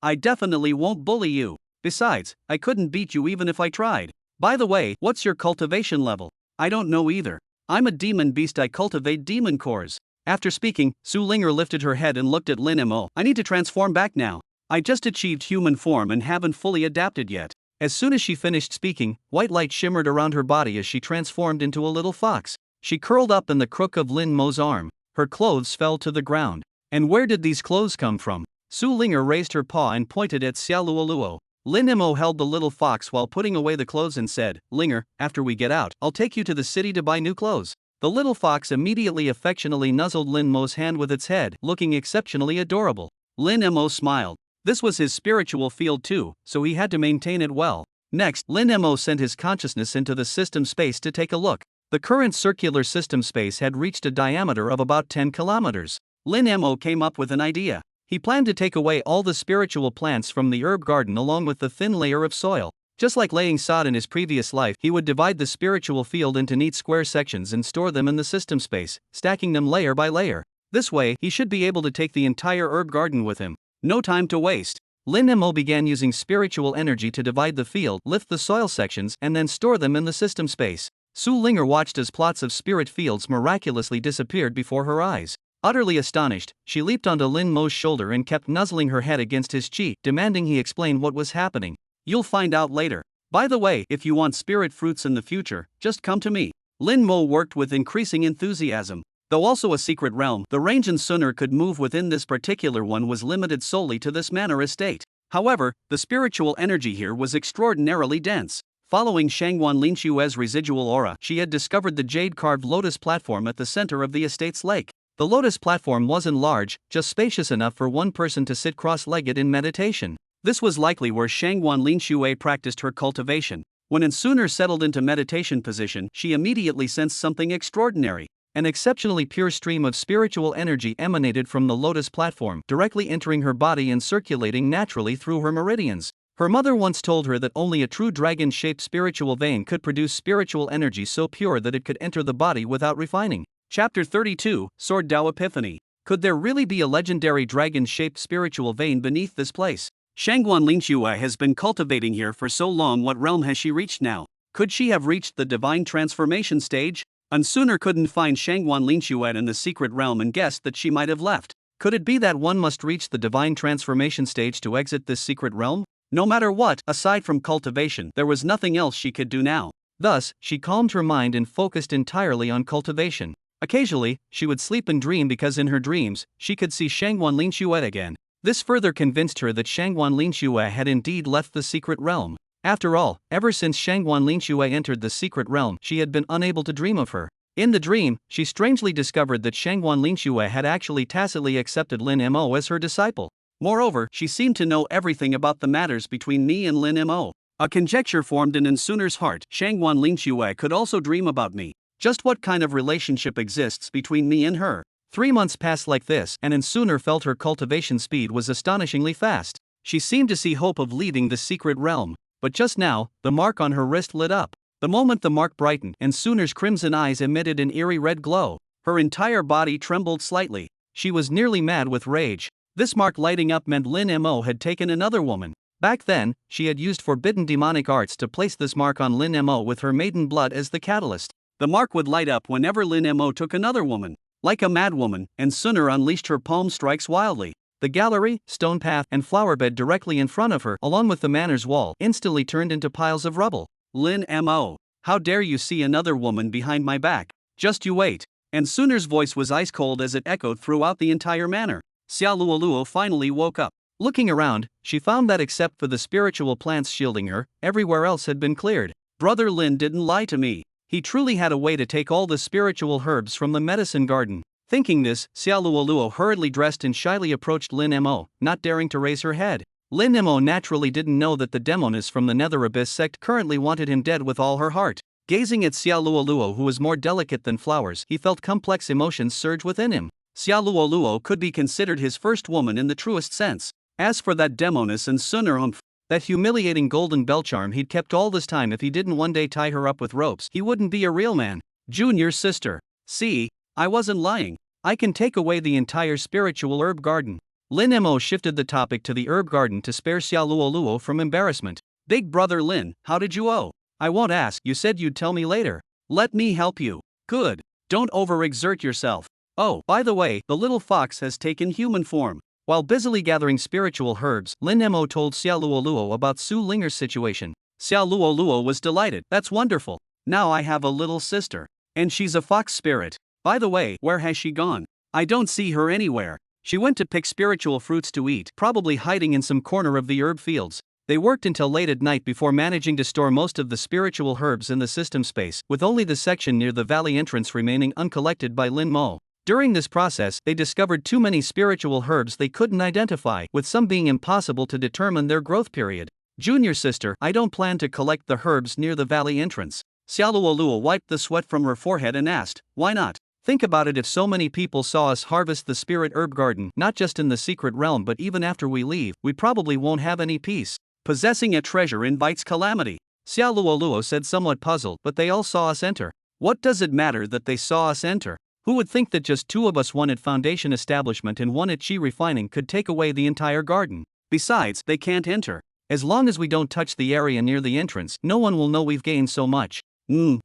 I definitely won't bully you. Besides, I couldn't beat you even if I tried. By the way, what's your cultivation level? I don't know either. I'm a demon beast, I cultivate demon cores. After speaking, Su Linger lifted her head and looked at Lin Mo. I need to transform back now. I just achieved human form and haven't fully adapted yet. As soon as she finished speaking, white light shimmered around her body as she transformed into a little fox. She curled up in the crook of Lin Mo's arm. Her clothes fell to the ground. And where did these clothes come from? Su Linger raised her paw and pointed at Xiaoluoluo. Lin Mo held the little fox while putting away the clothes and said, Linger, after we get out, I'll take you to the city to buy new clothes. The little fox immediately affectionately nuzzled Lin Mo's hand with its head, looking exceptionally adorable. Lin Mo smiled. This was his spiritual field too, so he had to maintain it well. Next, Lin Mo sent his consciousness into the system space to take a look. The current circular system space had reached a diameter of about 10 kilometers. Lin Mo came up with an idea. He planned to take away all the spiritual plants from the herb garden along with the thin layer of soil. Just like laying sod in his previous life, he would divide the spiritual field into neat square sections and store them in the system space, stacking them layer by layer. This way, he should be able to take the entire herb garden with him. No time to waste. Lin Mo began using spiritual energy to divide the field, lift the soil sections, and then store them in the system space. Su Linger watched as plots of spirit fields miraculously disappeared before her eyes. Utterly astonished, she leaped onto Lin Mo's shoulder and kept nuzzling her head against his cheek, demanding he explain what was happening. You'll find out later. By the way, if you want spirit fruits in the future, just come to me. Lin Mo worked with increasing enthusiasm. Though also a secret realm, the range Suner could move within this particular one was limited solely to this manor estate. However, the spiritual energy here was extraordinarily dense. Following Shangwan Linshue's residual aura, she had discovered the jade-carved lotus platform at the center of the estate's lake. The lotus platform wasn't large, just spacious enough for one person to sit cross-legged in meditation. This was likely where Shangwan Linshue practiced her cultivation. When Suner settled into meditation position, she immediately sensed something extraordinary. An exceptionally pure stream of spiritual energy emanated from the lotus platform, directly entering her body and circulating naturally through her meridians. Her mother once told her that only a true dragon-shaped spiritual vein could produce spiritual energy so pure that it could enter the body without refining. Chapter 32, Sword Dao Epiphany. Could there really be a legendary dragon-shaped spiritual vein beneath this place? Shangwan Linshue has been cultivating here for so long. What realm has she reached now? Could she have reached the divine transformation stage? Suner couldn't find Shangwan Linshue in the secret realm and guessed that she might have left. Could it be that one must reach the divine transformation stage to exit this secret realm? No matter what, aside from cultivation, there was nothing else she could do now. Thus, she calmed her mind and focused entirely on cultivation. Occasionally, she would sleep and dream because in her dreams, she could see Shangwan Linshue again. This further convinced her that Shangwan Linshue had indeed left the secret realm. After all, ever since Shangwan Linshue entered the secret realm, she had been unable to dream of her. In the dream, she strangely discovered that Shangwan Linshue had actually tacitly accepted Lin Mo as her disciple. Moreover, she seemed to know everything about the matters between me and Lin Mo. A conjecture formed in Suner's heart: Shangwan Linshue could also dream about me. Just what kind of relationship exists between me and her? 3 months passed like this, and Suner felt her cultivation speed was astonishingly fast. She seemed to see hope of leaving the secret realm. But just now, the mark on her wrist lit up. The moment the mark brightened, Suner's crimson eyes emitted an eerie red glow. Her entire body trembled slightly. She was nearly mad with rage. This mark lighting up meant Lin Mo had taken another woman. Back then, she had used forbidden demonic arts to place this mark on Lin Mo with her maiden blood as the catalyst. The mark would light up whenever Lin Mo took another woman. Like a madwoman, Suner unleashed her palm strikes wildly. The gallery, stone path, and flower bed directly in front of her, along with the manor's wall, instantly turned into piles of rubble. Lin Mo, how dare you see another woman behind my back? Just you wait. Suner's voice was ice cold as it echoed throughout the entire manor. Xia Luoluo finally woke up. Looking around, she found that except for the spiritual plants shielding her, everywhere else had been cleared. Brother Lin didn't lie to me. He truly had a way to take all the spiritual herbs from the medicine garden. Thinking this, Xia Luoluo hurriedly dressed and shyly approached Lin Mo, not daring to raise her head. Lin Mo naturally didn't know that the demoness from the Nether Abyss sect currently wanted him dead with all her heart. Gazing at Xia Luoluo, who was more delicate than flowers, he felt complex emotions surge within him. Xia Luoluo could be considered his first woman in the truest sense. As for that demoness Suner, that humiliating golden bell charm he'd kept all this time, if he didn't one day tie her up with ropes, he wouldn't be a real man. Junior sister. See, I wasn't lying. I can take away the entire spiritual herb garden. Lin Mo shifted the topic to the herb garden to spare Xia Luoluo from embarrassment. Big brother Lin, how did you owe? I won't ask, you said you'd tell me later. Let me help you. Good. Don't overexert yourself. Oh, by the way, the little fox has taken human form. While busily gathering spiritual herbs, Lin Mo told Xia Luoluo about Su Linger's situation. Xia Luoluo was delighted. That's wonderful. Now I have a little sister. And she's a fox spirit. By the way, where has she gone? I don't see her anywhere. She went to pick spiritual fruits to eat, probably hiding in some corner of the herb fields. They worked until late at night before managing to store most of the spiritual herbs in the system space, with only the section near the valley entrance remaining uncollected by Lin Mo. During this process, they discovered too many spiritual herbs they couldn't identify, with some being impossible to determine their growth period. Junior sister, I don't plan to collect the herbs near the valley entrance. Xia Luoluo wiped the sweat from her forehead and asked, why not? Think about it, if so many people saw us harvest the spirit herb garden, not just in the secret realm but even after we leave, we probably won't have any peace. Possessing a treasure invites calamity. Xia Luoluo said, somewhat puzzled, but they all saw us enter. What does it matter that they saw us enter? Who would think that just 2 of us, one at Foundation Establishment and one at Chi Refining, could take away the entire garden? Besides, they can't enter. As long as we don't touch the area near the entrance, no one will know we've gained so much.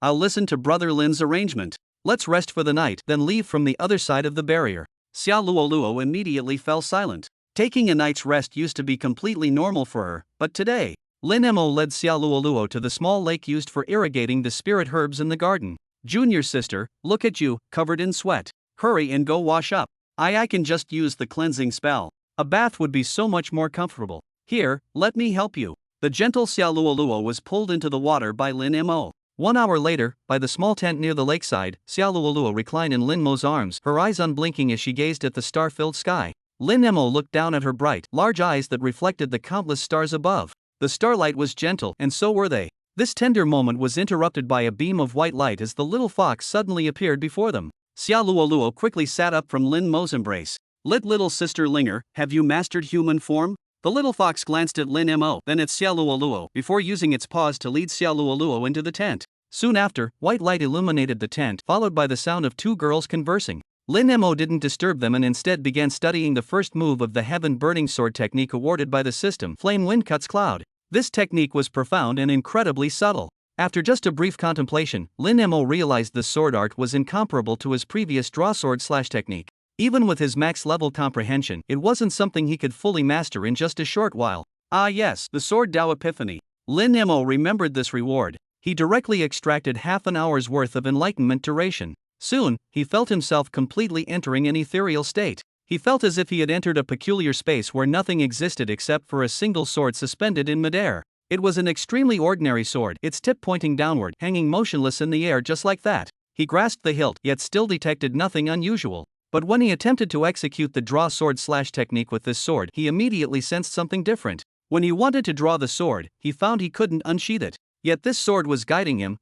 I'll listen to Brother Lin's arrangement. Let's rest for the night, then leave from the other side of the barrier. Xia Luoluo immediately fell silent. Taking a night's rest used to be completely normal for her, but today, Lin Mo led Xiaoluoluo to the small lake used for irrigating the spirit herbs in the garden. Junior sister, look at you, covered in sweat. Hurry and go wash up. I can just use the cleansing spell. A bath would be so much more comfortable. Here, let me help you. The gentle Xiaoluoluo was pulled into the water by Lin Mo. 1 hour later, by the small tent near the lakeside, Xiaoluoluo reclined in Lin Mo's arms, her eyes unblinking as she gazed at the star-filled sky. Lin Mo looked down at her bright, large eyes that reflected the countless stars above. The starlight was gentle, and so were they. This tender moment was interrupted by a beam of white light as the little fox suddenly appeared before them. Xiaoluoluo quickly sat up from Lin Mo's embrace. Little sister Linger, have you mastered human form? The little fox glanced at Lin Mo, then at Xiaoluoluo, before using its paws to lead Xiaoluoluo into the tent. Soon after, white light illuminated the tent, followed by the sound of 2 girls conversing. Lin Mo didn't disturb them and instead began studying the first move of the heaven-burning sword technique awarded by the system, Flame Wind Cuts Cloud. This technique was profound and incredibly subtle. After just a brief contemplation, Lin Mo realized the sword art was incomparable to his previous draw sword slash technique. Even with his max-level comprehension, it wasn't something he could fully master in just a short while. Ah yes, the sword Dao Epiphany. Lin Mo remembered this reward. He directly extracted half an hour's worth of enlightenment duration. Soon, he felt himself completely entering an ethereal state. He felt as if he had entered a peculiar space where nothing existed except for a single sword suspended in midair. It was an extremely ordinary sword, its tip pointing downward, hanging motionless in the air just like that. He grasped the hilt, yet still detected nothing unusual. But when he attempted to execute the draw sword slash technique with this sword, he immediately sensed something different. When he wanted to draw the sword, he found he couldn't unsheath it. Yet this sword was guiding him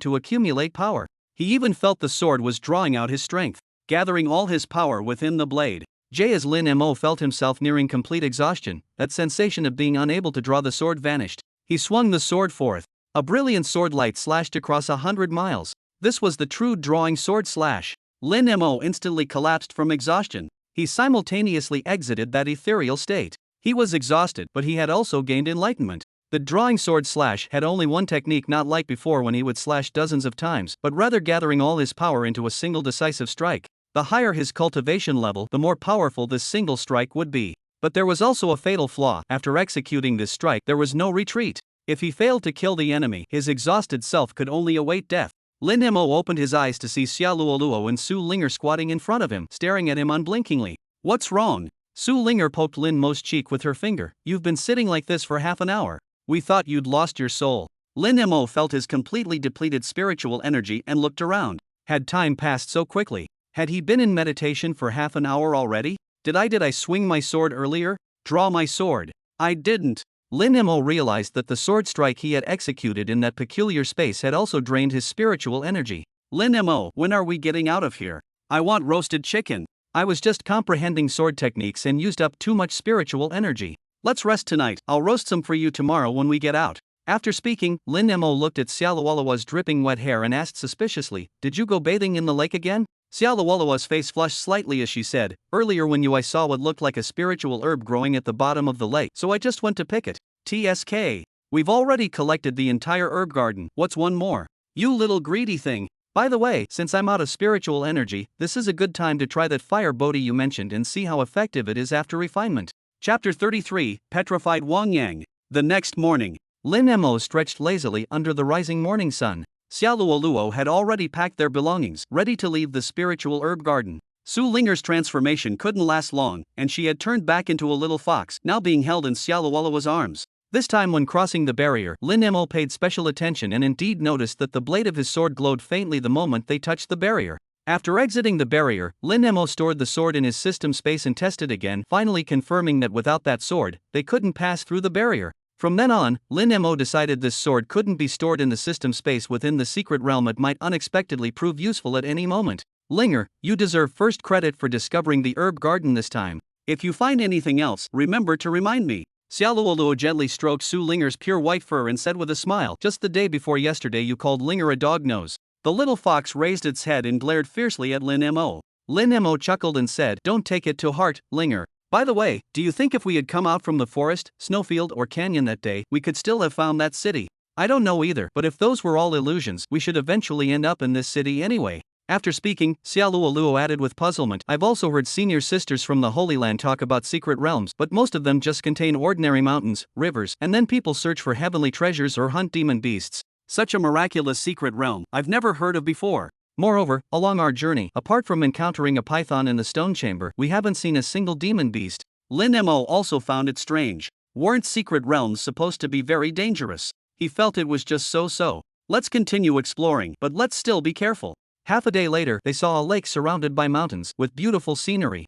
to accumulate power. He even felt the sword was drawing out his strength, gathering all his power within the blade. As Lin Mo felt himself nearing complete exhaustion, that sensation of being unable to draw the sword vanished. He swung the sword forth. A brilliant sword light slashed across 100 miles. This was the true drawing sword slash. Lin Mo instantly collapsed from exhaustion. He simultaneously exited that ethereal state. He was exhausted, but he had also gained enlightenment. The drawing sword slash had only one technique, not like before when he would slash dozens of times, but rather gathering all his power into a single decisive strike. The higher his cultivation level, the more powerful this single strike would be. But there was also a fatal flaw. After executing this strike, there was no retreat. If he failed to kill the enemy, his exhausted self could only await death. Lin Mo opened his eyes to see Xiaoluoluo and Su Linger squatting in front of him, staring at him unblinkingly. What's wrong? Su Linger poked Lin Mo's cheek with her finger. You've been sitting like this for half an hour. We thought you'd lost your soul. Lin Mo felt his completely depleted spiritual energy and looked around. Had time passed so quickly? Had he been in meditation for half an hour already? Did I swing my sword earlier? Draw my sword. I didn't. Lin Mo realized that the sword strike he had executed in that peculiar space had also drained his spiritual energy. Lin Mo, when are we getting out of here? I want roasted chicken. I was just comprehending sword techniques and used up too much spiritual energy. Let's rest tonight. I'll roast some for you tomorrow when we get out. After speaking, Lin Mo looked at Xiaoluoluo's dripping wet hair and asked suspiciously, Did you go bathing in the lake again? Xiaoluoluo's face flushed slightly as she said, Earlier when I saw what looked like a spiritual herb growing at the bottom of the lake, so I just went to pick it. TSK. We've already collected the entire herb garden, what's one more? You little greedy thing. By the way, since I'm out of spiritual energy, this is a good time to try that fire Bodhi you mentioned and see how effective it is after refinement. Chapter 33, Petrified Wangyang. The next morning, Lin Mo stretched lazily under the rising morning sun. Xiaoluoluo had already packed their belongings, ready to leave the spiritual herb garden. Su Linger's transformation couldn't last long, and she had turned back into a little fox, now being held in Xiaoluoluo's arms. This time when crossing the barrier, Lin Mo paid special attention and indeed noticed that the blade of his sword glowed faintly the moment they touched the barrier. After exiting the barrier, Lin Mo stored the sword in his system space and tested again, finally confirming that without that sword, they couldn't pass through the barrier. From then on, Lin Mo decided this sword couldn't be stored in the system space within the secret realm. It might unexpectedly prove useful at any moment. Linger, you deserve first credit for discovering the herb garden this time. If you find anything else, remember to remind me. Xiaoluoluo gently stroked Su Linger's pure white fur and said with a smile, Just the day before yesterday you called Linger a dog nose. The little fox raised its head and glared fiercely at Lin Mo. Lin Mo chuckled and said, Don't take it to heart, Linger. By the way, do you think if we had come out from the forest, snowfield or canyon that day, we could still have found that city? I don't know either, but if those were all illusions, we should eventually end up in this city anyway. After speaking, Xiaoluoluo added with puzzlement, I've also heard senior sisters from the Holy Land talk about secret realms, but most of them just contain ordinary mountains, rivers, and then people search for heavenly treasures or hunt demon beasts. Such a miraculous secret realm I've never heard of before. Moreover, along our journey, apart from encountering a python in the stone chamber, we haven't seen a single demon beast. Lin Mo also found it strange. Weren't secret realms supposed to be very dangerous? He felt it was just so. Let's continue exploring, but let's still be careful. Half a day later, they saw a lake surrounded by mountains, with beautiful scenery.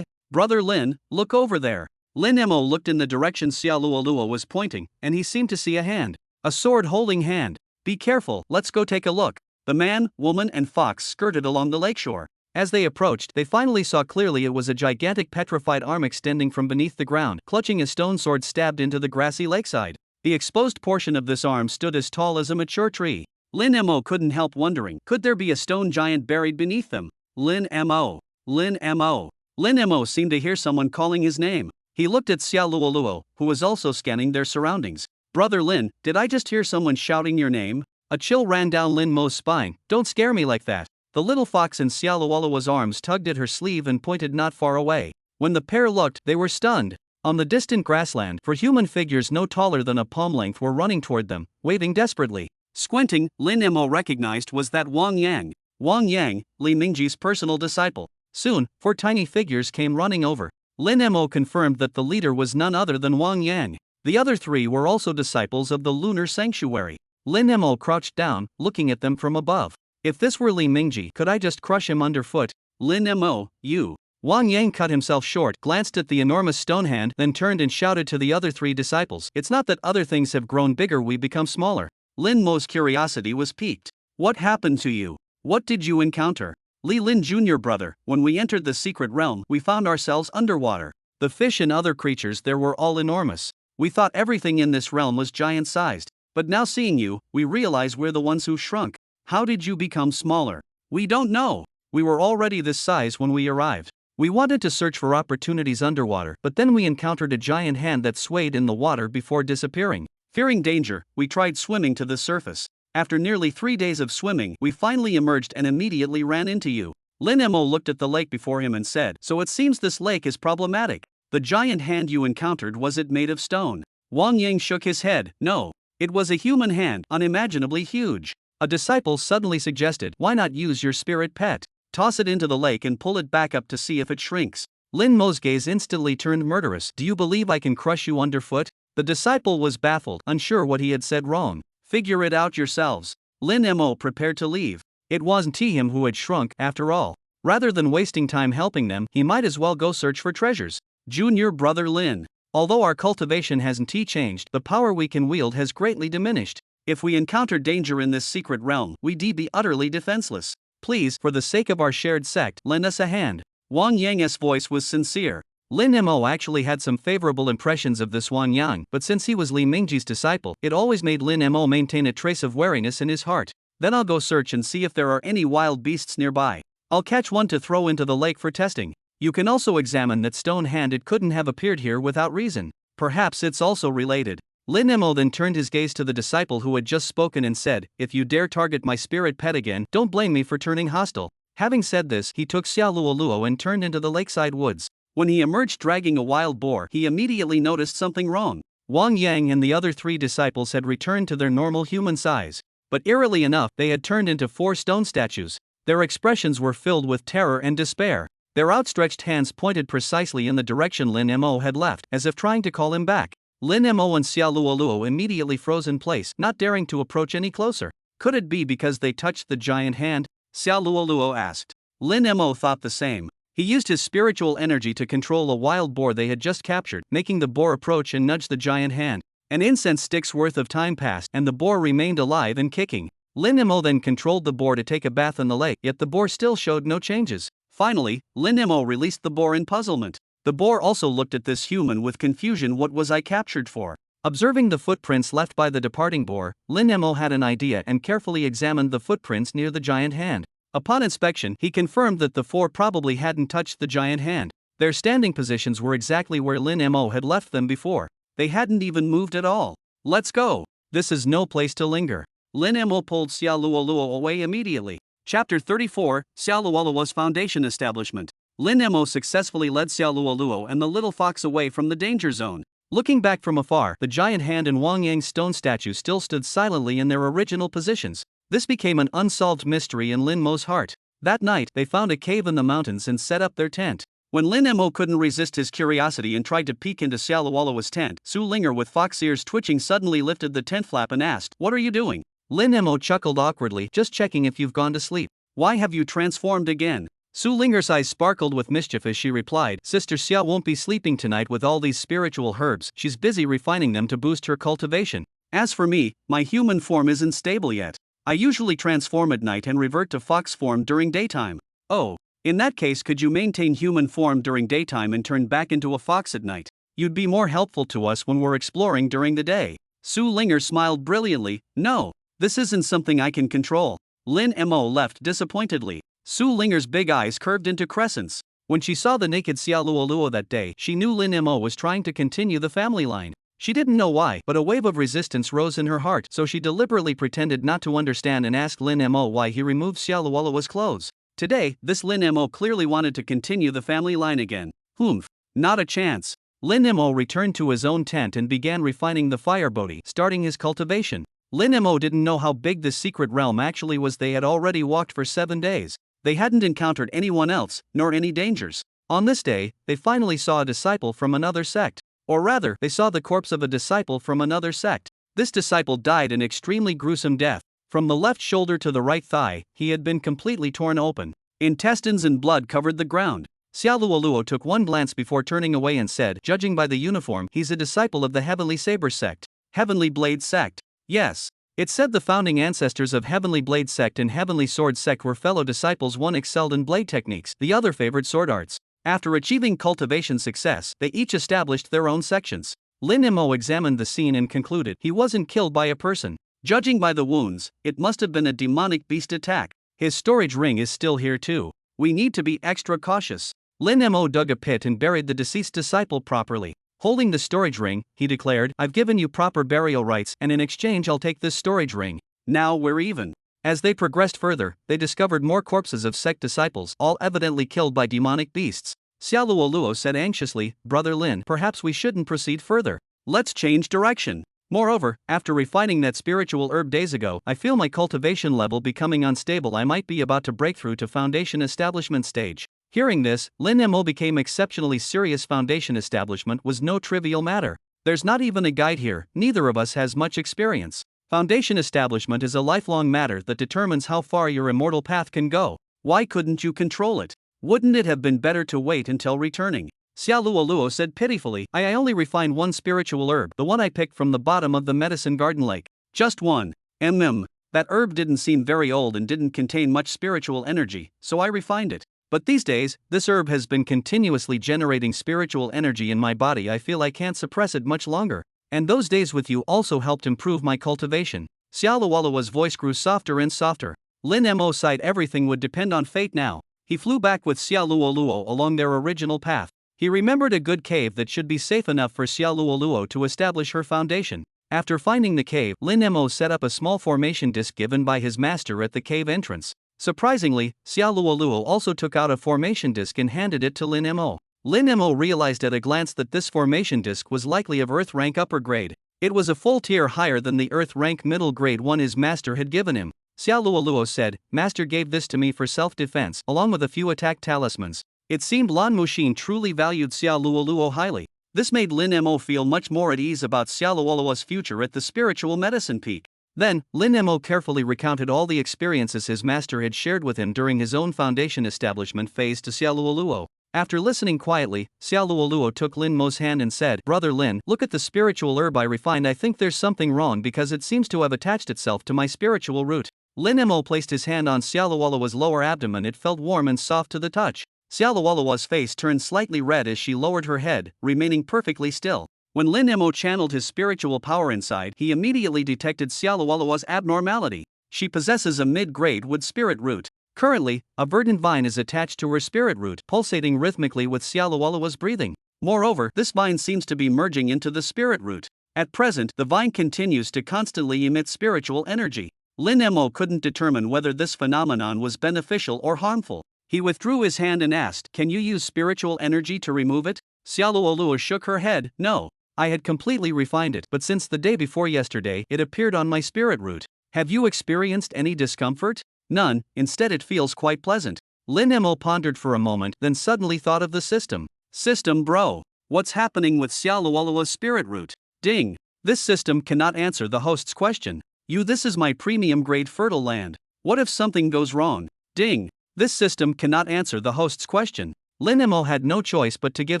Brother Lin, look over there. Lin Mo looked in the direction Xiaoluoluo was pointing, and he seemed to see a hand. A sword-holding hand. Be careful, let's go take a look. The man, woman, and fox skirted along the lakeshore. As they approached, they finally saw clearly it was a gigantic petrified arm extending from beneath the ground, clutching a stone sword stabbed into the grassy lakeside. The exposed portion of this arm stood as tall as a mature tree. Lin Mo couldn't help wondering, could there be a stone giant buried beneath them? Lin Mo. Lin Mo. Lin Mo seemed to hear someone calling his name. He looked at Xiaoluoluo, who was also scanning their surroundings. Brother Lin, did I just hear someone shouting your name? A chill ran down Lin Mo's spine. Don't scare me like that. The little fox in Xiaoluoluo's arms tugged at her sleeve and pointed not far away. When the pair looked, they were stunned. On the distant grassland, 4 human figures no taller than a palm length were running toward them, waving desperately. Squinting, Lin Mo recognized was that Wang Yang. Wang Yang, Li Mingji's personal disciple. Soon, 4 tiny figures came running over. Lin Mo confirmed that the leader was none other than Wang Yang. The other 3 were also disciples of the lunar sanctuary. Lin Mo crouched down, looking at them from above. If this were Li Mingji, could I just crush him underfoot? Lin Mo, you. Wang Yang cut himself short, glanced at the enormous stone hand, then turned and shouted to the other 3 disciples, it's not that other things have grown bigger, we become smaller. Lin Mo's curiosity was piqued. What happened to you? What did you encounter? Li Lin Jr. Brother, when we entered the secret realm, we found ourselves underwater. The fish and other creatures there were all enormous. We thought everything in this realm was giant-sized. But now seeing you, we realize we're the ones who shrunk. How did you become smaller? We don't know. We were already this size when we arrived. We wanted to search for opportunities underwater, but then we encountered a giant hand that swayed in the water before disappearing. Fearing danger, we tried swimming to the surface. After nearly 3 days of swimming, we finally emerged and immediately ran into you. Lin Mo looked at the lake before him and said, so it seems this lake is problematic. The giant hand you encountered, was it made of stone? Wang Yang shook his head, no. It was a human hand, unimaginably huge. A disciple suddenly suggested, why not use your spirit pet? Toss it into the lake and pull it back up to see if it shrinks. Lin Mo's gaze instantly turned murderous. Do you believe I can crush you underfoot? The disciple was baffled, unsure what he had said wrong. Figure it out yourselves. Lin Mo prepared to leave. It wasn't him who had shrunk, after all. Rather than wasting time helping them, he might as well go search for treasures. Junior Brother Lin. Although our cultivation hasn't changed, the power we can wield has greatly diminished. If we encounter danger in this secret realm, we'd be utterly defenseless. Please, for the sake of our shared sect, lend us a hand. Wang Yang's voice was sincere. Lin Mo actually had some favorable impressions of this Wang Yang, but since he was Li Mingji's disciple, it always made Lin Mo maintain a trace of wariness in his heart. Then I'll go search and see if there are any wild beasts nearby. I'll catch one to throw into the lake for testing. You can also examine that stone hand, it couldn't have appeared here without reason. Perhaps it's also related. Lin Mo then turned his gaze to the disciple who had just spoken and said, if you dare target my spirit pet again, don't blame me for turning hostile. Having said this, he took Xiaoluoluo and turned into the lakeside woods. When he emerged dragging a wild boar, he immediately noticed something wrong. Wang Yang and the other 3 disciples had returned to their normal human size. But eerily enough, they had turned into 4 stone statues. Their expressions were filled with terror and despair. Their outstretched hands pointed precisely in the direction Lin Mo had left, as if trying to call him back. Lin Mo and Xiaoluoluo immediately froze in place, not daring to approach any closer. Could it be because they touched the giant hand? Xiaoluoluo asked. Lin Mo thought the same. He used his spiritual energy to control a wild boar they had just captured, making the boar approach and nudge the giant hand. An incense stick's worth of time passed, and the boar remained alive and kicking. Lin Mo then controlled the boar to take a bath in the lake, yet the boar still showed no changes. Finally, Lin Mo released the boar in puzzlement. The boar also looked at this human with confusion. What was I captured for? Observing the footprints left by the departing boar, Lin Mo had an idea and carefully examined the footprints near the giant hand. Upon inspection, he confirmed that the 4 probably hadn't touched the giant hand. Their standing positions were exactly where Lin Mo had left them before. They hadn't even moved at all. Let's go. This is no place to linger. Lin Mo pulled Xiaoluoluo away immediately. Chapter 34, Xiaoluoluo's Foundation Establishment. Lin Mo successfully led Xiaoluoluo and the little fox away from the danger zone. Looking back from afar, the giant hand and Wang Yang's stone statue still stood silently in their original positions. This became an unsolved mystery in Lin Mo's heart. That night, they found a cave in the mountains and set up their tent. When Lin Mo couldn't resist his curiosity and tried to peek into Xiaoluoluo's tent, Su Linger with fox ears twitching suddenly lifted the tent flap and asked, "What are you doing?" Lin Mo chuckled awkwardly, "Just checking if you've gone to sleep." "Why have you transformed again?" Su Linger's eyes sparkled with mischief as she replied, "Sister Xia won't be sleeping tonight with all these spiritual herbs, she's busy refining them to boost her cultivation. As for me, my human form isn't stable yet. I usually transform at night and revert to fox form during daytime." "Oh. In that case, could you maintain human form during daytime and turn back into a fox at night? You'd be more helpful to us when we're exploring during the day." Su Linger smiled brilliantly, "No. This isn't something I can control." Lin Mo left disappointedly. Su Linger's big eyes curved into crescents. When she saw the naked Xiaoluoluo that day, she knew Lin Mo was trying to continue the family line. She didn't know why, but a wave of resistance rose in her heart, so she deliberately pretended not to understand and asked Lin Mo why he removed Xiaoluoluo's clothes. Today, this Lin Mo clearly wanted to continue the family line again. Humph. Not a chance. Lin Mo returned to his own tent and began refining the fire bodhi, starting his cultivation. Lin Mo didn't know how big this secret realm actually was. They had already walked for 7 days. They hadn't encountered anyone else, nor any dangers. On this day, they finally saw a disciple from another sect. Or rather, they saw the corpse of a disciple from another sect. This disciple died an extremely gruesome death. From the left shoulder to the right thigh, he had been completely torn open. Intestines and blood covered the ground. Xiaoluoluo took one glance before turning away and said, "Judging by the uniform, he's a disciple of the Heavenly Saber sect." Heavenly Blade sect. Yes. It said the founding ancestors of Heavenly Blade sect and Heavenly Sword sect were fellow disciples. One excelled in blade techniques, the other favored sword arts. After achieving cultivation success, they each established their own sections. Lin Mo examined the scene and concluded he wasn't killed by a person. Judging by the wounds, it must have been a demonic beast attack. His storage ring is still here too. We need to be extra cautious. Lin Mo dug a pit and buried the deceased disciple properly. Holding the storage ring, he declared, "I've given you proper burial rites, and in exchange I'll take this storage ring. Now we're even." As they progressed further, they discovered more corpses of sect disciples, all evidently killed by demonic beasts. Xiaoluoluo said anxiously, "Brother Lin, perhaps we shouldn't proceed further. Let's change direction. Moreover, after refining that spiritual herb days ago, I feel my cultivation level becoming unstable. I might be about to break through to foundation establishment stage." Hearing this, Lin Mo became exceptionally serious. Foundation establishment was no trivial matter. "There's not even a guide here, neither of us has much experience. Foundation establishment is a lifelong matter that determines how far your immortal path can go. Why couldn't you control it? Wouldn't it have been better to wait until returning?" Xiaoluoluo said pitifully, I only refined one spiritual herb, the one I picked from the bottom of the medicine garden lake. Just one. That herb didn't seem very old and didn't contain much spiritual energy, so I refined it. But these days, this herb has been continuously generating spiritual energy in my body. I feel I can't suppress it much longer. And those days with you also helped improve my cultivation." Xiaoluoluo's voice grew softer and softer. Lin Mo sighed. Everything would depend on fate now. He flew back with Xiaoluoluo along their original path. He remembered a good cave that should be safe enough for Xiaoluoluo to establish her foundation. After finding the cave, Lin Mo set up a small formation disc given by his master at the cave entrance. Surprisingly, Xiaoluoluo also took out a formation disc and handed it to Lin Mo. Lin Mo realized at a glance that this formation disc was likely of Earth rank upper grade. It was a full tier higher than the Earth rank middle grade one his master had given him. Xiaoluoluo said, "Master gave this to me for self-defense, along with a few attack talismans." It seemed Lan Muxin truly valued Xiaoluoluo highly. This made Lin Mo feel much more at ease about Xiaoluoluo's future at the spiritual medicine peak. Then, Lin Mo carefully recounted all the experiences his master had shared with him during his own foundation establishment phase to Xiaoluoluo. After listening quietly, Xiaoluoluo took Lin Mo's hand and said, "Brother Lin, look at the spiritual herb I refined. I think there's something wrong because it seems to have attached itself to my spiritual root." Lin Mo placed his hand on Xiaoluoluo's lower abdomen. It felt warm and soft to the touch. Xiaoluoluo's face turned slightly red as she lowered her head, remaining perfectly still. When Lin Mo channeled his spiritual power inside, he immediately detected Xiaoluoluo's abnormality. She possesses a mid-grade wood spirit root. Currently, a verdant vine is attached to her spirit root, pulsating rhythmically with Xiaoluoluo's breathing. Moreover, this vine seems to be merging into the spirit root. At present, the vine continues to constantly emit spiritual energy. Lin Mo couldn't determine whether this phenomenon was beneficial or harmful. He withdrew his hand and asked, "Can you use spiritual energy to remove it?" Xiaoluolua shook her head, "No. I had completely refined it, but since the day before yesterday, it appeared on my spirit root. Have you experienced any discomfort?" "None, instead it feels quite pleasant." Lin Mo pondered for a moment, then suddenly thought of the system. "System bro. What's happening with Xiaoluolua's spirit root?" Ding. This system cannot answer the host's question. This is my premium grade fertile land. What if something goes wrong? Ding. This system cannot answer the host's question. Lin Mo had no choice but to give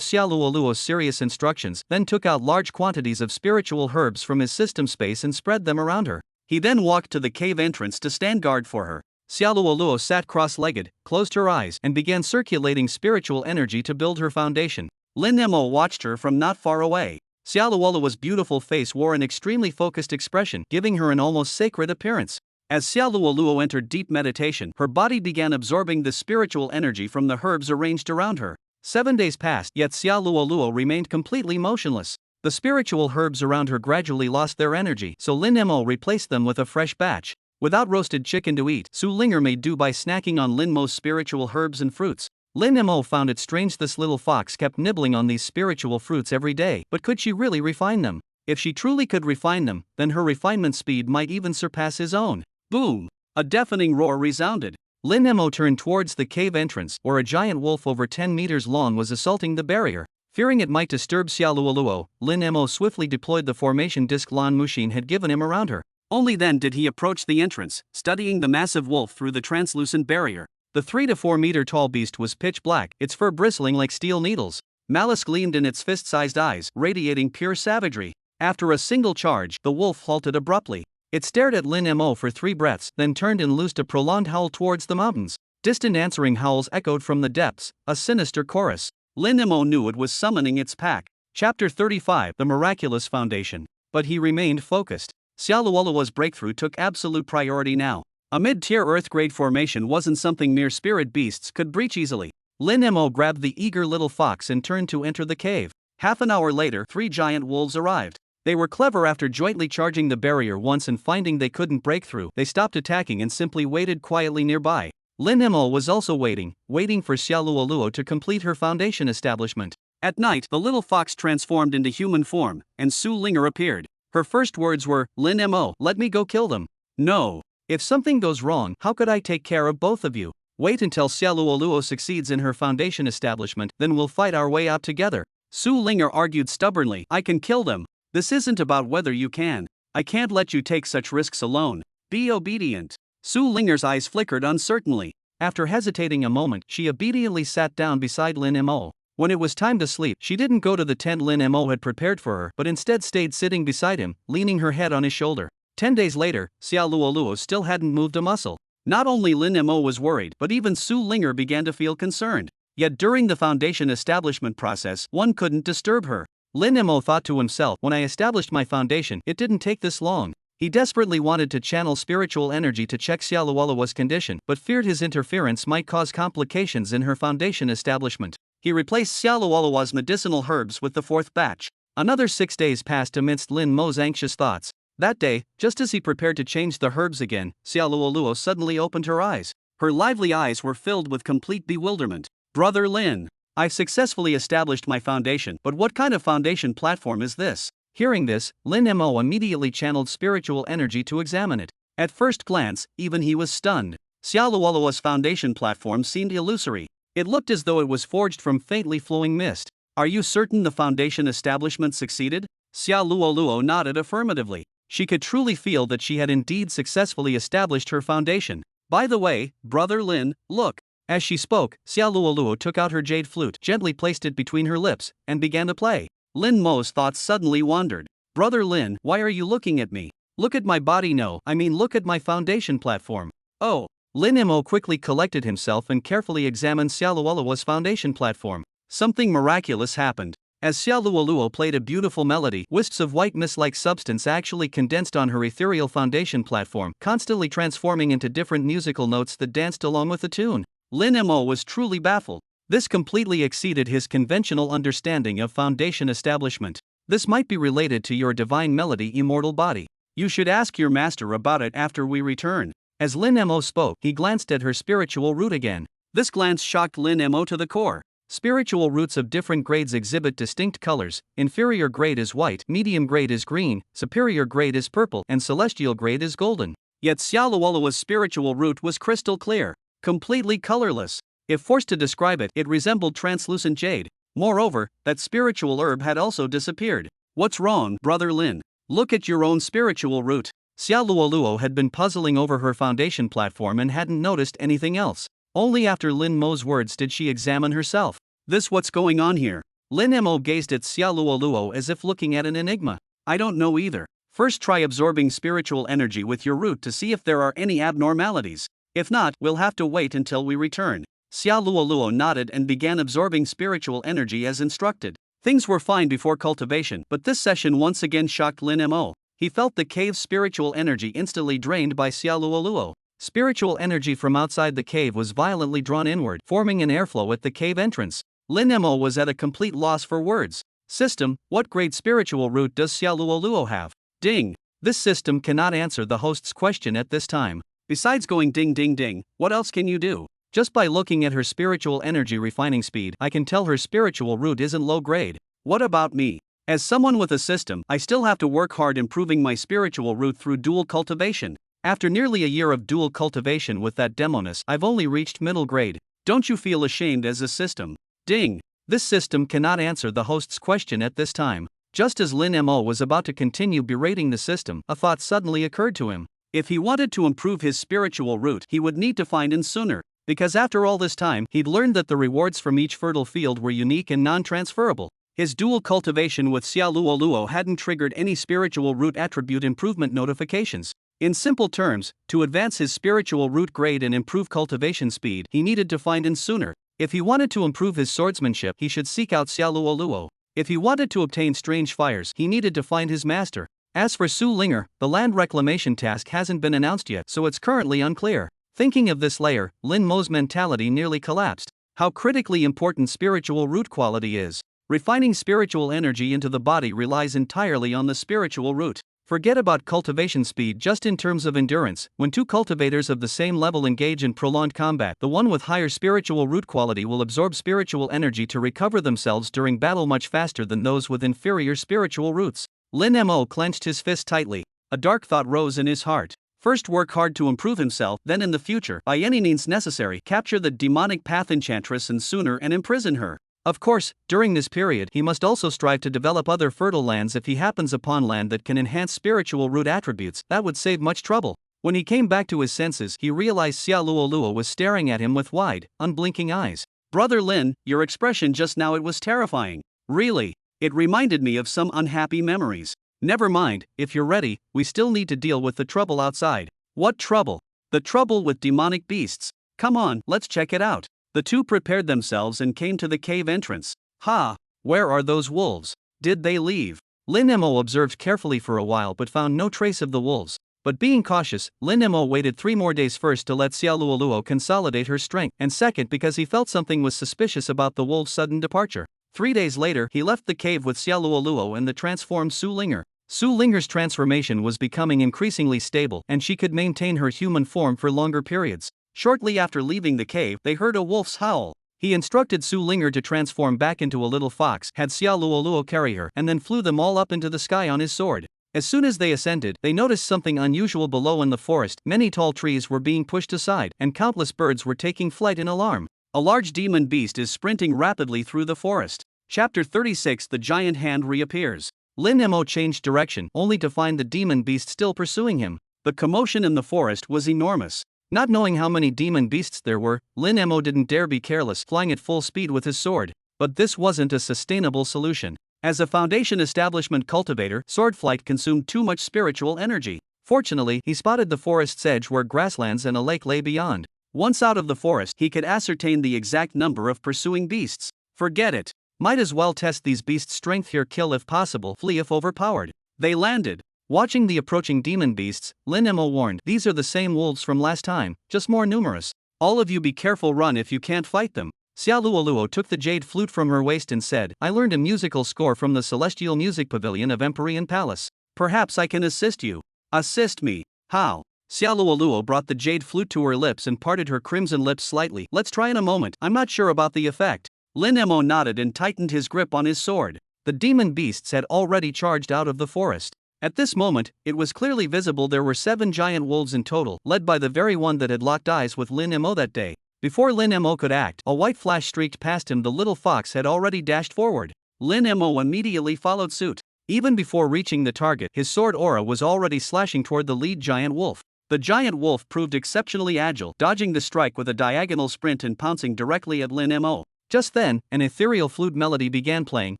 Xiaoluoluo serious instructions, then took out large quantities of spiritual herbs from his system space and spread them around her. He then walked to the cave entrance to stand guard for her. Xiaoluoluo sat cross-legged, closed her eyes, and began circulating spiritual energy to build her foundation. Lin Mo watched her from not far away. Xiaoluoluo's beautiful face wore an extremely focused expression, giving her an almost sacred appearance. As Xiaoluoluo entered deep meditation, her body began absorbing the spiritual energy from the herbs arranged around her. 7 days passed, yet Xiaoluoluo remained completely motionless. The spiritual herbs around her gradually lost their energy, so Lin Mo replaced them with a fresh batch. Without roasted chicken to eat, Su Linger made do by snacking on Lin Mo's spiritual herbs and fruits. Lin Mo found it strange this little fox kept nibbling on these spiritual fruits every day, but could she really refine them? If she truly could refine them, then her refinement speed might even surpass his own. Boom! A deafening roar resounded. Lin Mo turned towards the cave entrance, where a giant wolf over 10 meters long was assaulting the barrier. Fearing it might disturb Xiaoluoluo, Lin Mo swiftly deployed the formation disc Lan Mushin had given him around her. Only then did he approach the entrance, studying the massive wolf through the translucent barrier. The 3 to 4 meter tall beast was pitch black, its fur bristling like steel needles. Malice gleamed in its fist-sized eyes, radiating pure savagery. After a single charge, the wolf halted abruptly. It stared at Lin Mo for 3 breaths, then turned and loosed a prolonged howl towards the mountains. Distant answering howls echoed from the depths, a sinister chorus. Lin Mo knew it was summoning its pack. Chapter 35: The Miraculous Foundation. But he remained focused. Xiaoluoluo's breakthrough took absolute priority now. A mid-tier Earth-grade formation wasn't something mere spirit beasts could breach easily. Lin Mo grabbed the eager little fox and turned to enter the cave. Half an hour later, 3 giant wolves arrived. They were clever. After jointly charging the barrier once and finding they couldn't break through, they stopped attacking and simply waited quietly nearby. Lin Mo was also waiting for Xiaoluoluo to complete her foundation establishment. At night, the little fox transformed into human form, and Su Linger appeared. Her first words were, "Lin Mo, let me go kill them." "No. If something goes wrong, how could I take care of both of you? Wait until Xiaoluoluo succeeds in her foundation establishment, then we'll fight our way out together." Su Linger argued stubbornly, "I can kill them. This isn't about whether you can. I can't let you take such risks alone. Be obedient." Su Linger's eyes flickered uncertainly. After hesitating a moment, she obediently sat down beside Lin Mo. When it was time to sleep, she didn't go to the tent Lin Mo had prepared for her, but instead stayed sitting beside him, leaning her head on his shoulder. 10 days later, Xiaoluoluo still hadn't moved a muscle. Not only Lin Mo was worried, but even Su Linger began to feel concerned. Yet during the foundation establishment process, one couldn't disturb her. Lin Mo thought to himself, "When I established my foundation, it didn't take this long." He desperately wanted to channel spiritual energy to check Xiaoluoluo's condition, but feared his interference might cause complications in her foundation establishment. He replaced Xiaoluoluo's medicinal herbs with the 4th batch. Another 6 days passed amidst Lin Mo's anxious thoughts. That day, just as he prepared to change the herbs again, Xiaoluoluo suddenly opened her eyes. Her lively eyes were filled with complete bewilderment. "Brother Lin, I've successfully established my foundation, but what kind of foundation platform is this?" Hearing this, Lin Mo immediately channeled spiritual energy to examine it. At first glance, even he was stunned. Xiaoluoluo's foundation platform seemed illusory. It looked as though it was forged from faintly flowing mist. "Are you certain the foundation establishment succeeded?" Xiaoluoluo nodded affirmatively. She could truly feel that she had indeed successfully established her foundation. "By the way, Brother Lin, look." As she spoke, Xiaoluoluo took out her jade flute, gently placed it between her lips, and began to play. Lin Mo's thoughts suddenly wandered. "Brother Lin, why are you looking at me? Look at my body. No, I mean look at my foundation platform." "Oh." Lin Mo quickly collected himself and carefully examined Xiaoluoluo's foundation platform. Something miraculous happened. As Xiaoluoluo played a beautiful melody, wisps of white mist-like substance actually condensed on her ethereal foundation platform, constantly transforming into different musical notes that danced along with the tune. Lin Mo was truly baffled. This completely exceeded his conventional understanding of foundation establishment. "This might be related to your divine melody immortal body. You should ask your master about it after we return. As Lin Mo spoke, he glanced at her spiritual root again. This glance shocked Lin Mo to the core. Spiritual roots of different grades exhibit distinct colors. Inferior grade is white, medium grade is green, superior grade is purple, and celestial grade is golden. Yet Xiaoluoluo's spiritual root was crystal clear, completely colorless. If forced to describe it, it resembled translucent jade. Moreover, that spiritual herb had also disappeared. What's wrong, Brother Lin? Look at your own spiritual root. Xiaoluoluo had been puzzling over her foundation platform and hadn't noticed anything else. Only after Lin Mo's words did she examine herself. This what's going on here? Lin Mo gazed at Xiaoluoluo as if looking at an enigma. I don't know either. First try absorbing spiritual energy with your root to see if there are any abnormalities. If not, we'll have to wait until we return. Xiaoluoluo nodded and began absorbing spiritual energy as instructed. Things were fine before cultivation, but this session once again shocked Lin Mo. He felt the cave's spiritual energy instantly drained by Xiaoluoluo. Spiritual energy from outside the cave was violently drawn inward, forming an airflow at the cave entrance. Lin Mo was at a complete loss for words. System, what grade spiritual root does Xiaoluoluo have? Ding. This system cannot answer the host's question at this time. Besides going ding ding ding, what else can you do? Just by looking at her spiritual energy refining speed, I can tell her spiritual root isn't low grade. What about me? As someone with a system, I still have to work hard improving my spiritual root through dual cultivation. After nearly a year of dual cultivation with that demoness, I've only reached middle grade. Don't you feel ashamed as a system? Ding. This system cannot answer the host's question at this time. Just as Lin Mo was about to continue berating the system, a thought suddenly occurred to him. If he wanted to improve his spiritual root, he would need to find in sooner. Because after all this time, he'd learned that the rewards from each fertile field were unique and non-transferable. His dual cultivation with Xiaoluoluo hadn't triggered any spiritual root attribute improvement notifications. In simple terms, to advance his spiritual root grade and improve cultivation speed, he needed to find in sooner. If he wanted to improve his swordsmanship, he should seek out Xiaoluoluo. If he wanted to obtain strange fires, he needed to find his master. As for Su Linger, the land reclamation task hasn't been announced yet, so it's currently unclear. Thinking of this layer, Lin Mo's mentality nearly collapsed. How critically important spiritual root quality is. Refining spiritual energy into the body relies entirely on the spiritual root. Forget about cultivation speed just in terms of endurance. When two cultivators of the same level engage in prolonged combat, the one with higher spiritual root quality will absorb spiritual energy to recover themselves during battle much faster than those with inferior spiritual roots. Lin Mo clenched his fist tightly. A dark thought rose in his heart. First work hard to improve himself, then in the future, by any means necessary, capture the demonic path enchantress and sooner and imprison her. Of course, during this period, he must also strive to develop other fertile lands if he happens upon land that can enhance spiritual root attributes. That would save much trouble. When he came back to his senses, he realized Xiaoluoluo was staring at him with wide, unblinking eyes. Brother Lin, your expression just now, it was terrifying. Really? It reminded me of some unhappy memories. Never mind, if you're ready, we still need to deal with the trouble outside. What trouble? The trouble with demonic beasts. Come on, let's check it out. The two prepared themselves and came to the cave entrance. Ha! Where are those wolves? Did they leave? Lin Mo observed carefully for a while but found no trace of the wolves. But being cautious, Lin Mo waited 3 more days, first to let Xiaoluoluo consolidate her strength, and second because he felt something was suspicious about the wolves' sudden departure. 3 days later, he left the cave with Xiaoluoluo and the transformed Su Linger. Su Linger's transformation was becoming increasingly stable, and she could maintain her human form for longer periods. Shortly after leaving the cave, they heard a wolf's howl. He instructed Su Linger to transform back into a little fox, had Xiaoluoluo carry her, and then flew them all up into the sky on his sword. As soon as they ascended, they noticed something unusual below in the forest. Many tall trees were being pushed aside, and countless birds were taking flight in alarm. A large demon beast is sprinting rapidly through the forest. Chapter 36. The giant hand reappears. Lin Mo changed direction, only to find the demon beast still pursuing him. The commotion in the forest was enormous. Not knowing how many demon beasts there were, Lin Mo didn't dare be careless, flying at full speed with his sword. But this wasn't a sustainable solution. As a Foundation establishment cultivator, sword flight consumed too much spiritual energy. Fortunately, he spotted the forest's edge where grasslands and a lake lay beyond. Once out of the forest, he could ascertain the exact number of pursuing beasts. Forget it. Might as well test these beasts' strength here, kill if possible, flee if overpowered. They landed. Watching the approaching demon beasts, Lin Mo warned, "These are the same wolves from last time, just more numerous. All of you be careful, run if you can't fight them." Xiaoluoluo took the jade flute from her waist and said, "I learned a musical score from the Celestial Music Pavilion of Empyrean Palace. Perhaps I can assist you." Assist me. How? Xiaoluoluo brought the jade flute to her lips and parted her crimson lips slightly. Let's try in a moment. I'm not sure about the effect. Lin Mo nodded and tightened his grip on his sword. The demon beasts had already charged out of the forest. At this moment, it was clearly visible there were 7 giant wolves in total, led by the very one that had locked eyes with Lin Mo that day. Before Lin Mo could act, a white flash streaked past him. The little fox had already dashed forward. Lin Mo immediately followed suit. Even before reaching the target, his sword aura was already slashing toward the lead giant wolf. The giant wolf proved exceptionally agile, dodging the strike with a diagonal sprint and pouncing directly at Lin Mo. Just then, an ethereal flute melody began playing,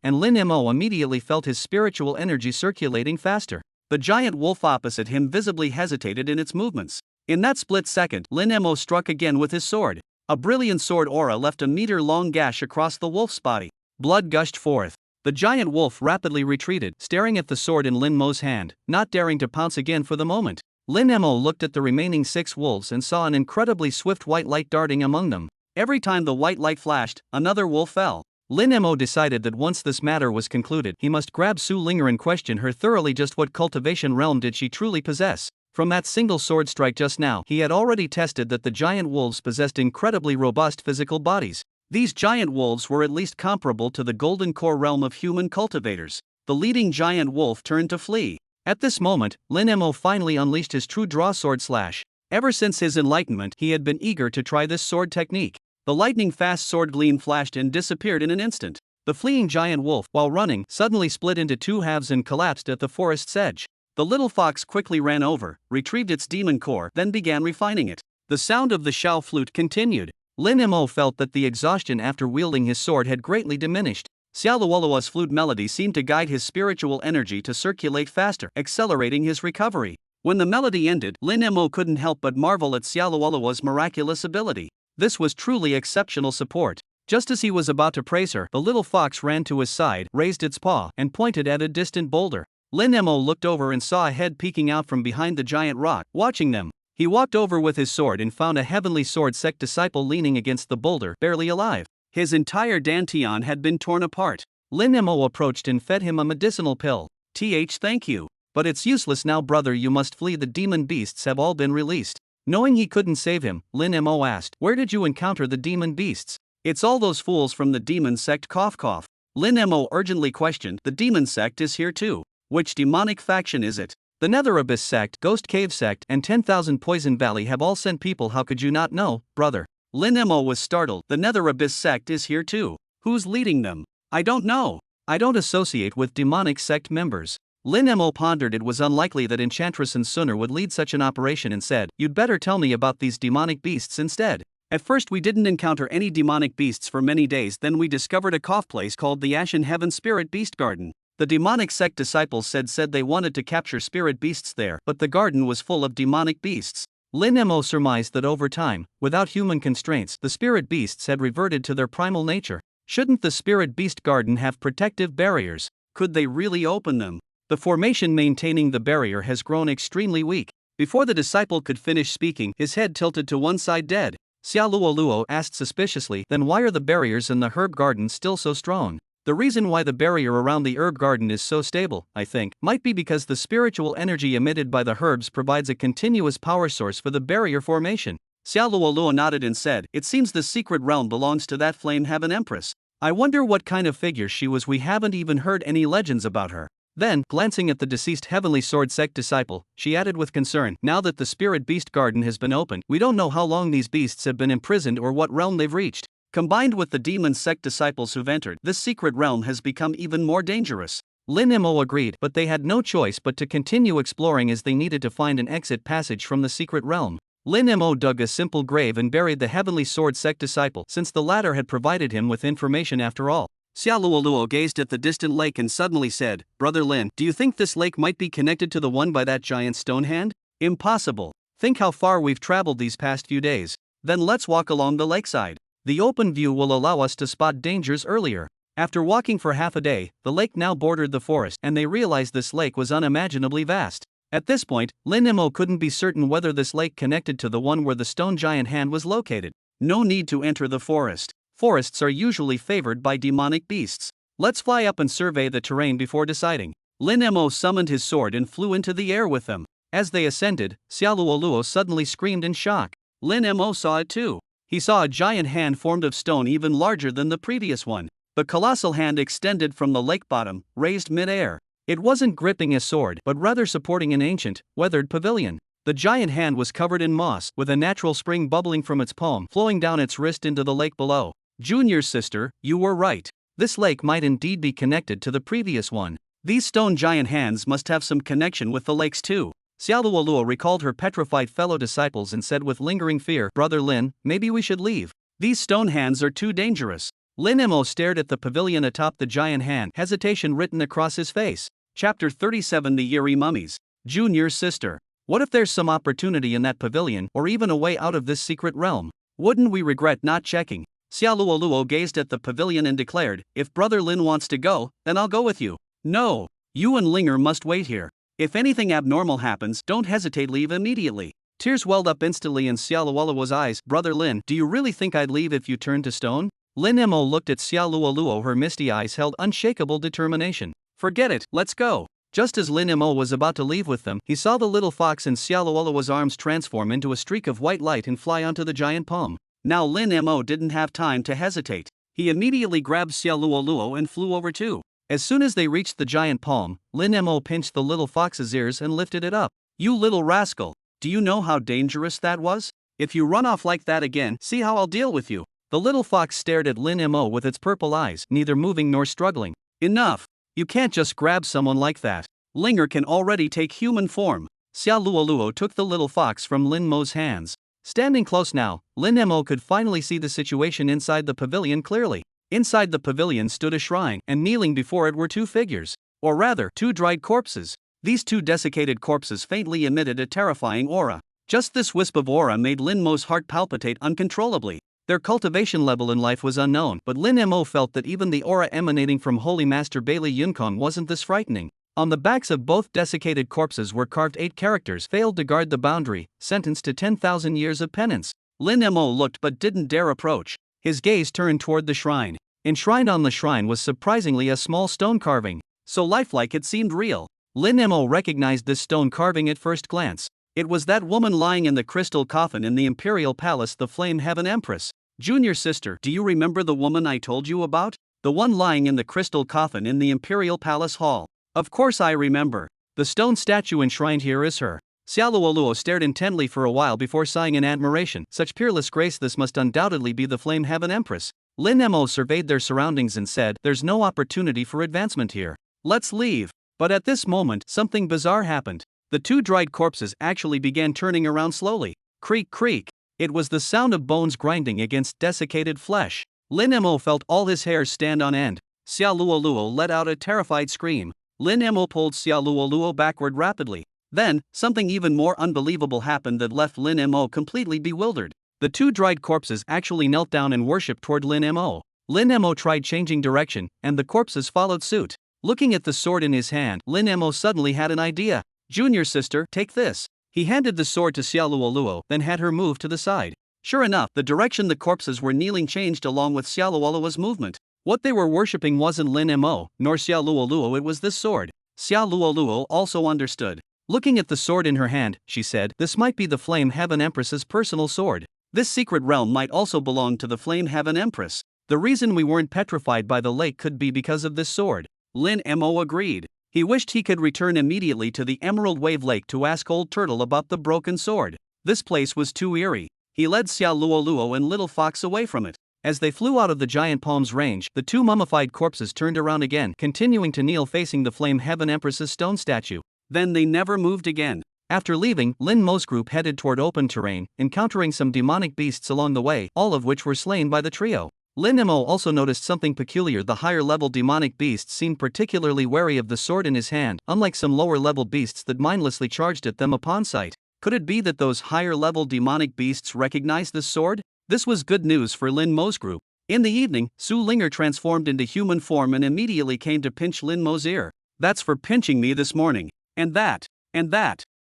and Lin Mo immediately felt his spiritual energy circulating faster. The giant wolf opposite him visibly hesitated in its movements. In that split second, Lin Mo struck again with his sword. A brilliant sword aura left a meter-long gash across the wolf's body. Blood gushed forth. The giant wolf rapidly retreated, staring at the sword in Lin Mo's hand, not daring to pounce again for the moment. Lin Mo looked at the remaining 6 wolves and saw an incredibly swift white light darting among them. Every time the white light flashed, another wolf fell. Lin Mo decided that once this matter was concluded, he must grab Su Linger and question her thoroughly just what cultivation realm did she truly possess. From that single sword strike just now, he had already tested that the giant wolves possessed incredibly robust physical bodies. These giant wolves were at least comparable to the golden core realm of human cultivators. The leading giant wolf turned to flee. At this moment, Lin Mo finally unleashed his true draw sword slash. Ever since his enlightenment, he had been eager to try this sword technique. The lightning-fast sword gleam flashed and disappeared in an instant. The fleeing giant wolf, while running, suddenly split into 2 halves and collapsed at the forest's edge. The little fox quickly ran over, retrieved its demon core, then began refining it. The sound of the Shao flute continued. Lin Mo felt that the exhaustion after wielding his sword had greatly diminished. Xiaoluoluo's flute melody seemed to guide his spiritual energy to circulate faster, accelerating his recovery. When the melody ended, Lin Mo couldn't help but marvel at Xiaoluoluo's miraculous ability. This was truly exceptional support. Just as he was about to praise her, the little fox ran to his side, raised its paw, and pointed at a distant boulder. Lin Mo looked over and saw a head peeking out from behind the giant rock, watching them. He walked over with his sword and found a heavenly sword sect disciple leaning against the boulder, barely alive. His entire dantian had been torn apart. Lin Mo approached and fed him a medicinal pill. Thank you. But it's useless now, brother, you must flee. The demon beasts have all been released. Knowing he couldn't save him, Lin Mo asked, where did you encounter the demon beasts? It's all those fools from the demon sect. Cough cough. Lin Mo urgently questioned, the demon sect is here too. Which demonic faction is it? The Nether Abyss sect, Ghost Cave sect, and 10,000 Poison Valley have all sent people. How could you not know, brother? Lin Mo was startled. The Nether Abyss sect is here too. Who's leading them? I don't know. I don't associate with demonic sect members. Lin Mo pondered. It was unlikely that Enchantress and Sunner would lead such an operation and said, you'd better tell me about these demonic beasts instead. At first we didn't encounter any demonic beasts for many days, then we discovered a cough place called the Ashen Heaven Spirit Beast Garden. The demonic sect disciples said they wanted to capture spirit beasts there, but the garden was full of demonic beasts. Lin Mo surmised that over time, without human constraints, the spirit beasts had reverted to their primal nature. Shouldn't the spirit beast garden have protective barriers? Could they really open them? The formation maintaining the barrier has grown extremely weak. Before the disciple could finish speaking, his head tilted to one side dead. Xiaoluoluo asked suspiciously, then why are the barriers in the herb garden still so strong? The reason why the barrier around the herb garden is so stable, I think, might be because the spiritual energy emitted by the herbs provides a continuous power source for the barrier formation. Xiaoluoluo nodded and said, it seems the secret realm belongs to that Flame Heaven Empress. I wonder what kind of figure she was. We haven't even heard any legends about her. Then, glancing at the deceased Heavenly Sword sect disciple, she added with concern, now that the Spirit Beast Garden has been opened, we don't know how long these beasts have been imprisoned or what realm they've reached. Combined with the demon sect disciples who've entered, this secret realm has become even more dangerous. Lin Mo agreed, but they had no choice but to continue exploring as they needed to find an exit passage from the secret realm. Lin Mo dug a simple grave and buried the Heavenly Sword sect disciple, since the latter had provided him with information after all. Xiaoluoluo gazed at the distant lake and suddenly said, Brother Lin, do you think this lake might be connected to the one by that giant stone hand? Impossible. Think how far we've traveled these past few days. Then let's walk along the lakeside. The open view will allow us to spot dangers earlier. After walking for half a day, the lake now bordered the forest, and they realized this lake was unimaginably vast. At this point, Lin Mo couldn't be certain whether this lake connected to the one where the stone giant hand was located. No need to enter the forest. Forests are usually favored by demonic beasts. Let's fly up and survey the terrain before deciding. Lin Mo summoned his sword and flew into the air with them. As they ascended, Xiaoluoluo suddenly screamed in shock. Lin Mo saw it too. He saw a giant hand formed of stone even larger than the previous one. The colossal hand extended from the lake bottom, raised mid-air. It wasn't gripping a sword, but rather supporting an ancient, weathered pavilion. The giant hand was covered in moss, with a natural spring bubbling from its palm, flowing down its wrist into the lake below. Junior sister, you were right. This lake might indeed be connected to the previous one. These stone giant hands must have some connection with the lakes too. Xiaoluoluo recalled her petrified fellow disciples and said with lingering fear, Brother Lin, maybe we should leave. These stone hands are too dangerous. Lin Mo stared at the pavilion atop the giant hand, hesitation written across his face. Chapter 37 The Eerie Mummies. Junior sister. What if there's some opportunity in that pavilion, or even a way out of this secret realm? Wouldn't we regret not checking? Xiaoluoluo gazed at the pavilion and declared, if Brother Lin wants to go, then I'll go with you. No. You and Linger must wait here. If anything abnormal happens, don't hesitate, leave immediately. Tears welled up instantly in Xiaoluoluo's eyes. Brother Lin, do you really think I'd leave if you turned to stone? Lin Mo looked at Xiaoluoluo, her misty eyes held unshakable determination. Forget it, let's go. Just as Lin Mo was about to leave with them, he saw the little fox in Xiaoluoluo's arms transform into a streak of white light and fly onto the giant palm. Now Lin Mo didn't have time to hesitate. He immediately grabbed Xiaoluoluo and flew over too. As soon as they reached the giant palm, Lin Mo pinched the little fox's ears and lifted it up. You little rascal, do you know how dangerous that was? If you run off like that again, see how I'll deal with you. The little fox stared at Lin Mo with its purple eyes, neither moving nor struggling. Enough. You can't just grab someone like that. Linger can already take human form. Xiaoluoluo took the little fox from Lin Mo's hands. Standing close now, Lin Mo could finally see the situation inside the pavilion clearly. Inside the pavilion stood a shrine, and kneeling before it were two figures. Or rather, two dried corpses. These two desiccated corpses faintly emitted a terrifying aura. Just this wisp of aura made Lin Mo's heart palpitate uncontrollably. Their cultivation level in life was unknown, but Lin Mo felt that even the aura emanating from Holy Master Bailey Yunkong wasn't this frightening. On the backs of both desiccated corpses were carved 8 characters: failed to guard the boundary, sentenced to 10,000 years of penance. Lin Mo looked but didn't dare approach. His gaze turned toward the shrine. Enshrined on the shrine was surprisingly a small stone carving. So lifelike it seemed real. Lin Mo recognized this stone carving at first glance. It was that woman lying in the crystal coffin in the Imperial Palace, the Flame Heaven Empress. Junior sister, do you remember the woman I told you about? The one lying in the crystal coffin in the Imperial Palace Hall. Of course I remember. The stone statue enshrined here is her. Xiaoluoluo stared intently for a while before sighing in admiration. Such peerless grace, this must undoubtedly be the Flame Heaven Empress. Lin Mo surveyed their surroundings and said, there's no opportunity for advancement here. Let's leave. But at this moment, something bizarre happened. The two dried corpses actually began turning around slowly. Creak, creak. It was the sound of bones grinding against desiccated flesh. Lin Mo felt all his hairs stand on end. Xiaoluoluo let out a terrified scream. Lin Mo pulled Xiaoluoluo backward rapidly. Then, something even more unbelievable happened that left Lin Mo completely bewildered. The two dried corpses actually knelt down and worshipped toward Lin Mo. Lin Mo tried changing direction, and the corpses followed suit. Looking at the sword in his hand, Lin Mo suddenly had an idea. Junior sister, take this. He handed the sword to Xiaoluoluo, then had her move to the side. Sure enough, the direction the corpses were kneeling changed along with Xiaoluoluo's movement. What they were worshipping wasn't Lin Mo, nor Xiaoluoluo, it was this sword. Xiaoluoluo also understood. Looking at the sword in her hand, she said, this might be the Flame Heaven Empress's personal sword. This secret realm might also belong to the Flame Heaven Empress. The reason we weren't petrified by the lake could be because of this sword. Lin Mo agreed. He wished he could return immediately to the Emerald Wave Lake to ask Old Turtle about the broken sword. This place was too eerie. He led Xiaoluoluo and Little Fox away from it. As they flew out of the giant palm's range, the two mummified corpses turned around again, continuing to kneel facing the Flame Heaven Empress's stone statue. Then they never moved again. After leaving, Lin Mo's group headed toward open terrain, encountering some demonic beasts along the way, all of which were slain by the trio. Lin Mo also noticed something peculiar. The higher-level demonic beasts seemed particularly wary of the sword in his hand, unlike some lower-level beasts that mindlessly charged at them upon sight. Could it be that those higher-level demonic beasts recognized this sword? This was good news for Lin Mo's group. In the evening, Su Linger transformed into human form and immediately came to pinch Lin Mo's ear. That's for pinching me this morning. And that.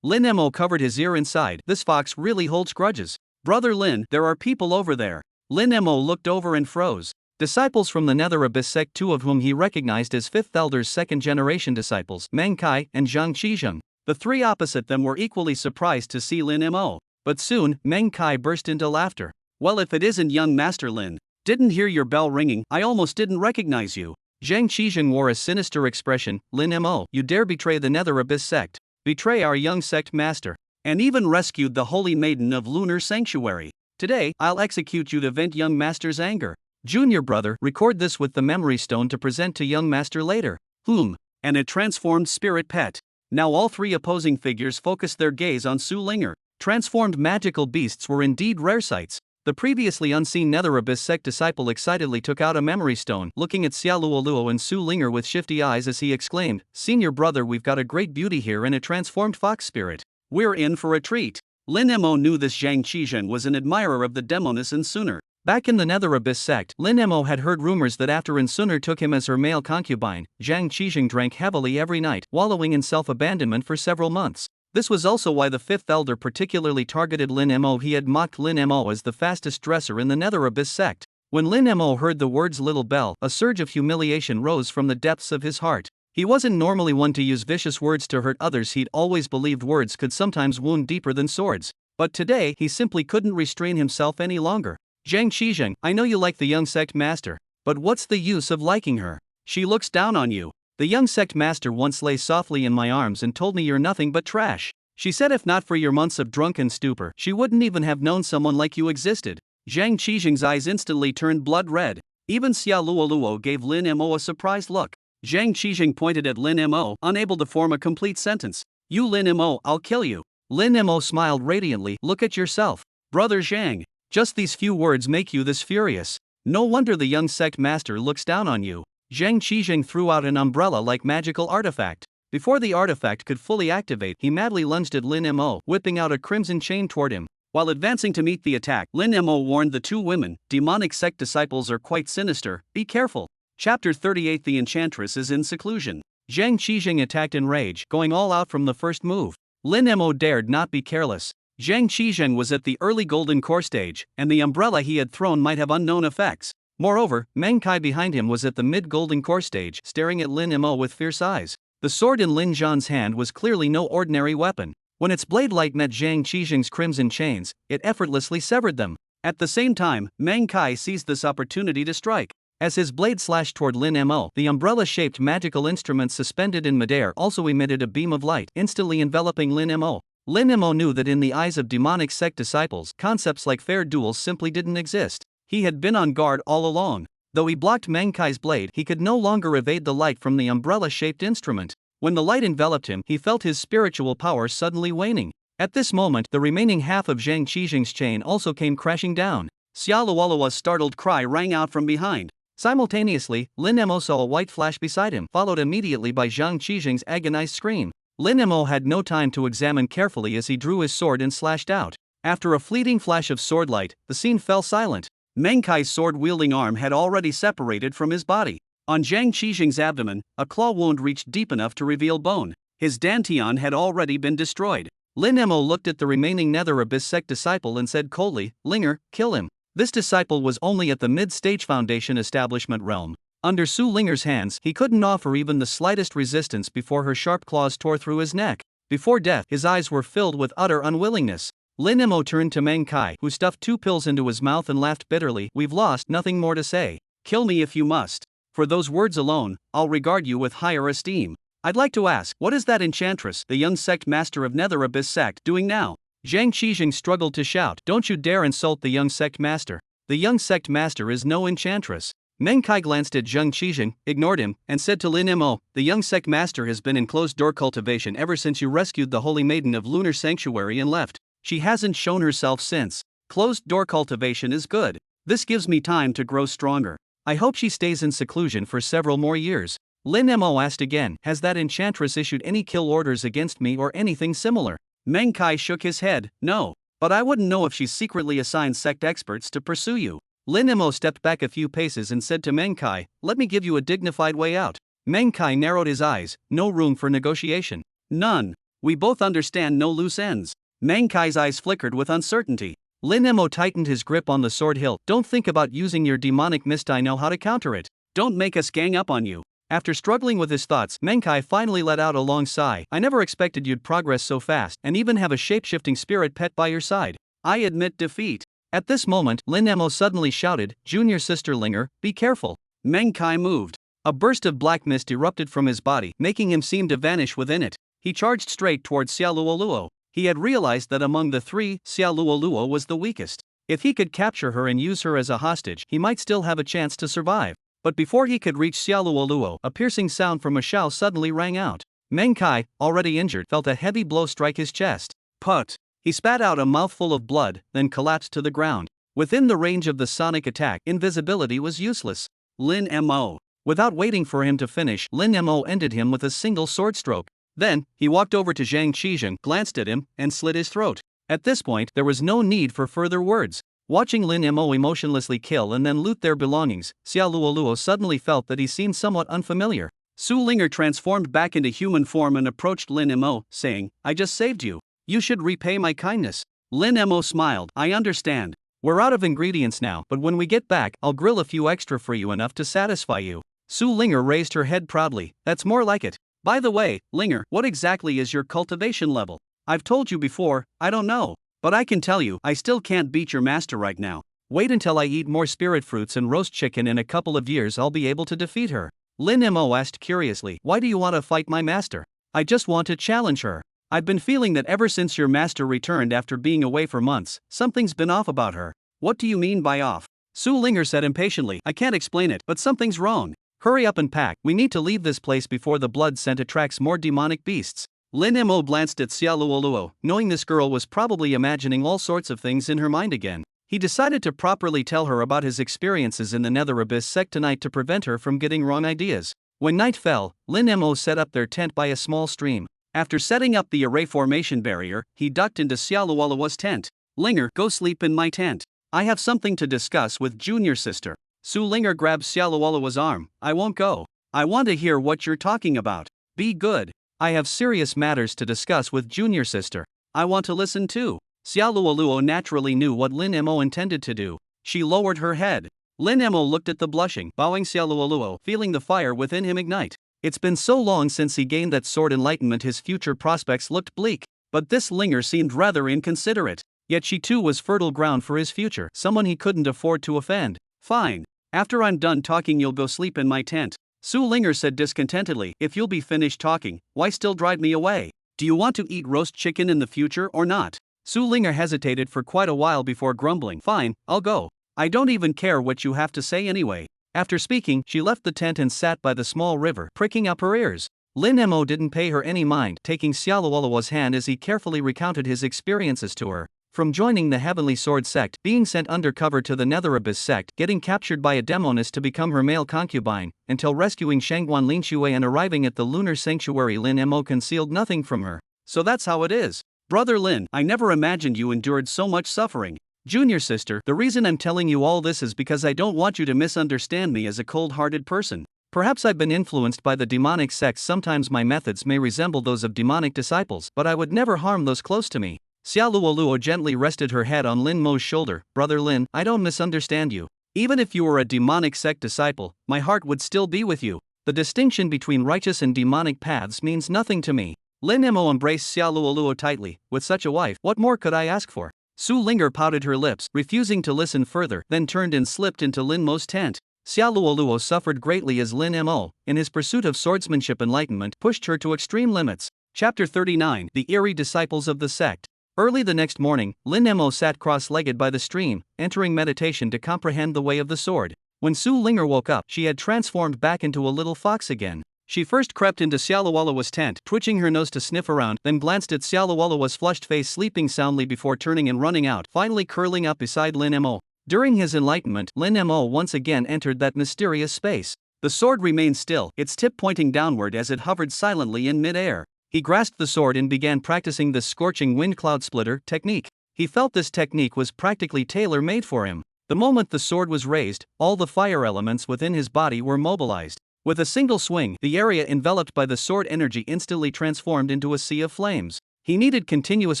Lin Mo covered his ear inside. This fox really holds grudges. Brother Lin, there are people over there. Lin Mo looked over and froze. Disciples from the Nether Abyss sect, two of whom he recognized as Fifth Elder's second-generation disciples, Meng Kai and Zhang Qizheng. The three opposite them were equally surprised to see Lin Mo. But soon, Meng Kai burst into laughter. Well, if it isn't young Master Lin. Didn't hear your bell ringing, I almost didn't recognize you. Zhang Qizheng wore a sinister expression. Lin Mo, you dare betray the Nether Abyss sect. Betray our young sect master. And even rescued the holy maiden of Lunar Sanctuary. Today, I'll execute you to vent young master's anger. Junior brother, record this with the memory stone to present to young master later. And a transformed spirit pet. Now all three opposing figures focused their gaze on Su Linger. Transformed magical beasts were indeed rare sights. The previously unseen Nether Abyss sect disciple excitedly took out a memory stone, looking at Xiaoluoluo and Su Linger with shifty eyes as he exclaimed, Senior brother, we've got a great beauty here and a transformed fox spirit. We're in for a treat. Lin Mo knew this Zhang Qizheng was an admirer of the demoness Insuner. Back in the Nether Abyss sect, Lin Mo had heard rumors that after Insuner took him as her male concubine, Zhang Qizheng drank heavily every night, wallowing in self-abandonment for several months. This was also why the fifth elder particularly targeted Lin Mo. He had mocked Lin Mo as the fastest dresser in the Nether Abyss sect. When Lin Mo heard the words little bell, a surge of humiliation rose from the depths of his heart. He wasn't normally one to use vicious words to hurt others. He'd always believed words could sometimes wound deeper than swords. But today, he simply couldn't restrain himself any longer. Zhang Qizheng, I know you like the young sect master. But what's the use of liking her? She looks down on you. The young sect master once lay softly in my arms and told me you're nothing but trash. She said if not for your months of drunken stupor, she wouldn't even have known someone like you existed. Zhang Qizheng's eyes instantly turned blood red. Even Xiaoluoluo gave Lin Mo a surprised look. Zhang Qizheng pointed at Lin Mo, unable to form a complete sentence. You Lin Mo, I'll kill you. Lin Mo smiled radiantly. Look at yourself. Brother Zhang. Just these few words make you this furious. No wonder the young sect master looks down on you. Zhang Qizheng threw out an umbrella-like magical artifact. Before the artifact could fully activate, he madly lunged at Lin Mo, whipping out a crimson chain toward him. While advancing to meet the attack, Lin Mo warned the two women, demonic sect disciples are quite sinister, be careful. Chapter 38 The Enchantress is in seclusion. Zhang Qizheng attacked in rage, going all out from the first move. Lin Mo dared not be careless. Zhang Qizheng was at the early golden core stage, and the umbrella he had thrown might have unknown effects. Moreover, Meng Kai behind him was at the mid-golden core stage, staring at Lin Mo with fierce eyes. The sword in Lin Zhan's hand was clearly no ordinary weapon. When its blade light met Zhang Qizheng's crimson chains, it effortlessly severed them. At the same time, Meng Kai seized this opportunity to strike. As his blade slashed toward Lin Mo, the umbrella-shaped magical instrument suspended in midair also emitted a beam of light, instantly enveloping Lin Mo. Lin Mo knew that in the eyes of demonic sect disciples, concepts like fair duels simply didn't exist. He had been on guard all along. Though he blocked Meng Kai's blade, he could no longer evade the light from the umbrella-shaped instrument. When the light enveloped him, he felt his spiritual power suddenly waning. At this moment, the remaining half of Zhang Qizheng's chain also came crashing down. Xiaoluoluo's startled cry rang out from behind. Simultaneously, Lin Mo saw a white flash beside him, followed immediately by Zhang Qizheng's agonized scream. Lin Mo had no time to examine carefully as he drew his sword and slashed out. After a fleeting flash of sword light, the scene fell silent. Meng Kai's sword-wielding arm had already separated from his body. On Zhang Qizheng's abdomen, a claw wound reached deep enough to reveal bone. His dantian had already been destroyed. Lin Mo looked at the remaining Nether Abyss sect disciple and said coldly, Linger, kill him. This disciple was only at the mid-stage Foundation establishment realm. Under Su Linger's hands, he couldn't offer even the slightest resistance before her sharp claws tore through his neck. Before death, his eyes were filled with utter unwillingness. Lin Mo turned to Meng Kai, who stuffed 2 pills into his mouth and laughed bitterly. We've lost, nothing more to say. Kill me if you must. For those words alone, I'll regard you with higher esteem. I'd like to ask, what is that enchantress, the young sect master of Nether Abyss sect, doing now? Zhang Qizheng struggled to shout, don't you dare insult the young sect master. The young sect master is no enchantress. Meng Kai glanced at Zhang Qizheng, ignored him, and said to Lin Mo, the young sect master has been in closed-door cultivation ever since you rescued the holy maiden of Lunar Sanctuary and left. She hasn't shown herself since. Closed-door cultivation is good. This gives me time to grow stronger. I hope she stays in seclusion for several more years. Lin Mo asked again, has that enchantress issued any kill orders against me or anything similar? Meng Kai shook his head, no. But I wouldn't know if she's secretly assigned sect experts to pursue you. Lin Mo stepped back a few paces and said to Meng Kai, let me give you a dignified way out. Meng Kai narrowed his eyes, no room for negotiation. None. We both understand no loose ends. Meng Kai's eyes flickered with uncertainty. Lin Mo tightened his grip on the sword hilt. Don't think about using your demonic mist, I know how to counter it. Don't make us gang up on you. After struggling with his thoughts, Menkai finally let out a long sigh. I never expected you'd progress so fast and even have a shape-shifting spirit pet by your side. I admit defeat. At this moment, Lin Emo suddenly shouted, Junior Sister Linger, be careful. Menkai moved. A burst of black mist erupted from his body, making him seem to vanish within it. He charged straight towards Xiaoluoluo. He had realized that among the three, Xiaoluoluo was the weakest. If he could capture her and use her as a hostage, he might still have a chance to survive. But before he could reach Xiaoluoluo, a piercing sound from a shao suddenly rang out. Menkai, already injured, felt a heavy blow strike his chest. Put! He spat out a mouthful of blood, then collapsed to the ground. Within the range of the sonic attack, invisibility was useless. Lin Mo. Without waiting for him to finish, Lin Mo ended him with a single sword stroke. Then, he walked over to Zhang Qizheng, glanced at him, and slit his throat. At this point, there was no need for further words. Watching Lin Mo emotionlessly kill and then loot their belongings, Xiaoluoluo suddenly felt that he seemed somewhat unfamiliar. Su Linger transformed back into human form and approached Lin Mo, saying, I just saved you. You should repay my kindness. Lin Mo smiled, I understand. We're out of ingredients now, but when we get back, I'll grill a few extra for you enough to satisfy you. Su Linger raised her head proudly, that's more like it. By the way, Linger, what exactly is your cultivation level? I've told you before, I don't know. But I can tell you, I still can't beat your master right now. Wait until I eat more spirit fruits and roast chicken in a couple of years, I'll be able to defeat her. Lin Mo asked curiously, why do you want to fight my master? I just want to challenge her. I've been feeling that ever since your master returned after being away for months, something's been off about her. What do you mean by off? Su Linger said impatiently, I can't explain it, but something's wrong. Hurry up and pack, we need to leave this place before the blood scent attracts more demonic beasts. Lin Mo glanced at Xiaoluoluo, knowing this girl was probably imagining all sorts of things in her mind again. He decided to properly tell her about his experiences in the Nether Abyss sect tonight to prevent her from getting wrong ideas. When night fell, Lin Mo set up their tent by a small stream. After setting up the array formation barrier, he ducked into Xiaoluoluo's tent. Linger, go sleep in my tent. I have something to discuss with Junior Sister. Su Linger grabbed Xiaoluoluo's arm. I won't go. I want to hear what you're talking about. Be good. I have serious matters to discuss with Junior Sister. I want to listen too. Xiaoluoluo naturally knew what Lin Mo intended to do. She lowered her head. Lin Mo looked at the blushing, bowing Xiaoluoluo, feeling the fire within him ignite. It's been so long since he gained that sword enlightenment, his future prospects looked bleak. But this Linger seemed rather inconsiderate. Yet she too was fertile ground for his future, someone he couldn't afford to offend. Fine. After I'm done talking you'll go sleep in my tent. Su Linger said discontentedly, if you'll be finished talking, why still drive me away? Do you want to eat roast chicken in the future or not? Su Linger hesitated for quite a while before grumbling, fine, I'll go. I don't even care what you have to say anyway. After speaking, she left the tent and sat by the small river, pricking up her ears. Lin Mo didn't pay her any mind, taking Xiaoluoluo's hand as he carefully recounted his experiences to her. From joining the Heavenly Sword sect, being sent undercover to the Nether Abyss sect, getting captured by a demoness to become her male concubine, until rescuing Shangguan Linshui and arriving at the lunar sanctuary, Lin Mo concealed nothing from her. So that's how it is. Brother Lin, I never imagined you endured so much suffering. Junior Sister, the reason I'm telling you all this is because I don't want you to misunderstand me as a cold-hearted person. Perhaps I've been influenced by the demonic sects, sometimes my methods may resemble those of demonic disciples, but I would never harm those close to me. Xiaoluoluo gently rested her head on Lin Mo's shoulder. Brother Lin, I don't misunderstand you. Even if you were a demonic sect disciple, my heart would still be with you. The distinction between righteous and demonic paths means nothing to me. Lin Mo embraced Xiaoluoluo tightly. With such a wife, what more could I ask for? Su Linger pouted her lips, refusing to listen further, then turned and slipped into Lin Mo's tent. Xiaoluoluo suffered greatly as Lin Mo, in his pursuit of swordsmanship enlightenment, pushed her to extreme limits. Chapter 39, The Eerie Disciples of the Sect. Early the next morning, Lin Mo sat cross-legged by the stream, entering meditation to comprehend the way of the sword. When Su Linger woke up, she had transformed back into a little fox again. She first crept into Xiaoluoluo's tent, twitching her nose to sniff around, then glanced at Xiaoluoluo's flushed face sleeping soundly before turning and running out, finally curling up beside Lin Mo. During his enlightenment, Lin Mo once again entered that mysterious space. The sword remained still, its tip pointing downward as it hovered silently in mid-air. He grasped the sword and began practicing the scorching wind cloud splitter technique. He felt this technique was practically tailor-made for him. The moment the sword was raised, all the fire elements within his body were mobilized. With a single swing, the area enveloped by the sword energy instantly transformed into a sea of flames. He needed continuous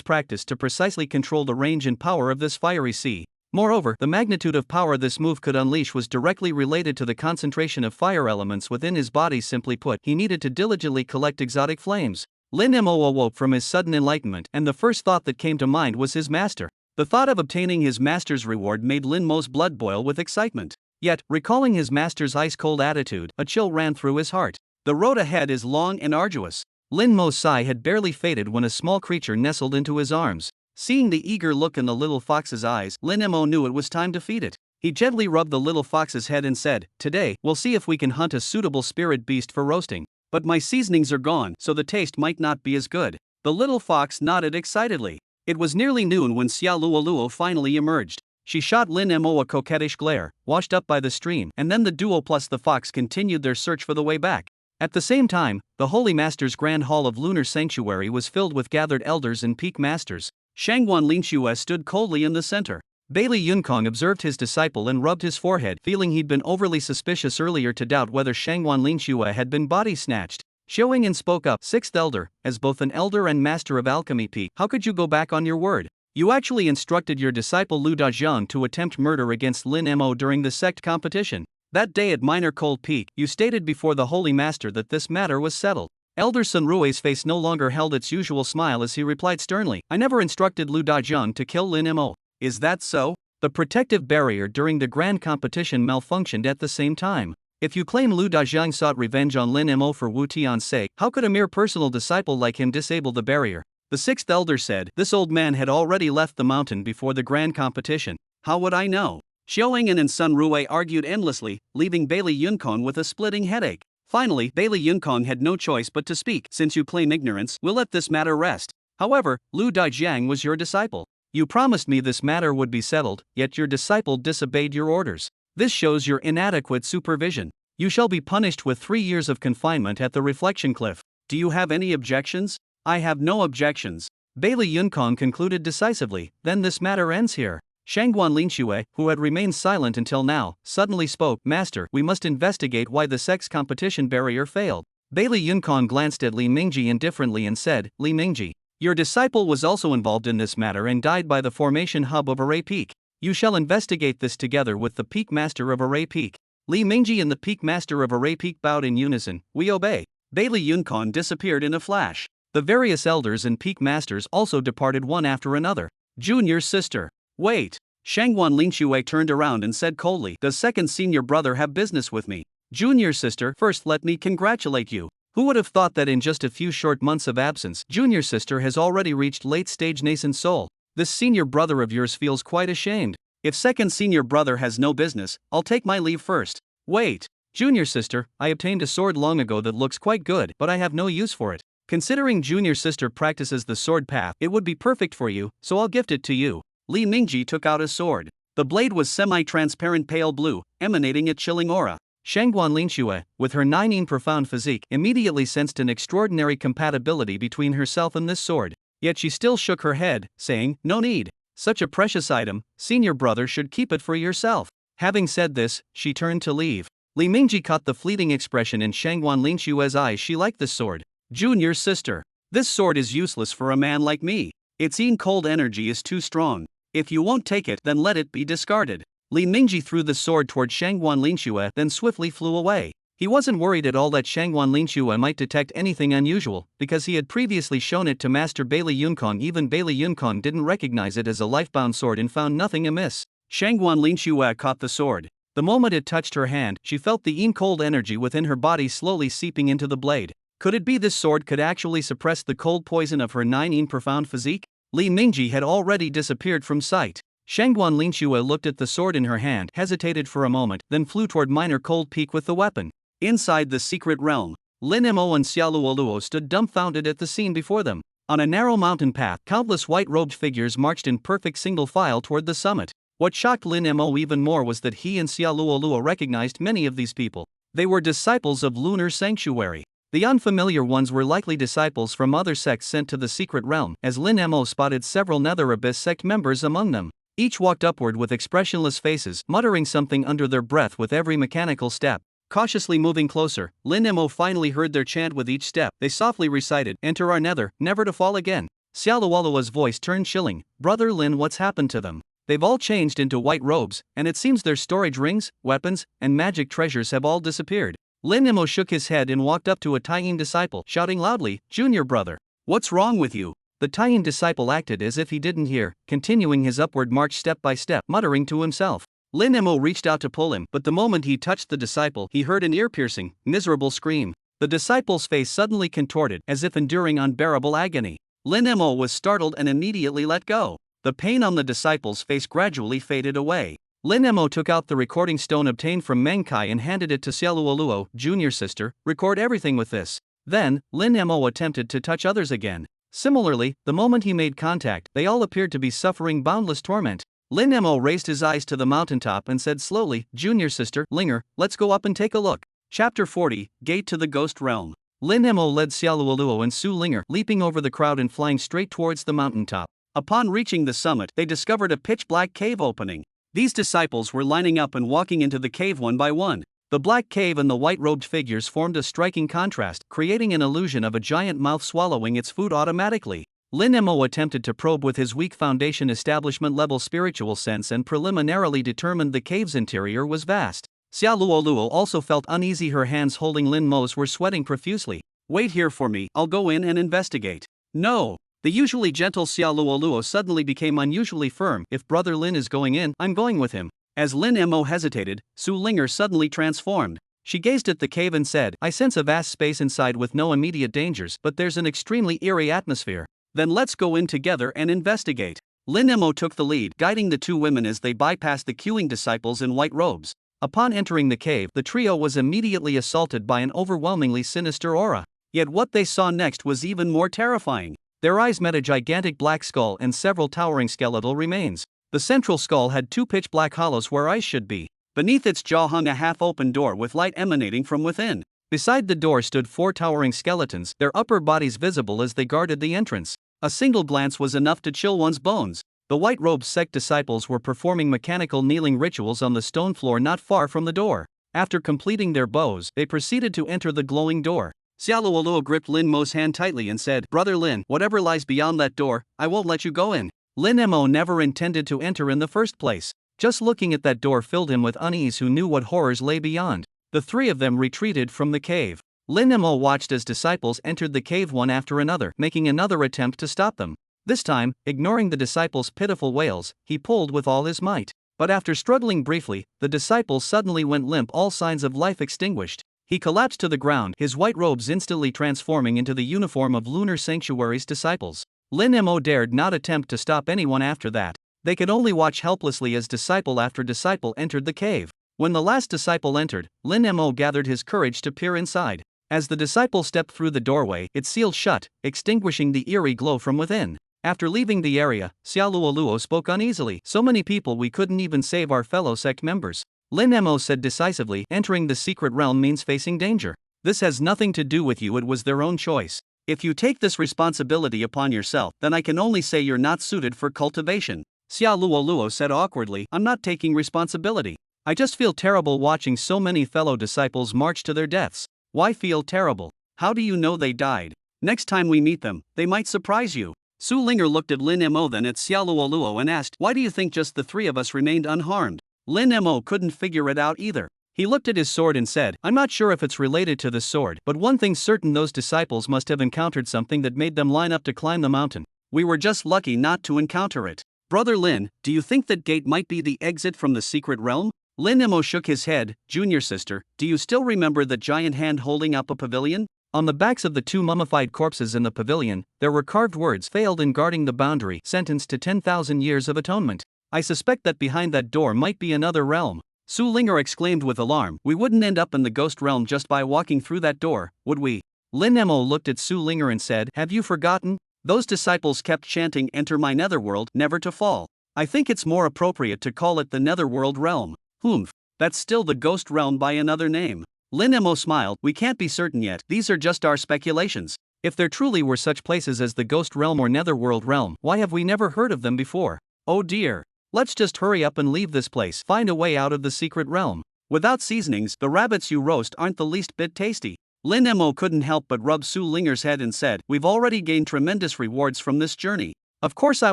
practice to precisely control the range and power of this fiery sea. Moreover, the magnitude of power this move could unleash was directly related to the concentration of fire elements within his body. Simply put, he needed to diligently collect exotic flames. Lin Mo awoke from his sudden enlightenment, and the first thought that came to mind was his master. The thought of obtaining his master's reward made Lin Mo's blood boil with excitement. Yet, recalling his master's ice-cold attitude, a chill ran through his heart. The road ahead is long and arduous. Lin Mo's sigh had barely faded when a small creature nestled into his arms. Seeing the eager look in the little fox's eyes, Lin Mo knew it was time to feed it. He gently rubbed the little fox's head and said, "Today, we'll see if we can hunt a suitable spirit beast for roasting. But my seasonings are gone, so the taste might not be as good." The little fox nodded excitedly. It was nearly noon when Xia Luoluo finally emerged. She shot Lin Mo a coquettish glare, washed up by the stream, and then the duo plus the fox continued their search for the way back. At the same time, the Holy Master's Grand Hall of Lunar Sanctuary was filled with gathered elders and peak masters. Shangguan Linxue stood coldly in the center. Bailey Yunkong observed his disciple and rubbed his forehead, feeling he'd been overly suspicious earlier to doubt whether Shangguan Linxue had been body snatched. Xiaoying spoke up, "Sixth elder, as both an elder and master of alchemy peak, how could you go back on your word? You actually instructed your disciple Lu Dajiang to attempt murder against Lin Mo during the sect competition. That day at Minor Cold Peak, you stated before the Holy Master that this matter was settled." Elder Sun Rui's face no longer held its usual smile as he replied sternly, "I never instructed Lu Dajiang to kill Lin Mo. Is that so?" The protective barrier during the grand competition malfunctioned at the same time. If you claim Lu Dajiang sought revenge on Lin Mo for Wu Tian's sake, how could a mere personal disciple like him disable the barrier? The sixth elder said, "This old man had already left the mountain before the grand competition. How would I know?" Xiaoying and Sun Rui argued endlessly, leaving Bailey Yunkong with a splitting headache. Finally, Bailey Yunkong had no choice but to speak. "Since you claim ignorance, we'll let this matter rest. However, Lu Dajiang was your disciple. You promised me this matter would be settled, yet your disciple disobeyed your orders. This shows your inadequate supervision. You shall be punished with 3 years of confinement at the Reflection Cliff. Do you have any objections?" "I have no objections," Bailey Yunkong concluded decisively. "Then this matter ends here." Shangguan Linxue, who had remained silent until now, suddenly spoke, "Master, we must investigate why the sex competition barrier failed." Bailey Yunkong glanced at Li Mingji indifferently and said, "Li Mingji, your disciple was also involved in this matter and died by the formation hub of Array Peak. You shall investigate this together with the Peak Master of Array Peak." Li Mingji and the Peak Master of Array Peak bowed in unison. "We obey." Bailey Yunkong disappeared in a flash. The various elders and Peak Masters also departed one after another. "Junior sister. Wait." Shangguan Linxue turned around and said coldly, "Does second senior brother have business with me?" "Junior sister, first let me congratulate you. Who would have thought that in just a few short months of absence, junior sister has already reached late-stage nascent soul? This senior brother of yours feels quite ashamed. If second senior brother has no business, I'll take my leave first." "Wait. Junior sister, I obtained a sword long ago that looks quite good, but I have no use for it. Considering junior sister practices the sword path, it would be perfect for you, so I'll gift it to you." Li Mingji took out a sword. The blade was semi-transparent pale blue, emanating a chilling aura. Shangguan Linxue, with her 9 profound physique, immediately sensed an extraordinary compatibility between herself and this sword. Yet she still shook her head, saying, "No need. Such a precious item, senior brother should keep it for yourself." Having said this, she turned to leave. Li Mingji caught the fleeting expression in Shangguan Linxue's eyes. She liked this sword. "Junior sister, this sword is useless for a man like me. Its cold energy is too strong. If you won't take it, then let it be discarded." Li Mingji threw the sword toward Shangguan Linxue, then swiftly flew away. He wasn't worried at all that Shangguan Linxue might detect anything unusual, because he had previously shown it to Master Bailey Yunkong. Even Bailey Yunkong didn't recognize it as a lifebound sword and found nothing amiss. Shangguan Linxue caught the sword. The moment it touched her hand, she felt the cold energy within her body slowly seeping into the blade. Could it be this sword could actually suppress the cold poison of her 9 profound physique? Li Mingji had already disappeared from sight. Shangguan Linxue looked at the sword in her hand, hesitated for a moment, then flew toward Minor Cold Peak with the weapon. Inside the secret realm, Lin Mo and Xia Luoluo stood dumbfounded at the scene before them. On a narrow mountain path, countless white-robed figures marched in perfect single file toward the summit. What shocked Lin Mo even more was that he and Xia Luoluo recognized many of these people. They were disciples of Lunar Sanctuary. The unfamiliar ones were likely disciples from other sects sent to the secret realm, as Lin Mo spotted several Nether Abyss sect members among them. Each walked upward with expressionless faces, muttering something under their breath with every mechanical step. Cautiously moving closer, Lin Mo finally heard their chant with each step. They softly recited, "Enter our nether, never to fall again." Xia Luoluo's voice turned chilling. "Brother Lin, what's happened to them? They've all changed into white robes, and it seems their storage rings, weapons, and magic treasures have all disappeared. Lin Emo shook his head and walked up to a Taiyin disciple, shouting loudly, "Junior brother, what's wrong with you?" The Taiyin disciple acted as if he didn't hear, continuing his upward march step by step, muttering to himself. Lin Emo reached out to pull him, but the moment he touched the disciple, he heard an ear-piercing, miserable scream. The disciple's face suddenly contorted, as if enduring unbearable agony. Lin Emo was startled and immediately let go. The pain on the disciple's face gradually faded away. Lin Emo took out the recording stone obtained from Menkai and handed it to Xiaoluoluo, "Junior sister, record everything with this." Then, Lin Emo attempted to touch others again. Similarly, the moment he made contact, they all appeared to be suffering boundless torment. Lin Emo raised his eyes to the mountaintop and said slowly, "Junior sister, Linger, let's go up and take a look." Chapter 40, Gate to the Ghost Realm. Lin Emo led Xiaoluoluo and Su Linger, leaping over the crowd and flying straight towards the mountaintop. Upon reaching the summit, they discovered a pitch-black cave opening. These disciples were lining up and walking into the cave one by one. The black cave and the white-robed figures formed a striking contrast, creating an illusion of a giant mouth swallowing its food automatically. Lin Emo attempted to probe with his weak foundation establishment-level spiritual sense and preliminarily determined the cave's interior was vast. Xiaoluoluo also felt uneasy. Her hands holding Lin Mo's were sweating profusely. "Wait here for me, I'll go in and investigate." "No." The usually gentle Xiaoluoluo suddenly became unusually firm. "If Brother Lin is going in, I'm going with him." As Lin Emo hesitated, Su Linger suddenly transformed. She gazed at the cave and said, "I sense a vast space inside with no immediate dangers, but there's an extremely eerie atmosphere." "Then let's go in together and investigate." Lin Emo took the lead, guiding the two women as they bypassed the queuing disciples in white robes. Upon entering the cave, the trio was immediately assaulted by an overwhelmingly sinister aura. Yet what they saw next was even more terrifying. Their eyes met a gigantic black skull and several towering skeletal remains. The central skull had two pitch-black hollows where eyes should be. Beneath its jaw hung a half-open door with light emanating from within. Beside the door stood four towering skeletons, their upper bodies visible as they guarded the entrance. A single glance was enough to chill one's bones. The white-robed sect disciples were performing mechanical kneeling rituals on the stone floor not far from the door. After completing their bows, they proceeded to enter the glowing door. Xiaoluoluo gripped Lin Mo's hand tightly and said, "Brother Lin, whatever lies beyond that door, I won't let you go in." Lin Emo never intended to enter in the first place. Just looking at that door filled him with unease. Who knew what horrors lay beyond? The three of them retreated from the cave. Lin Emo watched as disciples entered the cave one after another, making another attempt to stop them. This time, ignoring the disciples' pitiful wails, he pulled with all his might. But after struggling briefly, the disciple suddenly went limp, all signs of life extinguished. He collapsed to the ground, his white robes instantly transforming into the uniform of Lunar Sanctuary's disciples. Lin Emo dared not attempt to stop anyone after that. They could only watch helplessly as disciple after disciple entered the cave. When the last disciple entered, Lin Emo gathered his courage to peer inside. As the disciple stepped through the doorway, it sealed shut, extinguishing the eerie glow from within. After leaving the area, Xiaoluoluo spoke uneasily. "So many people, we couldn't even save our fellow sect members." Lin Emo said decisively, "Entering the secret realm means facing danger. This has nothing to do with you, it was their own choice. If you take this responsibility upon yourself, then I can only say you're not suited for cultivation." Xiaoluoluo said awkwardly, "I'm not taking responsibility. I just feel terrible watching so many fellow disciples march to their deaths." "Why feel terrible? How do you know they died? Next time we meet them, they might surprise you." Su Linger looked at Lin Emo then at Xiaoluoluo and asked, "Why do you think just the three of us remained unharmed?" Lin Emo couldn't figure it out either. He looked at his sword and said, "I'm not sure if it's related to the sword, but one thing's certain, those disciples must have encountered something that made them line up to climb the mountain. We were just lucky not to encounter it." "Brother Lin, do you think that gate might be the exit from the secret realm?" Lin Emo shook his head. "Junior sister, do you still remember the giant hand holding up a pavilion?" On the backs of the two mummified corpses in the pavilion, there were carved words, "Failed in guarding the boundary, sentenced to 10,000 years of atonement." "I suspect that behind that door might be another realm." Su Linger exclaimed with alarm, "We wouldn't end up in the ghost realm just by walking through that door, would we?" Lin Emo looked at Su Linger and said, "Have you forgotten? Those disciples kept chanting, 'Enter my netherworld, never to fall.' I think it's more appropriate to call it the netherworld realm." "Humph, that's still the ghost realm by another name." Lin Emo smiled, "We can't be certain yet, these are just our speculations. If there truly were such places as the ghost realm or netherworld realm, why have we never heard of them before? Oh dear. Let's just hurry up and leave this place, find a way out of the secret realm. Without seasonings, the rabbits you roast aren't the least bit tasty." Lin Emo couldn't help but rub Su Linger's head and said, "We've already gained tremendous rewards from this journey. Of course I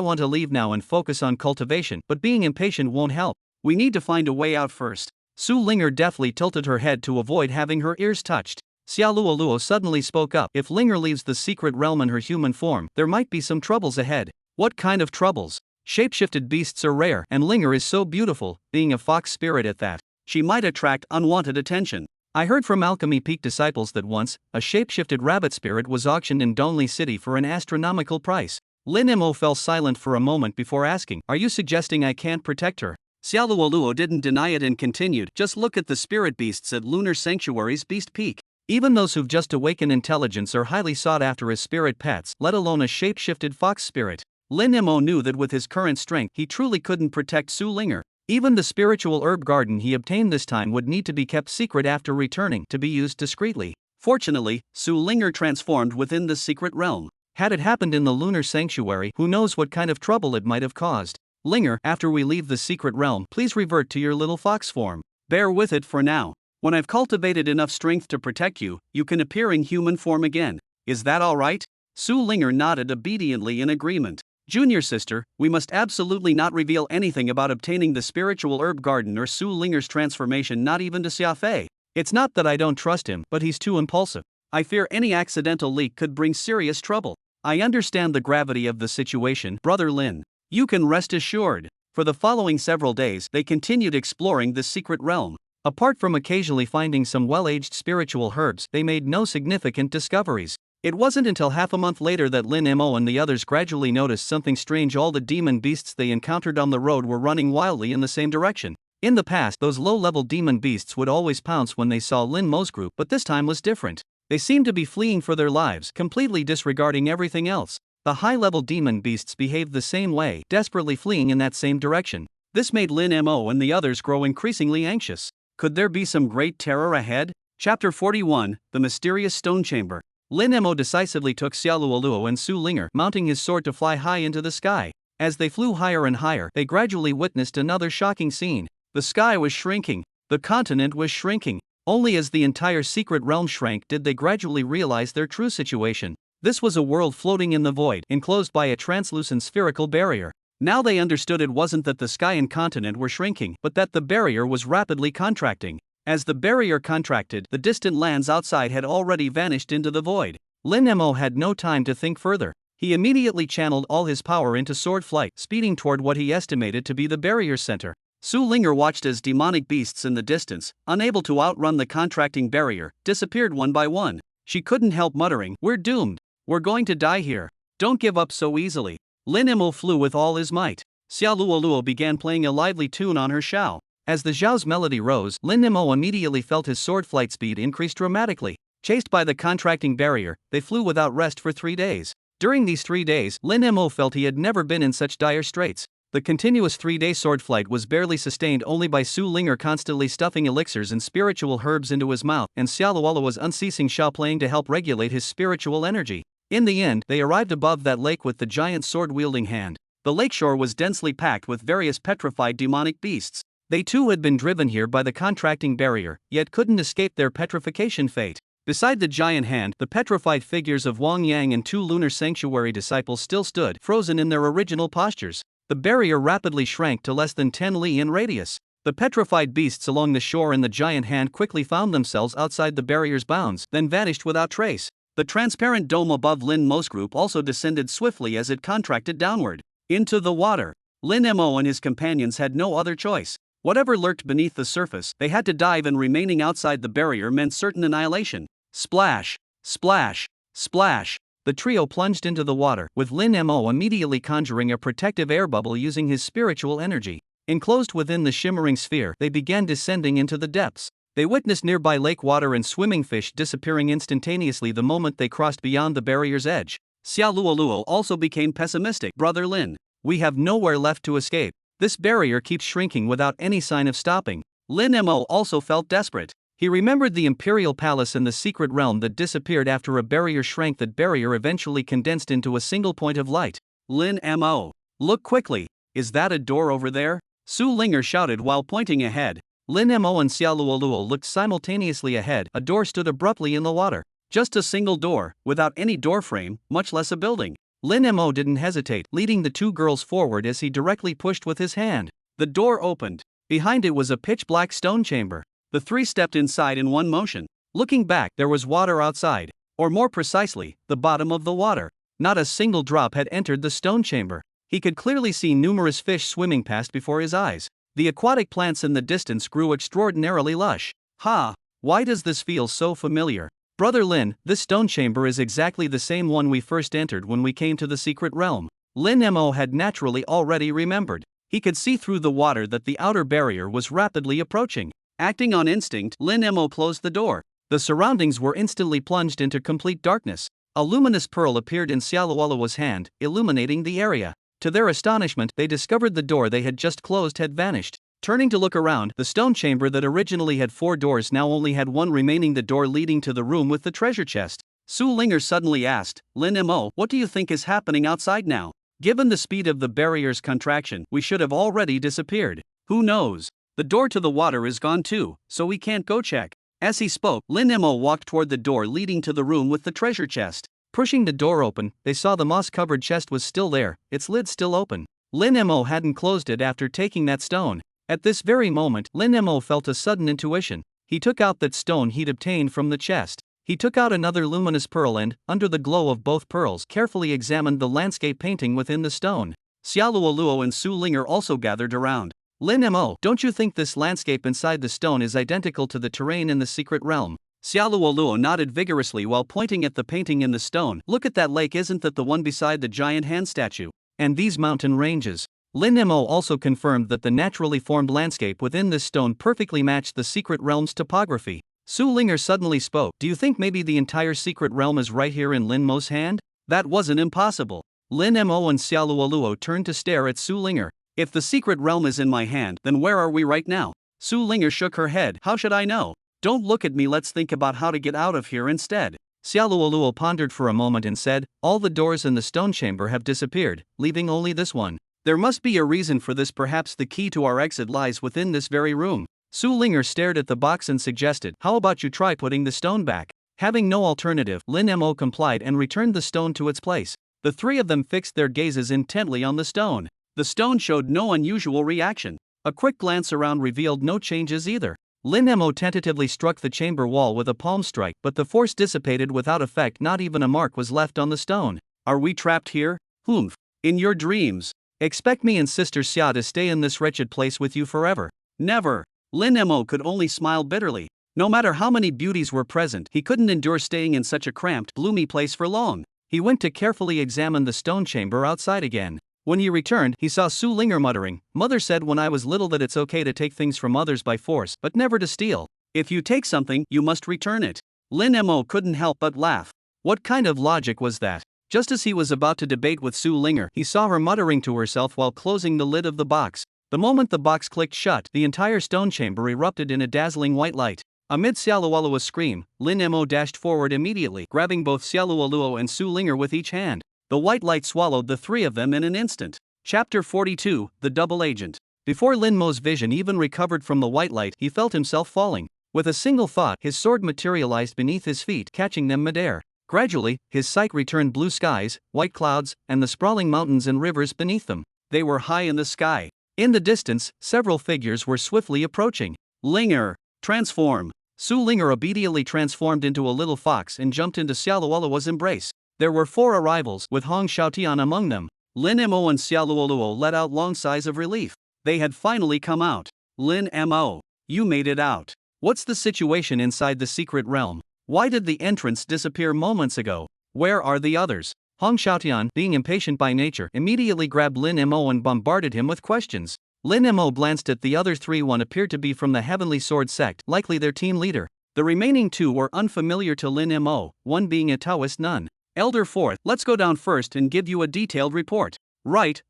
want to leave now and focus on cultivation, but being impatient won't help. We need to find a way out first. Su Linger deftly tilted her head to avoid having her ears touched. Xiaoluoluo suddenly spoke up. If Linger leaves the secret realm in her human form, there might be some troubles ahead. What kind of troubles? Shapeshifted beasts are rare, and Linger is so beautiful, being a fox spirit at that. She might attract unwanted attention. I heard from Alchemy Peak disciples that once, a shapeshifted rabbit spirit was auctioned in Donli City for an astronomical price. Lin Mo fell silent for a moment before asking, "Are you suggesting I can't protect her?" Xiaoluoluo didn't deny it and continued, "Just look at the spirit beasts at Lunar Sanctuary's Beast Peak. Even those who've just awakened intelligence are highly sought after as spirit pets, let alone a shape-shifted fox spirit." Lin Mo knew that with his current strength he truly couldn't protect Su Linger. Even the spiritual herb garden he obtained this time would need to be kept secret after returning, to be used discreetly. Fortunately, Su Linger transformed within the secret realm. Had it happened in the lunar sanctuary, who knows what kind of trouble it might have caused. Linger, after we leave the secret realm, please revert to your little fox form. Bear with it for now. When I've cultivated enough strength to protect you, you can appear in human form again. Is that all right? Su Linger nodded obediently in agreement. Junior sister, we must absolutely not reveal anything about obtaining the spiritual herb garden or Su Linger's transformation, not even to Xiafei. It's not that I don't trust him, but he's too impulsive. I fear any accidental leak could bring serious trouble. I understand the gravity of the situation, Brother Lin. You can rest assured. For the following several days, they continued exploring the secret realm. Apart from occasionally finding some well-aged spiritual herbs, they made no significant discoveries. It wasn't until half a month later that Lin Mo and the others gradually noticed something strange. All the demon beasts they encountered on the road were running wildly in the same direction. In the past, those low-level demon beasts would always pounce when they saw Lin Mo's group, but this time was different. They seemed to be fleeing for their lives, completely disregarding everything else. The high-level demon beasts behaved the same way, desperately fleeing in that same direction. This made Lin Mo and the others grow increasingly anxious. Could there be some great terror ahead? Chapter 41, The Mysterious Stone Chamber. Lin Mo decisively took Xiaoluoluo and Su Linger, mounting his sword to fly high into the sky. As they flew higher and higher, they gradually witnessed another shocking scene. The sky was shrinking. The continent was shrinking. Only as the entire secret realm shrank did they gradually realize their true situation. This was a world floating in the void, enclosed by a translucent spherical barrier. Now they understood it wasn't that the sky and continent were shrinking, but that the barrier was rapidly contracting. As the barrier contracted, the distant lands outside had already vanished into the void. Lin Mo had no time to think further. He immediately channeled all his power into sword flight, speeding toward what he estimated to be the barrier's center. Su Linger watched as demonic beasts in the distance, unable to outrun the contracting barrier, disappeared one by one. She couldn't help muttering, "We're doomed. We're going to die here. Don't give up so easily." Lin Mo flew with all his might. Xiaoluoluo began playing a lively tune on her xiao. As the xiao's melody rose, Lin Mo immediately felt his sword flight speed increase dramatically. Chased by the contracting barrier, they flew without rest for 3 days. During these 3 days, Lin Mo felt he had never been in such dire straits. The continuous 3-day sword flight was barely sustained only by Su Linger constantly stuffing elixirs and spiritual herbs into his mouth, and Xiaoluoluo's unceasing xiao playing to help regulate his spiritual energy. In the end, they arrived above that lake with the giant sword-wielding hand. The lakeshore was densely packed with various petrified demonic beasts. They too had been driven here by the contracting barrier, yet couldn't escape their petrification fate. Beside the giant hand, the petrified figures of Wang Yang and 2 lunar sanctuary disciples still stood, frozen in their original postures. The barrier rapidly shrank to less than 10 li in radius. The petrified beasts along the shore and the giant hand quickly found themselves outside the barrier's bounds, then vanished without trace. The transparent dome above Lin Mo's group also descended swiftly as it contracted downward. Into the water. Lin Mo and his companions had no other choice. Whatever lurked beneath the surface, they had to dive, and remaining outside the barrier meant certain annihilation. Splash! Splash! Splash! The trio plunged into the water, with Lin Mo immediately conjuring a protective air bubble using his spiritual energy. Enclosed within the shimmering sphere, they began descending into the depths. They witnessed nearby lake water and swimming fish disappearing instantaneously the moment they crossed beyond the barrier's edge. Xiaoluoluo also became pessimistic. "Brother Lin, we have nowhere left to escape. This barrier keeps shrinking without any sign of stopping." Lin Mo also felt desperate. He remembered the imperial palace and the secret realm that disappeared after a barrier shrank. That barrier eventually condensed into a single point of light. "Lin Mo, look quickly. Is that a door over there?" Su Linger shouted while pointing ahead. Lin Mo and Xiaoluoluo looked simultaneously ahead. A door stood abruptly in the water. Just a single door, without any doorframe, much less a building. Lin Mo didn't hesitate, leading the two girls forward as he directly pushed with his hand. The door opened. Behind it was a pitch-black stone chamber. The three stepped inside in one motion. Looking back, there was water outside. Or more precisely, the bottom of the water. Not a single drop had entered the stone chamber. He could clearly see numerous fish swimming past before his eyes. The aquatic plants in the distance grew extraordinarily lush. Ha! Why does this feel so familiar? Brother Lin, this stone chamber is exactly the same one we first entered when we came to the secret realm. Lin Mo had naturally already remembered. He could see through the water that the outer barrier was rapidly approaching. Acting on instinct, Lin Mo closed the door. The surroundings were instantly plunged into complete darkness. A luminous pearl appeared in Xiaoluoluo's hand, illuminating the area. To their astonishment, they discovered the door they had just closed had vanished. Turning to look around, the stone chamber that originally had 4 doors now only had one remaining, the door leading to the room with the treasure chest. Su Linger suddenly asked, Lin Mo, what do you think is happening outside now? Given the speed of the barrier's contraction, we should have already disappeared. Who knows? The door to the water is gone too, so we can't go check. As he spoke, Lin Mo walked toward the door leading to the room with the treasure chest. Pushing the door open, they saw the moss-covered chest was still there, its lid still open. Lin Mo hadn't closed it after taking that stone. At this very moment, Lin Mo felt a sudden intuition. He took out that stone he'd obtained from the chest. He took out another luminous pearl and, under the glow of both pearls, carefully examined the landscape painting within the stone. Xiaoluoluo and Su Linger also gathered around. Lin Mo, don't you think this landscape inside the stone is identical to the terrain in the secret realm? Xiaoluoluo nodded vigorously while pointing at the painting in the stone. Look at that lake, isn't that the one beside the giant hand statue? And these mountain ranges. Lin Mo also confirmed that the naturally formed landscape within this stone perfectly matched the secret realm's topography. Su Linger suddenly spoke. Do you think maybe the entire secret realm is right here in Lin Mo's hand? That wasn't impossible. Lin Mo and Xiaoluoluo turned to stare at Su Linger. If the secret realm is in my hand, then where are we right now? Su Linger shook her head. How should I know? Don't look at me, let's think about how to get out of here instead. Xiaoluoluo pondered for a moment and said, all the doors in the stone chamber have disappeared, leaving only this one. There must be a reason for this, perhaps the key to our exit lies within this very room. Su Linger stared at the box and suggested, how about you try putting the stone back? Having no alternative, Lin Mo complied and returned the stone to its place. The three of them fixed their gazes intently on the stone. The stone showed no unusual reaction. A quick glance around revealed no changes either. Lin Mo tentatively struck the chamber wall with a palm strike, but the force dissipated without effect. Not even a mark was left on the stone. Are we trapped here? Humph. In your dreams. Expect me and Sister Xia to stay in this wretched place with you forever. Never. Lin Mo could only smile bitterly. No matter how many beauties were present, he couldn't endure staying in such a cramped, gloomy place for long. He went to carefully examine the stone chamber outside again. When he returned, he saw Su Linger muttering, Mother said when I was little that it's okay to take things from others by force, but never to steal. If you take something, you must return it. Lin Mo couldn't help but laugh. What kind of logic was that? Just as he was about to debate with Su Linger, he saw her muttering to herself while closing the lid of the box. The moment the box clicked shut, the entire stone chamber erupted in a dazzling white light. Amid Xiaoluoluo's scream, Lin Mo dashed forward immediately, grabbing both Xiaoluoluo and Su Linger with each hand. The white light swallowed the three of them in an instant. Chapter 42, The Double Agent. Before Lin Mo's vision even recovered from the white light, he felt himself falling. With a single thought, his sword materialized beneath his feet, catching them midair. Gradually, his sight returned blue skies, white clouds, and the sprawling mountains and rivers beneath them. They were high in the sky. In the distance, several figures were swiftly approaching. Linger, transform. Su Linger obediently transformed into a little fox and jumped into Xiaoluoluo's embrace. There were 4 arrivals, with Hong Xiaotian among them. Lin Mo and Xiaoluoluo let out long sighs of relief. They had finally come out. Lin Mo, you made it out. What's the situation inside the secret realm? Why did the entrance disappear moments ago? Where are the others? Hong Xiaotian, being impatient by nature, immediately grabbed Lin Mo and bombarded him with questions. Lin Mo glanced at the other 3. One appeared to be from the Heavenly Sword sect, likely their team leader. The remaining 2 were unfamiliar to Lin Mo, one being a Taoist nun. Elder Fourth, let's go down first and give you a detailed report. Right.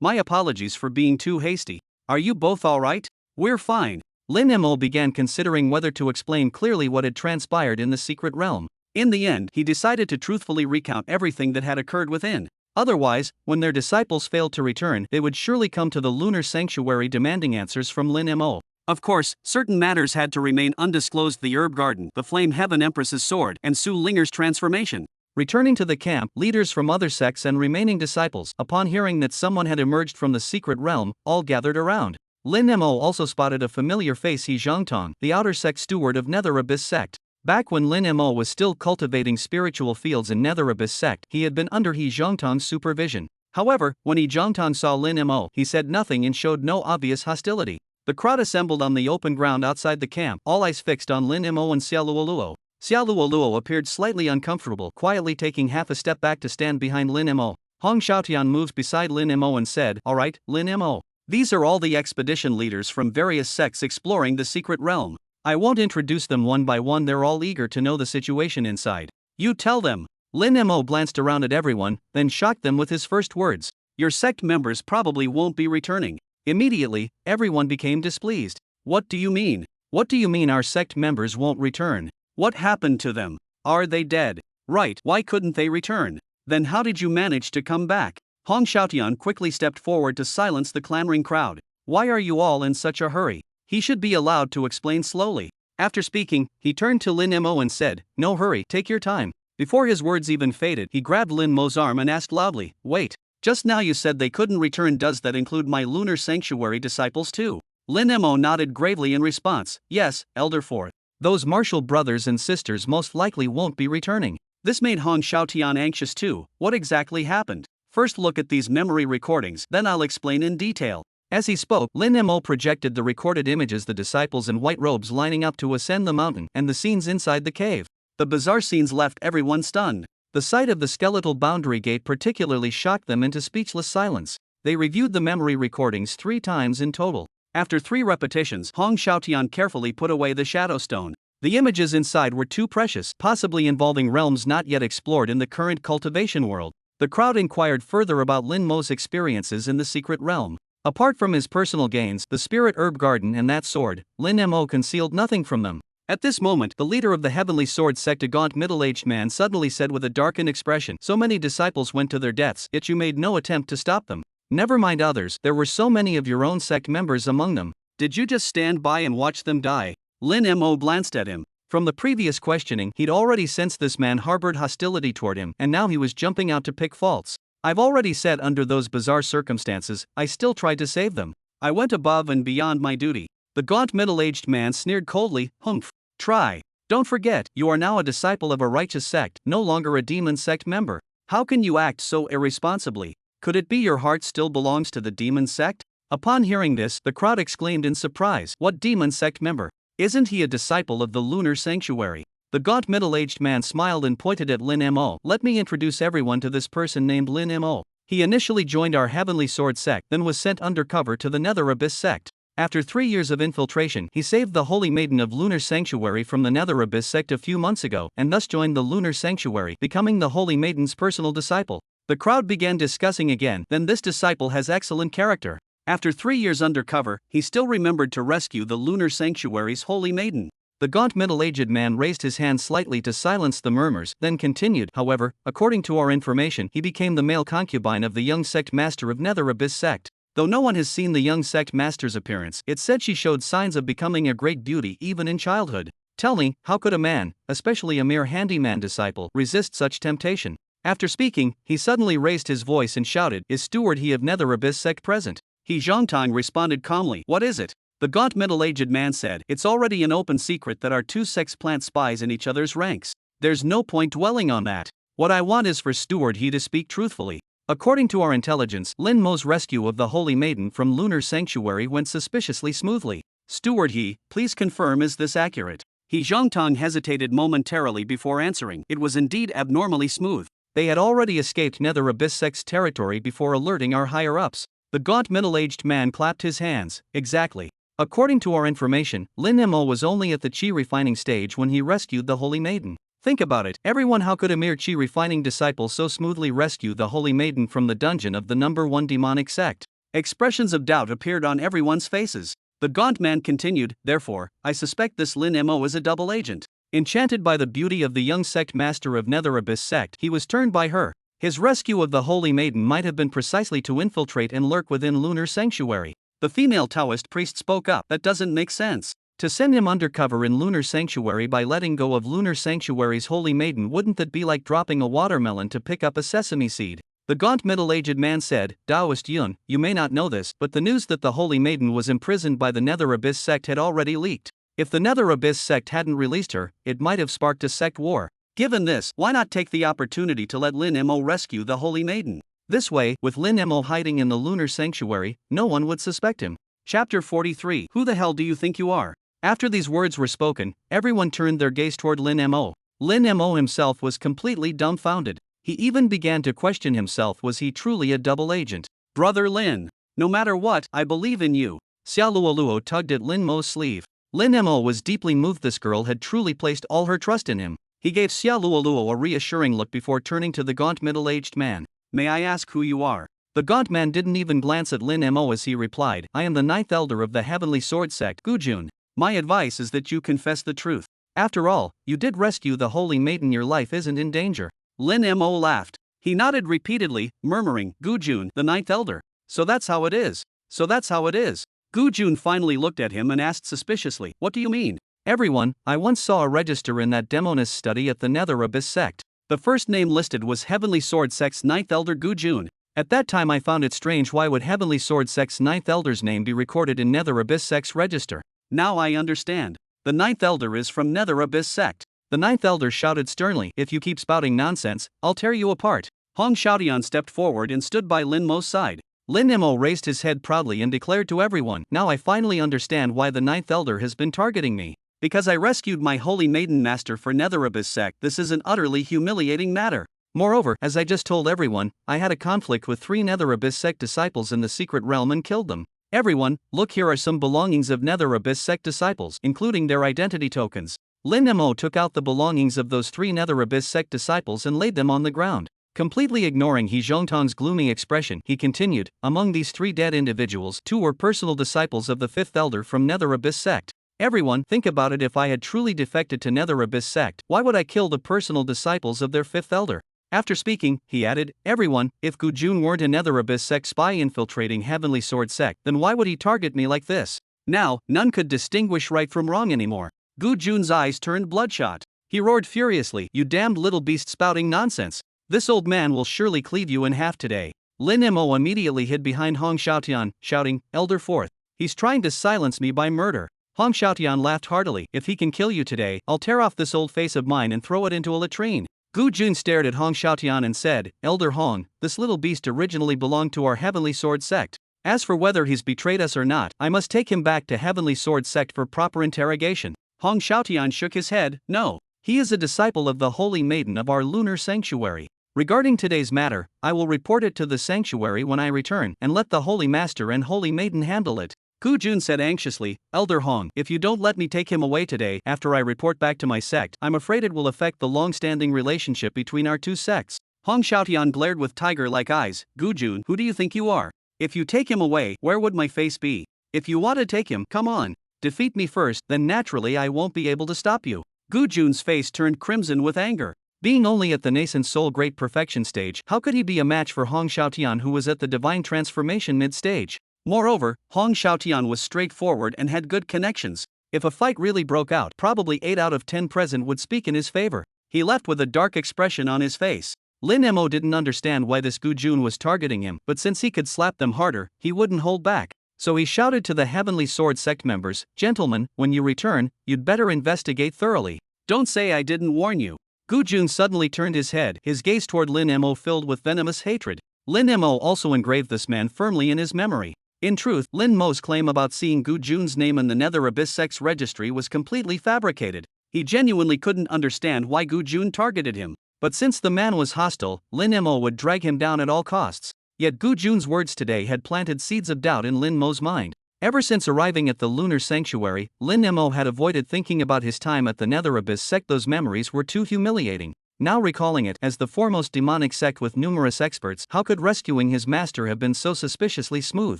My apologies for being too hasty. Are you both alright? We're fine. Lin Mo began considering whether to explain clearly what had transpired in the secret realm. In the end, he decided to truthfully recount everything that had occurred within. Otherwise, when their disciples failed to return, they would surely come to the lunar sanctuary demanding answers from Lin Mo. Of course, certain matters had to remain undisclosed: the herb garden, the flame heaven empress's sword, and Su Linger's transformation. Returning to the camp, leaders from other sects and remaining disciples, upon hearing that someone had emerged from the secret realm, all gathered around. Lin Mo also spotted a familiar face: He Zhongtong, the outer sect steward of Nether Abyss sect. Back when Lin Mo was still cultivating spiritual fields in Nether Abyss sect, he had been under He Zhongtong's supervision. However, when He Zhongtong saw Lin Mo, he said nothing and showed no obvious hostility. The crowd assembled on the open ground outside the camp, all eyes fixed on Lin Mo and Xiaoluoluo. Xiaoluoluo appeared slightly uncomfortable, quietly taking half a step back to stand behind Lin Mo. Hong Xiaotian moved beside Lin Mo and said, "Alright, Lin Mo. These are all the expedition leaders from various sects exploring the secret realm. I won't introduce them one by one, they're all eager to know the situation inside. You tell them." Lin Mo glanced around at everyone, then shocked them with his first words. "Your sect members probably won't be returning." Immediately, everyone became displeased. "What do you mean? What do you mean our sect members won't return? What happened to them? Are they dead? Right, why couldn't they return? Then how did you manage to come back?" Hong Xiaotian quickly stepped forward to silence the clamoring crowd. "Why are you all in such a hurry? He should be allowed to explain slowly." After speaking, he turned to Lin Mo and said, "No hurry, take your time." Before his words even faded, he grabbed Lin Mo's arm and asked loudly, "Wait, just now you said they couldn't return, does that include my lunar sanctuary disciples too?" Lin Mo nodded gravely in response, "Yes, Elder Fourth. Those martial brothers and sisters most likely won't be returning." This made Hong Xiaotian anxious too. What exactly happened? "First look at these memory recordings, then I'll explain in detail." As he spoke, Lin Mo projected the recorded images: the disciples in white robes lining up to ascend the mountain, and the scenes inside the cave. The bizarre scenes left everyone stunned. The sight of the skeletal boundary gate particularly shocked them into speechless silence. They reviewed the memory recordings 3 times in total. After 3 repetitions, Hong Xiaotian carefully put away the shadow stone. The images inside were too precious, possibly involving realms not yet explored in the current cultivation world. The crowd inquired further about Lin Mo's experiences in the secret realm. Apart from his personal gains, the spirit herb garden and that sword, Lin Mo concealed nothing from them. At this moment, the leader of the Heavenly Sword sect, a gaunt middle-aged man, suddenly said with a darkened expression, "So many disciples went to their deaths, yet you made no attempt to stop them. Never mind others, there were so many of your own sect members among them. Did you just stand by and watch them die?" Lin Mo glanced at him. From the previous questioning, he'd already sensed this man harbored hostility toward him, and now he was jumping out to pick faults. "I've already said under those bizarre circumstances, I still tried to save them. I went above and beyond my duty." The gaunt middle-aged man sneered coldly, "Humph. Try. Don't forget, you are now a disciple of a righteous sect, no longer a demon sect member. How can you act so irresponsibly? Could it be your heart still belongs to the demon sect?" Upon hearing this, the crowd exclaimed in surprise, "What demon sect member? Isn't he a disciple of the lunar sanctuary?" The gaunt middle-aged man smiled and pointed at Lin Mo. "Let me introduce everyone to this person named Lin Mo. He initially joined our Heavenly Sword sect, then was sent undercover to the Nether Abyss sect. After 3 years of infiltration, he saved the Holy Maiden of Lunar Sanctuary from the Nether Abyss sect a few months ago, and thus joined the Lunar Sanctuary, becoming the Holy Maiden's personal disciple." The crowd began discussing again. "Then this disciple has excellent character. After 3 years undercover, he still remembered to rescue the Lunar Sanctuary's Holy Maiden." The gaunt middle-aged man raised his hand slightly to silence the murmurs, then continued, "However, according to our information, he became the male concubine of the young sect master of Nether Abyss sect. Though no one has seen the young sect master's appearance, it's said she showed signs of becoming a great beauty even in childhood. Tell me, how could a man, especially a mere handyman disciple, resist such temptation?" After speaking, he suddenly raised his voice and shouted, "Is steward he of Nether Abyss sect present?" He Zhongtang responded calmly, "What is it?" The gaunt middle-aged man said, "It's already an open secret that our 2 sects plant spies in each other's ranks. There's no point dwelling on that. What I want is for steward he to speak truthfully. According to our intelligence, Lin Mo's rescue of the Holy Maiden from Lunar Sanctuary went suspiciously smoothly. Steward he, please confirm, is this accurate?" He Zhongtang hesitated momentarily before answering. It was indeed abnormally smooth. They had already escaped Nether Abyss sect's territory before alerting our higher-ups. The gaunt middle-aged man clapped his hands. "Exactly. According to our information, Lin Mo was only at the chi refining stage when he rescued the Holy Maiden. Think about it, everyone, how could a mere chi refining disciple so smoothly rescue the Holy Maiden from the dungeon of the number 1 demonic sect?" Expressions of doubt appeared on everyone's faces. The gaunt man continued, "Therefore, I suspect this Lin Mo is a double agent. Enchanted by the beauty of the young sect master of Nether Abyss sect, he was turned by her. His rescue of the Holy Maiden might have been precisely to infiltrate and lurk within Lunar Sanctuary." The female Taoist priest spoke up. "That doesn't make sense. To send him undercover in Lunar Sanctuary by letting go of Lunar Sanctuary's holy maiden, wouldn't that be like dropping a watermelon to pick up a sesame seed? The gaunt middle-aged man said, Taoist Yun, you may not know this, but the news that the holy maiden was imprisoned by the Nether Abyss sect had already leaked. If the Nether Abyss sect hadn't released her, it might have sparked a sect war. Given this, why not take the opportunity to let Lin Mo rescue the holy maiden? This way, with Lin Mo hiding in the Lunar Sanctuary, no one would suspect him. Chapter 43. Who the hell do you think you are? After these words were spoken, everyone turned their gaze toward Lin Mo. Lin Mo himself was completely dumbfounded. He even began to question himself, was he truly a double agent? Brother Lin, no matter what, I believe in you. Xia Luoluo tugged at Lin Mo's sleeve. Lin Mo was deeply moved this girl had truly placed all her trust in him. He gave Xia Luoluo a reassuring look before turning to the gaunt middle-aged man. May I ask who you are? The gaunt man didn't even glance at Lin Mo as he replied, I am the 9th elder of the Heavenly Sword Sect, Gujun. My advice is that you confess the truth. After all, you did rescue the holy maiden, your life isn't in danger. Lin Mo laughed. He nodded repeatedly, murmuring, Gujun, the 9th elder. So that's how it is. So that's how it is. Gujun finally looked at him and asked suspiciously, what do you mean? Everyone, I once saw a register in that demonist study at the Nether Abyss sect. The first name listed was Heavenly Sword Sect's 9th elder Gujun. At that time I found it strange, why would Heavenly Sword Sect's 9th elder's name be recorded in Nether Abyss sect's register? Now I understand. The 9th elder is from Nether Abyss sect. The 9th elder shouted sternly, if you keep spouting nonsense, I'll tear you apart. Hong Xiaotian stepped forward and stood by Lin Mo's side. Lin Mo raised his head proudly and declared to everyone, now I finally understand why the 9th elder has been targeting me. Because I rescued my holy maiden master for Nether Abyss sect, this is an utterly humiliating matter. Moreover, as I just told everyone, I had a conflict with 3 Nether Abyss sect disciples in the secret realm and killed them. Everyone, look, here are some belongings of Nether Abyss sect disciples, including their identity tokens. Lin Mo took out the belongings of those 3 Nether Abyss sect disciples and laid them on the ground. Completely ignoring He Zhongtong's gloomy expression, he continued, among these 3 dead individuals, 2 were personal disciples of the 5th elder from Nether Abyss sect. Everyone, think about it, if I had truly defected to Nether Abyss sect, why would I kill the personal disciples of their 5th elder? After speaking, he added, everyone, if Gujun weren't a Nether Abyss sect spy infiltrating Heavenly Sword sect, then why would he target me like this? Now, none could distinguish right from wrong anymore. Gujun's eyes turned bloodshot. He roared furiously, you damned little beast spouting nonsense. This old man will surely cleave you in half today. Lin Mo immediately hid behind Hong Xiaotian, shouting, Elder Fourth. He's trying to silence me by murder. Hong Xiaotian laughed heartily, if he can kill you today, I'll tear off this old face of mine and throw it into a latrine. Gujun stared at Hong Xiaotian and said, Elder Hong, this little beast originally belonged to our Heavenly Sword sect. As for whether he's betrayed us or not, I must take him back to Heavenly Sword sect for proper interrogation. Hong Xiaotian shook his head, no. He is a disciple of the Holy Maiden of our Lunar Sanctuary. Regarding today's matter, I will report it to the sanctuary when I return, and let the Holy Master and Holy Maiden handle it. Gujun said anxiously, Elder Hong, if you don't let me take him away today after I report back to my sect, I'm afraid it will affect the long-standing relationship between our 2 sects. Hong Xiaotian glared with tiger-like eyes, Gujun, who do you think you are? If you take him away, where would my face be? If you want to take him, come on. Defeat me first, then naturally I won't be able to stop you. Gujun's face turned crimson with anger. Being only at the nascent soul great perfection stage, how could he be a match for Hong Xiaotian, who was at the divine transformation mid-stage? Moreover, Hong Xiaotian was straightforward and had good connections. If a fight really broke out, probably 8 out of 10 present would speak in his favor. He left with a dark expression on his face. Lin Mo didn't understand why this Gujun was targeting him, but since he could slap them harder, he wouldn't hold back. So he shouted to the Heavenly Sword sect members, Gentlemen, when you return, you'd better investigate thoroughly. Don't say I didn't warn you. Gujun suddenly turned his head, his gaze toward Lin Mo filled with venomous hatred. Lin Mo also engraved this man firmly in his memory. In truth, Lin Mo's claim about seeing Gujun's name in the Nether Abyss sect's registry was completely fabricated. He genuinely couldn't understand why Gujun targeted him. But since the man was hostile, Lin Mo would drag him down at all costs. Yet Gujun's words today had planted seeds of doubt in Lin Mo's mind. Ever since arriving at the Lunar Sanctuary, Lin Mo had avoided thinking about his time at the Nether Abyss sect. Those memories were too humiliating. Now recalling it, as the foremost demonic sect with numerous experts, how could rescuing his master have been so suspiciously smooth?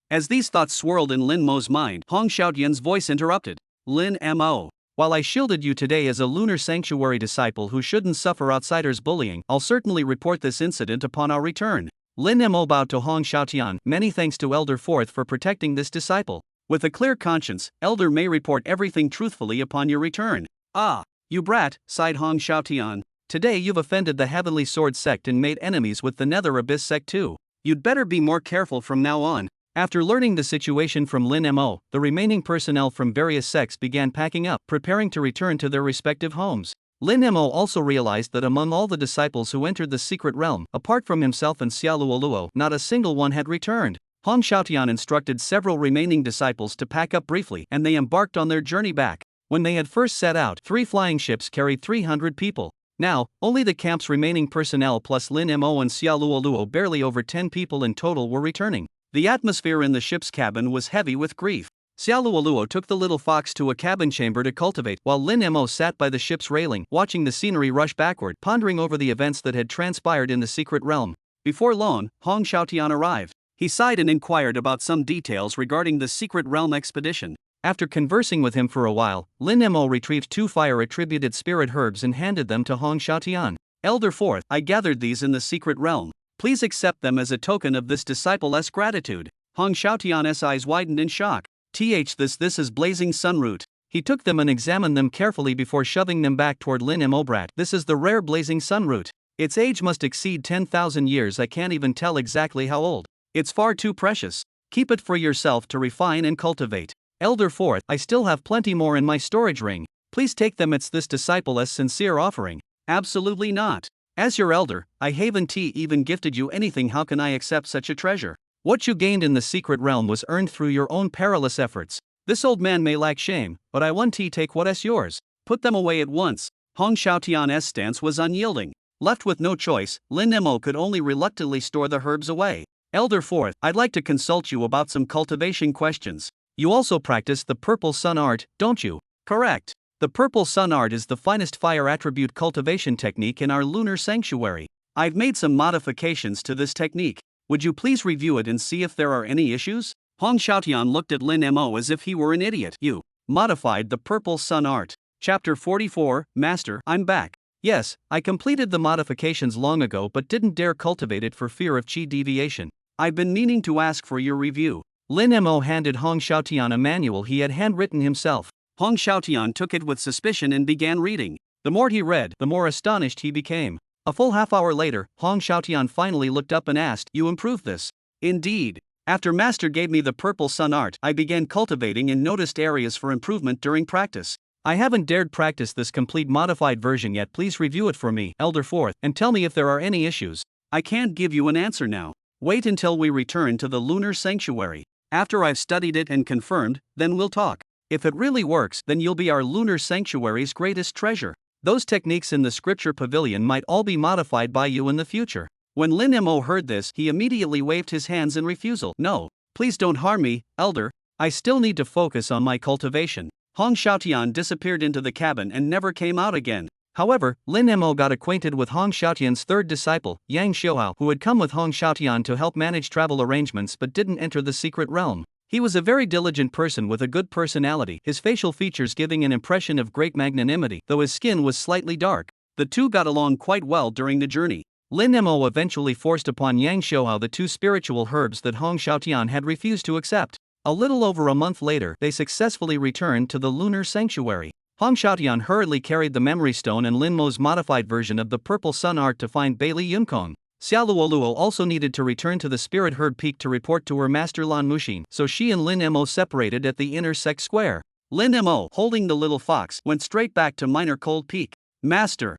As these thoughts swirled in Lin Mo's mind, Hong Xiaotian's voice interrupted. Lin Mo. While I shielded you today as a Lunar Sanctuary disciple who shouldn't suffer outsiders' bullying, I'll certainly report this incident upon our return. Lin Mo bowed to Hong Xiaotian, many thanks to Elder Fourth for protecting this disciple. With a clear conscience, Elder may report everything truthfully upon your return. Ah, you brat, sighed Hong Xiaotian. Today you've offended the Heavenly Sword sect and made enemies with the Nether Abyss sect too. You'd better be more careful from now on. After learning the situation from Lin Mo, the remaining personnel from various sects began packing up, preparing to return to their respective homes. Lin Mo also realized that among all the disciples who entered the secret realm, apart from himself and Xia Luoluo, not a single one had returned. Hong Xiaotian instructed several remaining disciples to pack up briefly, and they embarked on their journey back. When they had first set out, 3 flying ships carried 300 people. Now, only the camp's remaining personnel plus Lin Mo and Xia Luoluo, barely over 10 people in total, were returning. The atmosphere in the ship's cabin was heavy with grief. Xia Luoluo took the little fox to a cabin chamber to cultivate, while Lin Mo sat by the ship's railing, watching the scenery rush backward, pondering over the events that had transpired in the secret realm. Before long, Hong Xiaotian arrived. He sighed and inquired about some details regarding the secret realm expedition. After conversing with him for a while, Lin Mo retrieved 2 fire-attributed spirit herbs and handed them to Hong Xiaotian. Elder Fourth, I gathered these in the secret realm. Please accept them as a token of this disciple-less gratitude. Hong Xiaotian's eyes widened in shock. This is blazing sunroot. He took them and examined them carefully before shoving them back toward Lin Mo. Brat, this is the rare blazing sunroot. Its age must exceed 10,000 years. I can't even tell exactly how old. It's far too precious. Keep it for yourself to refine and cultivate. Elder Fourth, I still have plenty more in my storage ring. Please take them. It's this disciple-less sincere offering. Absolutely not. As your elder, I haven't even gifted you anything. How can I accept such a treasure? What you gained in the secret realm was earned through your own perilous efforts. This old man may lack shame, but I want to take what is yours. Put them away at once. Hong Xiaotian's stance was unyielding. Left with no choice, Lin Mo could only reluctantly store the herbs away. Elder Fourth, I'd like to consult you about some cultivation questions. You also practice the purple sun art, don't you? Correct. The purple sun art is the finest fire attribute cultivation technique in our lunar sanctuary. I've made some modifications to this technique. Would you please review it and see if there are any issues? Hong Xiaotian looked at Lin Mo as if he were an idiot. You modified the purple sun art. Chapter 44, Master, I'm back. Yes, I completed the modifications long ago but didn't dare cultivate it for fear of chi deviation. I've been meaning to ask for your review. Lin Mo handed Hong Xiaotian a manual he had handwritten himself. Hong Xiaotian took it with suspicion and began reading. The more he read, the more astonished he became. A full half-hour later, Hong Xiaotian finally looked up and asked, You improved this? Indeed. After Master gave me the purple sun art, I began cultivating and noticed areas for improvement during practice. I haven't dared practice this complete modified version yet. Please review it for me, Elder Fourth, and tell me if there are any issues. I can't give you an answer now. Wait until we return to the lunar sanctuary. After I've studied it and confirmed, then we'll talk. If it really works, then you'll be our lunar sanctuary's greatest treasure. Those techniques in the scripture pavilion might all be modified by you in the future. When Lin Mo heard this, he immediately waved his hands in refusal. No, please don't harm me, Elder. I still need to focus on my cultivation. Hong Xiaotian disappeared into the cabin and never came out again. However, Lin Mo got acquainted with Hong Xiaotian's third disciple, Yang Xiuhao, who had come with Hong Xiaotian to help manage travel arrangements but didn't enter the secret realm. He was a very diligent person with a good personality, his facial features giving an impression of great magnanimity, though his skin was slightly dark. The two got along quite well during the journey. Lin Mo eventually forced upon Yang Xiuhao the 2 spiritual herbs that Hong Xiaotian had refused to accept. A little over a month later, they successfully returned to the lunar sanctuary. Hong Xiaotian hurriedly carried the memory stone and Lin Mo's modified version of the purple sun art to find Bailey Yunkong. Xia Luoluo also needed to return to the Spirit Herd Peak to report to her master Lan Muxin, so she and Lin Mo separated at the inner sect square. Lin Mo, holding the little fox, went straight back to Minor Cold Peak. Master,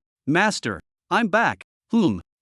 I'm back.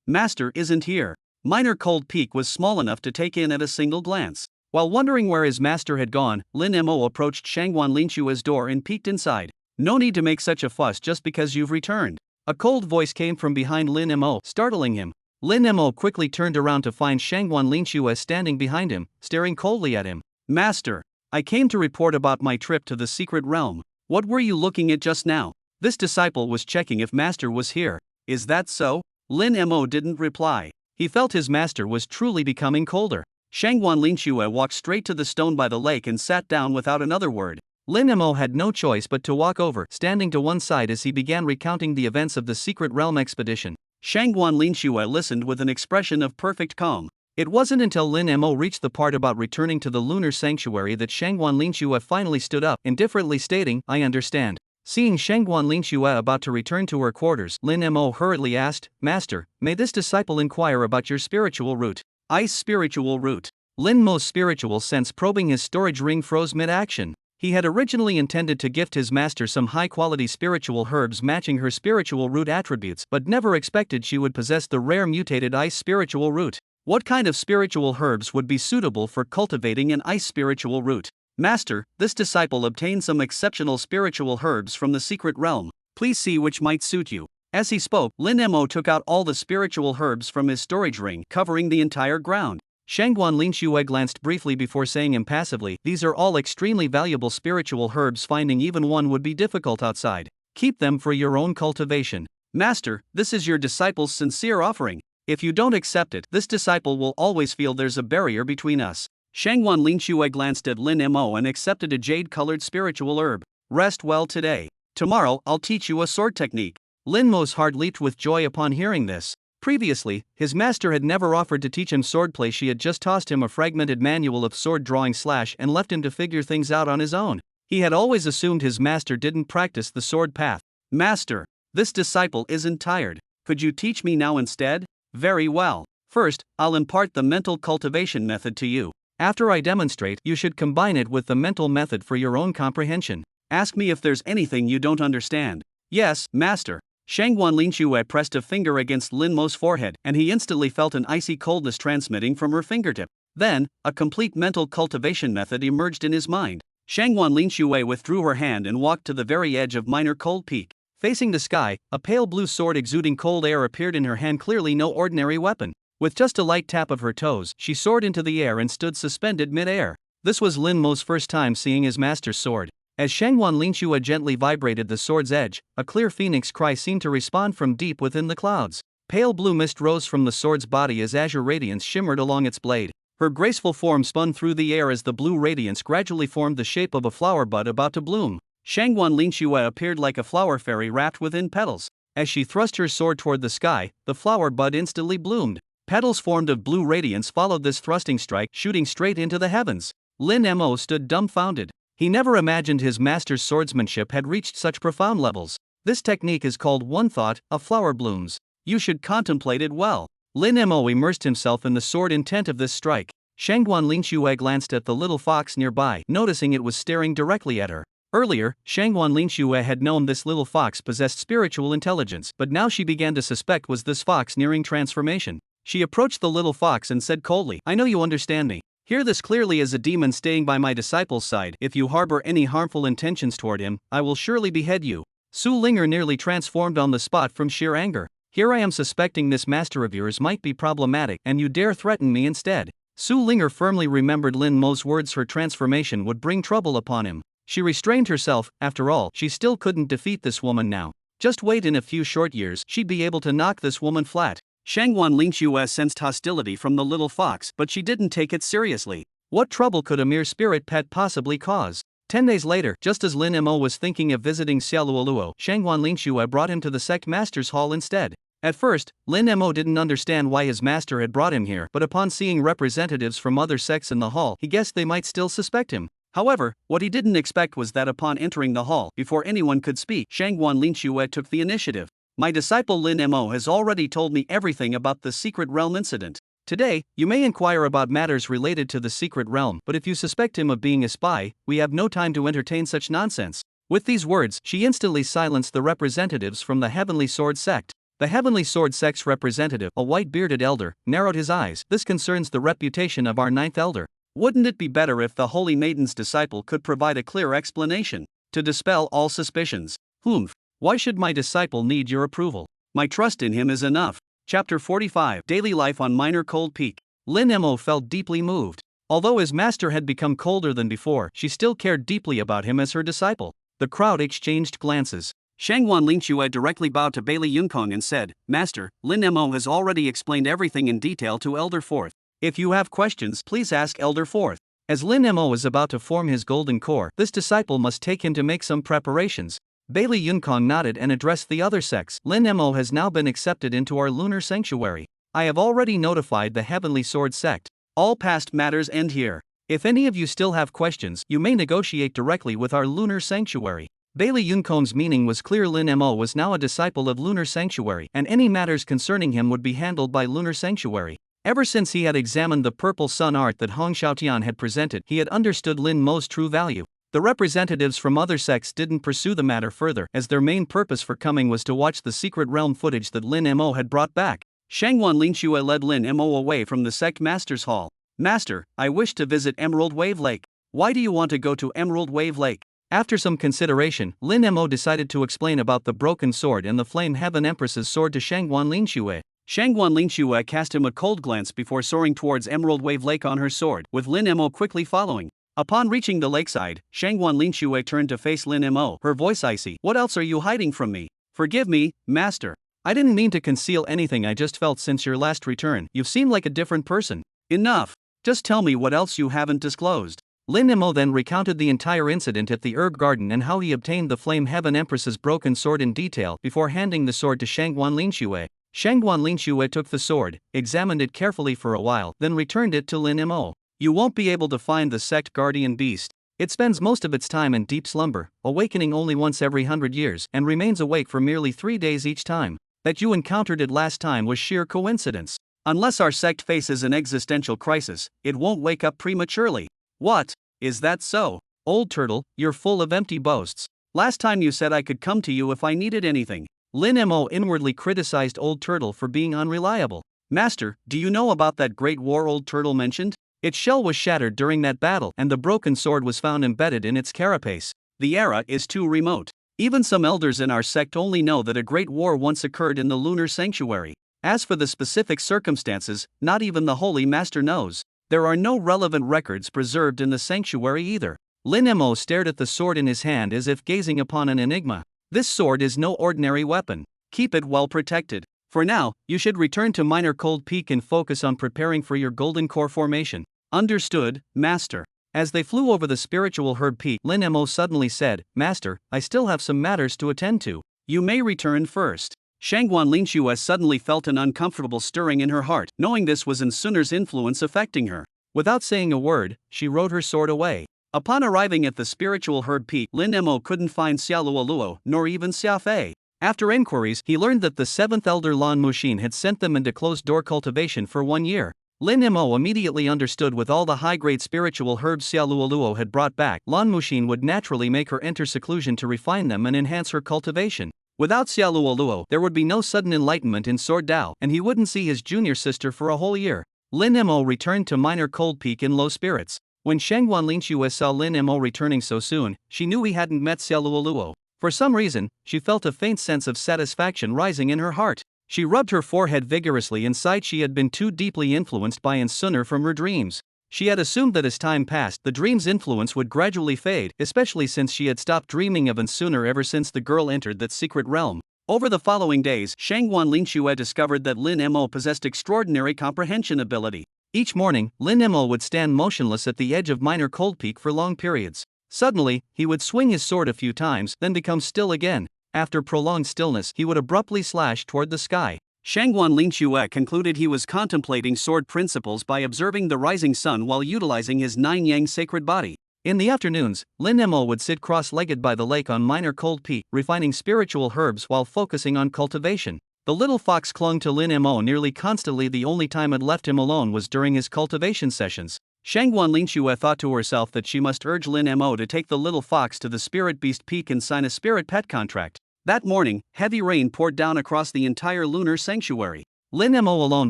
Master isn't here. Minor Cold Peak was small enough to take in at a single glance. While wondering where his master had gone, Lin Mo approached Shangguan Linxua's door and peeked inside. No need to make such a fuss just because you've returned. A cold voice came from behind Lin Mo, startling him. Lin Mo quickly turned around to find Shangguan Linxua standing behind him, staring coldly at him. Master, I came to report about my trip to the secret realm. What were you looking at just now? This disciple was checking if Master was here. Is that so? Lin Mo didn't reply. He felt his master was truly becoming colder. Shangguan Linxua walked straight to the stone by the lake and sat down without another word. Lin Mo had no choice but to walk over, standing to one side as he began recounting the events of the secret realm expedition. Shangguan Linxua listened with an expression of perfect calm. It wasn't until Lin Mo reached the part about returning to the lunar sanctuary that Shangguan Linxue finally stood up, indifferently stating, "I understand." Seeing Shangguan Linxue about to return to her quarters, Lin Mo hurriedly asked, "Master, may this disciple inquire about your spiritual root?" Ice spiritual root. Lin Mo's spiritual sense probing his storage ring froze mid-action. He had originally intended to gift his master some high-quality spiritual herbs matching her spiritual root attributes, but never expected she would possess the rare mutated ice spiritual root. What kind of spiritual herbs would be suitable for cultivating an ice spiritual root? Master, this disciple obtained some exceptional spiritual herbs from the secret realm. Please see which might suit you. As he spoke, Lin Mo took out all the spiritual herbs from his storage ring, covering the entire ground. Shangguan Linxue glanced briefly before saying impassively, "These are all extremely valuable spiritual herbs. Finding even one would be difficult outside. Keep them for your own cultivation." Master, this is your disciple's sincere offering. If you don't accept it, this disciple will always feel there's a barrier between us. Shangguan Linxue glanced at Lin Mo and accepted a jade-colored spiritual herb. Rest well today. Tomorrow, I'll teach you a sword technique. Lin Mo's heart leaped with joy upon hearing this. Previously, his master had never offered to teach him swordplay. She had just tossed him a fragmented manual of sword drawing and left him to figure things out on his own. He had always assumed his master didn't practice the sword path. Master, this disciple isn't tired. Could you teach me now instead? Very well. First, I'll impart the mental cultivation method to you. After I demonstrate, you should combine it with the mental method for your own comprehension. Ask me if there's anything you don't understand. Yes, master. Shangguan Linxue pressed a finger against Lin Mo's forehead, and he instantly felt an icy coldness transmitting from her fingertip. Then, a complete mental cultivation method emerged in his mind. Shangguan Linxue withdrew her hand and walked to the very edge of Minor Cold Peak. Facing the sky, a pale blue sword exuding cold air appeared in her hand, clearly no ordinary weapon. With just a light tap of her toes, she soared into the air and stood suspended mid-air. This was Lin Mo's first time seeing his master's sword. As Shangguan Linxue gently vibrated the sword's edge, a clear phoenix cry seemed to respond from deep within the clouds. Pale blue mist rose from the sword's body as azure radiance shimmered along its blade. Her graceful form spun through the air as the blue radiance gradually formed the shape of a flower bud about to bloom. Shangguan Linxue appeared like a flower fairy wrapped within petals. As she thrust her sword toward the sky, the flower bud instantly bloomed. Petals formed of blue radiance followed this thrusting strike, shooting straight into the heavens. Lin Mo stood dumbfounded. He never imagined his master's swordsmanship had reached such profound levels. This technique is called one thought, a flower blooms. You should contemplate it well. Lin Mo immersed himself in the sword intent of this strike. Shangguan Linxue glanced at the little fox nearby, noticing it was staring directly at her. Earlier, Shangguan Linxue had known this little fox possessed spiritual intelligence, but now she began to suspect was this fox nearing transformation. She approached the little fox and said coldly, "I know you understand me. Hear this clearly as a demon staying by my disciple's side. If you harbor any harmful intentions toward him, I will surely behead you." Su Linger nearly transformed on the spot from sheer anger. "Here I am suspecting this master of yours might be problematic, and you dare threaten me instead." Su Linger firmly remembered Lin Mo's words. Her transformation would bring trouble upon him. She restrained herself. After all, she still couldn't defeat this woman now. Just wait, in a few short years, she'd be able to knock this woman flat. Shangguan Linxue sensed hostility from the little fox, but she didn't take it seriously. What trouble could a mere spirit pet possibly cause? 10 days later, just as Lin Mo was thinking of visiting Xiaoluoluo, Shangguan Linxue brought him to the sect master's hall instead. At first, Lin Mo didn't understand why his master had brought him here, but upon seeing representatives from other sects in the hall, he guessed they might still suspect him. However, what he didn't expect was that upon entering the hall, before anyone could speak, Shangguan Linxue took the initiative. "My disciple Lin Mo has already told me everything about the secret realm incident. Today, you may inquire about matters related to the secret realm, but if you suspect him of being a spy, we have no time to entertain such nonsense." With these words, she instantly silenced the representatives from the Heavenly Sword sect. The Heavenly Sword sect's representative, a white-bearded elder, narrowed his eyes. "This concerns the reputation of our ninth elder. Wouldn't it be better if the Holy Maiden's disciple could provide a clear explanation to dispel all suspicions?" "Humph. Why should my disciple need your approval? My trust in him is enough." Chapter 45, Daily Life on Minor Cold Peak. Lin Mo felt deeply moved. Although his master had become colder than before, she still cared deeply about him as her disciple. The crowd exchanged glances. Shangguan Linxue directly bowed to Bailey Yunkong and said, "Master, Lin Mo has already explained everything in detail to Elder Fourth. If you have questions, please ask Elder Fourth." As Lin Mo is about to form his golden core, this disciple must take him to make some preparations. Bailey Yunkong nodded and addressed the other sects. "Lin Mo has now been accepted into our lunar sanctuary. I have already notified the Heavenly Sword sect. All past matters end here. If any of you still have questions, you may negotiate directly with our Lunar Sanctuary. Bailey Yunkon's meaning was clear. Lin Mo was now a disciple of Lunar Sanctuary, and any matters concerning him would be handled by Lunar Sanctuary. Ever since he had examined the purple sun art that Hong Xiaotian had presented, he had understood Lin Mo's true value. The representatives from other sects didn't pursue the matter further, as their main purpose for coming was to watch the secret realm footage that Lin Mo had brought back. Shangguan Linxue led Lin Mo away from the sect master's hall. Master, I wish to visit Emerald Wave Lake. Why do you want to go to Emerald Wave Lake? After some consideration, Lin Mo decided to explain about the broken sword and the Flame Heaven Empress's sword to Shangguan Linxue. Shangguan Linxue cast him a cold glance before soaring towards Emerald Wave Lake on her sword, with Lin Mo quickly following. Upon reaching the lakeside, Shangguan Linxue turned to face Lin Mo, her voice icy. What else are you hiding from me? Forgive me, master. I didn't mean to conceal anything. I just felt since your last return, you've seemed like a different person. Enough. Just tell me what else you haven't disclosed. Lin Mo then recounted the entire incident at the herb garden and how he obtained the Flame Heaven Empress's broken sword in detail before handing the sword to Shangguan Linxue. Shangguan Linxue took the sword, examined it carefully for a while, then returned it to Lin Mo. You won't be able to find the sect guardian beast. It spends most of its time in deep slumber, awakening only once every 100 years, and remains awake for merely 3 days each time. That you encountered it last time was sheer coincidence. Unless our sect faces an existential crisis, it won't wake up prematurely. What? Is that so? Old turtle, you're full of empty boasts. Last time you said I could come to you if I needed anything. Lin Mo inwardly criticized Old Turtle for being unreliable. Master, do you know about that great war Old Turtle mentioned? Its shell was shattered during that battle, and the broken sword was found embedded in its carapace. The era is too remote. Even some elders in our sect only know that a great war once occurred in the Lunar Sanctuary. As for the specific circumstances, not even the Holy Master knows. There are no relevant records preserved in the sanctuary either. Lin Mo stared at the sword in his hand as if gazing upon an enigma. This sword is no ordinary weapon. Keep it well protected. For now, you should return to Minor Cold Peak and focus on preparing for your Golden Core formation. Understood, Master. As they flew over the spiritual herb peak, Lin Mo suddenly said, Master, I still have some matters to attend to. You may return first. Shangguan Linxue suddenly felt an uncomfortable stirring in her heart, knowing this was Sun'er's influence affecting her. Without saying a word, she rode her sword away. Upon arriving at the spiritual herb peak, Lin Mo couldn't find Xiaoluoluo, nor even Xiafei. After inquiries, he learned that the 7th elder Lan Muxin had sent them into closed-door cultivation for 1 year. Lin Mo immediately understood with all the high-grade spiritual herbs Xiaoluoluo had brought back, Lan Muxin would naturally make her enter seclusion to refine them and enhance her cultivation. Without Xiaoluoluo, there would be no sudden enlightenment in Sword Dao, and he wouldn't see his junior sister for a whole year. Lin Mo returned to Minor Cold Peak in low spirits. When Shangguan Linxue saw Lin Mo returning so soon, she knew he hadn't met Xiaoluoluo. For some reason, she felt a faint sense of satisfaction rising in her heart. She rubbed her forehead vigorously and sighed. She had been too deeply influenced by Sun'er from her dreams. She had assumed that as time passed, the dream's influence would gradually fade, especially since she had stopped dreaming of Sun'er ever since the girl entered that secret realm. Over the following days, Shangguan Linxue discovered that Lin Mo possessed extraordinary comprehension ability. Each morning, Lin Mo would stand motionless at the edge of Minor Cold Peak for long periods. Suddenly, he would swing his sword a few times, then become still again. After prolonged stillness, he would abruptly slash toward the sky. Shangguan Linxue concluded he was contemplating sword principles by observing the rising sun while utilizing his 9-yang sacred body. In the afternoons, Lin Mo would sit cross-legged by the lake on Minor Cold Peak, refining spiritual herbs while focusing on cultivation. The little fox clung to Lin Mo nearly constantly. The only time it left him alone was during his cultivation sessions. Shangguan Linxue thought to herself that she must urge Lin Mo to take the little fox to the Spirit Beast Peak and sign a spirit pet contract. That morning, heavy rain poured down across the entire lunar sanctuary. Lin Mo alone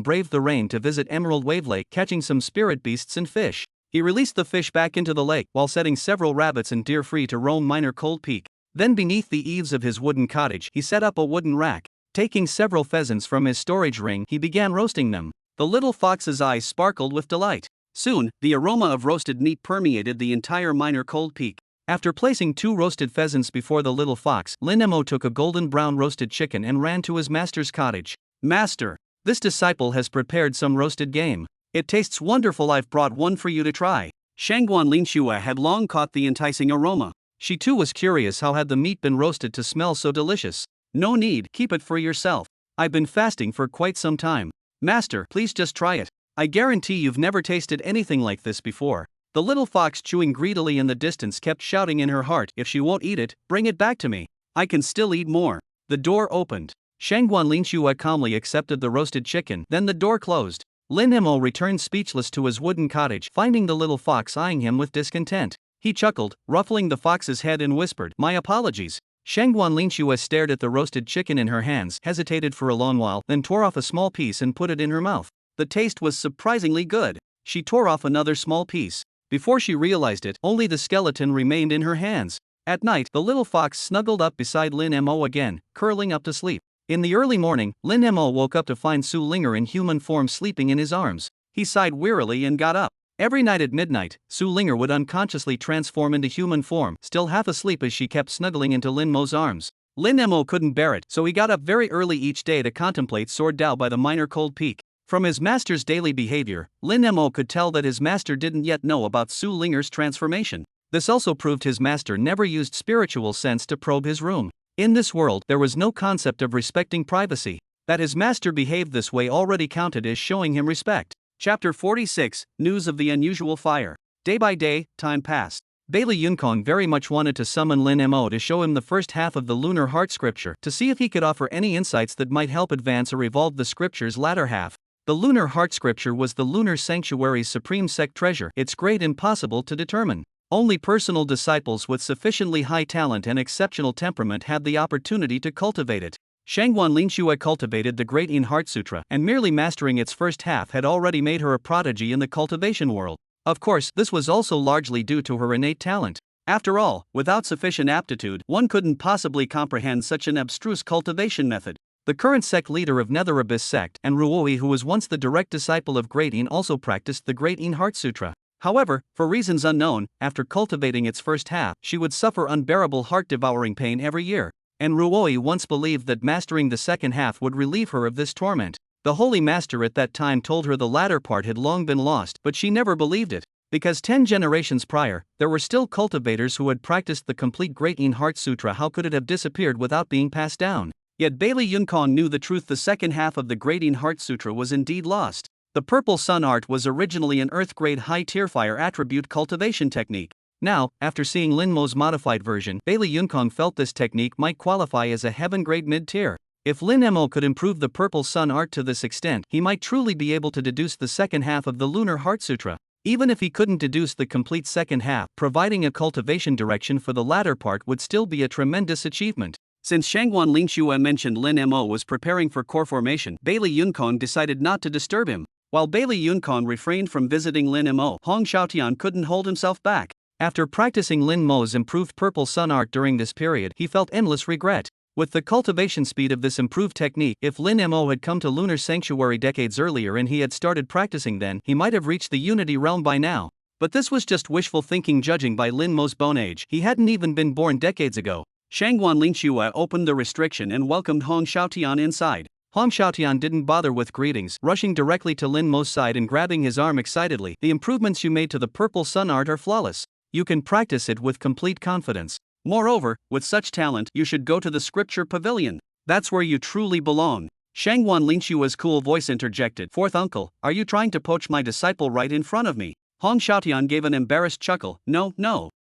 braved the rain to visit Emerald Wave Lake, catching some spirit beasts and fish. He released the fish back into the lake while setting several rabbits and deer free to roam Minor Cold Peak. Then beneath the eaves of his wooden cottage, he set up a wooden rack. Taking several pheasants from his storage ring, he began roasting them. The little fox's eyes sparkled with delight. Soon, the aroma of roasted meat permeated the entire Minor Cold Peak. After placing 2 roasted pheasants before the little fox, Lin Mo took a golden brown roasted chicken and ran to his master's cottage. Master, this disciple has prepared some roasted game. It tastes wonderful. I've brought one for you to try. Shangguan Linxue had long caught the enticing aroma. She too was curious how had the meat been roasted to smell so delicious. No need, keep it for yourself. I've been fasting for quite some time. Master, please just try it. I guarantee you've never tasted anything like this before. The little fox chewing greedily in the distance kept shouting in her heart, if she won't eat it, bring it back to me. I can still eat more. The door opened. Shangguan Linshue calmly accepted the roasted chicken, then the door closed. Lin Mo returned speechless to his wooden cottage, finding the little fox eyeing him with discontent. He chuckled, ruffling the fox's head and whispered, "My apologies." Shangguan Linshue stared at the roasted chicken in her hands, hesitated for a long while, then tore off a small piece and put it in her mouth. The taste was surprisingly good. She tore off another small piece. Before she realized it, only the skeleton remained in her hands. At night, the little fox snuggled up beside Lin Mo again, curling up to sleep. In the early morning, Lin Mo woke up to find Su Linger in human form sleeping in his arms. He sighed wearily and got up. Every night at midnight, Su Linger would unconsciously transform into human form, still half asleep as she kept snuggling into Lin Mo's arms. Lin Mo couldn't bear it, so he got up very early each day to contemplate Sword Dao by the minor cold peak. From his master's daily behavior, Lin Mo could tell that his master didn't yet know about Su Linger's transformation. This also proved his master never used spiritual sense to probe his room. In this world, there was no concept of respecting privacy. That his master behaved this way already counted as showing him respect. Chapter 46, News of the Unusual Fire. Day by day, time passed. Bailey Yunkong very much wanted to summon Lin Mo to show him the first half of the Lunar Heart Scripture, to see if he could offer any insights that might help advance or evolve the scripture's latter half. The Lunar Heart Scripture was the Lunar Sanctuary's supreme sect treasure, its grade impossible to determine. Only personal disciples with sufficiently high talent and exceptional temperament had the opportunity to cultivate it. Shangguan Linshue cultivated the Great In Heart Sutra, and merely mastering its first half had already made her a prodigy in the cultivation world. Of course, this was also largely due to her innate talent. After all, without sufficient aptitude, one couldn't possibly comprehend such an abstruse cultivation method. The current sect leader of Nether Abyss sect, and Ruoi, who was once the direct disciple of Great In, also practiced the Great In Heart Sutra. However, for reasons unknown, after cultivating its first half, she would suffer unbearable heart-devouring pain every year. And Ruoi once believed that mastering the second half would relieve her of this torment. The Holy Master at that time told her the latter part had long been lost, but she never believed it. Because 10 generations prior, there were still cultivators who had practiced the complete Great In Heart Sutra. How could it have disappeared without being passed down? Yet Bailey Yunkong knew the truth. The second half of the Great In Heart Sutra was indeed lost. The Purple Sun art was originally an Earth-grade high-tier fire attribute cultivation technique. Now, after seeing Lin Mo's modified version, Bailey Yunkong felt this technique might qualify as a heaven-grade mid-tier. If Lin Mo could improve the Purple Sun art to this extent, he might truly be able to deduce the second half of the Lunar Heart Sutra. Even if he couldn't deduce the complete second half, providing a cultivation direction for the latter part would still be a tremendous achievement. Since Shangguan Linshue mentioned Lin Mo was preparing for core formation, Bailey Yunkong decided not to disturb him. While Bailey Yunkong refrained from visiting Lin Mo, Hong Xiaotian couldn't hold himself back. After practicing Lin Mo's improved Purple Sun art during this period, he felt endless regret. With the cultivation speed of this improved technique, if Lin Mo had come to Lunar Sanctuary decades earlier and he had started practicing then, he might have reached the Unity Realm by now. But this was just wishful thinking judging by Lin Mo's bone age. He hadn't even been born decades ago. Shangguan Linshue opened the restriction and welcomed Hong Xiaotian inside. Hong Xiaotian didn't bother with greetings, rushing directly to Lin Mo's side and grabbing his arm excitedly. The improvements you made to the Purple Sun art are flawless. You can practice it with complete confidence. Moreover, with such talent, you should go to the Scripture Pavilion. That's where you truly belong. Shangguan Linshue's cool voice interjected, "Fourth uncle, are you trying to poach my disciple right in front of me?" Hong Xiaotian gave an embarrassed chuckle. No.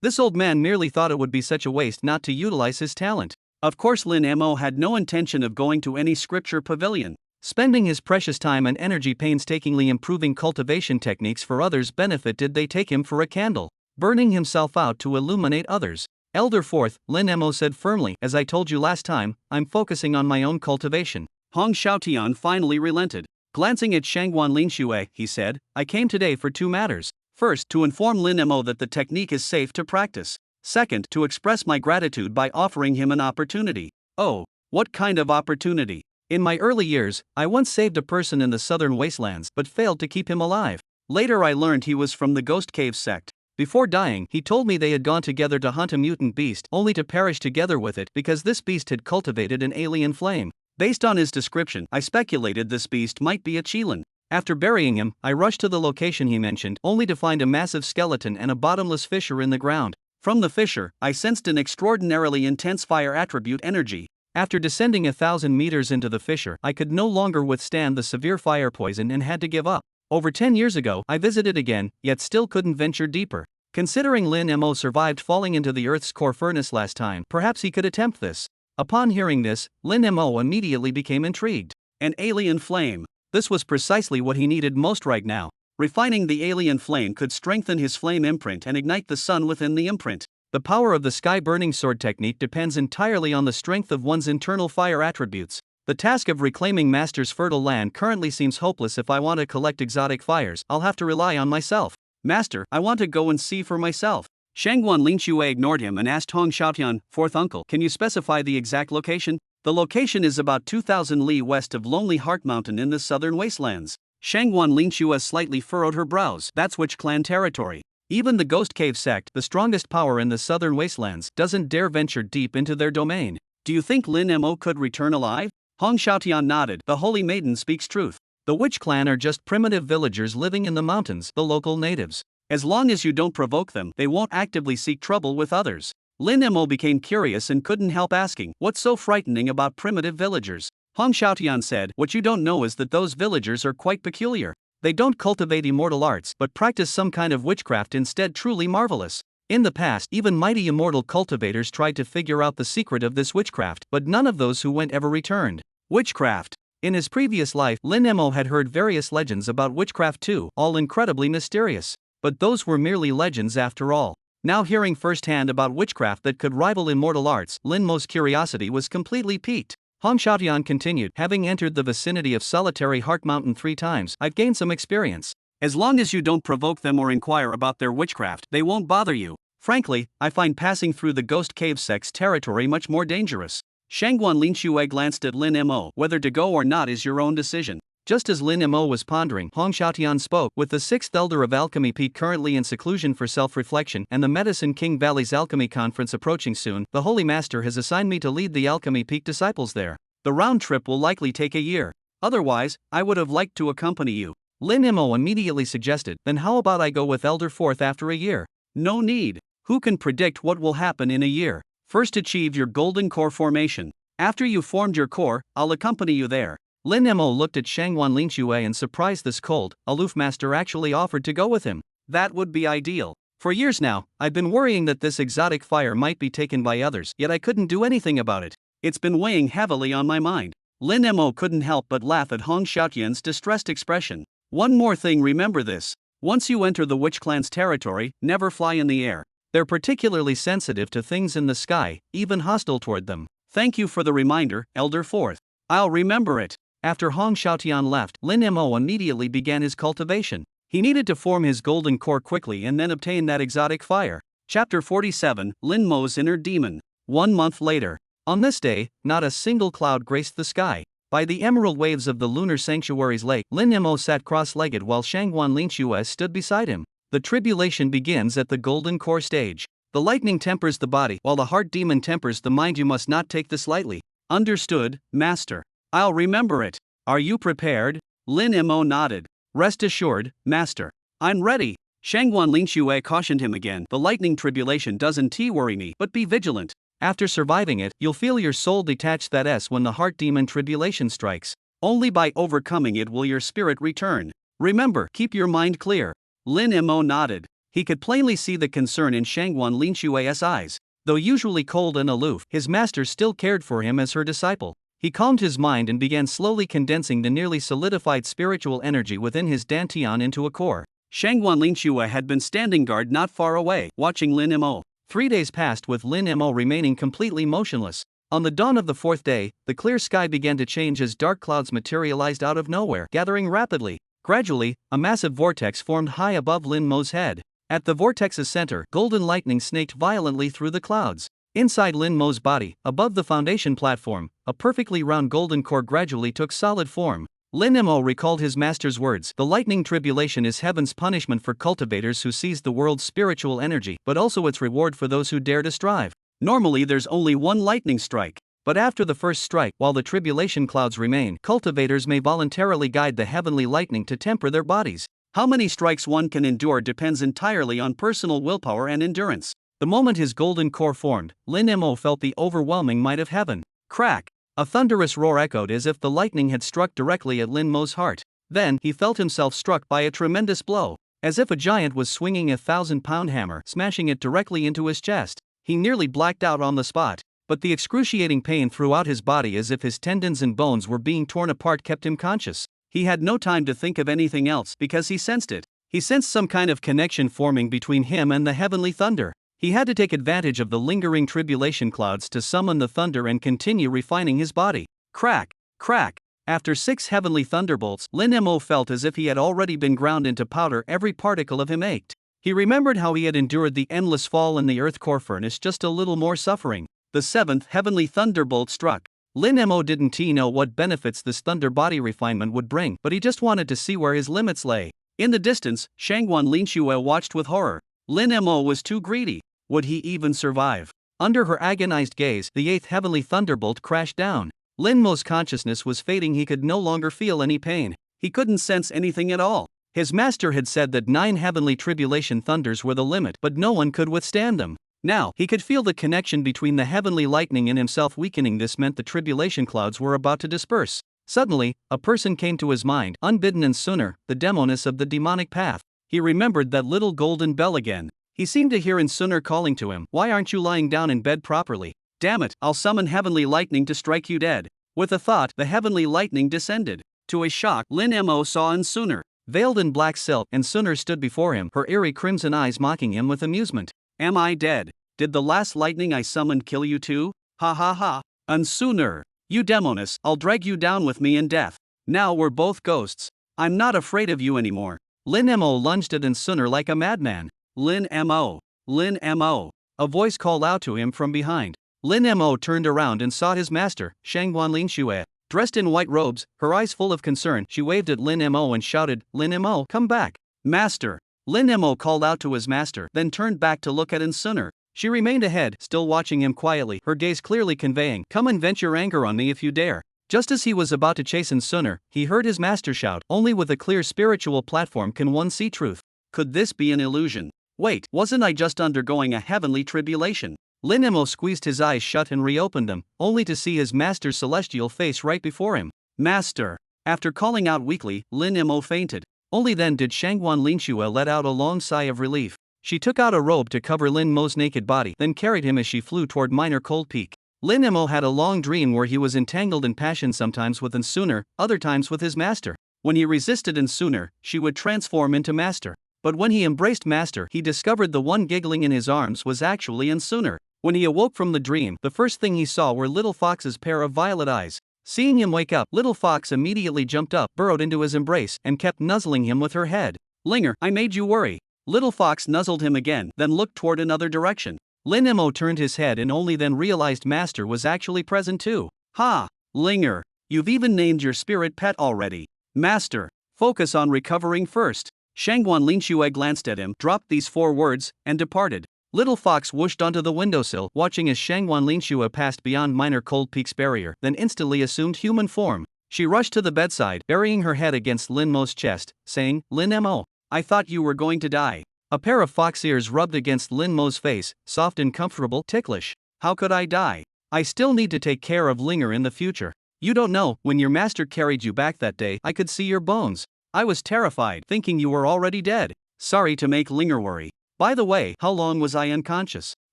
This old man merely thought it would be such a waste not to utilize his talent. Of course Lin Mo had no intention of going to any Scripture Pavilion. Spending his precious time and energy painstakingly improving cultivation techniques for others' benefit, did they take him for a candle, burning himself out to illuminate others? Elder Fourth, Lin Mo said firmly, "As I told you last time, I'm focusing on my own cultivation." Hong Xiaotian finally relented. Glancing at Shangguan Linshue, he said, "I came today for two matters. First, to inform Lin Mo that the technique is safe to practice. Second, to express my gratitude by offering him an opportunity." "Oh, what kind of opportunity?" "In my early years, I once saved a person in the southern wastelands but failed to keep him alive. Later I learned he was from the Ghost Cave sect. Before dying, he told me they had gone together to hunt a mutant beast, only to perish together with it because this beast had cultivated an alien flame. Based on his description, I speculated this beast might be a Qilin. After burying him, I rushed to the location he mentioned, only to find a massive skeleton and a bottomless fissure in the ground. From the fissure, I sensed an extraordinarily intense fire attribute energy. After descending 1,000 meters into the fissure, I could no longer withstand the severe fire poison and had to give up. Over 10 years ago, I visited again, yet still couldn't venture deeper. Considering Lin Mo survived falling into the Earth's core furnace last time, perhaps he could attempt this. Upon hearing this, Lin Mo immediately became intrigued. An alien flame. This was precisely what he needed most right now. Refining the alien flame could strengthen his flame imprint and ignite the sun within the imprint. The power of the sky-burning sword technique depends entirely on the strength of one's internal fire attributes. The task of reclaiming Master's fertile land currently seems hopeless. If I want to collect exotic fires, I'll have to rely on myself. Master, I want to go and see for myself. Shangguan Lingxue ignored him and asked Hong Xiaotian, fourth uncle, can you specify the exact location? The location is about 2,000 li west of Lonely Heart Mountain in the southern wastelands. Shangguan Lingxue slightly furrowed her brows. That's Witch Clan territory. Even the Ghost Cave sect, the strongest power in the southern wastelands, doesn't dare venture deep into their domain. Do you think Lin Mo could return alive? Hong Xiaotian nodded. The Holy Maiden speaks truth. The Witch Clan are just primitive villagers living in the mountains, the local natives. As long as you don't provoke them, they won't actively seek trouble with others. Lin Mo became curious and couldn't help asking, what's so frightening about primitive villagers? Hong Xiaotian said, what you don't know is that those villagers are quite peculiar. They don't cultivate immortal arts, but practice some kind of witchcraft instead. Truly marvelous. In the past, even mighty immortal cultivators tried to figure out the secret of this witchcraft, but none of those who went ever returned. Witchcraft. In his previous life, Lin Mo had heard various legends about witchcraft too, all incredibly mysterious. But those were merely legends after all. Now hearing firsthand about witchcraft that could rival immortal arts, Lin Mo's curiosity was completely piqued. Hong Xiaotian continued, having entered the vicinity of Solitary Heart Mountain 3 times, I've gained some experience. As long as you don't provoke them or inquire about their witchcraft, they won't bother you. Frankly, I find passing through the Ghost Cave sect's territory much more dangerous. Shangguan Lingxue glanced at Lin Mo. Whether to go or not is your own decision. Just as Lin Mo was pondering, Hong Xiaotian spoke. With the 6th Elder of Alchemy Peak currently in seclusion for self-reflection and the Medicine King Valley's Alchemy Conference approaching soon, the Holy Master has assigned me to lead the Alchemy Peak disciples there. The round trip will likely take a year. Otherwise, I would have liked to accompany you. Lin Mo immediately suggested, then how about I go with Elder Fourth after a year? No need. Who can predict what will happen in a year? First achieve your golden core formation. After you've formed your core, I'll accompany you there. Lin Mo looked at Shangguan Lingxue and surprised this cold, aloof master actually offered to go with him. That would be ideal. For years now, I've been worrying that this exotic fire might be taken by others, yet I couldn't do anything about it. It's been weighing heavily on my mind. Lin Mo couldn't help but laugh at Hong Xiaotian's distressed expression. One more thing, remember this. Once you enter the Witch Clan's territory, never fly in the air. They're particularly sensitive to things in the sky, even hostile toward them. Thank you for the reminder, Elder Fourth. I'll remember it. After Hong Xiaotian left, Lin Mo immediately began his cultivation. He needed to form his golden core quickly and then obtain that exotic fire. Chapter 47, Lin Mo's Inner Demon. 1 month later. On this day, not a single cloud graced the sky. By the emerald waves of the lunar sanctuary's lake, Lin Mo sat cross-legged while Shangguan Lingxue stood beside him. The tribulation begins at the golden core stage. The lightning tempers the body, while the heart demon tempers the mind. You must not take this lightly. Understood, Master. I'll remember it. Are you prepared? Lin Mo nodded. Rest assured, Master. I'm ready. Shangguan Lingxue cautioned him again. The lightning tribulation doesn't worry me, but be vigilant. After surviving it, you'll feel your soul detach. That is when the heart demon tribulation strikes. Only by overcoming it will your spirit return. Remember, keep your mind clear. Lin Mo nodded. He could plainly see the concern in Shangguan Lingxue's eyes. Though usually cold and aloof, his master still cared for him as her disciple. He calmed his mind and began slowly condensing the nearly solidified spiritual energy within his dantian into a core. Shangguan Lingxue had been standing guard not far away, watching Lin Mo. 3 days passed with Lin Mo remaining completely motionless. On the dawn of the 4th day, the clear sky began to change as dark clouds materialized out of nowhere, gathering rapidly. Gradually, a massive vortex formed high above Lin Mo's head. At the vortex's center, golden lightning snaked violently through the clouds. Inside Lin Mo's body, above the foundation platform, a perfectly round golden core gradually took solid form. Lin Mo recalled his master's words. The lightning tribulation is heaven's punishment for cultivators who seize the world's spiritual energy, but also its reward for those who dare to strive. Normally there's only one lightning strike. But after the first strike, while the tribulation clouds remain, cultivators may voluntarily guide the heavenly lightning to temper their bodies. How many strikes one can endure depends entirely on personal willpower and endurance. The moment his golden core formed, Lin Mo felt the overwhelming might of heaven. Crack! A thunderous roar echoed as if the lightning had struck directly at Lin Mo's heart. Then, he felt himself struck by a tremendous blow, as if a giant was swinging a 1,000-pound hammer, smashing it directly into his chest. He nearly blacked out on the spot, but the excruciating pain throughout his body as if his tendons and bones were being torn apart kept him conscious. He had no time to think of anything else because he sensed it. He sensed some kind of connection forming between him and the heavenly thunder. He had to take advantage of the lingering tribulation clouds to summon the thunder and continue refining his body. Crack! Crack! After 6 heavenly thunderbolts, Lin Mo felt as if he had already been ground into powder. Every particle of him ached. He remembered how he had endured the endless fall in the earth core furnace, just a little more suffering. The 7th heavenly thunderbolt struck. Lin Mo didn't know what benefits this thunder body refinement would bring, but he just wanted to see where his limits lay. In the distance, Shangguan Linxue watched with horror. Lin Mo was too greedy. Would he even survive? Under her agonized gaze, the 8th heavenly thunderbolt crashed down. Lin Mo's consciousness was fading. He could no longer feel any pain. He couldn't sense anything at all. His master had said that 9 heavenly tribulation thunders were the limit, but no one could withstand them. Now, he could feel the connection between the heavenly lightning and himself weakening. This meant the tribulation clouds were about to disperse. Suddenly, a person came to his mind, unbidden, and Suner, the demoness of the demonic path. He remembered that little golden bell again. He seemed to hear Suner calling to him, "Why aren't you lying down in bed properly? Damn it, I'll summon heavenly lightning to strike you dead." With a thought, the heavenly lightning descended. To his shock, Lin Mo saw Suner. Veiled in black silk, Suner stood before him, her eerie crimson eyes mocking him with amusement. "Am I dead? Did the last lightning I summoned kill you too? Ha ha ha. Suner, you demoness, I'll drag you down with me in death. Now we're both ghosts. I'm not afraid of you anymore." Lin Mo lunged at Suner like a madman. "Lin Mo! Lin Mo!" A voice called out to him from behind. Lin Mo turned around and saw his master, Shangguan Linxue. Dressed in white robes, her eyes full of concern, she waved at Lin Mo and shouted, "Lin Mo, come back." "Master!" Lin Mo called out to his master, then turned back to look at Suner. She remained ahead, still watching him quietly, her gaze clearly conveying, "Come and vent your anger on me if you dare." Just as he was about to chase Suner, he heard his master shout, "Only with a clear spiritual platform can one see truth. Could this be an illusion? Wait, wasn't I just undergoing a heavenly tribulation?" Lin Mo squeezed his eyes shut and reopened them, only to see his master's celestial face right before him. "Master!" After calling out weakly, Lin Mo fainted. Only then did Shangguan Linxue let out a long sigh of relief. She took out a robe to cover Lin Mo's naked body, then carried him as she flew toward Minor Cold Peak. Lin Mo had a long dream where he was entangled in passion, sometimes with Suner, other times with his master. When he resisted Suner, she would transform into master. But when he embraced master, he discovered the one giggling in his arms was actually Suner. When he awoke from the dream, the first thing he saw were Little Fox's pair of violet eyes. Seeing him wake up, Little Fox immediately jumped up, burrowed into his embrace, and kept nuzzling him with her head. "Linger, I made you worry." Little Fox nuzzled him again, then looked toward another direction. Lin Mo turned his head and only then realized master was actually present too. "Ha! Linger, you've even named your spirit pet already. Master, focus on recovering first." Shangguan Linxue glanced at him, dropped these 4 words, and departed. Little Fox whooshed onto the windowsill, watching as Shangguan Linxue passed beyond Minor Cold Peak's barrier, then instantly assumed human form. She rushed to the bedside, burying her head against Lin Mo's chest, saying, "Lin Mo, I thought you were going to die." A pair of fox ears rubbed against Lin Mo's face, soft and comfortable, ticklish. "How could I die? I still need to take care of Linger in the future. You don't know, when your master carried you back that day, I could see your bones. I was terrified, thinking you were already dead. Sorry to make Linger worry. By the way, how long was I unconscious?"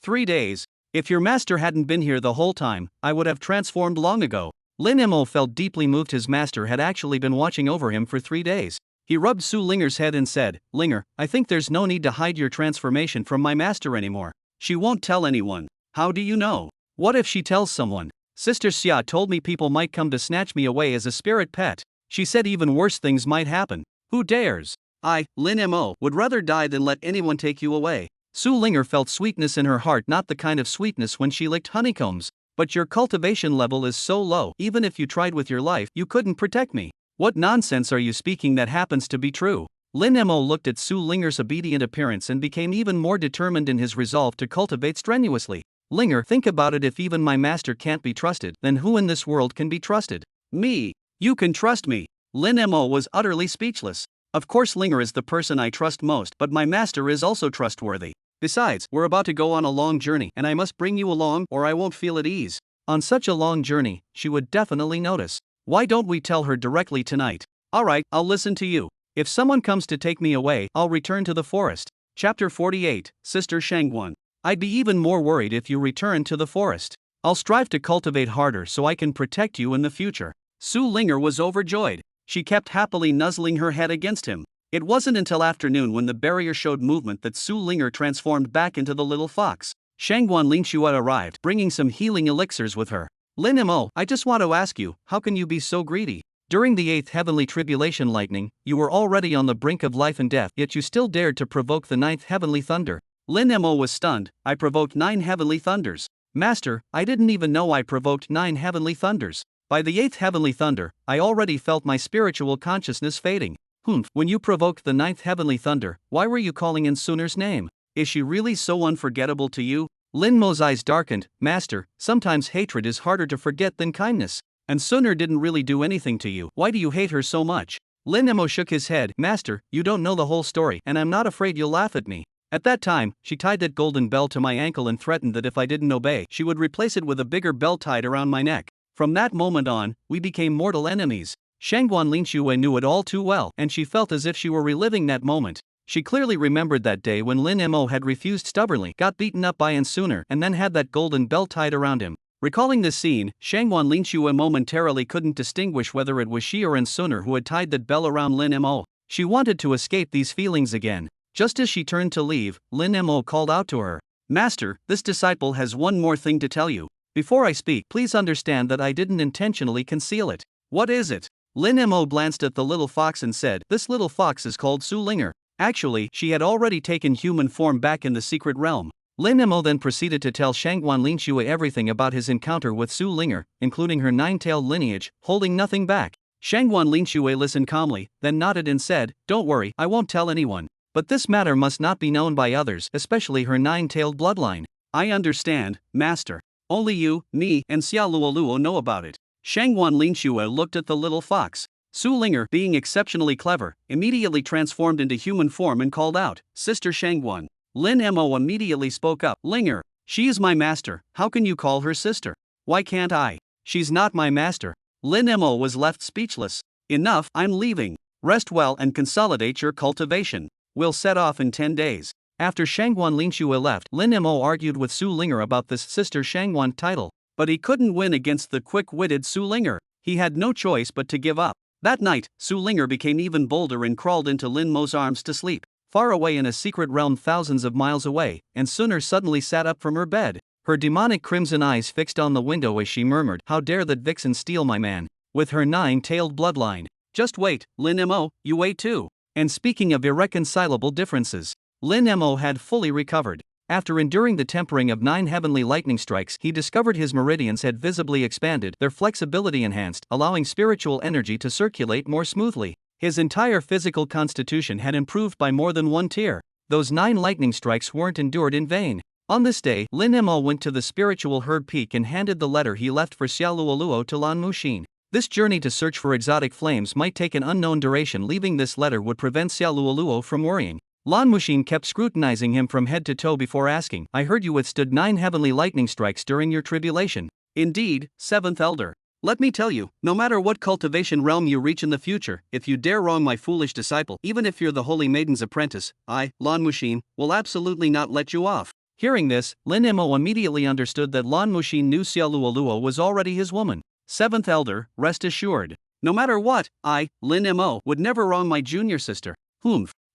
3 days. "If your master hadn't been here the whole time, I would have transformed long ago." Lin Mo felt deeply moved. His master had actually been watching over him for 3 days. He rubbed Su Linger's head and said, "Linger, I think there's no need to hide your transformation from my master anymore. She won't tell anyone." "How do you know?" "What if she tells someone? Sister Xia told me people might come to snatch me away as a spirit pet. She said even worse things might happen." "Who dares?" "I, Lin Mo, would rather die than let anyone take you away." Su Linger felt sweetness in her heart, not the kind of sweetness when she licked honeycombs. "But your cultivation level is so low, even if you tried with your life, you couldn't protect me." "What nonsense are you speaking? That happens to be true." Lin Mo looked at Su Linger's obedient appearance and became even more determined in his resolve to cultivate strenuously. "Linger, think about it. If even my master can't be trusted, then who in this world can be trusted?" "Me. You can trust me." Lin Mo was utterly speechless. "Of course Linger is the person I trust most, but my master is also trustworthy. Besides, we're about to go on a long journey and I must bring you along or I won't feel at ease." On such a long journey, she would definitely notice. Why don't we tell her directly tonight? Alright, I'll listen to you. If someone comes to take me away, I'll return to the forest. Chapter 48, Sister Shangguan. I'd be even more worried if you return to the forest. I'll strive to cultivate harder so I can protect you in the future. Su Linger was overjoyed. She kept happily nuzzling her head against him. It wasn't until afternoon when the barrier showed movement that Su Linger transformed back into the little fox. Shangguan Lingxue arrived, bringing some healing elixirs with her. Lin Mo, I just want to ask you, how can you be so greedy? During the 8th heavenly tribulation lightning, you were already on the brink of life and death, yet you still dared to provoke the 9th heavenly thunder. Lin Mo was stunned. I provoked 9 heavenly thunders. Master, I didn't even know I provoked 9 heavenly thunders. By the 8th heavenly thunder, I already felt my spiritual consciousness fading. When you provoked the 9th heavenly thunder, why were you calling in Suner's name? Is she really so unforgettable to you? Lin Mo's eyes darkened. Master, sometimes hatred is harder to forget than kindness. And Suner didn't really do anything to you. Why do you hate her so much? Lin Mo shook his head. Master, you don't know the whole story, and I'm not afraid you'll laugh at me. At that time, she tied that golden bell to my ankle and threatened that if I didn't obey, she would replace it with a bigger bell tied around my neck. From that moment on, we became mortal enemies. Shangguan Lingxue knew it all too well, and she felt as if she were reliving that moment. She clearly remembered that day when Lin Mo had refused stubbornly, got beaten up by Suner, and then had that golden bell tied around him. Recalling this scene, Shangguan Lingxue momentarily couldn't distinguish whether it was she or Suner who had tied that bell around Lin Mo. She wanted to escape these feelings again. Just as she turned to leave, Lin Mo called out to her. Master, this disciple has one more thing to tell you. Before I speak, please understand that I didn't intentionally conceal it. What is it? Lin Mo glanced at the little fox and said, this little fox is called Su Linger. Actually, she had already taken human form back in the secret realm. Lin Mo then proceeded to tell Shangguan Lingxue everything about his encounter with Su Linger, including her 9-tailed lineage, holding nothing back. Shangguan Lingxue listened calmly, then nodded and said, don't worry, I won't tell anyone. But this matter must not be known by others, especially her 9-tailed bloodline. I understand, Master. Only you, me, and Xia Luoluo know about it. Shangguan Lingxue looked at the little fox. Su Linger, being exceptionally clever, immediately transformed into human form and called out, Sister Shangguan. Lin Mo immediately spoke up. Linger, she is my master, how can you call her sister? Why can't I? She's not my master. Lin Mo was left speechless. Enough, I'm leaving. Rest well and consolidate your cultivation. We'll set off in 10 days. After Shangguan Lingxue left, Lin Mo argued with Su Linger about this Sister Shangguan title. But he couldn't win against the quick-witted Su Linger. He had no choice but to give up. That night, Su Linger became even bolder and crawled into Lin Mo's arms to sleep. Far away in a secret realm thousands of miles away, and Suner suddenly sat up from her bed. Her demonic crimson eyes fixed on the window as she murmured, how dare that vixen steal my man? With her 9-tailed bloodline. Just wait, Lin Mo, you wait too. And speaking of irreconcilable differences, Lin Mo had fully recovered. After enduring the tempering of 9 heavenly lightning strikes, he discovered his meridians had visibly expanded, their flexibility enhanced, allowing spiritual energy to circulate more smoothly. His entire physical constitution had improved by more than 1 tier. Those 9 lightning strikes weren't endured in vain. On this day, Lin Mo went to the spiritual herd peak and handed the letter he left for Xia Luoluo to Lan Muxin. This journey to search for exotic flames might take an unknown duration. Leaving this letter would prevent Xia Luoluo from worrying. Lan Muxin kept scrutinizing him from head to toe before asking, I heard you withstood 9 heavenly lightning strikes during your tribulation. Indeed, 7th Elder. Let me tell you, no matter what cultivation realm you reach in the future, if you dare wrong my foolish disciple, even if you're the Holy Maiden's apprentice, I, Lan Muxin, will absolutely not let you off. Hearing this, Lin Mo immediately understood that Lan Muxin knew Xia Luoluo was already his woman. 7th Elder, rest assured. No matter what, I, Lin Mo, would never wrong my junior sister.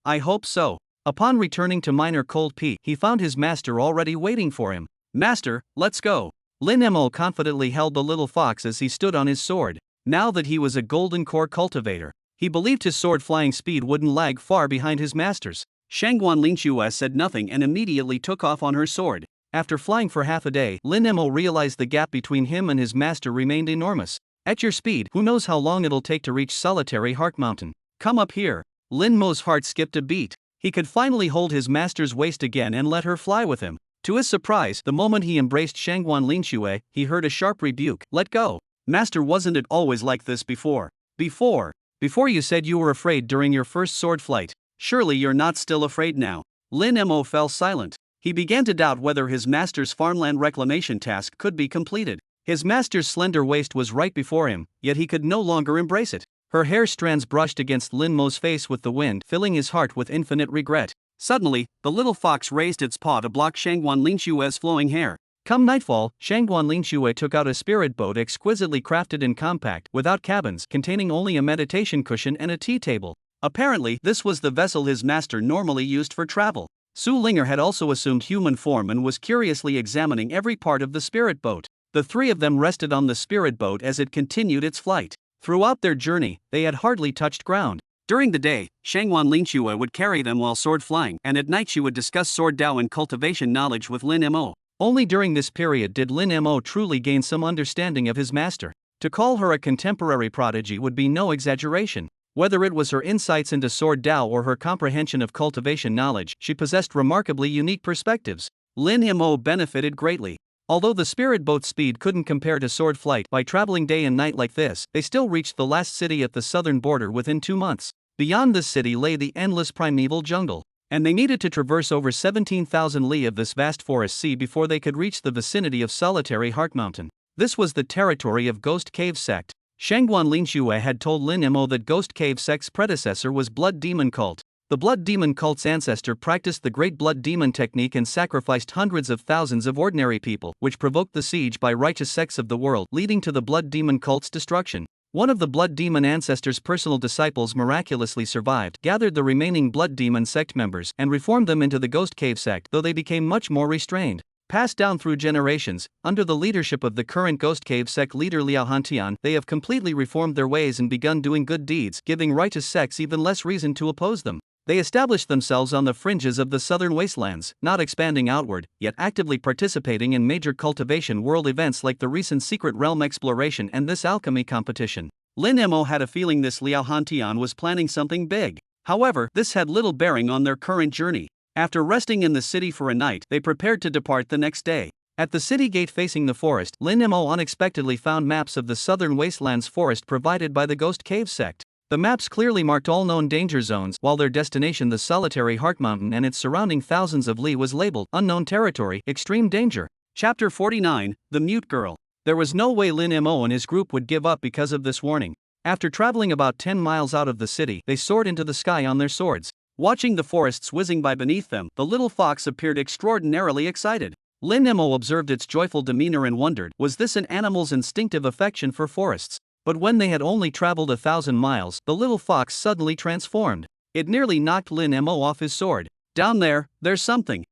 I hope so. Upon returning to Minor Cold Peak, he found his master already waiting for him. Master, let's go. Lin Mo confidently held the little fox as he stood on his sword. Now that he was a golden core cultivator, he believed his sword flying speed wouldn't lag far behind his master's. Shangguan Lingxue said nothing and immediately took off on her sword. After flying for half a day, Lin Mo realized the gap between him and his master remained enormous. At your speed, who knows how long it'll take to reach Solitary Heart Mountain. Come up here. Lin Mo's heart skipped a beat. He could finally hold his master's waist again and let her fly with him. To his surprise, the moment he embraced Shangguan Lingxue, he heard a sharp rebuke. Let go. Master, wasn't it always like this before? Before you said you were afraid during your first sword flight. Surely you're not still afraid now. Lin Mo fell silent. He began to doubt whether his master's farmland reclamation task could be completed. His master's slender waist was right before him, yet he could no longer embrace it. Her hair strands brushed against Lin Mo's face with the wind, filling his heart with infinite regret. Suddenly, the little fox raised its paw to block Shangguan Linshue's flowing hair. Come nightfall, Shangguan Linshue took out a spirit boat exquisitely crafted and compact, without cabins, containing only a meditation cushion and a tea table. Apparently, this was the vessel his master normally used for travel. Su Linger had also assumed human form and was curiously examining every part of the spirit boat. The three of them rested on the spirit boat as it continued its flight. Throughout their journey, they had hardly touched ground. During the day, Shangguan Linshue would carry them while sword flying, and at night she would discuss sword dao and cultivation knowledge with Lin Mo. Only during this period did Lin Mo truly gain some understanding of his master. To call her a contemporary prodigy would be no exaggeration. Whether it was her insights into sword dao or her comprehension of cultivation knowledge, she possessed remarkably unique perspectives. Lin Mo benefited greatly. Although the spirit boat's speed couldn't compare to sword flight, by traveling day and night like this, they still reached the last city at the southern border within 2 months. Beyond this city lay the endless primeval jungle, and they needed to traverse over 17,000 li of this vast forest sea before they could reach the vicinity of solitary Heart Mountain. This was the territory of Ghost Cave Sect. Shangguan Linshue had told Lin Mo that Ghost Cave Sect's predecessor was Blood Demon Cult. The Blood Demon Cult's ancestor practiced the Great Blood Demon technique and sacrificed hundreds of thousands of ordinary people, which provoked the siege by righteous sects of the world, leading to the Blood Demon Cult's destruction. One of the Blood Demon ancestor's personal disciples miraculously survived, gathered the remaining Blood Demon sect members, and reformed them into the Ghost Cave Sect, though they became much more restrained. Passed down through generations, under the leadership of the current Ghost Cave Sect leader Liao Hantian, they have completely reformed their ways and begun doing good deeds, giving righteous sects even less reason to oppose them. They established themselves on the fringes of the southern wastelands, not expanding outward, yet actively participating in major cultivation world events like the recent Secret Realm exploration and this alchemy competition. Lin Mo had a feeling this Liao Hantian was planning something big. However, this had little bearing on their current journey. After resting in the city for a night, they prepared to depart the next day. At the city gate facing the forest, Lin Mo unexpectedly found maps of the southern wastelands forest provided by the Ghost Cave Sect. The maps clearly marked all known danger zones, while their destination, the solitary Heart Mountain and its surrounding thousands of li, was labeled Unknown Territory, Extreme Danger. Chapter 49, The Mute Girl. There was no way Lin Mo and his group would give up because of this warning. After traveling about 10 miles out of the city, they soared into the sky on their swords. Watching the forests whizzing by beneath them, the little fox appeared extraordinarily excited. Lin Mo observed its joyful demeanor and wondered, was this an animal's instinctive affection for forests? But when they had only traveled 1,000 miles, the little fox suddenly transformed. It nearly knocked Lin Mo off his sword. Down there, there's something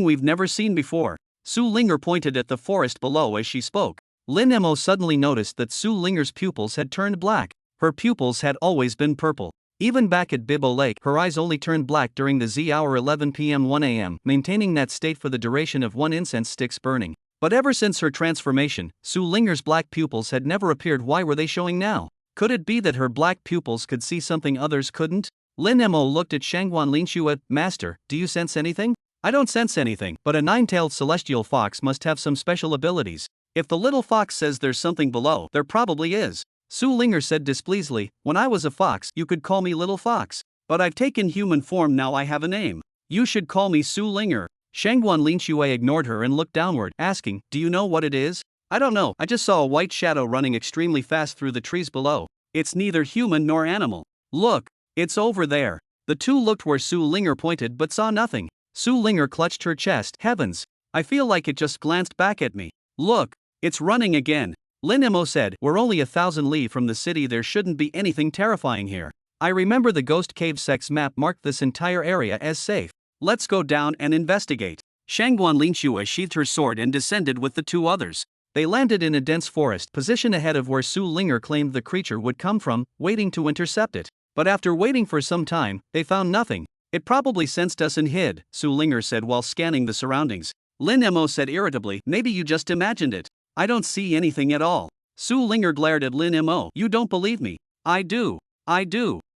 we've never seen before. Su Linger pointed at the forest below as she spoke. Lin Mo suddenly noticed that Su Linger's pupils had turned black. Her pupils had always been purple. Even back at Bibo Lake, her eyes only turned black during the Z hour 11 p.m. 1 a.m., maintaining that state for the duration of one incense stick's burning. But ever since her transformation, Su Linger's black pupils had never appeared. Why were they showing now? Could it be that her black pupils could see something others couldn't? Lin Mo looked at Shangguan Linshue. Master, do you sense anything? I don't sense anything, but a nine-tailed celestial fox must have some special abilities. If the little fox says there's something below, there probably is. Su Linger said displeasedly, when I was a fox, you could call me Little Fox. But I've taken human form, now I have a name. You should call me Su Linger. Shangguan Linshue ignored her and looked downward, asking, do you know what it is? I don't know, I just saw a white shadow running extremely fast through the trees below. It's neither human nor animal. Look, it's over there. The two looked where Su Linger pointed but saw nothing. Su Linger clutched her chest. Heavens, I feel like it just glanced back at me. Look, it's running again. Lin Mo said, we're only 1,000 li from the city, there shouldn't be anything terrifying here. I remember the Ghost Cave Sect's map marked this entire area as safe. Let's go down and investigate. Shangguan Linshue sheathed her sword and descended with the two others. They landed in a dense forest, position ahead of where Su Linger claimed the creature would come from, waiting to intercept it. But after waiting for some time, they found nothing. It probably sensed us and hid, Su Linger said while scanning the surroundings. Lin Mo said irritably, maybe you just imagined it. I don't see anything at all. Su Linger glared at Lin Mo. You don't believe me. I do.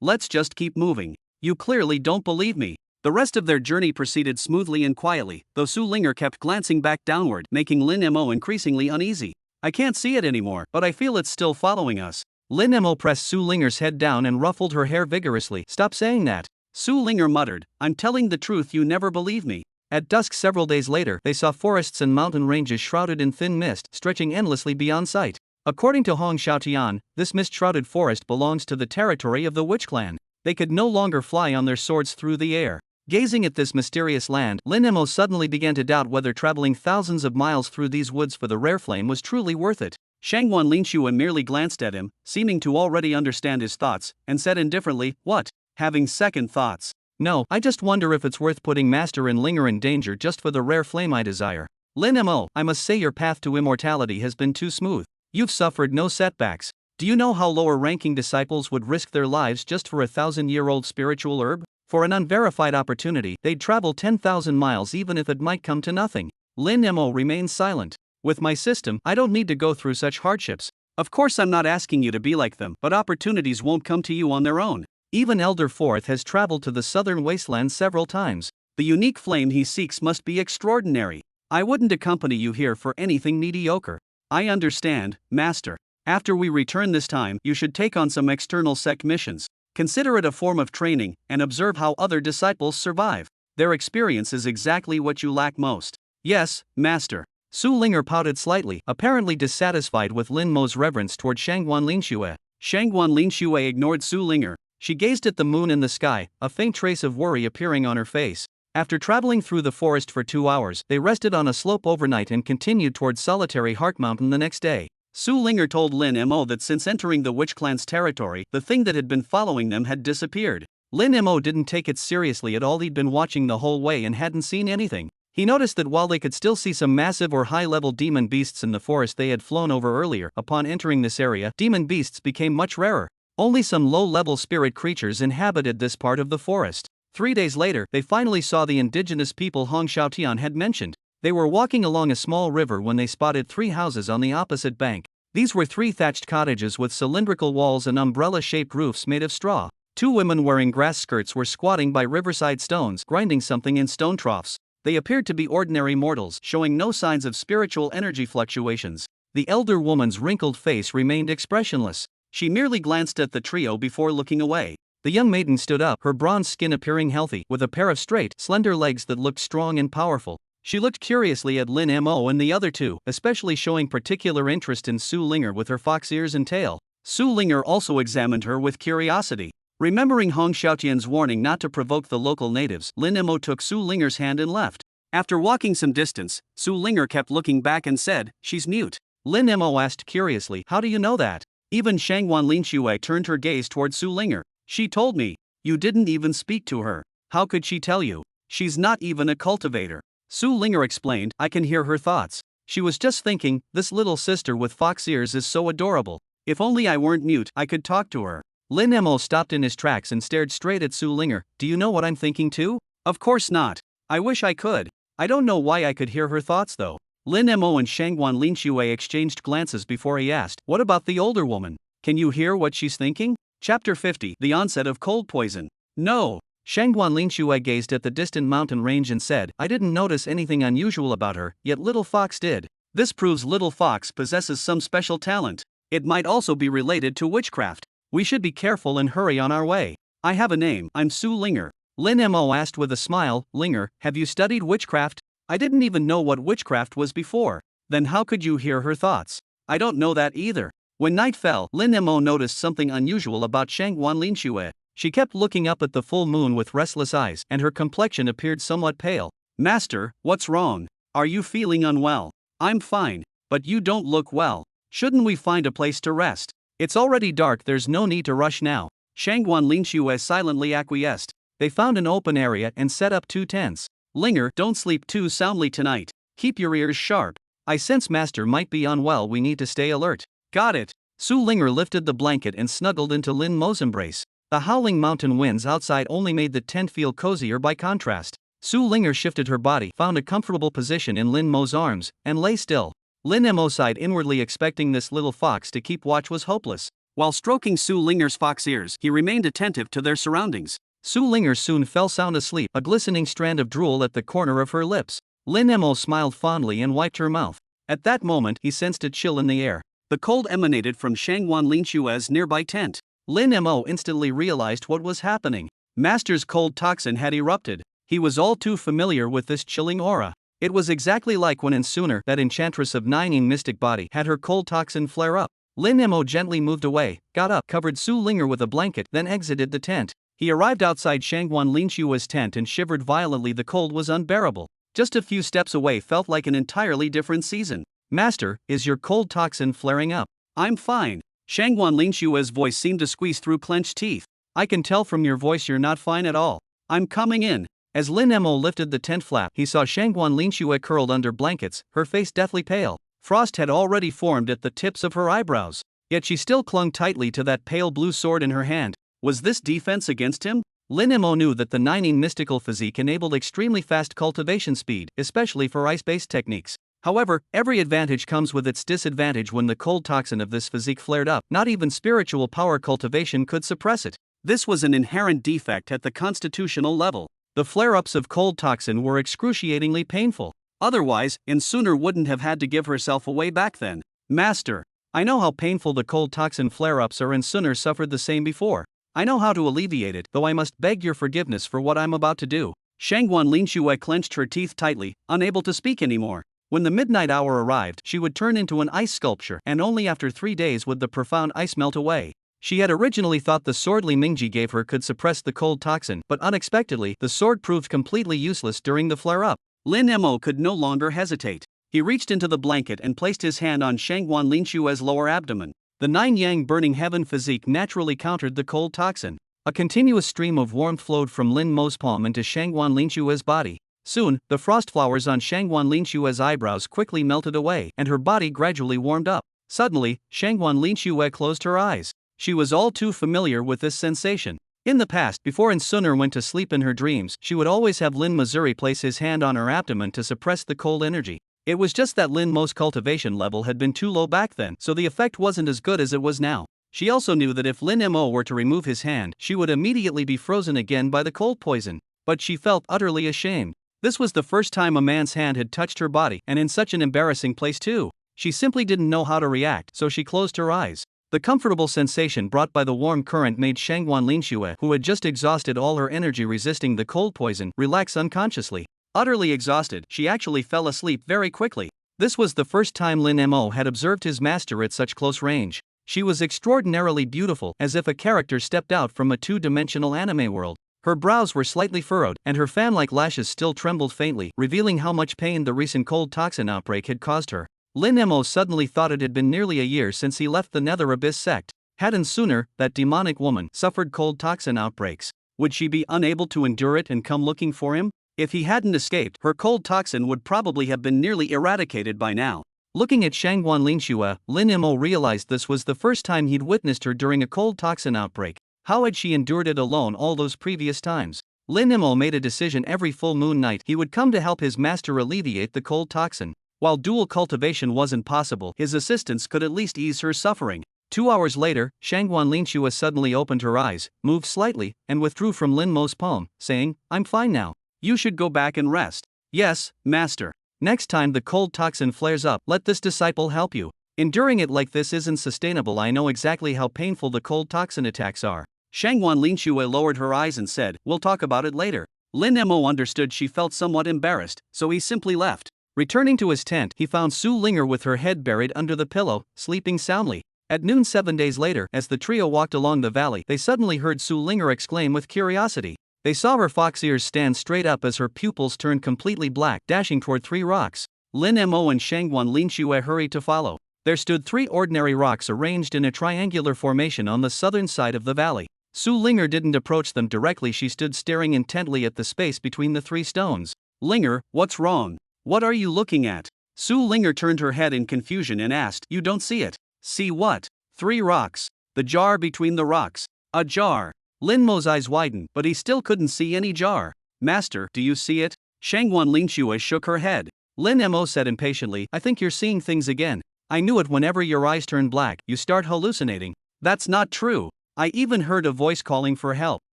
Let's just keep moving. You clearly don't believe me. The rest of their journey proceeded smoothly and quietly, though Su Linger kept glancing back downward, making Lin Mo increasingly uneasy. I can't see it anymore, but I feel it's still following us. Lin Mo pressed Su Linger's head down and ruffled her hair vigorously. Stop saying that. Su Linger muttered, I'm telling the truth, you never believe me. At dusk several days later, they saw forests and mountain ranges shrouded in thin mist, stretching endlessly beyond sight. According to Hong Xiaotian, this mist-shrouded forest belongs to the territory of the Witch Clan. They could no longer fly on their swords through the air. Gazing at this mysterious land, Lin Mo suddenly began to doubt whether traveling thousands of miles through these woods for the rare flame was truly worth it. Shangguan Linxue merely glanced at him, seeming to already understand his thoughts, and said indifferently, "What? Having second thoughts? No, I just wonder if it's worth putting Master and Linger in danger just for the rare flame I desire." Lin Mo, I must say your path to immortality has been too smooth. You've suffered no setbacks. Do you know how lower-ranking disciples would risk their lives just for a 1,000-year-old spiritual herb? For an unverified opportunity, they'd travel 10,000 miles even if it might come to nothing. Lin Mo remained silent. With my system, I don't need to go through such hardships. Of course I'm not asking you to be like them, but opportunities won't come to you on their own. Even Elder Fourth has traveled to the southern wasteland several times. The unique flame he seeks must be extraordinary. I wouldn't accompany you here for anything mediocre. I understand, Master. After we return this time, you should take on some external sect missions. Consider it a form of training, and observe how other disciples survive. Their experience is exactly what you lack most. Yes, Master. Su Linger pouted slightly, apparently dissatisfied with Lin Mo's reverence toward Shangguan Linxue. Shangguan Linxue ignored Su Linger. She gazed at the moon in the sky, a faint trace of worry appearing on her face. After traveling through the forest for 2 hours, they rested on a slope overnight and continued towards solitary Heart Mountain the next day. Su Linger told Lin Mo that since entering the Witch Clan's territory, the thing that had been following them had disappeared. Lin Mo didn't take it seriously at all. He'd been watching the whole way and hadn't seen anything. He noticed that while they could still see some massive or high-level demon beasts in the forest they had flown over earlier, upon entering this area, demon beasts became much rarer. Only some low-level spirit creatures inhabited this part of the forest. 3 days later, they finally saw the indigenous people Hong Xiaotian had mentioned. They were walking along a small river when they spotted 3 houses on the opposite bank. These were 3 thatched cottages with cylindrical walls and umbrella-shaped roofs made of straw. 2 women wearing grass skirts were squatting by riverside stones, grinding something in stone troughs. They appeared to be ordinary mortals, showing no signs of spiritual energy fluctuations. The elder woman's wrinkled face remained expressionless. She merely glanced at the trio before looking away. The young maiden stood up, her bronze skin appearing healthy, with a pair of straight, slender legs that looked strong and powerful. She looked curiously at Lin Mo and the other 2, especially showing particular interest in Su Linger with her fox ears and tail. Su Linger also examined her with curiosity. Remembering Hong Xiaotian's warning not to provoke the local natives, Lin Mo took Su Linger's hand and left. After walking some distance, Su Linger kept looking back and said, "She's mute." Lin Mo asked curiously, "How do you know that?" Even Shangguan Linxue turned her gaze toward Su Linger. "She told me. You didn't even speak to her. How could she tell you? She's not even a cultivator." Su Linger explained, "I can hear her thoughts. She was just thinking, this little sister with fox ears is so adorable. If only I weren't mute, I could talk to her." Lin Mo stopped in his tracks and stared straight at Su Linger. "Do you know what I'm thinking too?" "Of course not. I wish I could. I don't know why I could hear her thoughts though." Lin Mo and Shangguan Linxue exchanged glances before he asked, "What about the older woman? Can you hear what she's thinking?" Chapter 50, The Onset of Cold Poison. "No." Shangguan Linxue gazed at the distant mountain range and said, "I didn't notice anything unusual about her, yet Little Fox did. This proves Little Fox possesses some special talent. It might also be related to witchcraft. We should be careful and hurry on our way. I have a name, I'm Su Linger." Lin Mo asked with a smile, "Linger, have you studied witchcraft?" "I didn't even know what witchcraft was before." "Then how could you hear her thoughts?" "I don't know that either." When night fell, Lin Mo noticed something unusual about Shangguan Linxue. She kept looking up at the full moon with restless eyes, and her complexion appeared somewhat pale. "Master, what's wrong? Are you feeling unwell?" "I'm fine, but you don't look well. Shouldn't we find a place to rest? It's already dark, there's no need to rush now." Shangguan Linxue silently acquiesced. They found an open area and set up 2 tents. "Linger, don't sleep too soundly tonight. Keep your ears sharp. I sense Master might be unwell, we need to stay alert." "Got it." Su Linger lifted the blanket and snuggled into Lin Mo's embrace. The howling mountain winds outside only made the tent feel cozier by contrast. Su Linger shifted her body, found a comfortable position in Lin Mo's arms, and lay still. Lin Mo sighed inwardly, expecting this little fox to keep watch was hopeless. While stroking Su Linger's fox ears, he remained attentive to their surroundings. Su Linger soon fell sound asleep, a glistening strand of drool at the corner of her lips. Lin Mo smiled fondly and wiped her mouth. At that moment, he sensed a chill in the air. The cold emanated from Shangguan Linxue's nearby tent. Lin Mo instantly realized what was happening. Master's cold toxin had erupted. He was all too familiar with this chilling aura. It was exactly like when in Sooner that enchantress of Nining mystic body had her cold toxin flare up. Lin Mo gently moved away, got up, covered Su Linger with a blanket, then exited the tent. He arrived outside Shangguan Linshua's tent and shivered violently. The cold was unbearable. Just a few steps away felt like an entirely different season. Master, is your cold toxin flaring up? I'm fine. Shangguan Linshua's voice seemed to squeeze through clenched teeth. I can tell from your voice you're not fine at all. I'm coming in. As Lin Mo lifted the tent flap, he saw Shangguan Linshua curled under blankets, her face deathly pale. Frost had already formed at the tips of her eyebrows. Yet she still clung tightly to that pale blue sword in her hand. Was this defense against him? Lin Mo knew that the Nining mystical physique enabled extremely fast cultivation speed, especially for ice-based techniques. However, every advantage comes with its disadvantage. When the cold toxin of this physique flared up, not even spiritual power cultivation could suppress it. This was an inherent defect at the constitutional level. The flare-ups of cold toxin were excruciatingly painful. Otherwise, Sooner wouldn't have had to give herself away back then. Master, I know how painful the cold toxin flare-ups are, and Sooner suffered the same before. I know how to alleviate it, though I must beg your forgiveness for what I'm about to do. Shangguan Linshua clenched her teeth tightly, unable to speak anymore. When the midnight hour arrived, she would turn into an ice sculpture, and only after 3 days would the profound ice melt away. She had originally thought the sword Li Mingji gave her could suppress the cold toxin, but unexpectedly, the sword proved completely useless during the flare-up. Lin Mo could no longer hesitate. He reached into the blanket and placed his hand on Shangguan Linshua's lower abdomen. The nine-yang burning heaven physique naturally countered the cold toxin. A continuous stream of warmth flowed from Lin Mo's palm into Shangguan Linshua's body. Soon, the frost flowers on Shangguan Linshua's eyebrows quickly melted away, and her body gradually warmed up. Suddenly, Shangguan Linshua closed her eyes. She was all too familiar with this sensation. In the past, before Sooner went to sleep in her dreams, she would always have Lin Missouri place his hand on her abdomen to suppress the cold energy. It was just that Lin Mo's cultivation level had been too low back then, so the effect wasn't as good as it was now. She also knew that if Lin Mo were to remove his hand, she would immediately be frozen again by the cold poison. But she felt utterly ashamed. This was the first time a man's hand had touched her body, and in such an embarrassing place too. She simply didn't know how to react, so she closed her eyes. The comfortable sensation brought by the warm current made Shangguan Linshua, who had just exhausted all her energy resisting the cold poison, relax unconsciously. Utterly exhausted, she actually fell asleep very quickly. This was the first time Lin Mo had observed his master at such close range. She was extraordinarily beautiful, as if a character stepped out from a two-dimensional anime world. Her brows were slightly furrowed, and her fan-like lashes still trembled faintly, revealing how much pain the recent cold toxin outbreak had caused her. Lin Mo suddenly thought it had been nearly a year since he left the Nether Abyss sect. Hadn't Sooner, that demonic woman, suffered cold toxin outbreaks? Would she be unable to endure it and come looking for him? If he hadn't escaped, her cold toxin would probably have been nearly eradicated by now. Looking at Shangguan Linshua, Lin Mo realized this was the first time he'd witnessed her during a cold toxin outbreak. How had she endured it alone all those previous times? Lin Mo made a decision: every full moon night he would come to help his master alleviate the cold toxin. While dual cultivation wasn't possible, his assistance could at least ease her suffering. 2 hours later, Shangguan Linshua suddenly opened her eyes, moved slightly, and withdrew from Lin Mo's palm, saying, "I'm fine now. You should go back and rest." "Yes, master. Next time the cold toxin flares up, let this disciple help you. Enduring it like this isn't sustainable. I know exactly how painful the cold toxin attacks are." Shangguan Linshua lowered her eyes and said, "We'll talk about it later." Lin Mo understood she felt somewhat embarrassed, so he simply left. Returning to his tent, he found Su Linger with her head buried under the pillow, sleeping soundly. At noon 7 days later, as the trio walked along the valley, they suddenly heard Su Linger exclaim with curiosity. They saw her fox ears stand straight up as her pupils turned completely black, dashing toward 3 rocks. Lin Mo and Shangguan Linshua hurried to follow. There stood 3 ordinary rocks arranged in a triangular formation on the southern side of the valley. Su Linger didn't approach them directly. She stood staring intently at the space between the 3 stones. "Linger, what's wrong? What are you looking at?" Su Linger turned her head in confusion and asked, "You don't see it?" "See what?" "3 rocks. The jar between the rocks." "A jar?" Lin Mo's eyes widened, but he still couldn't see any jar. "Master, do you see it?" Shangguan Linshua shook her head. Lin Mo said impatiently, "I think you're seeing things again. I knew it. Whenever your eyes turn black, you start hallucinating." "That's not true. I even heard a voice calling for help."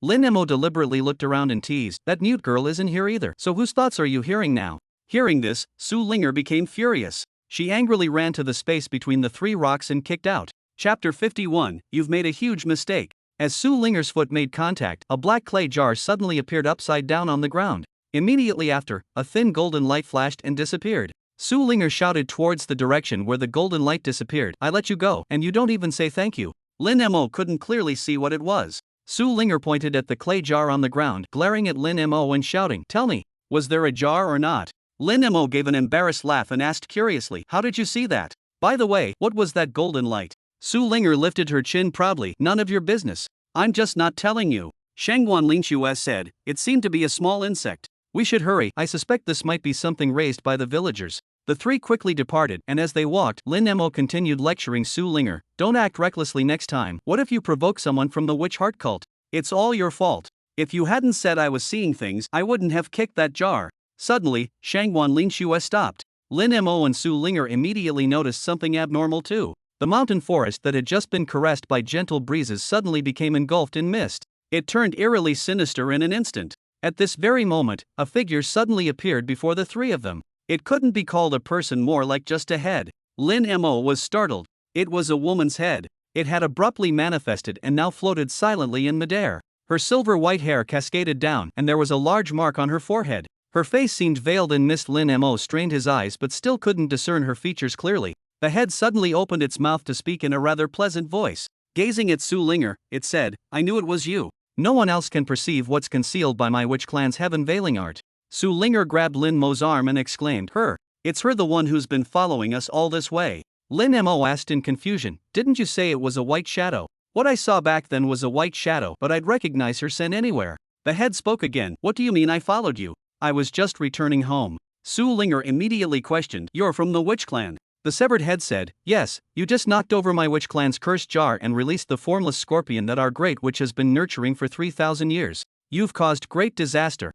Lin Mo deliberately looked around and teased, "That mute girl isn't here either. So whose thoughts are you hearing now?" Hearing this, Su Linger became furious. She angrily ran to the space between the 3 rocks and kicked out. Chapter 51, You've made a huge mistake. As Su Linger's foot made contact, a black clay jar suddenly appeared upside down on the ground. Immediately after, a thin golden light flashed and disappeared. Su Linger shouted towards the direction where the golden light disappeared. I let you go, and you don't even say thank you. Lin Mo couldn't clearly see what it was. Su Linger pointed at the clay jar on the ground, glaring at Lin Mo and shouting, "Tell me, was there a jar or not?" Lin Mo gave an embarrassed laugh and asked curiously, "How did you see that? By the way, what was that golden light?" Su Linger lifted her chin proudly. "None of your business. I'm just not telling you." Shangguan Linxue said, "It seemed to be a small insect. We should hurry. I suspect this might be something raised by the villagers." The three quickly departed, and as they walked, Lin Mo continued lecturing Su Linger. "Don't act recklessly next time. What if you provoke someone from the witch heart cult? It's all your fault. If you hadn't said I was seeing things, I wouldn't have kicked that jar." Suddenly, Shangguan Linxue stopped. Lin Mo and Su Linger immediately noticed something abnormal too. The mountain forest that had just been caressed by gentle breezes suddenly became engulfed in mist. It turned eerily sinister in an instant. At this very moment, a figure suddenly appeared before the three of them. It couldn't be called a person, more like just a head. Lin Mo was startled. It was a woman's head. It had abruptly manifested and now floated silently in midair. Her silver white hair cascaded down, and there was a large mark on her forehead. Her face seemed veiled in mist. Lin Mo strained his eyes but still couldn't discern her features clearly. The head suddenly opened its mouth to speak in a rather pleasant voice. Gazing at Su Linger, it said, "I knew it was you. No one else can perceive what's concealed by my witch clan's heaven veiling art." Su Linger grabbed Lin Mo's arm and exclaimed, "Her! It's her, the one who's been following us all this way." Lin Mo asked in confusion, "Didn't you say it was a white shadow?" "What I saw back then was a white shadow, but I'd recognize her scent anywhere." The head spoke again, "What do you mean I followed you? I was just returning home." Su Linger immediately questioned, "You're from the witch clan?" The severed head said, "Yes, you just knocked over my witch clan's cursed jar and released the formless scorpion that our great witch has been nurturing for 3,000 years. You've caused great disaster."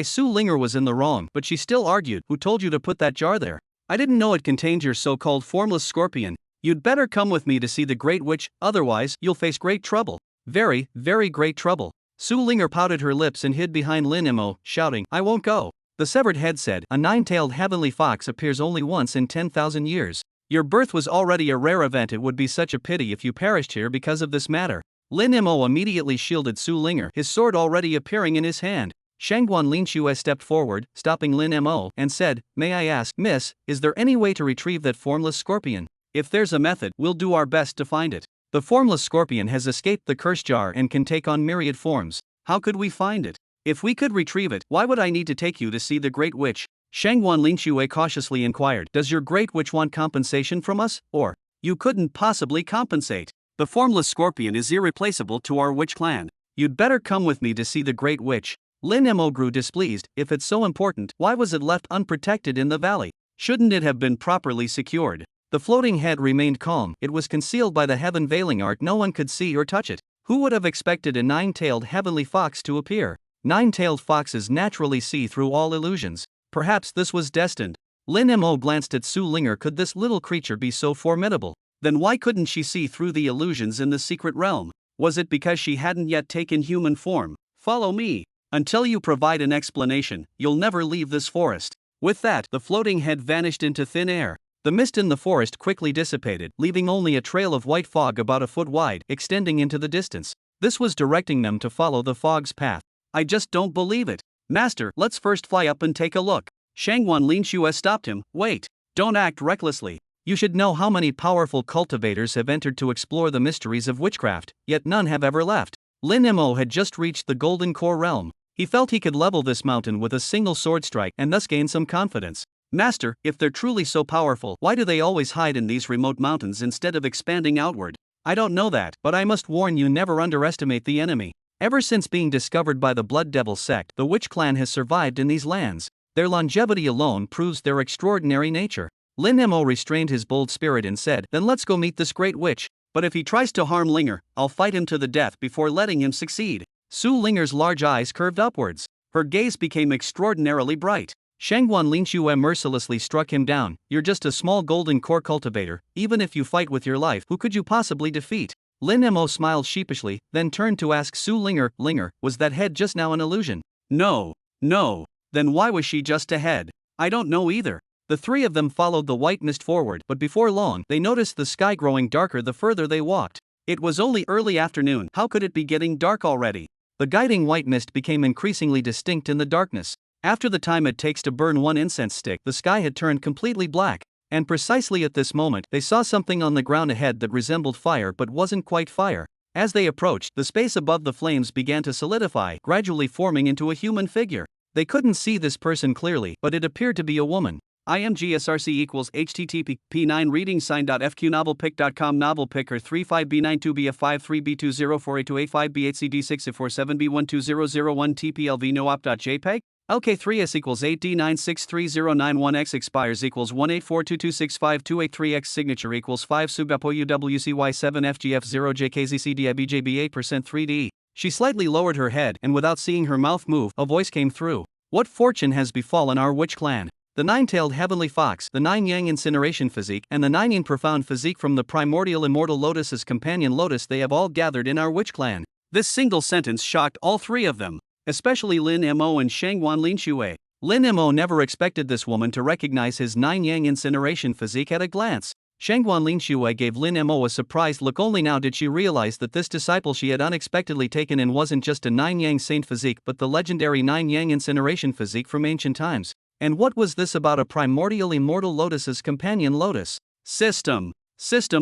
Su Linger was in the wrong, but she still argued, "Who told you to put that jar there? I didn't know it contained your so-called formless scorpion. You'd better come with me to see the great witch, otherwise you'll face great trouble. Very, very great trouble." Su Linger pouted her lips and hid behind Lin Mo, shouting, "I won't go." The severed head said, "A nine-tailed heavenly fox appears only once in 10,000 years. Your birth was already a rare event. It would be such a pity if you perished here because of this matter." Lin Mo immediately shielded Su Linger, his sword already appearing in his hand. Shangguan Linxue stepped forward, stopping Lin Mo, and said, "May I ask, Miss, is there any way to retrieve that formless scorpion? If there's a method, we'll do our best to find it. The formless scorpion has escaped the curse jar and can take on myriad forms. How could we find it? If we could retrieve it, why would I need to take you to see the great witch?" Shangguan Linxue cautiously inquired, "Does your great witch want compensation from us, or?" "You couldn't possibly compensate. The formless scorpion is irreplaceable to our witch clan. You'd better come with me to see the great witch." Lin Mo grew displeased. If it's so important, why was it left unprotected in the valley? Shouldn't it have been properly secured? The floating head remained calm. It was concealed by the heaven veiling art. No one could see or touch it. Who would have expected a nine-tailed heavenly fox to appear? Nine-tailed foxes naturally see through all illusions. Perhaps this was destined. Lin Mo glanced at Su Linger. Could this little creature be so formidable? Then why couldn't she see through the illusions in the secret realm? Was it because she hadn't yet taken human form? "Follow me. Until you provide an explanation, you'll never leave this forest." With that, the floating head vanished into thin air. The mist in the forest quickly dissipated, leaving only a trail of white fog about a foot wide, extending into the distance. This was directing them to follow the fog's path. "I just don't believe it. Master, let's first fly up and take a look." Shangguan Linxue stopped him. "Wait. Don't act recklessly. You should know how many powerful cultivators have entered to explore the mysteries of witchcraft, yet none have ever left." Lin Mo had just reached the Golden Core realm. He felt he could level this mountain with a single sword strike and thus gain some confidence. "Master, if they're truly so powerful, why do they always hide in these remote mountains instead of expanding outward?" "I don't know that, but I must warn you, never underestimate the enemy. Ever since being discovered by the Blood Devil sect, the witch clan has survived in these lands. Their longevity alone proves their extraordinary nature." Lin Mo restrained his bold spirit and said, "Then let's go meet this great witch. But if he tries to harm Linger, I'll fight him to the death before letting him succeed." Su Linger's large eyes curved upwards. Her gaze became extraordinarily bright. Shangguan Linxue mercilessly struck him down. "You're just a small golden core cultivator. Even if you fight with your life, who could you possibly defeat?" Lin Mo smiled sheepishly, then turned to ask Su Linger, "Linger, was that head just now an illusion?" "No. No. Then why was she just a head?" "I don't know either." The three of them followed the white mist forward, but before long, they noticed the sky growing darker the further they walked. It was only early afternoon. How could it be getting dark already? The guiding white mist became increasingly distinct in the darkness. After the time it takes to burn one incense stick, the sky had turned completely black. And precisely at this moment, they saw something on the ground ahead that resembled fire but wasn't quite fire. As they approached, the space above the flames began to solidify, gradually forming into a human figure. They couldn't see this person clearly, but it appeared to be a woman. IMGSRC equals HTTP P9 reading sign.fq novelpick.com novelpicker 35B92BF5 3B20482885B8CD6F47B12001 TPLV noop.jpg LK3S equals 8D963091X expires equals 18422652838X signature equals 5 SUBAPOUWCY7FGF0JKZCDIBJB 8% 3D. She slightly lowered her head, and without seeing her mouth move, a voice came through. What fortune has befallen our witch clan? The nine-tailed heavenly fox, the nine-yang incineration physique, and the nine-yin profound physique from the primordial immortal lotus's companion lotus, they have all gathered in our witch clan. This single sentence shocked all three of them, especially Lin Mo and Shangguan Linxue. Lin Mo never expected this woman to recognize his nine-yang incineration physique at a glance. Shangguan Linxue gave Lin Mo a surprised look. Only now did she realize that this disciple she had unexpectedly taken in wasn't just a nine-yang saint physique but the legendary nine-yang incineration physique from ancient times. And what was this about a primordial immortal lotus's companion lotus? System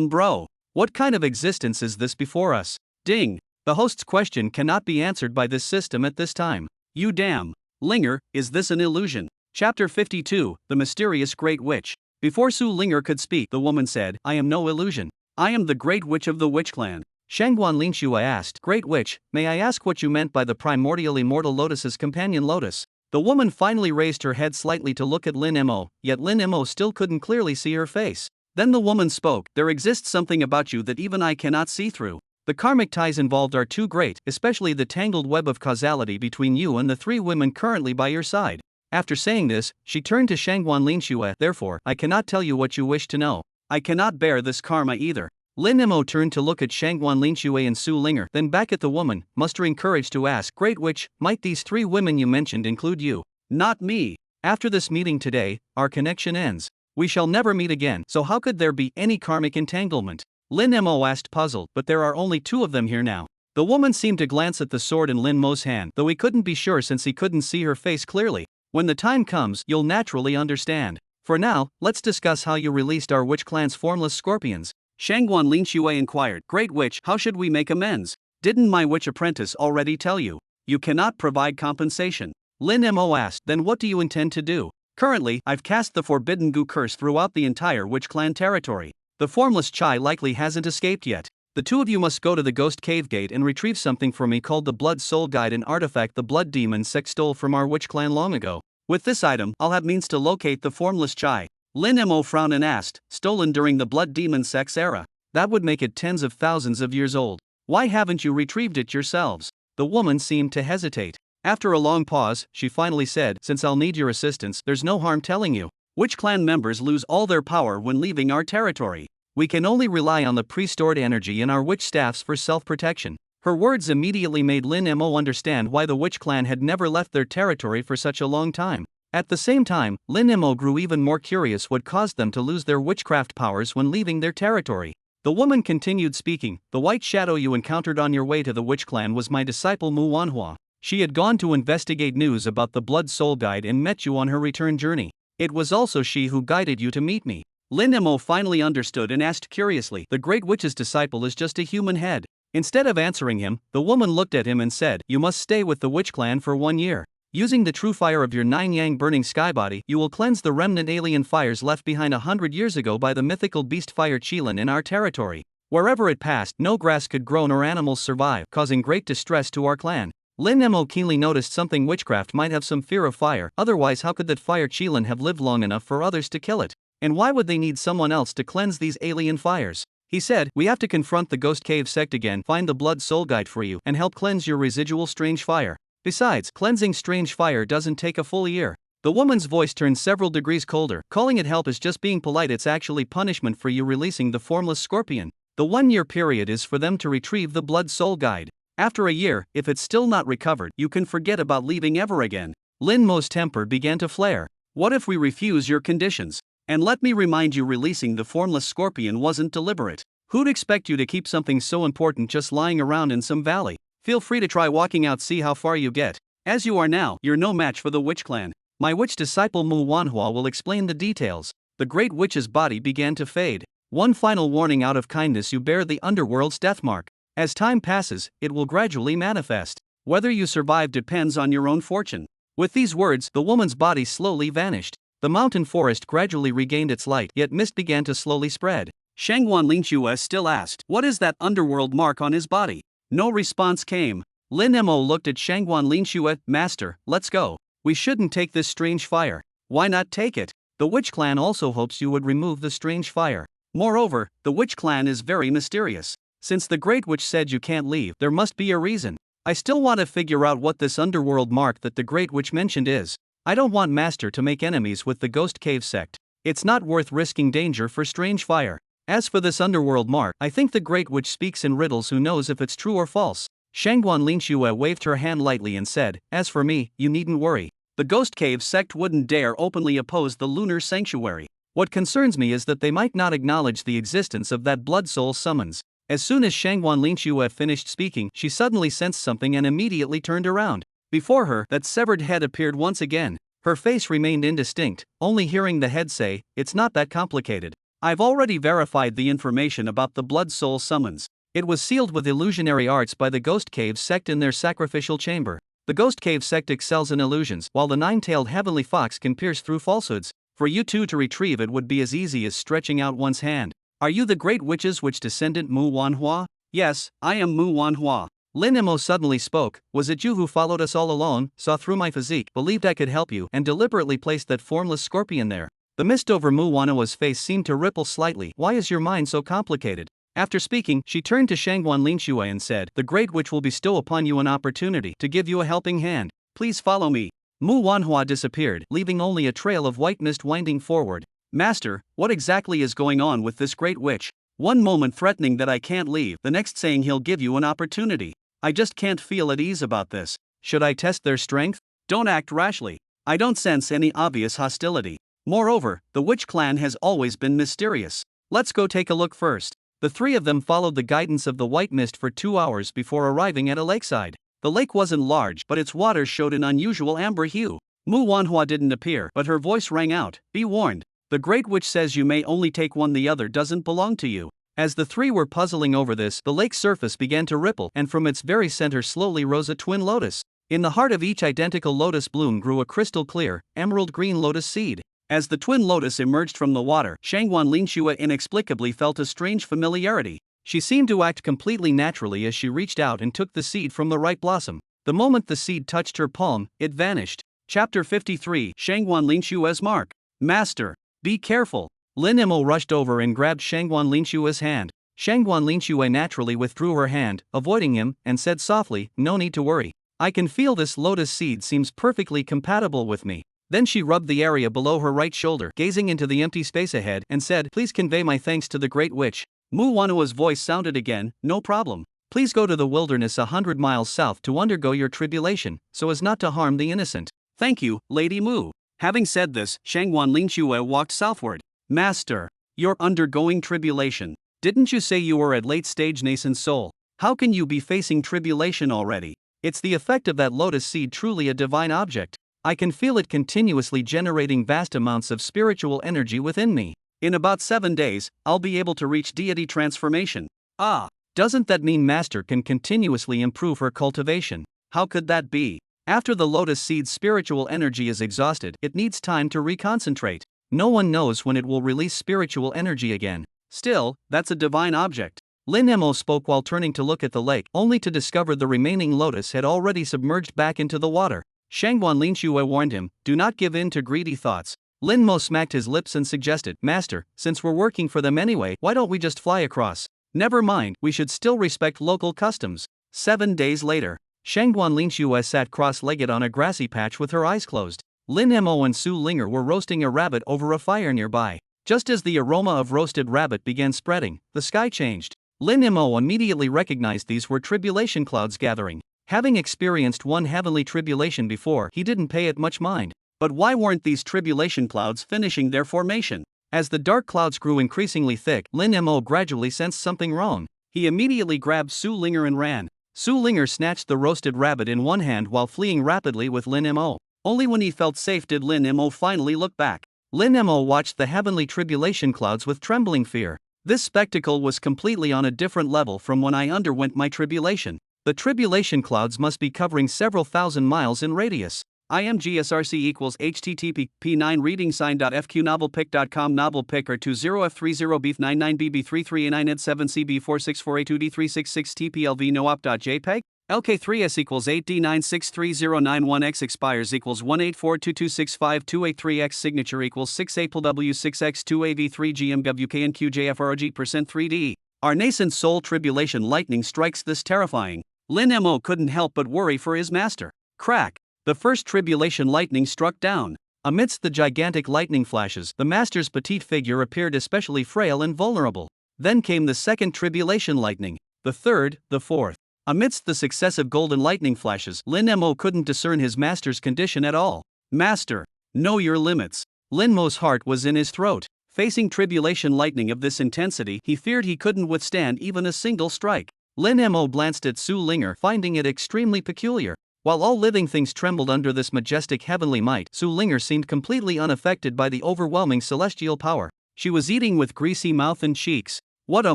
bro. What kind of existence is this before us? Ding. The host's question cannot be answered by this system at this time. You damn. Linger, is this an illusion? Chapter 52, The Mysterious Great Witch. Before Su Linger could speak, the woman said, I am no illusion. I am the Great Witch of the Witch Clan. Shangguan Linxue asked, Great Witch, may I ask what you meant by the primordial immortal lotus's companion lotus? The woman finally raised her head slightly to look at Lin Mo, yet Lin Mo still couldn't clearly see her face. Then the woman spoke, There exists something about you that even I cannot see through. The karmic ties involved are too great, especially the tangled web of causality between you and the three women currently by your side. After saying this, she turned to Shangguan Linxue, Therefore, I cannot tell you what you wish to know. I cannot bear this karma either. Lin Mo turned to look at Shangguan Linxue and Su Linger, then back at the woman, mustering courage to ask, Great Witch, might these three women you mentioned include you? Not me. After this meeting today, our connection ends. We shall never meet again, so how could there be any karmic entanglement? Lin Mo asked, puzzled, but there are only two of them here now. The woman seemed to glance at the sword in Lin Mo's hand, though he couldn't be sure since he couldn't see her face clearly. When the time comes, you'll naturally understand. For now, let's discuss how you released our witch clan's formless scorpions. Shangguan Linxue inquired, Great Witch, how should we make amends? Didn't my witch apprentice already tell you? You cannot provide compensation. Lin Mo asked, Then what do you intend to do? Currently, I've cast the Forbidden Goo curse throughout the entire witch clan territory. The formless Chai likely hasn't escaped yet. The two of you must go to the Ghost Cave Gate and retrieve something for me called the Blood Soul Guide, an artifact the Blood Demon Sect stole from our witch clan long ago. With this item, I'll have means to locate the formless Chai. Lin Mo frowned and asked, Stolen during the Blood Demon Sect's era? That would make it tens of thousands of years old. Why haven't you retrieved it yourselves? The woman seemed to hesitate. After a long pause, she finally said, Since I'll need your assistance, there's no harm telling you. Witch clan members lose all their power when leaving our territory. We can only rely on the pre-stored energy in our witch staffs for self-protection. Her words immediately made Lin Mo understand why the witch clan had never left their territory for such a long time. At the same time, Lin Mo grew even more curious what caused them to lose their witchcraft powers when leaving their territory. The woman continued speaking, The white shadow you encountered on your way to the witch clan was my disciple Mu Wanhua. She had gone to investigate news about the Blood Soul Guide and met you on her return journey. It was also she who guided you to meet me. Lin Mo finally understood and asked curiously, The Great Witch's disciple is just a human head. Instead of answering him, the woman looked at him and said, You must stay with the witch clan for 1 year. Using the true fire of your nine-yang burning skybody, you will cleanse the remnant alien fires left behind 100 years ago by the mythical beast fire Qilin in our territory. Wherever it passed, no grass could grow nor animals survive, causing great distress to our clan. Lin Mo keenly noticed something witchcraft might have some fear of fire, otherwise how could that fire Qilin have lived long enough for others to kill it? And why would they need someone else to cleanse these alien fires? He said, We have to confront the Ghost Cave sect again, find the Blood Soul Guide for you, and help cleanse your residual strange fire. Besides, cleansing strange fire doesn't take a full year. The woman's voice turned several degrees colder. Calling it help is just being polite, it's actually punishment for you releasing the formless scorpion. The 1 year period is for them to retrieve the Blood Soul Guide. After a year, if it's still not recovered, you can forget about leaving ever again. Lin Mo's temper began to flare. What if we refuse your conditions? And let me remind you, releasing the formless scorpion wasn't deliberate. Who'd expect you to keep something so important just lying around in some valley? Feel free to try walking out, see how far you get. As you are now, you're no match for the witch clan. My witch disciple Mu Wanhua will explain the details. The great witch's body began to fade. One final warning: out of kindness you bear the underworld's death mark. As time passes, it will gradually manifest. Whether you survive depends on your own fortune. With these words, the woman's body slowly vanished. The mountain forest gradually regained its light, yet mist began to slowly spread. Shangguan Lingxue still asked, "What is that underworld mark on his body?" No response came. Lin Mo looked at Shangguan Lingxue. "Master, let's go. We shouldn't take this strange fire." "Why not take it? The witch clan also hopes you would remove the strange fire. Moreover, the witch clan is very mysterious. Since the great witch said you can't leave, there must be a reason. I still want to figure out what this underworld mark that the great witch mentioned is. I don't want Master to make enemies with the Ghost Cave sect. It's not worth risking danger for strange fire. As for this underworld mark, I think the great witch speaks in riddles. Who knows if it's true or false?" Shangguan Lingxue waved her hand lightly and said, "As for me, you needn't worry. The Ghost Cave sect wouldn't dare openly oppose the lunar sanctuary. What concerns me is that they might not acknowledge the existence of that blood soul summons." As soon as Shangguan Lingxue finished speaking, she suddenly sensed something and immediately turned around. Before her, that severed head appeared once again. Her face remained indistinct, only hearing the head say, "It's not that complicated. I've already verified the information about the blood soul summons. It was sealed with illusionary arts by the Ghost Cave sect in their sacrificial chamber. The Ghost Cave sect excels in illusions, while the nine-tailed heavenly fox can pierce through falsehoods. For you two to retrieve it would be as easy as stretching out one's hand." "Are you the great witch's witch descendant Mu Wanhua?" "Yes, I am Mu Wanhua." Lin Mo suddenly spoke. "Was it you who followed us all alone, saw through my physique, believed I could help you, and deliberately placed that formless scorpion there?" The mist over Mu Wanhua's face seemed to ripple slightly. "Why is your mind so complicated?" After speaking, she turned to Shangguan Lingxue and said, "The great witch will bestow upon you an opportunity to give you a helping hand. Please follow me." Mu Wanhua disappeared, leaving only a trail of white mist winding forward. "Master, what exactly is going on with this great witch? One moment threatening that I can't leave, the next saying he'll give you an opportunity. I just can't feel at ease about this. Should I test their strength?" "Don't act rashly. I don't sense any obvious hostility. Moreover, the witch clan has always been mysterious. Let's go take a look first." The three of them followed the guidance of the white mist for 2 hours before arriving at a lakeside. The lake wasn't large, but its waters showed an unusual amber hue. Mu Wanhua didn't appear, but her voice rang out, "Be warned. The great witch says you may only take one, the other doesn't belong to you." As the three were puzzling over this, the lake's surface began to ripple, and from its very center slowly rose a twin lotus. In the heart of each identical lotus bloom grew a crystal clear, emerald green lotus seed. As the twin lotus emerged from the water, Shangguan Lingxue inexplicably felt a strange familiarity. She seemed to act completely naturally as she reached out and took the seed from the right blossom. The moment the seed touched her palm, it vanished. Chapter 53, Shangguan Lingxue's mark. "Master, be careful." Lin Mo rushed over and grabbed Shangguan Lingxue's hand. Shangguan Lingxue naturally withdrew her hand, avoiding him, and said softly, "No need to worry. I can feel this lotus seed seems perfectly compatible with me." Then she rubbed the area below her right shoulder, gazing into the empty space ahead, and said, "Please convey my thanks to the great witch." Mu Wanhua's voice sounded again, "No problem. Please go to the wilderness 100 miles south to undergo your tribulation, so as not to harm the innocent." "Thank you, Lady Mu." Having said this, Shangguan Lingxue walked southward. "Master, you're undergoing tribulation. Didn't you say you were at late stage nascent soul? How can you be facing tribulation already? It's the effect of that lotus seed, truly a divine object. I can feel it continuously generating vast amounts of spiritual energy within me. In about 7 days, I'll be able to reach deity transformation." "Ah, doesn't that mean Master can continuously improve her cultivation?" "How could that be? After the lotus seed's spiritual energy is exhausted, it needs time to reconcentrate. No one knows when it will release spiritual energy again. Still, that's a divine object." Lin Mo spoke while turning to look at the lake, only to discover the remaining lotus had already submerged back into the water. Shangguan Lingxue warned him, "Do not give in to greedy thoughts." Lin Mo smacked his lips and suggested, "Master, since we're working for them anyway, why don't we just fly across?" "Never mind, we should still respect local customs." 7 days later, Shangguan Lingxue sat cross-legged on a grassy patch with her eyes closed. Lin Mo and Su Linger were roasting a rabbit over a fire nearby. Just as the aroma of roasted rabbit began spreading, the sky changed. Lin Mo immediately recognized these were tribulation clouds gathering. Having experienced one heavenly tribulation before, he didn't pay it much mind. But why weren't these tribulation clouds finishing their formation? As the dark clouds grew increasingly thick, Lin Mo gradually sensed something wrong. He immediately grabbed Su Linger and ran. Su Linger snatched the roasted rabbit in one hand while fleeing rapidly with Lin Mo. Only when he felt safe did Lin Mo finally look back. Lin Mo watched the heavenly tribulation clouds with trembling fear. This spectacle was completely on a different level from when I underwent my tribulation. The tribulation clouds must be covering several thousand miles in radius. IMGSRC equals HTTP P9readingsign.fq novelpic.com novelpic or 20f30beef99bb33897cb464a2d366 tplv LK3S equals 8D963091X expires equals 18422652838 signature equals 6APLW6X2AV3GMWKNQJFROG% 3D. Our nascent soul tribulation lightning strikes this terrifying. Lin Mo couldn't help but worry for his master. Crack! The first tribulation lightning struck down. Amidst the gigantic lightning flashes, the master's petite figure appeared especially frail and vulnerable. Then came the second tribulation lightning, the third, the fourth. Amidst the successive golden lightning flashes, Lin Mo couldn't discern his master's condition at all. Master, know your limits. Lin Mo's heart was in his throat. Facing tribulation lightning of this intensity, he feared he couldn't withstand even a single strike. Lin Mo glanced at Su Linger, finding it extremely peculiar. While all living things trembled under this majestic heavenly might, Su Linger seemed completely unaffected by the overwhelming celestial power. She was eating with greasy mouth and cheeks. What a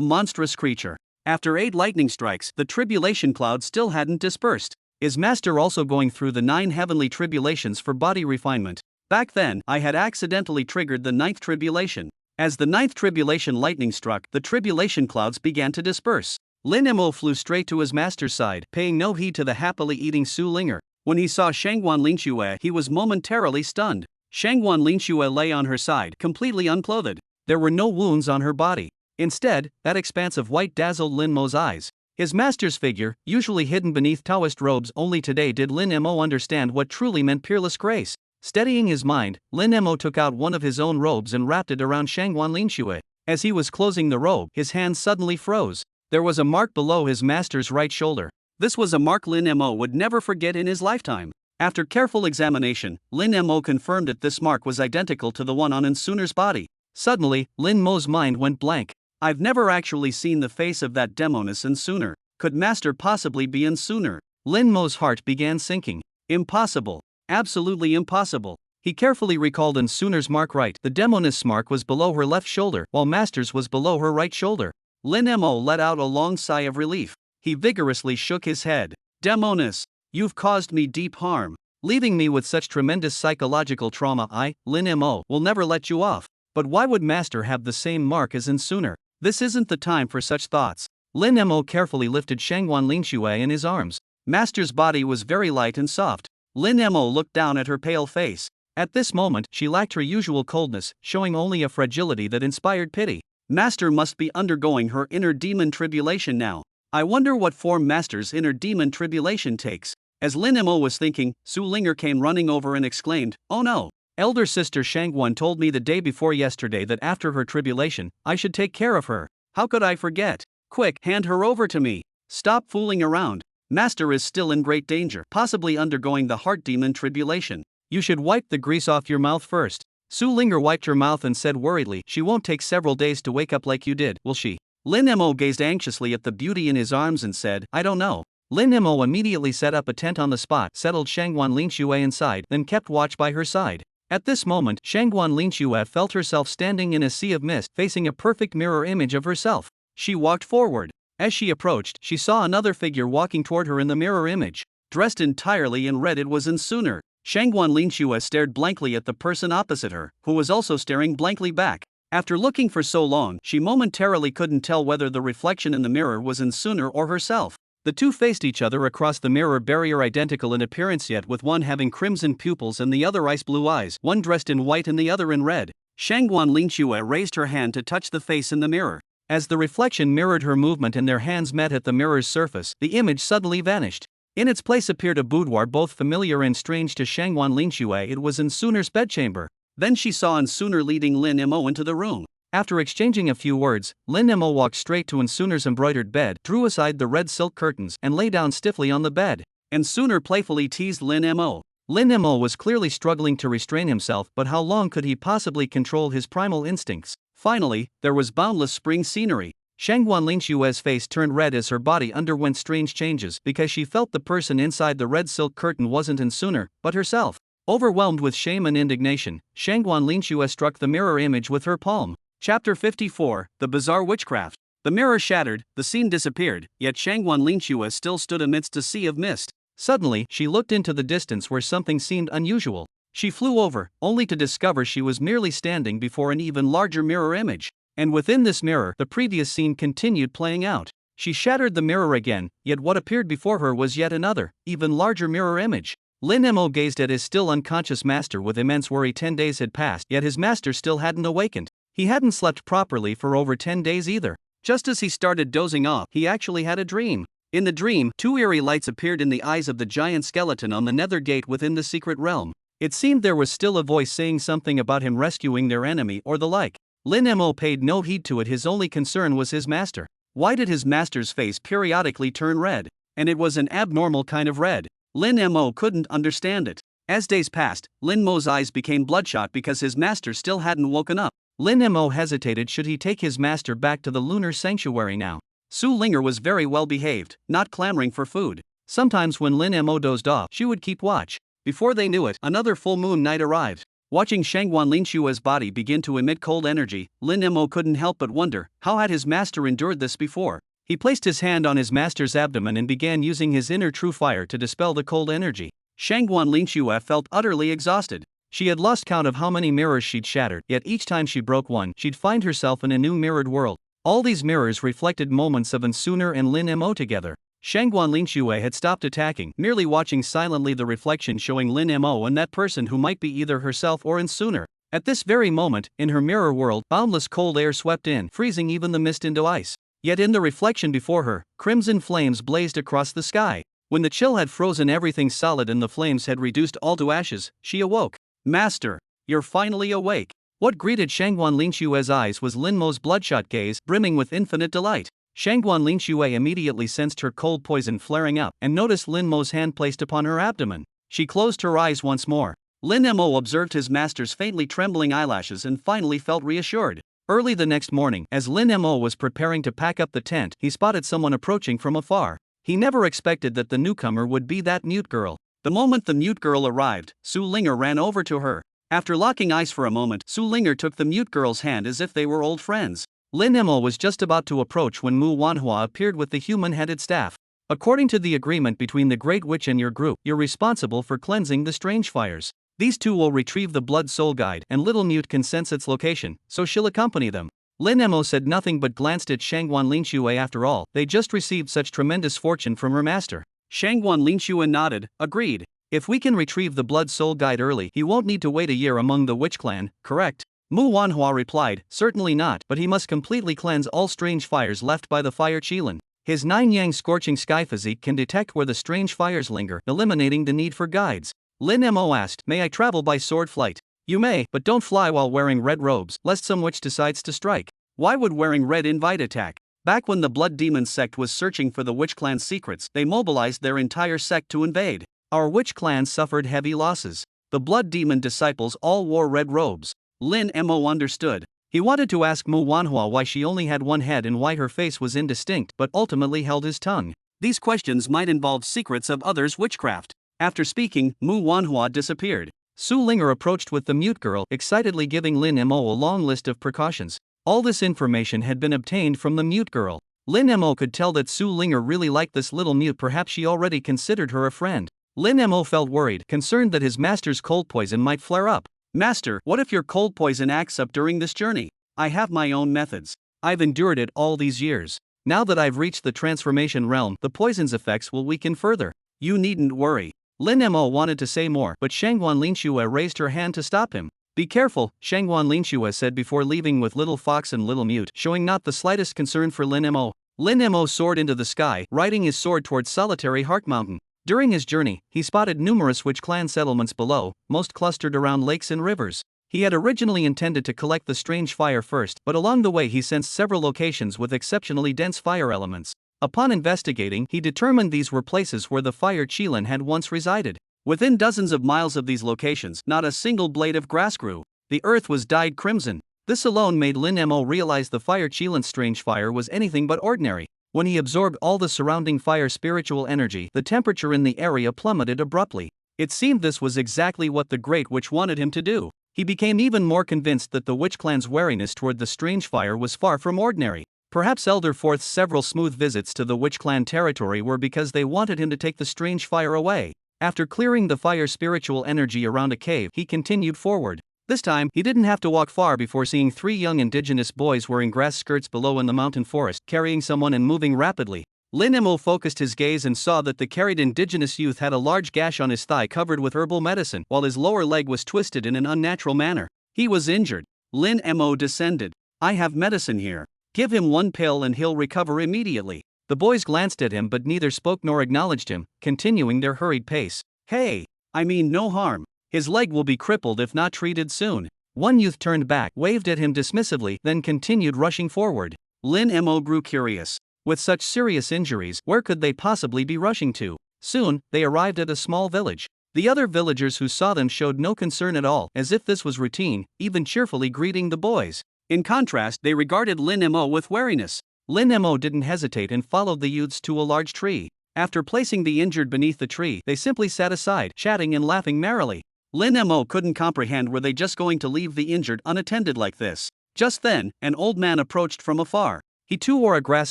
monstrous creature! After 8 lightning strikes, the tribulation cloud still hadn't dispersed. Is Master also going through the 9 heavenly tribulations for body refinement? Back then, I had accidentally triggered the 9th tribulation. As the 9th tribulation lightning struck, the tribulation clouds began to disperse. Lin Mo flew straight to his master's side, paying no heed to the happily eating Su Linger. When he saw Shangguan Linxue, he was momentarily stunned. Shangguan Linxue lay on her side, completely unclothed. There were no wounds on her body. Instead, that expanse of white dazzled Lin Mo's eyes. His master's figure, usually hidden beneath Taoist robes, only today did Lin Mo understand what truly meant peerless grace. Steadying his mind, Lin Mo took out one of his own robes and wrapped it around Shangguan Linxue. As he was closing the robe, his hand suddenly froze. There was a mark below his master's right shoulder. This was a mark Lin Mo would never forget in his lifetime. After careful examination, Lin Mo confirmed that this mark was identical to the one on Insuner's body. Suddenly, Lin Mo's mind went blank. I've never actually seen the face of that demoness Insuner. Could Master possibly be Insuner? Lin Mo's heart began sinking. Impossible. Absolutely impossible. He carefully recalled Insuner's mark right. The demoness mark was below her left shoulder, while Master's was below her right shoulder. Lin Mo let out a long sigh of relief. He vigorously shook his head. Demoness, you've caused me deep harm. Leaving me with such tremendous psychological trauma, I, Lin Mo, will never let you off. But why would Master have the same mark as Insuner? This isn't the time for such thoughts. Lin Mo carefully lifted Shangguan Linxue in his arms. Master's body was very light and soft. Lin Mo looked down at her pale face. At this moment, she lacked her usual coldness, showing only a fragility that inspired pity. Master must be undergoing her inner demon tribulation now. I wonder what form Master's inner demon tribulation takes. As Lin Mo was thinking, Su Linger came running over and exclaimed, "Oh no! Elder sister Shangguan told me the day before yesterday that after her tribulation, I should take care of her. How could I forget? Quick, hand her over to me. Stop fooling around. Master is still in great danger, possibly undergoing the heart demon tribulation. You should wipe the grease off your mouth first." Su Linger wiped her mouth and said worriedly, "She won't take several days to wake up like you did, will she?" Lin Mo gazed anxiously at the beauty in his arms and said, "I don't know." Lin Mo immediately set up a tent on the spot, settled Shangguan Linxue inside, then kept watch by her side. At this moment, Shangguan Linxue felt herself standing in a sea of mist, facing a perfect mirror image of herself. She walked forward. As she approached, she saw another figure walking toward her in the mirror image. Dressed entirely in red, it was Insuner. Shangguan Linxue stared blankly at the person opposite her, who was also staring blankly back. After looking for so long, she momentarily couldn't tell whether the reflection in the mirror was Insuner or herself. The two faced each other across the mirror barrier, identical in appearance, yet with one having crimson pupils and the other ice blue eyes, one dressed in white and the other in red. Shangguan Linxue raised her hand to touch the face in the mirror. As the reflection mirrored her movement and their hands met at the mirror's surface, the image suddenly vanished. In its place appeared a boudoir both familiar and strange to Shangguan Linxue. It was Insuner's bedchamber. Then she saw Insuner leading Lin Mo into the room. After exchanging a few words, Lin Mo walked straight to Insuner's embroidered bed, drew aside the red silk curtains, and lay down stiffly on the bed. Insuner playfully teased Lin Mo. Lin Mo was clearly struggling to restrain himself, but how long could he possibly control his primal instincts? Finally, there was boundless spring scenery. Shangguan Lingshue's face turned red as her body underwent strange changes because she felt the person inside the red silk curtain wasn't an Suner, but herself. Overwhelmed with shame and indignation, Shangguan Lingxue struck the mirror image with her palm. Chapter 54, The Bizarre Witchcraft. The mirror shattered, the scene disappeared, yet Shangguan Lingxue still stood amidst a sea of mist. Suddenly, she looked into the distance where something seemed unusual. She flew over, only to discover she was merely standing before an even larger mirror image. And within this mirror, the previous scene continued playing out. She shattered the mirror again, yet what appeared before her was yet another, even larger mirror image. Lin Mo gazed at his still unconscious master with immense worry. 10 days had passed, yet his master still hadn't awakened. He hadn't slept properly for over 10 days either. Just as he started dozing off, he actually had a dream. In the dream, two eerie lights appeared in the eyes of the giant skeleton on the nether gate within the secret realm. It seemed there was still a voice saying something about him rescuing their enemy or the like. Lin Mo paid no heed to it. His only concern was his master. Why did his master's face periodically turn red? And it was an abnormal kind of red. Lin Mo couldn't understand it. As days passed, Lin Mo's eyes became bloodshot because his master still hadn't woken up. Lin Mo hesitated. Should he take his master back to the lunar sanctuary now? Su Linger was very well behaved, not clamoring for food. Sometimes when Lin Mo dozed off, she would keep watch. Before they knew it, another full moon night arrived. Watching Shangguan Lingshue's body begin to emit cold energy, Lin Mo couldn't help but wonder, how had his master endured this before? He placed his hand on his master's abdomen and began using his inner true fire to dispel the cold energy. Shangguan Lingxue felt utterly exhausted. She had lost count of how many mirrors she'd shattered, yet each time she broke one, she'd find herself in a new mirrored world. All these mirrors reflected moments of Suner and Lin Mo together. Shangguan Lingxue had stopped attacking, merely watching silently, the reflection showing Lin Mo and that person who might be either herself or Suner. At this very moment, in her mirror world, boundless cold air swept in, freezing even the mist into ice. Yet in the reflection before her, crimson flames blazed across the sky. When the chill had frozen everything solid and the flames had reduced all to ashes, she awoke. "Master, you're finally awake." What greeted Shangguan Lingshue's eyes was Lin Mo's bloodshot gaze, brimming with infinite delight. Shangguan Lingxue immediately sensed her cold poison flaring up and noticed Lin Mo's hand placed upon her abdomen. She closed her eyes once more. Lin Mo observed his master's faintly trembling eyelashes and finally felt reassured. Early the next morning, as Lin Mo was preparing to pack up the tent, he spotted someone approaching from afar. He never expected that the newcomer would be that mute girl. The moment the mute girl arrived, Su Linger ran over to her. After locking eyes for a moment, Su Linger took the mute girl's hand as if they were old friends. Lin Mo was just about to approach when Mu Wanhua appeared with the human-headed staff. "According to the agreement between the Great Witch and your group, you're responsible for cleansing the strange fires. These two will retrieve the Blood Soul Guide, and Little Mute can sense its location, so she'll accompany them." Lin Mo said nothing but glanced at Shangguan Lingxue. After all, they just received such tremendous fortune from her master. Shangguan Lingxue nodded, agreed. "If we can retrieve the Blood Soul Guide early, he won't need to wait a year among the Witch Clan, correct?" Mu Wanhua replied, "Certainly not, but he must completely cleanse all strange fires left by the Fire Qilin. His 9-yang scorching sky physique can detect where the strange fires linger, eliminating the need for guides." Lin Mo asked, "May I travel by sword flight?" "You may, but don't fly while wearing red robes, lest some witch decides to strike." Why would wearing red invite attack? Back when the Blood Demon sect was searching for the Witch Clan's secrets, they mobilized their entire sect to invade. Our Witch Clan suffered heavy losses. The Blood Demon disciples all wore red robes. Lin Mo understood. He wanted to ask Mu Wanhua why she only had one head and why her face was indistinct, but ultimately held his tongue. These questions might involve secrets of others' witchcraft. After speaking, Mu Wanhua disappeared. Su Linger approached with the mute girl, excitedly giving Lin Mo a long list of precautions. All this information had been obtained from the mute girl. Lin Mo could tell that Su Linger really liked this little mute. Perhaps she already considered her a friend. Lin Mo felt worried, concerned that his master's cold poison might flare up. "Master, what if your cold poison acts up during this journey? I have my own methods. I've endured it all these years. Now that I've reached the transformation realm, the poison's effects will weaken further. You needn't worry." Lin Mo wanted to say more, but Shangguan Lingxue raised her hand to stop him. "Be careful," Shangguan Lingxue said before leaving with Little Fox and Little Mute, showing not the slightest concern for Lin Mo. Lin Mo soared into the sky, riding his sword towards solitary Heart Mountain. During his journey, he spotted numerous Witch Clan settlements below, most clustered around lakes and rivers. He had originally intended to collect the strange fire first, but along the way he sensed several locations with exceptionally dense fire elements. Upon investigating, he determined these were places where the Fire Qilin had once resided. Within dozens of miles of these locations, not a single blade of grass grew. The earth was dyed crimson. This alone made Lin Mo realize the fire Qilin strange fire was anything but ordinary. When he absorbed all the surrounding fire spiritual energy, the temperature in the area plummeted abruptly. It seemed this was exactly what the Great Witch wanted him to do. He became even more convinced that the Witch Clan's wariness toward the strange fire was far from ordinary. Perhaps Elder Fourth's several smooth visits to the Witch Clan territory were because they wanted him to take the strange fire away. After clearing the fire spiritual energy around a cave, he continued forward. This time, he didn't have to walk far before seeing 3 young indigenous boys wearing grass skirts below in the mountain forest, carrying someone and moving rapidly. Lin Mo focused his gaze and saw that the carried indigenous youth had a large gash on his thigh covered with herbal medicine, while his lower leg was twisted in an unnatural manner. He was injured. Lin Mo descended. "I have medicine here. Give him 1 pill and he'll recover immediately." The boys glanced at him but neither spoke nor acknowledged him, continuing their hurried pace. "Hey, I mean no harm. His leg will be crippled if not treated soon." One youth turned back, waved at him dismissively, then continued rushing forward. Lin Mo grew curious. With such serious injuries, where could they possibly be rushing to? Soon, they arrived at a small village. The other villagers who saw them showed no concern at all, as if this was routine, even cheerfully greeting the boys. In contrast, they regarded Lin Mo with wariness. Lin Mo didn't hesitate and followed the youths to a large tree. After placing the injured beneath the tree, they simply sat aside, chatting and laughing merrily. Lin Mo couldn't comprehend, were they just going to leave the injured unattended like this? Just then, an old man approached from afar. He too wore a grass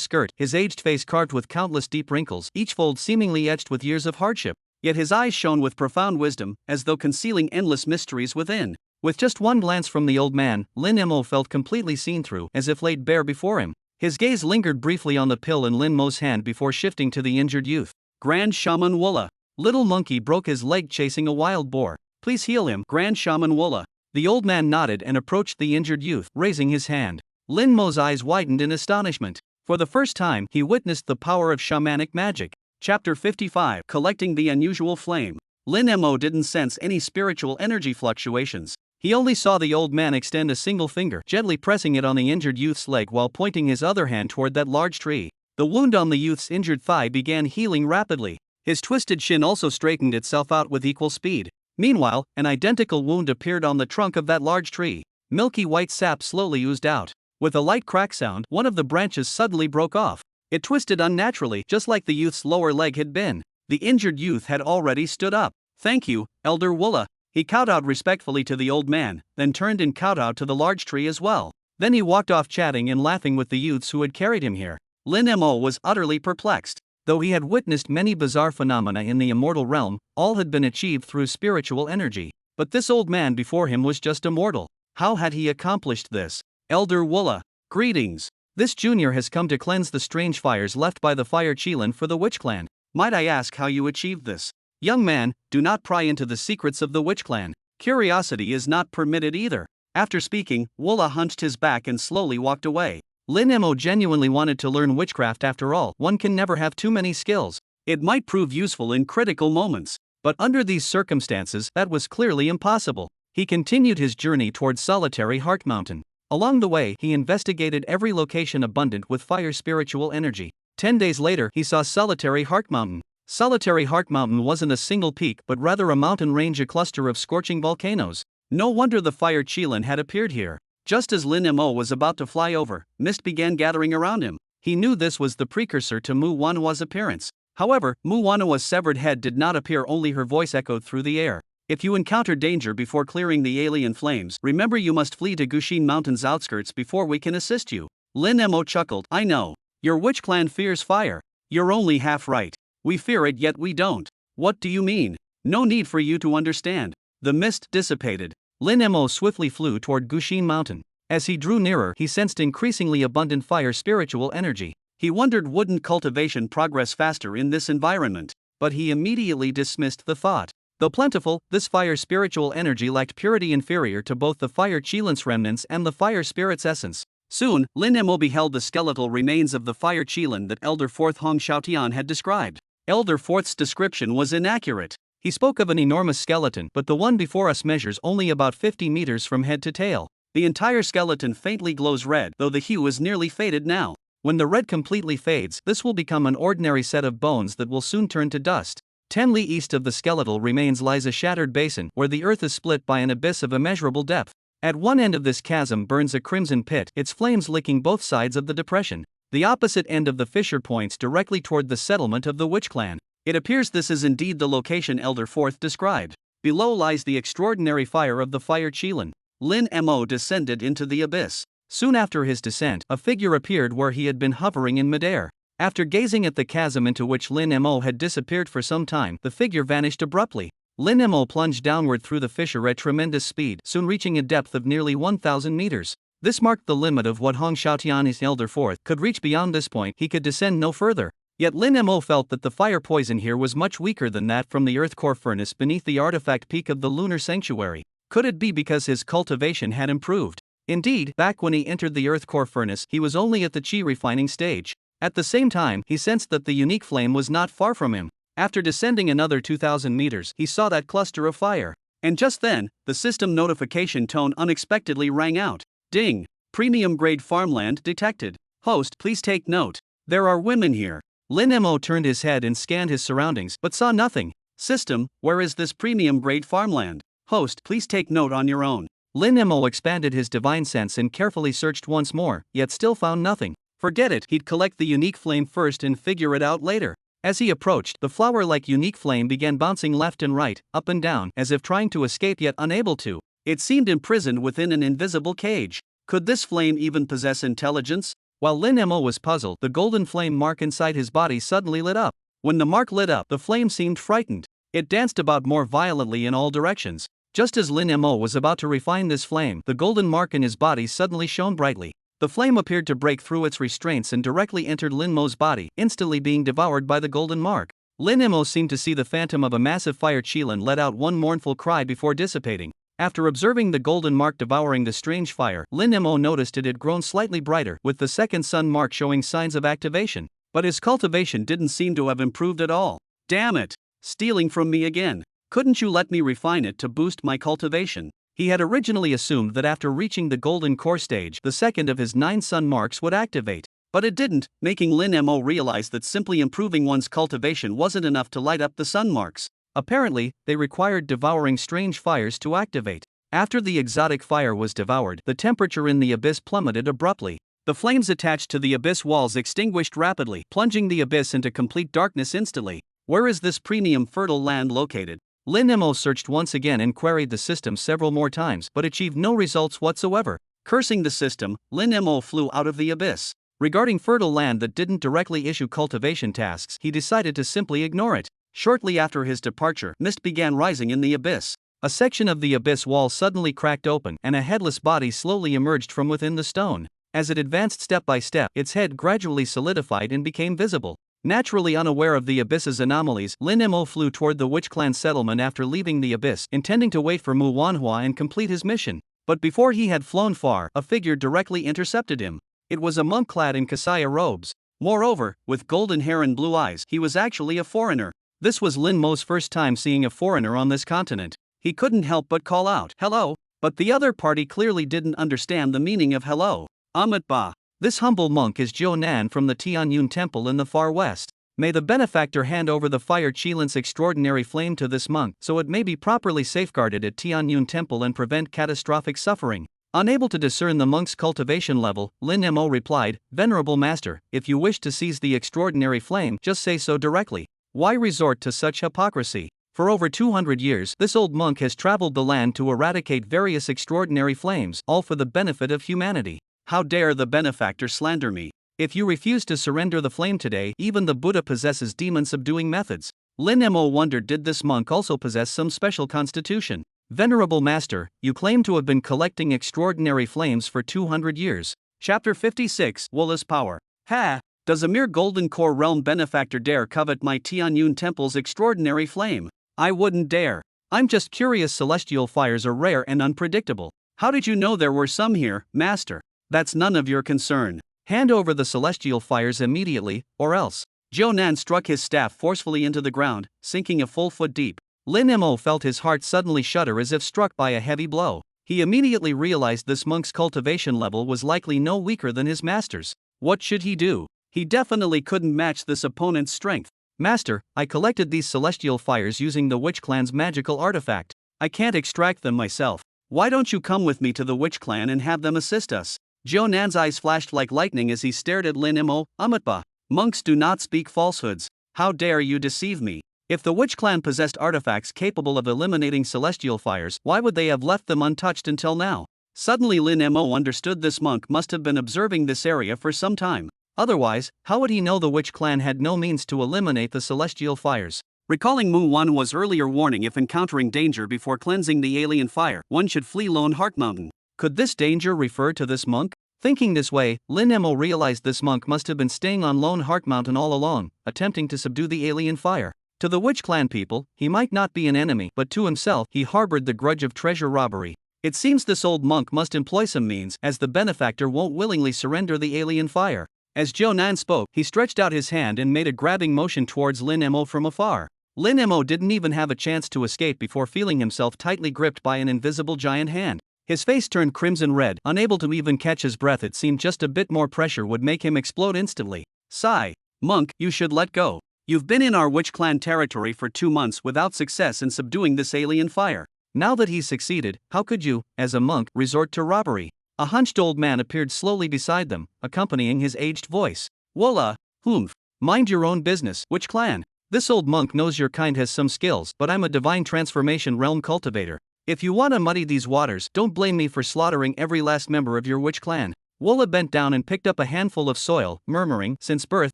skirt, his aged face carved with countless deep wrinkles, each fold seemingly etched with years of hardship. Yet his eyes shone with profound wisdom, as though concealing endless mysteries within. With just one glance from the old man, Lin Mo felt completely seen through, as if laid bare before him. His gaze lingered briefly on the pill in Lin Mo's hand before shifting to the injured youth. "Grand Shaman Woola. Little monkey broke his leg chasing a wild boar. Please heal him, Grand Shaman Woola." The old man nodded and approached the injured youth, raising his hand. Lin Mo's eyes widened in astonishment. For the first time, he witnessed the power of shamanic magic. Chapter 55, Collecting the Unusual Flame. Lin Mo didn't sense any spiritual energy fluctuations. He only saw the old man extend a single finger, gently pressing it on the injured youth's leg while pointing his other hand toward that large tree. The wound on the youth's injured thigh began healing rapidly. His twisted shin also straightened itself out with equal speed. Meanwhile, an identical wound appeared on the trunk of that large tree. Milky white sap slowly oozed out. With a light crack sound, one of the branches suddenly broke off. It twisted unnaturally, just like the youth's lower leg had been. The injured youth had already stood up. "Thank you, Elder Woola." He kowtowed respectfully to the old man, then turned and kowtowed to the large tree as well. Then he walked off chatting and laughing with the youths who had carried him here. Lin Mo was utterly perplexed. Though he had witnessed many bizarre phenomena in the immortal realm, all had been achieved through spiritual energy. But this old man before him was just a mortal. How had he accomplished this? "Elder Woola, greetings. This junior has come to cleanse the strange fires left by the fire Qilin for the Witch Clan. Might I ask how you achieved this?" "Young man, do not pry into the secrets of the Witch Clan. Curiosity is not permitted either." After speaking, Woola hunched his back and slowly walked away. Lin Mo genuinely wanted to learn witchcraft. After all, one can never have too many skills. It might prove useful in critical moments. But under these circumstances, that was clearly impossible. He continued his journey towards Solitary Heart Mountain. Along the way, he investigated every location abundant with fire spiritual energy. 10 days later, he saw Solitary Heart Mountain. Solitary Heart Mountain wasn't a single peak but rather a mountain range, a cluster of scorching volcanoes. No wonder the fire Qilin had appeared here. Just as Lin Mo was about to fly over, mist began gathering around him. He knew this was the precursor to Mu Wanhua's appearance. However, Mu Wanhua's severed head did not appear, only her voice echoed through the air. "If you encounter danger before clearing the alien flames, remember you must flee to Gushin Mountain's outskirts before we can assist you." Lin Mo chuckled. "I know. Your witch clan fears fire. You're only half right. We fear it, yet we don't." "What do you mean?" "No need for you to understand." The mist dissipated. Lin Mo swiftly flew toward Gushin Mountain. As he drew nearer, he sensed increasingly abundant fire spiritual energy. He wondered, wouldn't cultivation progress faster in this environment? But he immediately dismissed the thought. Though plentiful, this fire spiritual energy lacked purity, inferior to both the fire Qilin's remnants and the fire spirit's essence. Soon, Lin Mo beheld the skeletal remains of the fire Qilin that Elder Fourth Hong Xiaotian had described. Elder Fourth's description was inaccurate. He spoke of an enormous skeleton, but the one before us measures only about 50 meters from head to tail. The entire skeleton faintly glows red, though the hue is nearly faded now. When the red completely fades, this will become an ordinary set of bones that will soon turn to dust. 10 li east of the skeletal remains lies a shattered basin, where the earth is split by an abyss of immeasurable depth. At one end of this chasm burns a crimson pit, its flames licking both sides of the depression. The opposite end of the fissure points directly toward the settlement of the Witch Clan. It appears this is indeed the location Elder Fourth described. Below lies the extraordinary fire of the Fire Chelan. Lin Mo descended into the abyss. Soon after his descent, a figure appeared where he had been hovering in midair. After gazing at the chasm into which Lin Mo had disappeared for some time, the figure vanished abruptly. Lin Mo plunged downward through the fissure at tremendous speed, soon reaching a depth of nearly 1,000 meters. This marked the limit of what Hong Xiaotian's Elder Fourth could reach. Beyond this point, he could descend no further. Yet Lin Mo felt that the fire poison here was much weaker than that from the earth core furnace beneath the artifact peak of the lunar sanctuary. Could it be because his cultivation had improved? Indeed, back when he entered the earth core furnace, he was only at the chi refining stage. At the same time, he sensed that the unique flame was not far from him. After descending another 2,000 meters, he saw that cluster of fire. And just then, the system notification tone unexpectedly rang out. Ding! Premium grade farmland detected. Host, please take note. There are women here. Lin Mo turned his head and scanned his surroundings, but saw nothing. System, where is this premium grade farmland? Host, please take note on your own. Lin Mo expanded his divine sense and carefully searched once more, yet still found nothing. Forget it, he'd collect the unique flame first and figure it out later. As he approached, the flower-like unique flame began bouncing left and right, up and down, as if trying to escape yet unable to. It seemed imprisoned within an invisible cage. Could this flame even possess intelligence? While Lin Mo was puzzled, the golden flame mark inside his body suddenly lit up. When the mark lit up, the flame seemed frightened. It danced about more violently in all directions. Just as Lin Mo was about to refine this flame, the golden mark in his body suddenly shone brightly. The flame appeared to break through its restraints and directly entered Lin Mo's body, instantly being devoured by the golden mark. Lin Mo seemed to see the phantom of a massive fire Chelan let out one mournful cry before dissipating. After observing the golden mark devouring the strange fire, Lin Mo noticed it had grown slightly brighter, with the second sun mark showing signs of activation. But his cultivation didn't seem to have improved at all. Damn it! Stealing from me again. Couldn't you let me refine it to boost my cultivation? He had originally assumed that after reaching the golden core stage, the second of his 9 sun marks would activate. But it didn't, making Lin Mo realize that simply improving one's cultivation wasn't enough to light up the sun marks. Apparently, they required devouring strange fires to activate. After the exotic fire was devoured, the temperature in the abyss plummeted abruptly. The flames attached to the abyss walls extinguished rapidly, plunging the abyss into complete darkness instantly. Where is this premium fertile land located? Lin Mo searched once again and queried the system several more times, but achieved no results whatsoever. Cursing the system, Lin Mo flew out of the abyss. Regarding fertile land that didn't directly issue cultivation tasks, he decided to simply ignore it. Shortly after his departure, mist began rising in the abyss. A section of the abyss wall suddenly cracked open, and a headless body slowly emerged from within the stone. As it advanced step by step, its head gradually solidified and became visible. Naturally unaware of the abyss's anomalies, Lin Mo flew toward the Witch Clan settlement after leaving the abyss, intending to wait for Mu Wanhua and complete his mission. But before he had flown far, a figure directly intercepted him. It was a monk clad in Kasaya robes. Moreover, with golden hair and blue eyes, he was actually a foreigner. This was Lin Mo's first time seeing a foreigner on this continent. He couldn't help but call out, "Hello!" But the other party clearly didn't understand the meaning of hello. Amit Ba. This humble monk is Zhou Nan from the Tianyun Temple in the far west. May the benefactor hand over the fire Chelan's extraordinary flame to this monk, so it may be properly safeguarded at Tianyun Temple and prevent catastrophic suffering. Unable to discern the monk's cultivation level, Lin Mo replied, "Venerable master, if you wish to seize the extraordinary flame, just say so directly. Why resort to such hypocrisy? For over 200 years, this old monk has traveled the land to eradicate various extraordinary flames, all for the benefit of humanity. How dare the benefactor slander me? If you refuse to surrender the flame today, even the Buddha possesses demon-subduing methods." Lin Mo wondered, did this monk also possess some special constitution? "Venerable master, you claim to have been collecting extraordinary flames for 200 years. Chapter 56, Wula's Power. Ha! Does a mere golden core realm benefactor dare covet my Tianyun Temple's extraordinary flame? I wouldn't dare. I'm just curious. Celestial fires are rare and unpredictable. How did you know there were some here, master? That's none of your concern. Hand over the celestial fires immediately, or else." Zhou Nan struck his staff forcefully into the ground, sinking a full foot deep. Lin Mo felt his heart suddenly shudder as if struck by a heavy blow. He immediately realized this monk's cultivation level was likely no weaker than his master's. What should he do? He definitely couldn't match this opponent's strength. "Master, I collected these celestial fires using the Witch Clan's magical artifact. I can't extract them myself. Why don't you come with me to the witch clan and have them assist us? Nan's eyes flashed like lightning as he stared at Lin Mo. Amatba. Monks do not speak falsehoods. How dare you deceive me? If the witch clan possessed artifacts capable of eliminating celestial fires, why would they have left them untouched until now? Suddenly Lin Mo understood this monk must have been observing this area for some time. Otherwise, how would he know the witch clan had no means to eliminate the celestial fires? Recalling Mu Wanhua's earlier warning, if encountering danger before cleansing the alien fire, one should flee Lone Heart Mountain. Could this danger refer to this monk? Thinking this way, Lin Mo realized this monk must have been staying on Lone Heart Mountain all along, attempting to subdue the alien fire. To the witch clan people, he might not be an enemy, but to himself, he harbored the grudge of treasure robbery. It seems this old monk must employ some means, as the benefactor won't willingly surrender the alien fire. As Nan spoke, he stretched out his hand and made a grabbing motion towards Lin Mo from afar. Lin Mo didn't even have a chance to escape before feeling himself tightly gripped by an invisible giant hand. His face turned crimson red, unable to even catch his breath. It seemed just a bit more pressure would make him explode instantly. Sigh. Monk, you should let go. You've been in our witch clan territory for 2 months without success in subduing this alien fire. Now that he's succeeded, how could you, as a monk, resort to robbery? A hunched old man appeared slowly beside them, accompanying his aged voice. Walla, humph. Mind your own business, witch clan. This old monk knows your kind has some skills, but I'm a divine transformation realm cultivator. If you want to muddy these waters, don't blame me for slaughtering every last member of your witch clan. Walla bent down and picked up a handful of soil, murmuring, since birth,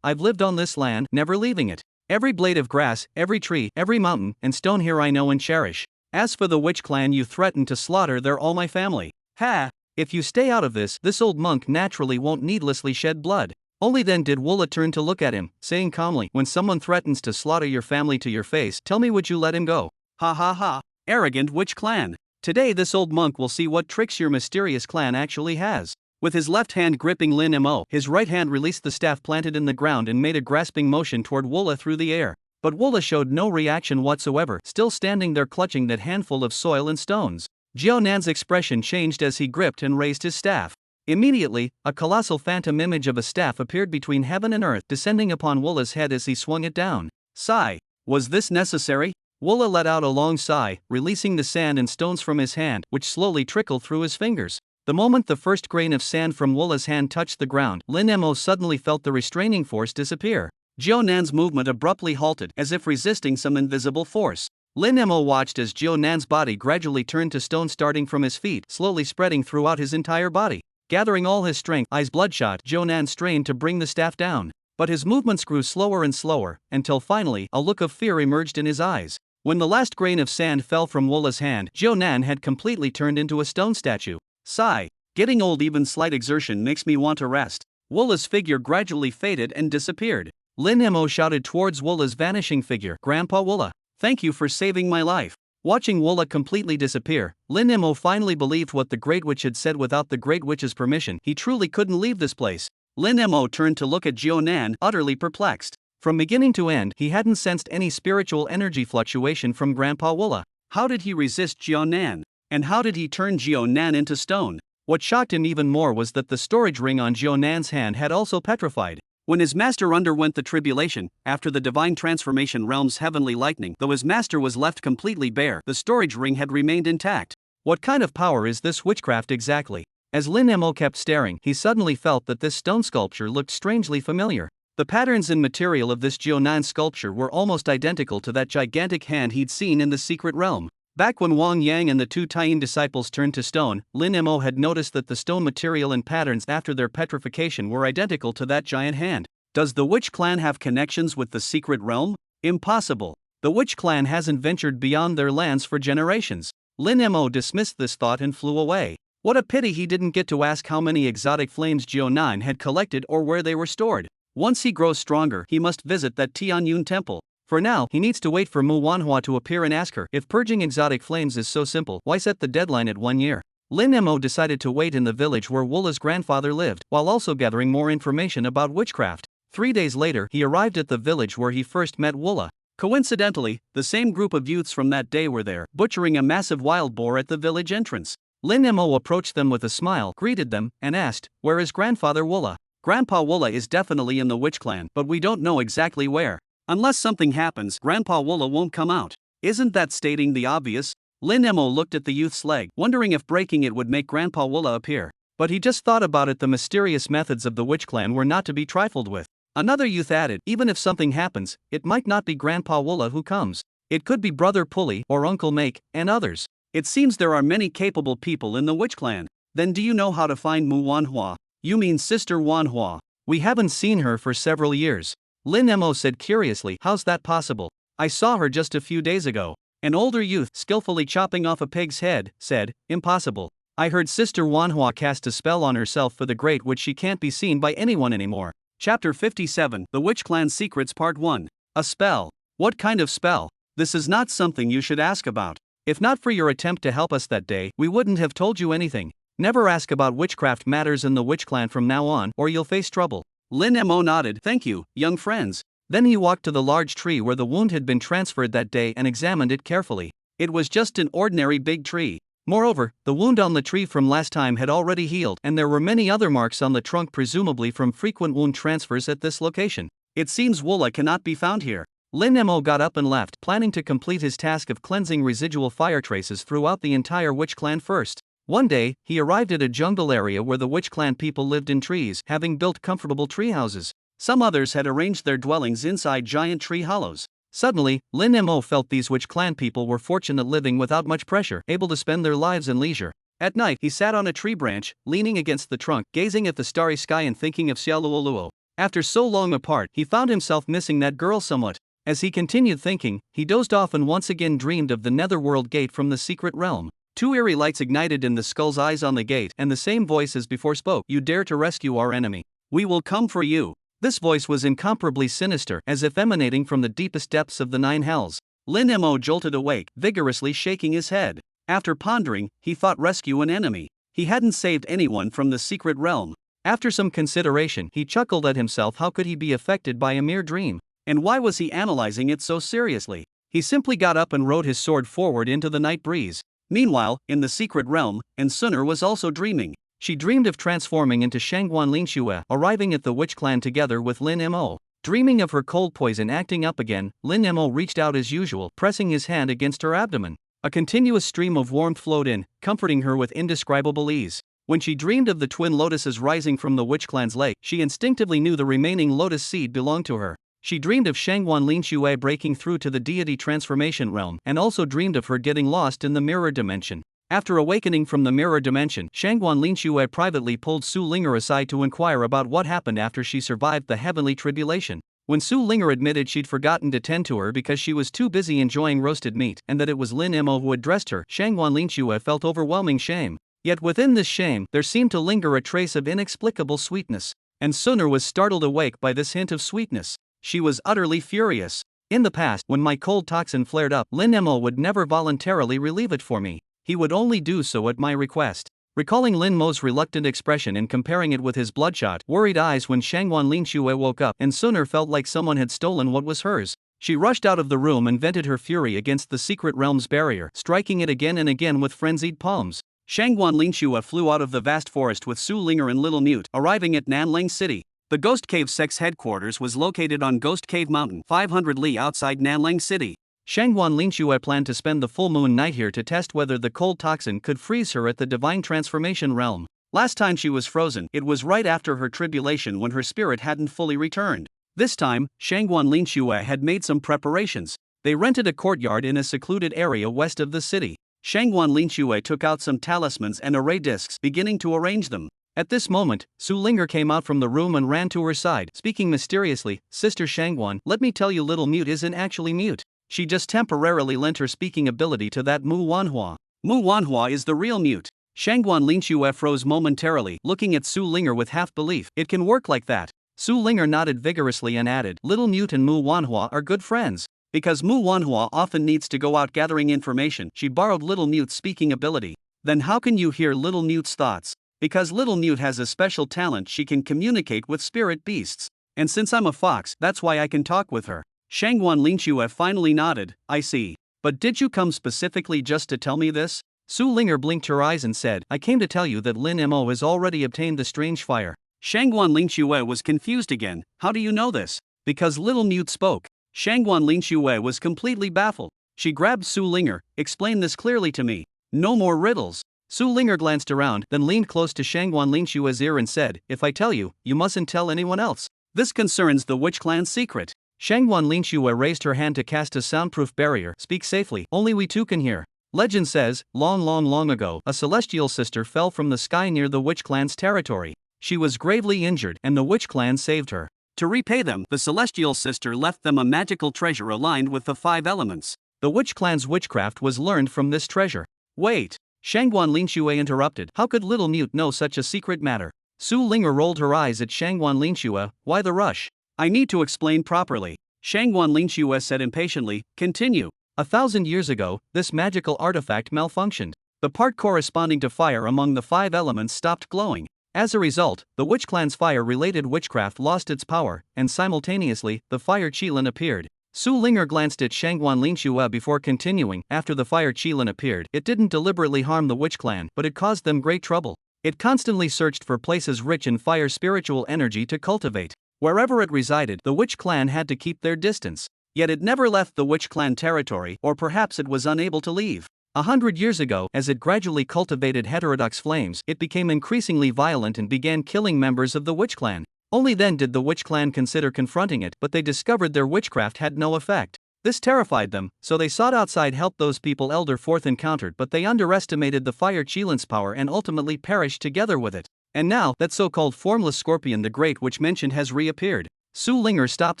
I've lived on this land, never leaving it. Every blade of grass, every tree, every mountain, and stone here I know and cherish. As for the witch clan you threaten to slaughter, they're all my family. Ha! If you stay out of this old monk naturally won't needlessly shed blood. Only then did Walla turn to look at him, saying calmly, when someone threatens to slaughter your family to your face, tell me, would you let him go? Ha ha ha. Arrogant witch clan. Today this old monk will see what tricks your mysterious clan actually has. With his left hand gripping Lin Mo, his right hand released the staff planted in the ground and made a grasping motion toward Walla through the air. But Walla showed no reaction whatsoever, still standing there clutching that handful of soil and stones. Nan's expression changed as he gripped and raised his staff. Immediately, a colossal phantom image of a staff appeared between heaven and earth, descending upon Walla's head as he swung it down. Sigh. Was this necessary? Walla let out a long sigh, releasing the sand and stones from his hand, which slowly trickled through his fingers. The moment the first grain of sand from Walla's hand touched the ground, Lin Mo suddenly felt the restraining force disappear. Nan's movement abruptly halted, as if resisting some invisible force. Lin Mo watched as Nan's body gradually turned to stone, starting from his feet, slowly spreading throughout his entire body. Gathering all his strength, eyes bloodshot, Nan strained to bring the staff down. But his movements grew slower and slower, until finally, a look of fear emerged in his eyes. When the last grain of sand fell from Walla's hand, Nan had completely turned into a stone statue. Sigh. Getting old, even slight exertion makes me want to rest. Walla's figure gradually faded and disappeared. Lin Mo shouted towards Walla's vanishing figure, Grandpa Walla, thank you for saving my life. Watching Walla completely disappear, Lin Mo finally believed what the Great Witch had said. Without the Great Witch's permission, he truly couldn't leave this place. Lin Mo turned to look at Nan, utterly perplexed. From beginning to end, he hadn't sensed any spiritual energy fluctuation from Grandpa Walla. How did he resist Nan? And how did he turn Nan into stone? What shocked him even more was that the storage ring on Nan's hand had also petrified. When his master underwent the tribulation, after the divine transformation realm's heavenly lightning, though his master was left completely bare, the storage ring had remained intact. What kind of power is this witchcraft exactly? As Lin Mo kept staring, he suddenly felt that this stone sculpture looked strangely familiar. The patterns and material of this Nan sculpture were almost identical to that gigantic hand he'd seen in the secret realm. Back when Wang Yang and the 2 Taiyin disciples turned to stone, Lin Mo had noticed that the stone material and patterns after their petrification were identical to that giant hand. Does the witch clan have connections with the secret realm? Impossible. The witch clan hasn't ventured beyond their lands for generations. Lin Mo dismissed this thought and flew away. What a pity he didn't get to ask how many exotic flames Nan had collected or where they were stored. Once he grows stronger, he must visit that Tianyun temple. For now, he needs to wait for Mu Wanhua to appear and ask her, if purging exotic flames is so simple, why set the deadline at 1 year? Lin Mo decided to wait in the village where Walla's grandfather lived, while also gathering more information about witchcraft. 3 days later, he arrived at the village where he first met Walla. Coincidentally, the same group of youths from that day were there, butchering a massive wild boar at the village entrance. Lin Mo approached them with a smile, greeted them, and asked, where is Grandfather Walla? Grandpa Walla is definitely in the witch clan, but we don't know exactly where. Unless something happens, Grandpa Walla won't come out. Isn't that stating the obvious? Lin Mo looked at the youth's leg, wondering if breaking it would make Grandpa Woola appear. But he just thought about it. The mysterious methods of the witch clan were not to be trifled with. Another youth added, even if something happens, it might not be Grandpa Woola who comes. It could be Brother Pulley or Uncle Make, and others. It seems there are many capable people in the witch clan. Then do you know how to find Mu Wanhua? You mean Sister Wanhua? We haven't seen her for several years. Lin Mo said curiously, how's that possible? I saw her just a few days ago. An older youth, skillfully chopping off a pig's head, said, impossible. I heard Sister Wanhua cast a spell on herself for the great which she can't be seen by anyone anymore. Chapter 57, The Witch Clan's Secrets Part 1. A spell. What kind of spell? This is not something you should ask about. If not for your attempt to help us that day, we wouldn't have told you anything. Never ask about witchcraft matters in the witch clan from now on, or you'll face trouble. Lin Mo nodded, thank you, young friends. Then he walked to the large tree where the wound had been transferred that day and examined it carefully. It was just an ordinary big tree. Moreover, the wound on the tree from last time had already healed, and there were many other marks on the trunk, presumably from frequent wound transfers at this location. It seems Woola cannot be found here. Lin Mo got up and left, planning to complete his task of cleansing residual fire traces throughout the entire witch clan first. One day, he arrived at a jungle area where the witch clan people lived in trees, having built comfortable tree houses. Some others had arranged their dwellings inside giant tree hollows. Suddenly, Lin Mo felt these witch clan people were fortunate, living without much pressure, able to spend their lives in leisure. At night, he sat on a tree branch, leaning against the trunk, gazing at the starry sky and thinking of Xiaoluoluo. After so long apart, he found himself missing that girl somewhat. As he continued thinking, he dozed off and once again dreamed of the netherworld gate from the secret realm. Two eerie lights ignited in the skull's eyes on the gate, and the same voice as before spoke, "You dare to rescue our enemy? We will come for you." This voice was incomparably sinister, as if emanating from the deepest depths of the nine hells. Lin Mo jolted awake, vigorously shaking his head. After pondering, he thought, rescue an enemy. He hadn't saved anyone from the secret realm. After some consideration, he chuckled at himself. How could he be affected by a mere dream? And why was he analyzing it so seriously? He simply got up and rode his sword forward into the night breeze. Meanwhile, in the secret realm, Sunner was also dreaming. She dreamed of transforming into Shangguan Linxue, arriving at the witch clan together with Lin Mo. Dreaming of her cold poison acting up again, Lin Mo reached out as usual, pressing his hand against her abdomen. A continuous stream of warmth flowed in, comforting her with indescribable ease. When she dreamed of the twin lotuses rising from the witch clan's lake, she instinctively knew the remaining lotus seed belonged to her. She dreamed of Shangguan Linxue breaking through to the deity transformation realm, and also dreamed of her getting lost in the mirror dimension. After awakening from the mirror dimension, Shangguan Linxue privately pulled Su Linger aside to inquire about what happened after she survived the heavenly tribulation. When Su Linger admitted she'd forgotten to tend to her because she was too busy enjoying roasted meat, and that it was Lin Mo who had dressed her, Shangguan Linxue felt overwhelming shame. Yet within this shame, there seemed to linger a trace of inexplicable sweetness. And Sunner was startled awake by this hint of sweetness. She was utterly furious. In the past, when my cold toxin flared up, Lin Mo would never voluntarily relieve it for me. He would only do so at my request. Recalling Lin Mo's reluctant expression and comparing it with his bloodshot, worried eyes when Shangguan Linxue woke up, and Sunner felt like someone had stolen what was hers. She rushed out of the room and vented her fury against the secret realm's barrier, striking it again and again with frenzied palms. Shangguan Linxue flew out of the vast forest with Su Linger and Little Mute, arriving at Nanling City. The Ghost Cave Sect's headquarters was located on Ghost Cave Mountain, 500 li outside Nanling City. Shangguan Linxue planned to spend the full moon night here to test whether the cold toxin could freeze her at the divine transformation realm. Last time she was frozen, it was right after her tribulation when her spirit hadn't fully returned. This time, Shangguan Linxue had made some preparations. They rented a courtyard in a secluded area west of the city. Shangguan Linxue took out some talismans and array discs, beginning to arrange them. At this moment, Su Linger came out from the room and ran to her side, speaking mysteriously, "Sister Shangguan, let me tell you, Little Mute isn't actually mute. She just temporarily lent her speaking ability to that Mu Wanhua. Mu Wanhua is the real mute." Shangguan Linxue froze momentarily, looking at Su Linger with half-belief. It can work like that. Su Linger nodded vigorously and added, "Little Mute and Mu Wanhua are good friends. Because Mu Wanhua often needs to go out gathering information, she borrowed Little Mute's speaking ability." "Then how can you hear Little Mute's thoughts?" "Because Little Mute has a special talent, she can communicate with spirit beasts. And since I'm a fox, that's why I can talk with her." Shangguan Linxue finally nodded, "I see. But did you come specifically just to tell me this?" Su Linger blinked her eyes and said, "I came to tell you that Lin Mo has already obtained the strange fire." Shangguan Linxue was confused again. "How do you know this?" "Because Little Mute spoke." Shangguan Linxue was completely baffled. She grabbed Su Linger. Explain this clearly to me. No more riddles. Su Linger glanced around, then leaned close to Shangguan Lingshua's ear and said, if I tell you, you mustn't tell anyone else. This concerns the Witch Clan's secret. Shangguan Lingxue raised her hand to cast a soundproof barrier. Speak safely, only we two can hear. Legend says, long ago, a celestial sister fell from the sky near the Witch Clan's territory. She was gravely injured, and the Witch Clan saved her. To repay them, the celestial sister left them a magical treasure aligned with the 5 elements. The Witch Clan's witchcraft was learned from this treasure. Wait. Shangguan Lingxue interrupted. How could little Mute know such a secret matter? Su Linger rolled her eyes at Shangguan Lingxue. Why the rush? I need to explain properly. Shangguan Lingxue said impatiently. Continue. 1,000 years ago, this magical artifact malfunctioned. The part corresponding to fire among the 5 elements stopped glowing. As a result, the Witch Clan's fire-related witchcraft lost its power, and simultaneously, the fire Qilin appeared. Su Linger glanced at Shangguan Lingxue before continuing. After the fire Qilin appeared, it didn't deliberately harm the Witch Clan, but it caused them great trouble. It constantly searched for places rich in fire spiritual energy to cultivate. Wherever it resided, the Witch Clan had to keep their distance. Yet it never left the Witch Clan territory, or perhaps it was unable to leave. 100 years ago, as it gradually cultivated heterodox flames, it became increasingly violent and began killing members of the Witch Clan. Only then did the Witch Clan consider confronting it, but they discovered their witchcraft had no effect. This terrified them, so they sought outside help. Those people Elder Fourth encountered, but they underestimated the fire Qilin's power and ultimately perished together with it. And now, that so-called formless scorpion the Great Witch mentioned has reappeared. Su Linger stopped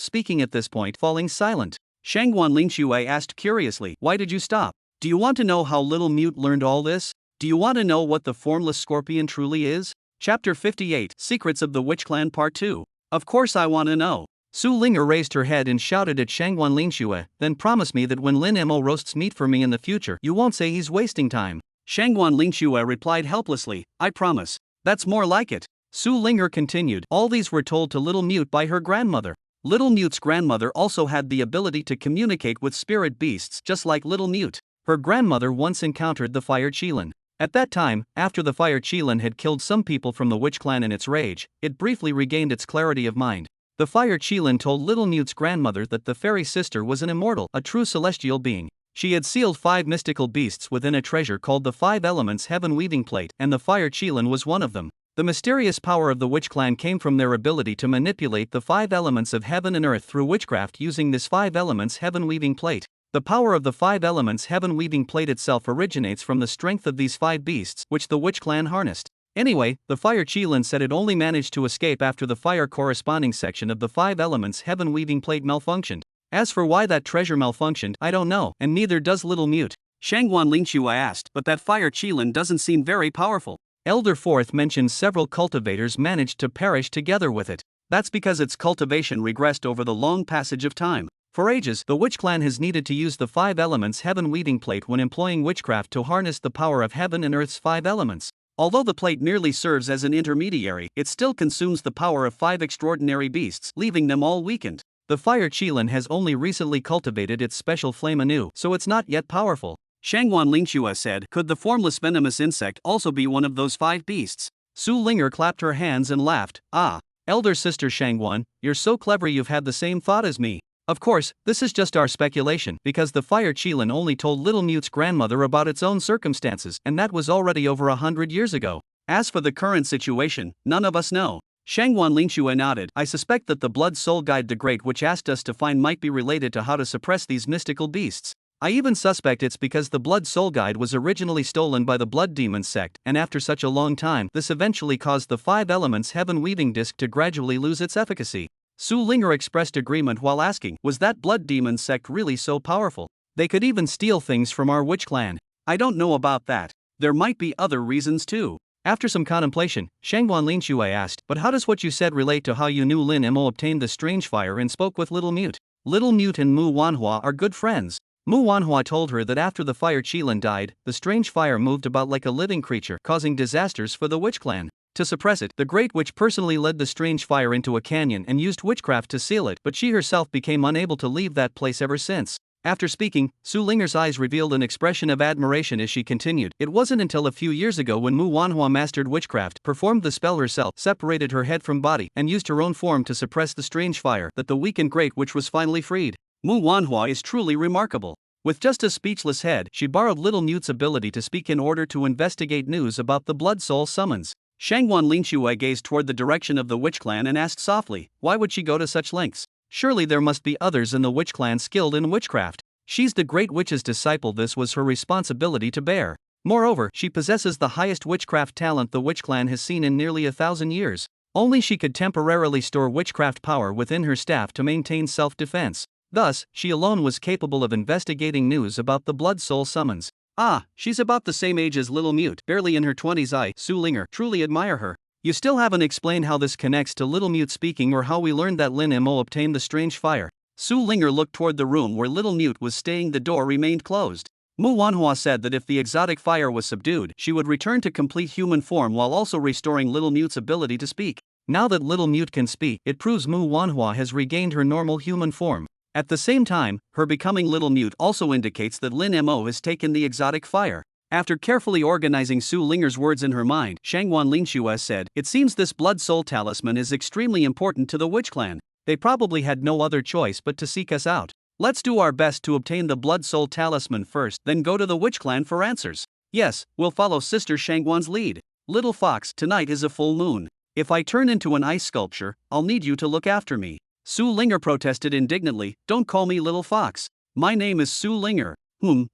speaking at this point, falling silent. Shangguan Lingxue asked curiously, why did you stop? Do you want to know how little Mute learned all this? Do you want to know what the formless scorpion truly is? Chapter 58, Secrets of the Witch Clan Part 2. Of course I want to know. Su Linger raised her head and shouted at Shangguan Lingxue, then promise me that when Lin Mo roasts meat for me in the future, you won't say he's wasting time. Shangguan Lingxue replied helplessly, I promise. That's more like it. Su Linger continued, all these were told to Little Mute by her grandmother. Little Mute's grandmother also had the ability to communicate with spirit beasts just like Little Mute. Her grandmother once encountered the fire Qilin. At that time, after the fire Qilin had killed some people from the Witch Clan in its rage, it briefly regained its clarity of mind. The fire Qilin told Little Mute's grandmother that the fairy sister was an immortal, a true celestial being. She had sealed 5 mystical beasts within a treasure called the 5 Elements Heaven Weaving Plate, and the fire Qilin was one of them. The mysterious power of the Witch Clan came from their ability to manipulate the 5 elements of heaven and earth through witchcraft using this 5 Elements Heaven Weaving Plate. The power of the 5 Elements Heaven Weaving Plate itself originates from the strength of these 5 beasts, which the Witch Clan harnessed. Anyway, the fire Qilin said it only managed to escape after the fire corresponding section of the 5 Elements Heaven Weaving Plate malfunctioned. As for why that treasure malfunctioned, I don't know, and neither does Little Mute. Shangguan Lingxue asked, but that fire Qilin doesn't seem very powerful. Elder Fourth mentioned several cultivators managed to perish together with it. That's because its cultivation regressed over the long passage of time. For ages, the Witch Clan has needed to use the 5 Elements Heaven Weaving Plate when employing witchcraft to harness the power of heaven and earth's 5 elements. Although the plate merely serves as an intermediary, it still consumes the power of 5 extraordinary beasts, leaving them all weakened. The fire Qilin has only recently cultivated its special flame anew, so it's not yet powerful. Shangguan Lingxue said, could the formless venomous insect also be one of those 5 beasts? Su Linger clapped her hands and laughed. Ah, elder sister Shangguan, you're so clever, you've had the same thought as me. Of course, this is just our speculation, because the fire Qilin only told Little Mute's grandmother about its own circumstances, and that was already over 100 years ago. As for the current situation, none of us know. Shangguan Lingxue nodded. I suspect that the Blood Soul Guide the Great Witch asked us to find might be related to how to suppress these mystical beasts. I even suspect it's because the Blood Soul Guide was originally stolen by the Blood Demon sect, and after such a long time, this eventually caused the 5 Elements Heaven Weaving Disc to gradually lose its efficacy. Su Linger expressed agreement while asking, was that Blood Demon sect really so powerful? They could even steal things from our Witch Clan. I don't know about that. There might be other reasons too. After some contemplation, Shangguan Lingxue asked, but how does what you said relate to how you knew Lin Mo obtained the strange fire and spoke with Little Mute? Little Mute and Mu Wanhua are good friends. Mu Wanhua told her that after the fire Qilin died, the strange fire moved about like a living creature, causing disasters for the Witch Clan. To suppress it, the Great Witch personally led the strange fire into a canyon and used witchcraft to seal it, but she herself became unable to leave that place ever since. After speaking, Su Linger's eyes revealed an expression of admiration as she continued. It wasn't until a few years ago when Mu Wanhua mastered witchcraft, performed the spell herself, separated her head from body, and used her own form to suppress the strange fire, that the weakened Great Witch was finally freed. Mu Wanhua is truly remarkable. With just a speechless head, she borrowed Little Mute's ability to speak in order to investigate news about the Blood Soul summons. Shangwan Lingxue gazed toward the direction of the Witch Clan and asked softly, why would she go to such lengths? Surely there must be others in the Witch Clan skilled in witchcraft. She's the Great Witch's disciple, this was her responsibility to bear. Moreover, she possesses the highest witchcraft talent the Witch Clan has seen in nearly 1,000 years. Only she could temporarily store witchcraft power within her staff to maintain self-defense. Thus, she alone was capable of investigating news about the Blood Soul summons. Ah, she's about the same age as Little Mute, barely in her 20s. I, Su Linger, truly admire her. You still haven't explained how this connects to Little Mute speaking or how we learned that Lin Mo obtained the strange fire. Su Linger looked toward the room where Little Mute was staying. The door remained closed. Mu Wanhua said that if the exotic fire was subdued, she would return to complete human form while also restoring Little Mute's ability to speak. Now that Little Mute can speak, it proves Mu Wanhua has regained her normal human form. At the same time, her becoming Little Mute also indicates that Lin Mo has taken the exotic fire. After carefully organizing Su Linger's words in her mind, Shangwan Lingxue said, it seems this Blood Soul talisman is extremely important to the Witch Clan. They probably had no other choice but to seek us out. Let's do our best to obtain the Blood Soul talisman first, then go to the Witch Clan for answers. Yes, we'll follow Sister Shangwan's lead. Little Fox, tonight is a full moon. If I turn into an ice sculpture, I'll need you to look after me. Su Linger protested indignantly, don't call me Little Fox. My name is Su Linger.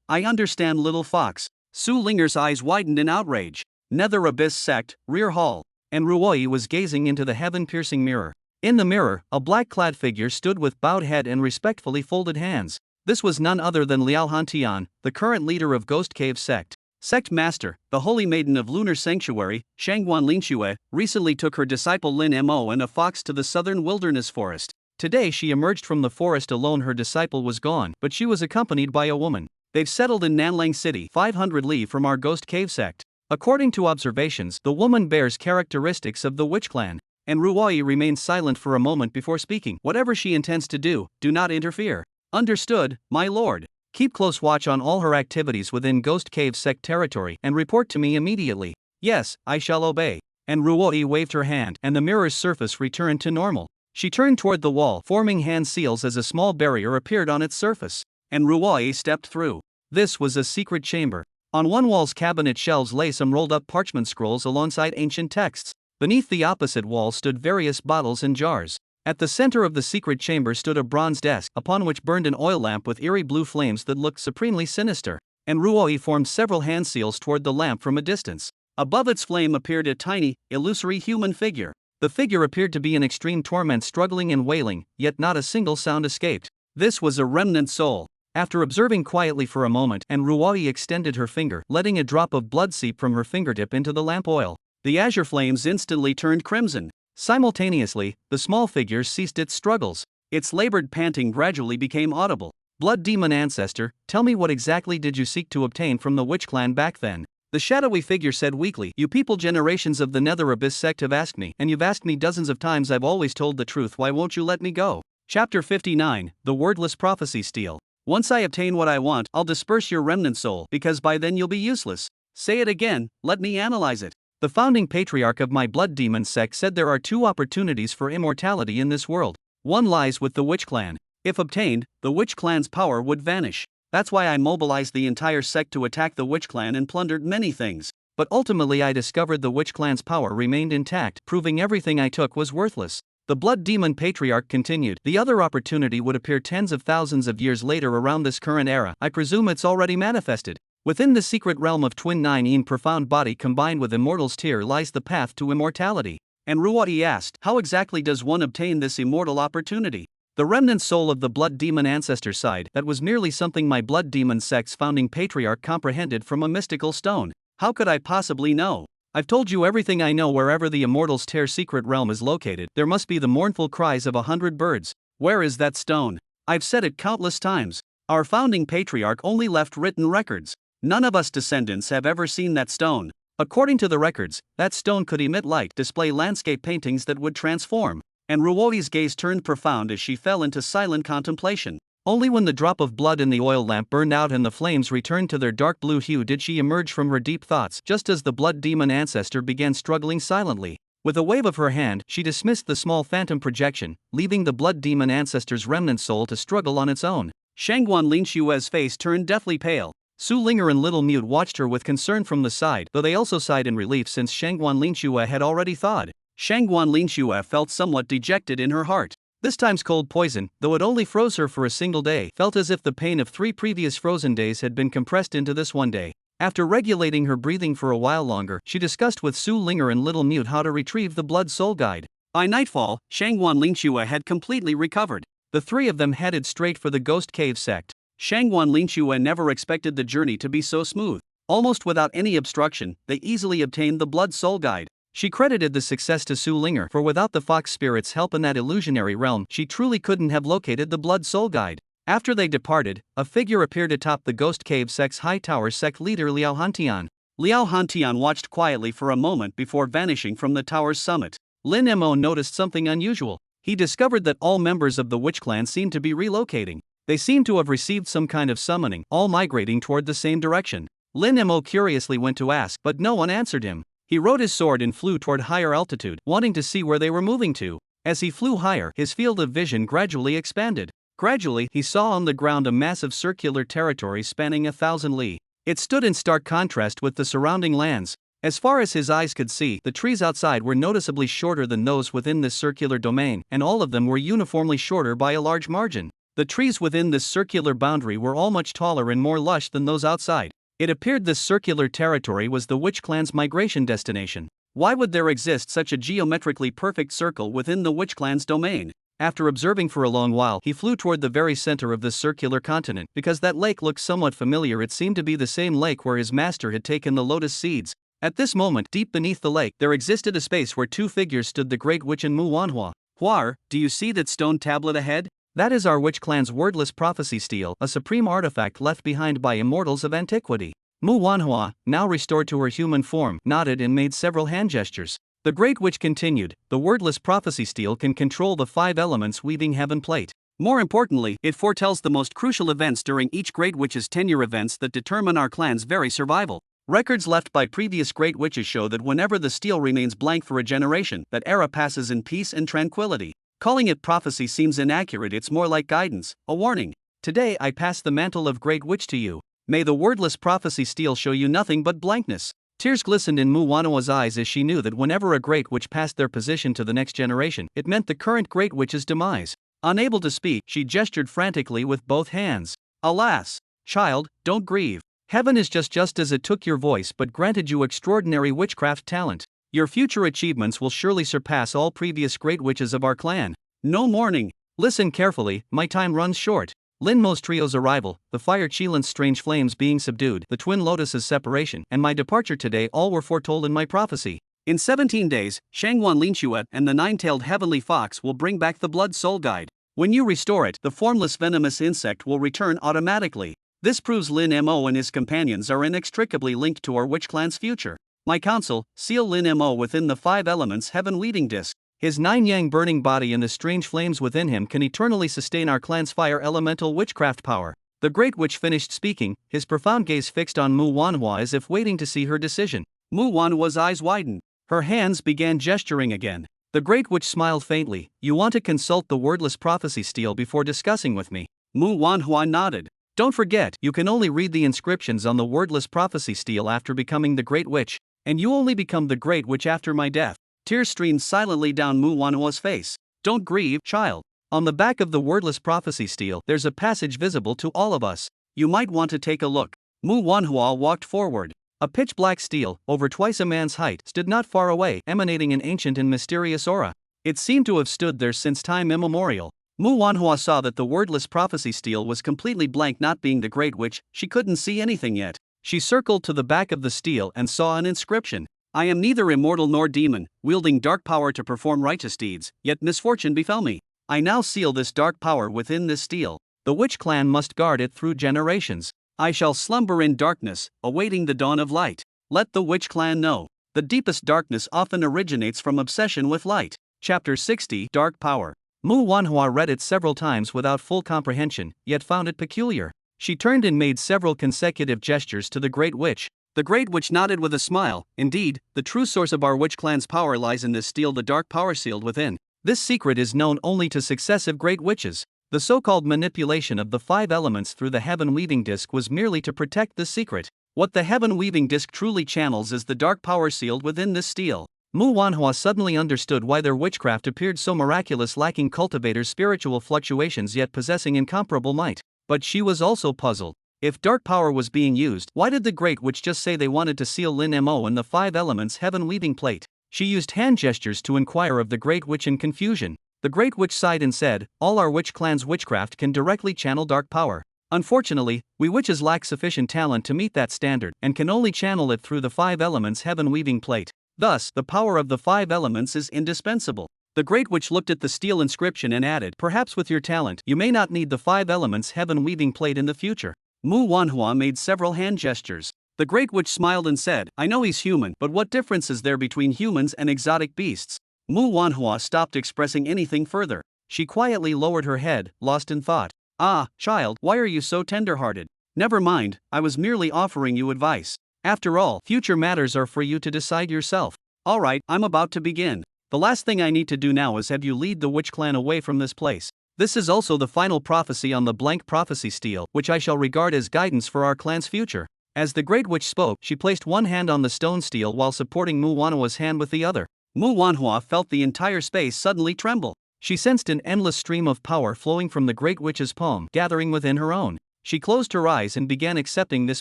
I understand, Little Fox. Su Linger's eyes widened in outrage. Nether Abyss Sect, Rear Hall. And Ruoi was gazing into the heaven-piercing mirror. In the mirror, a black-clad figure stood with bowed head and respectfully folded hands. This was none other than Liao Hantian, the current leader of Ghost Cave Sect. Sect Master, the Holy Maiden of Lunar Sanctuary, Shangwan Lingxue, recently took her disciple Lin Mo and a fox to the southern wilderness forest. Today she emerged from the forest alone. Her disciple was gone, but she was accompanied by a woman. They've settled in Nanlang City, 500 li from our Ghost Cave Sect. According to observations, the woman bears characteristics of the Witch Clan. And Ruoi remained silent for a moment before speaking. Whatever she intends to do, do not interfere. Understood, my lord. Keep close watch on all her activities within Ghost Cave Sect territory and report to me immediately. Yes, I shall obey. And Ruoi waved her hand, and the mirror's surface returned to normal. She turned toward the wall, forming hand seals as a small barrier appeared on its surface. And Ruoi stepped through. This was a secret chamber. On one wall's cabinet shelves lay some rolled-up parchment scrolls alongside ancient texts. Beneath the opposite wall stood various bottles and jars. At the center of the secret chamber stood a bronze desk, upon which burned an oil lamp with eerie blue flames that looked supremely sinister. And Ruoi formed several hand seals toward the lamp from a distance. Above its flame appeared a tiny, illusory human figure. The figure appeared to be in extreme torment, struggling and wailing, yet not a single sound escaped. This was a remnant soul. After observing quietly for a moment, and Ruoi extended her finger, letting a drop of blood seep from her fingertip into the lamp oil. The azure flames instantly turned crimson. Simultaneously, the small figure ceased its struggles. Its labored panting gradually became audible. Blood Demon Ancestor, tell me, what exactly did you seek to obtain from the Witch Clan back then? The shadowy figure said weakly, you people generations of the Nether Abyss Sect have asked me, and you've asked me dozens of times. I've always told the truth. Why won't you let me go? Chapter 59, The Wordless Prophecy Steal. Once I obtain what I want, I'll disperse your remnant soul, because by then you'll be useless. Say it again, let me analyze it. The founding patriarch of my Blood Demon sect said there are two opportunities for immortality in this world. One lies with the Witch Clan. If obtained, the Witch Clan's power would vanish. That's why I mobilized the entire sect to attack the Witch Clan and plundered many things. But ultimately I discovered the Witch Clan's power remained intact, proving everything I took was worthless. The Blood Demon Patriarch continued. The other opportunity would appear tens of thousands of years later around this current era. I presume it's already manifested. Within the secret realm of Twin Nine profound body combined with Immortal's Tear lies the path to immortality. And Ruoi asked, how exactly does one obtain this immortal opportunity? The remnant soul of the Blood Demon Ancestor sighed, that was merely something my Blood Demon sect's founding patriarch comprehended from a mystical stone. How could I possibly know? I've told you everything I know. Wherever the Immortal's Tear secret realm is located, there must be the mournful cries of 100 birds. Where is that stone? I've said it countless times. Our founding patriarch only left written records. None of us descendants have ever seen that stone. According to the records, that stone could emit light, display landscape paintings that would transform. And Ruoi's gaze turned profound as she fell into silent contemplation. Only when the drop of blood in the oil lamp burned out and the flames returned to their dark blue hue did she emerge from her deep thoughts. Just as the Blood Demon Ancestor began struggling silently, with a wave of her hand, she dismissed the small phantom projection, leaving the Blood Demon Ancestor's remnant soul to struggle on its own. Shangguan Linshue's face turned deathly pale. Su Linger and Little Mute watched her with concern from the side, though they also sighed in relief since Shangguan Linshue had already thawed. Shangguan Linshue felt somewhat dejected in her heart. This time's cold poison, though it only froze her for a single day, felt as if the pain of 3 previous frozen days had been compressed into this one day. After regulating her breathing for a while longer, she discussed with Su Linger and Little Mute how to retrieve the Blood Soul Guide. By nightfall, Shangguan Linshue had completely recovered. The 3 of them headed straight for the Ghost Cave sect. Shangguan Linshue never expected the journey to be so smooth. Almost without any obstruction, they easily obtained the Blood Soul Guide. She credited the success to Su Linger, for without the Fox Spirit's help in that illusionary realm, she truly couldn't have located the Blood Soul Guide. After they departed, a figure appeared atop the Ghost Cave sect's high tower. Sect leader Liao Hantian. Liao Hantian watched quietly for a moment before vanishing from the tower's summit. Lin Mo noticed something unusual. He discovered that all members of the Witch Clan seemed to be relocating. They seemed to have received some kind of summoning, all migrating toward the same direction. Lin Mo curiously went to ask, but no one answered him. He rode his sword and flew toward higher altitude, wanting to see where they were moving to. As he flew higher, his field of vision gradually expanded. Gradually, he saw on the ground a massive circular territory spanning 1,000 li. It stood in stark contrast with the surrounding lands. As far as his eyes could see, the trees outside were noticeably shorter than those within this circular domain, and all of them were uniformly shorter by a large margin. The trees within this circular boundary were all much taller and more lush than those outside. It appeared this circular territory was the Witch Clan's migration destination. Why would there exist such a geometrically perfect circle within the Witch Clan's domain? After observing for a long while, he flew toward the very center of this circular continent. Because that lake looked somewhat familiar, it seemed to be the same lake where his master had taken the lotus seeds. At this moment, deep beneath the lake, there existed a space where 2 figures stood: the Great Witch and Mu Wanhua. Huar, do you see that stone tablet ahead? That is our Witch Clan's wordless prophecy stele, a supreme artifact left behind by immortals of antiquity. Mu Wanhua, now restored to her human form, nodded and made several hand gestures. The Great Witch continued, the wordless prophecy stele can control the 5 elements weaving heaven plate. More importantly, it foretells the most crucial events during each Great Witch's tenure, events that determine our clan's very survival. Records left by previous Great Witches show that whenever the stele remains blank for a generation, that era passes in peace and tranquility. Calling it prophecy seems inaccurate, it's more like guidance, a warning. Today I pass the mantle of Great Witch to you. May the wordless prophecy stele show you nothing but blankness. Tears glistened in Mu Wanhua's eyes as she knew that whenever a Great Witch passed their position to the next generation, it meant the current Great Witch's demise. Unable to speak, she gestured frantically with both hands. Alas! Child, don't grieve. Heaven is just as it took your voice but granted you extraordinary witchcraft talent. Your future achievements will surely surpass all previous Great Witches of our clan. No mourning. Listen carefully, my time runs short. Lin Mo's trio's arrival, the Fire Qilin's strange flames being subdued, the Twin Lotus's separation, and my departure today all were foretold in my prophecy. In 17 days, Shangguan Linshue and the 9-tailed heavenly fox will bring back the Blood Soul Guide. When you restore it, the formless venomous insect will return automatically. This proves Lin Mo and his companions are inextricably linked to our Witch Clan's future. My counsel, seal Lin Mo within the 5 elements heaven weaving disc. His 9-yang burning body and the strange flames within him can eternally sustain our clan's fire elemental witchcraft power. The Great Witch finished speaking, his profound gaze fixed on Mu Wanhua as if waiting to see her decision. Mu Wanhua's eyes widened. Her hands began gesturing again. The Great Witch smiled faintly. You want to consult the wordless prophecy stele before discussing with me? Mu Wanhua nodded. Don't forget, you can only read the inscriptions on the wordless prophecy stele after becoming the Great Witch, and you only become the Great Witch after my death. Tears streamed silently down Mu Wanhua's face. Don't grieve, child. On the back of the wordless prophecy stele, there's a passage visible to all of us. You might want to take a look. Mu Wanhua walked forward. A pitch-black stele, over twice a man's height, stood not far away, emanating an ancient and mysterious aura. It seemed to have stood there since time immemorial. Mu Wanhua saw that the wordless prophecy stele was completely blank. Not being the Great Witch, she couldn't see anything yet. She circled to the back of the stele and saw an inscription. I am neither immortal nor demon, wielding dark power to perform righteous deeds, yet misfortune befell me. I now seal this dark power within this stele. The Witch Clan must guard it through generations. I shall slumber in darkness, awaiting the dawn of light. Let the Witch Clan know. The deepest darkness often originates from obsession with light. Chapter 60, Dark Power. Mu Wanhua read it several times without full comprehension, yet found it peculiar. She turned and made several consecutive gestures to the Great Witch. The Great Witch nodded with a smile. Indeed, the true source of our Witch Clan's power lies in this stele, the dark power sealed within. This secret is known only to successive Great Witches. The so-called manipulation of the 5 elements through the heaven-weaving disc was merely to protect this secret. What the heaven-weaving disc truly channels is the dark power sealed within this steel. Mu Wanhua suddenly understood why their witchcraft appeared so miraculous, lacking cultivators' spiritual fluctuations yet possessing incomparable might. But she was also puzzled. If dark power was being used, why did the Great Witch just say they wanted to seal Lin Mo in the 5 elements heaven-weaving plate? She used hand gestures to inquire of the Great Witch in confusion. The Great Witch sighed and said, "All our witch clan's witchcraft can directly channel dark power. Unfortunately, we witches lack sufficient talent to meet that standard and can only channel it through the 5 elements heaven-weaving plate. Thus, the power of the 5 elements is indispensable." The Great Witch looked at the steel inscription and added, "Perhaps with your talent, you may not need the 5 elements heaven-weaving plate in the future." Mu Wanhua made several hand gestures. The Great Witch smiled and said, "I know he's human, but what difference is there between humans and exotic beasts?" Mu Wanhua stopped expressing anything further. She quietly lowered her head, lost in thought. "Ah, child, why are you so tender-hearted? Never mind, I was merely offering you advice. After all, future matters are for you to decide yourself. Alright, I'm about to begin. The last thing I need to do now is have you lead the witch clan away from this place. This is also the final prophecy on the blank prophecy stele, which I shall regard as guidance for our clan's future." As the Great Witch spoke, she placed one hand on the stone stele while supporting Mu Wanhua's hand with the other. Mu Wanhua felt the entire space suddenly tremble. She sensed an endless stream of power flowing from the Great Witch's palm, gathering within her own. She closed her eyes and began accepting this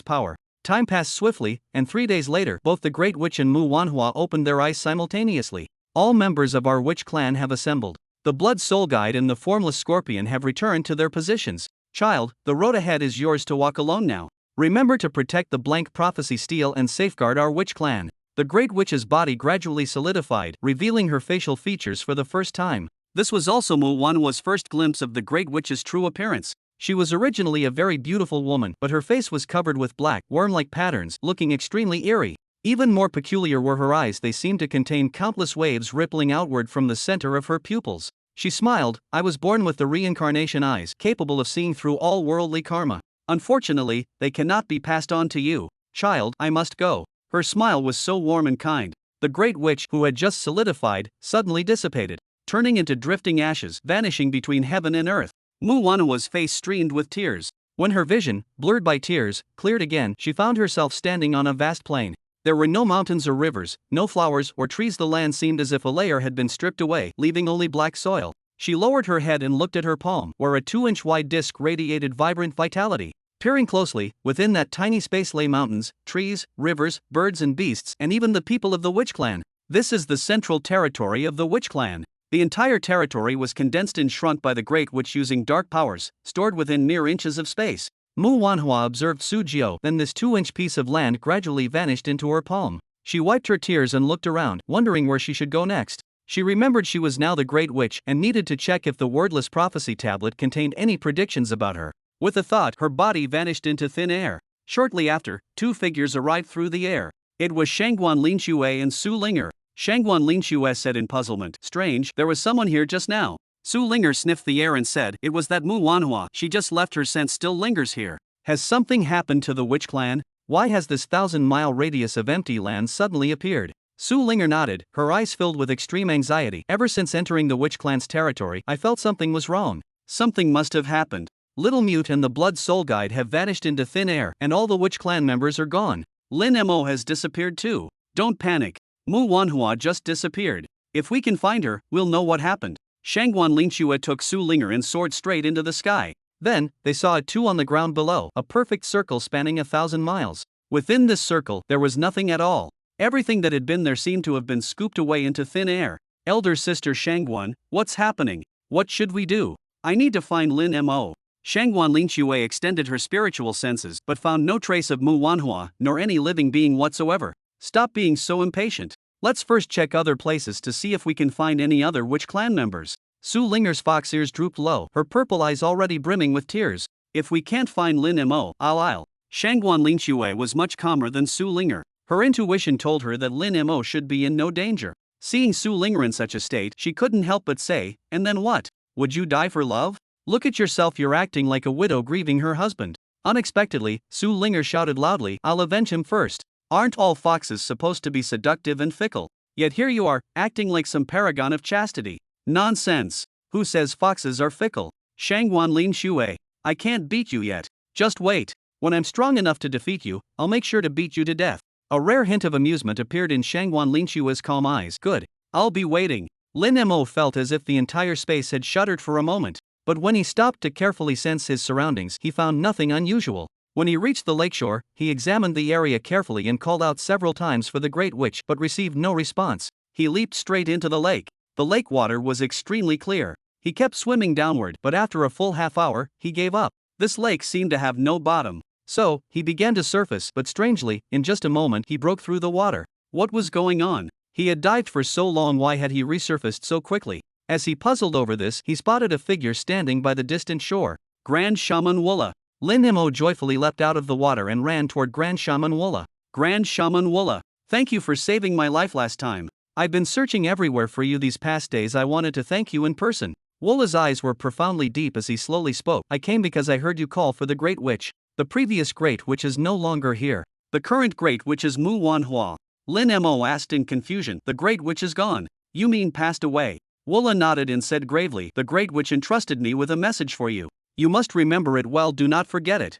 power. Time passed swiftly, and 3 days later, both the Great Witch and Mu Wanhua opened their eyes simultaneously. "All members of our witch clan have assembled. The Blood Soul Guide and the Formless Scorpion have returned to their positions. Child, the road ahead is yours to walk alone now. Remember to protect the blank prophecy stele and safeguard our witch clan." The Great Witch's body gradually solidified, revealing her facial features for the first time. This was also Mu Wanhua's first glimpse of the Great Witch's true appearance. She was originally a very beautiful woman, but her face was covered with black, worm-like patterns, looking extremely eerie. Even more peculiar were her eyes. They seemed to contain countless waves rippling outward from the center of her pupils. She smiled. "I was born with the reincarnation eyes, capable of seeing through all worldly karma. Unfortunately, they cannot be passed on to you. Child, I must go." Her smile was so warm and kind. The Great Witch, who had just solidified, suddenly dissipated, turning into drifting ashes, vanishing between heaven and earth. Mu Wanhua's face streamed with tears. When her vision, blurred by tears, cleared again, she found herself standing on a vast plain. There were no mountains or rivers, no flowers or trees. The land seemed as if a layer had been stripped away, leaving only black soil. She lowered her head and looked at her palm, where a 2-inch wide disc radiated vibrant vitality. Peering closely, within that tiny space lay mountains, trees, rivers, birds and beasts, and even the people of the witch clan. This is the central territory of the witch clan. The entire territory was condensed and shrunk by the Great Witch using dark powers, stored within mere inches of space. Mu Wanhua observed Su Jiao, then this 2-inch piece of land gradually vanished into her palm. She wiped her tears and looked around, wondering where she should go next. She remembered she was now the Great Witch and needed to check if the wordless prophecy tablet contained any predictions about her. With a thought, her body vanished into thin air. Shortly after, 2 figures arrived through the air. It was Shangguan Linxue and Su Linger. Shangguan Linxue said in puzzlement, "Strange, there was someone here just now." Su Linger sniffed the air and said, "It was that Mu Wanhua. She just left. Her scent still lingers here. Has something happened to the witch clan? Why has this 1,000-mile radius of empty land suddenly appeared?" Su Linger nodded, her eyes filled with extreme anxiety. "Ever since entering the witch clan's territory, I felt something was wrong. Something must have happened. Little Mute and the Blood Soul Guide have vanished into thin air, and all the witch clan members are gone. Lin Mo has disappeared too. Don't panic. Mu Wanhua just disappeared. If we can find her, we'll know what happened." Shangguan Linxue took Su Linger and soared straight into the sky. Then, they saw a 2 on the ground below, a perfect circle spanning 1,000 miles. Within this circle, there was nothing at all. Everything that had been there seemed to have been scooped away into thin air. "Elder Sister Shangguan, what's happening? What should we do? I need to find Lin Mo." Shangguan Linxue extended her spiritual senses but found no trace of Mu Wanhua, nor any living being whatsoever. "Stop being so impatient. Let's first check other places to see if we can find any other witch clan members." Su Linger's fox ears drooped low, her purple eyes already brimming with tears. "If we can't find Lin Mo, I'll." Shangguan Linxue was much calmer than Su Linger. Her intuition told her that Lin Mo should be in no danger. Seeing Su Linger in such a state, she couldn't help but say, "And then what? Would you die for love? Look at yourself, you're acting like a widow grieving her husband." Unexpectedly, Su Linger shouted loudly, "I'll avenge him first. Aren't all foxes supposed to be seductive and fickle? Yet here you are, acting like some paragon of chastity." "Nonsense. Who says foxes are fickle? Shangwan Lin Shui. I can't beat you yet. Just wait. When I'm strong enough to defeat you, I'll make sure to beat you to death. A rare hint of amusement appeared in Shangwan Lin Shui's calm eyes. Good. I'll be waiting. Lin Mo felt as if the entire space had shuddered for a moment. But when he stopped to carefully sense his surroundings, he found nothing unusual. When he reached the lakeshore, he examined the area carefully and called out several times for the Great Witch but received no response. He leaped straight into the lake. The lake water was extremely clear. He kept swimming downward, but after a full half hour, he gave up. This lake seemed to have no bottom. So, he began to surface, but strangely, in just a moment he broke through the water. What was going on? He had dived for so long, why had he resurfaced so quickly? As he puzzled over this, he spotted a figure standing by the distant shore. Grand Shaman Woola. Lin Mo joyfully leapt out of the water and ran toward Grand Shaman Woola. Grand Shaman Woola, thank you for saving my life last time. I've been searching everywhere for you these past days. I wanted to thank you in person. Woola's eyes were profoundly deep as he slowly spoke. I came because I heard you call for the Great Witch. The previous Great Witch is no longer here. The current Great Witch is Mu Wanhua. Lin Mo asked in confusion. The Great Witch is gone. You mean passed away? Woola nodded and said gravely, the Great Witch entrusted me with a message for you. You must remember it well, do not forget it.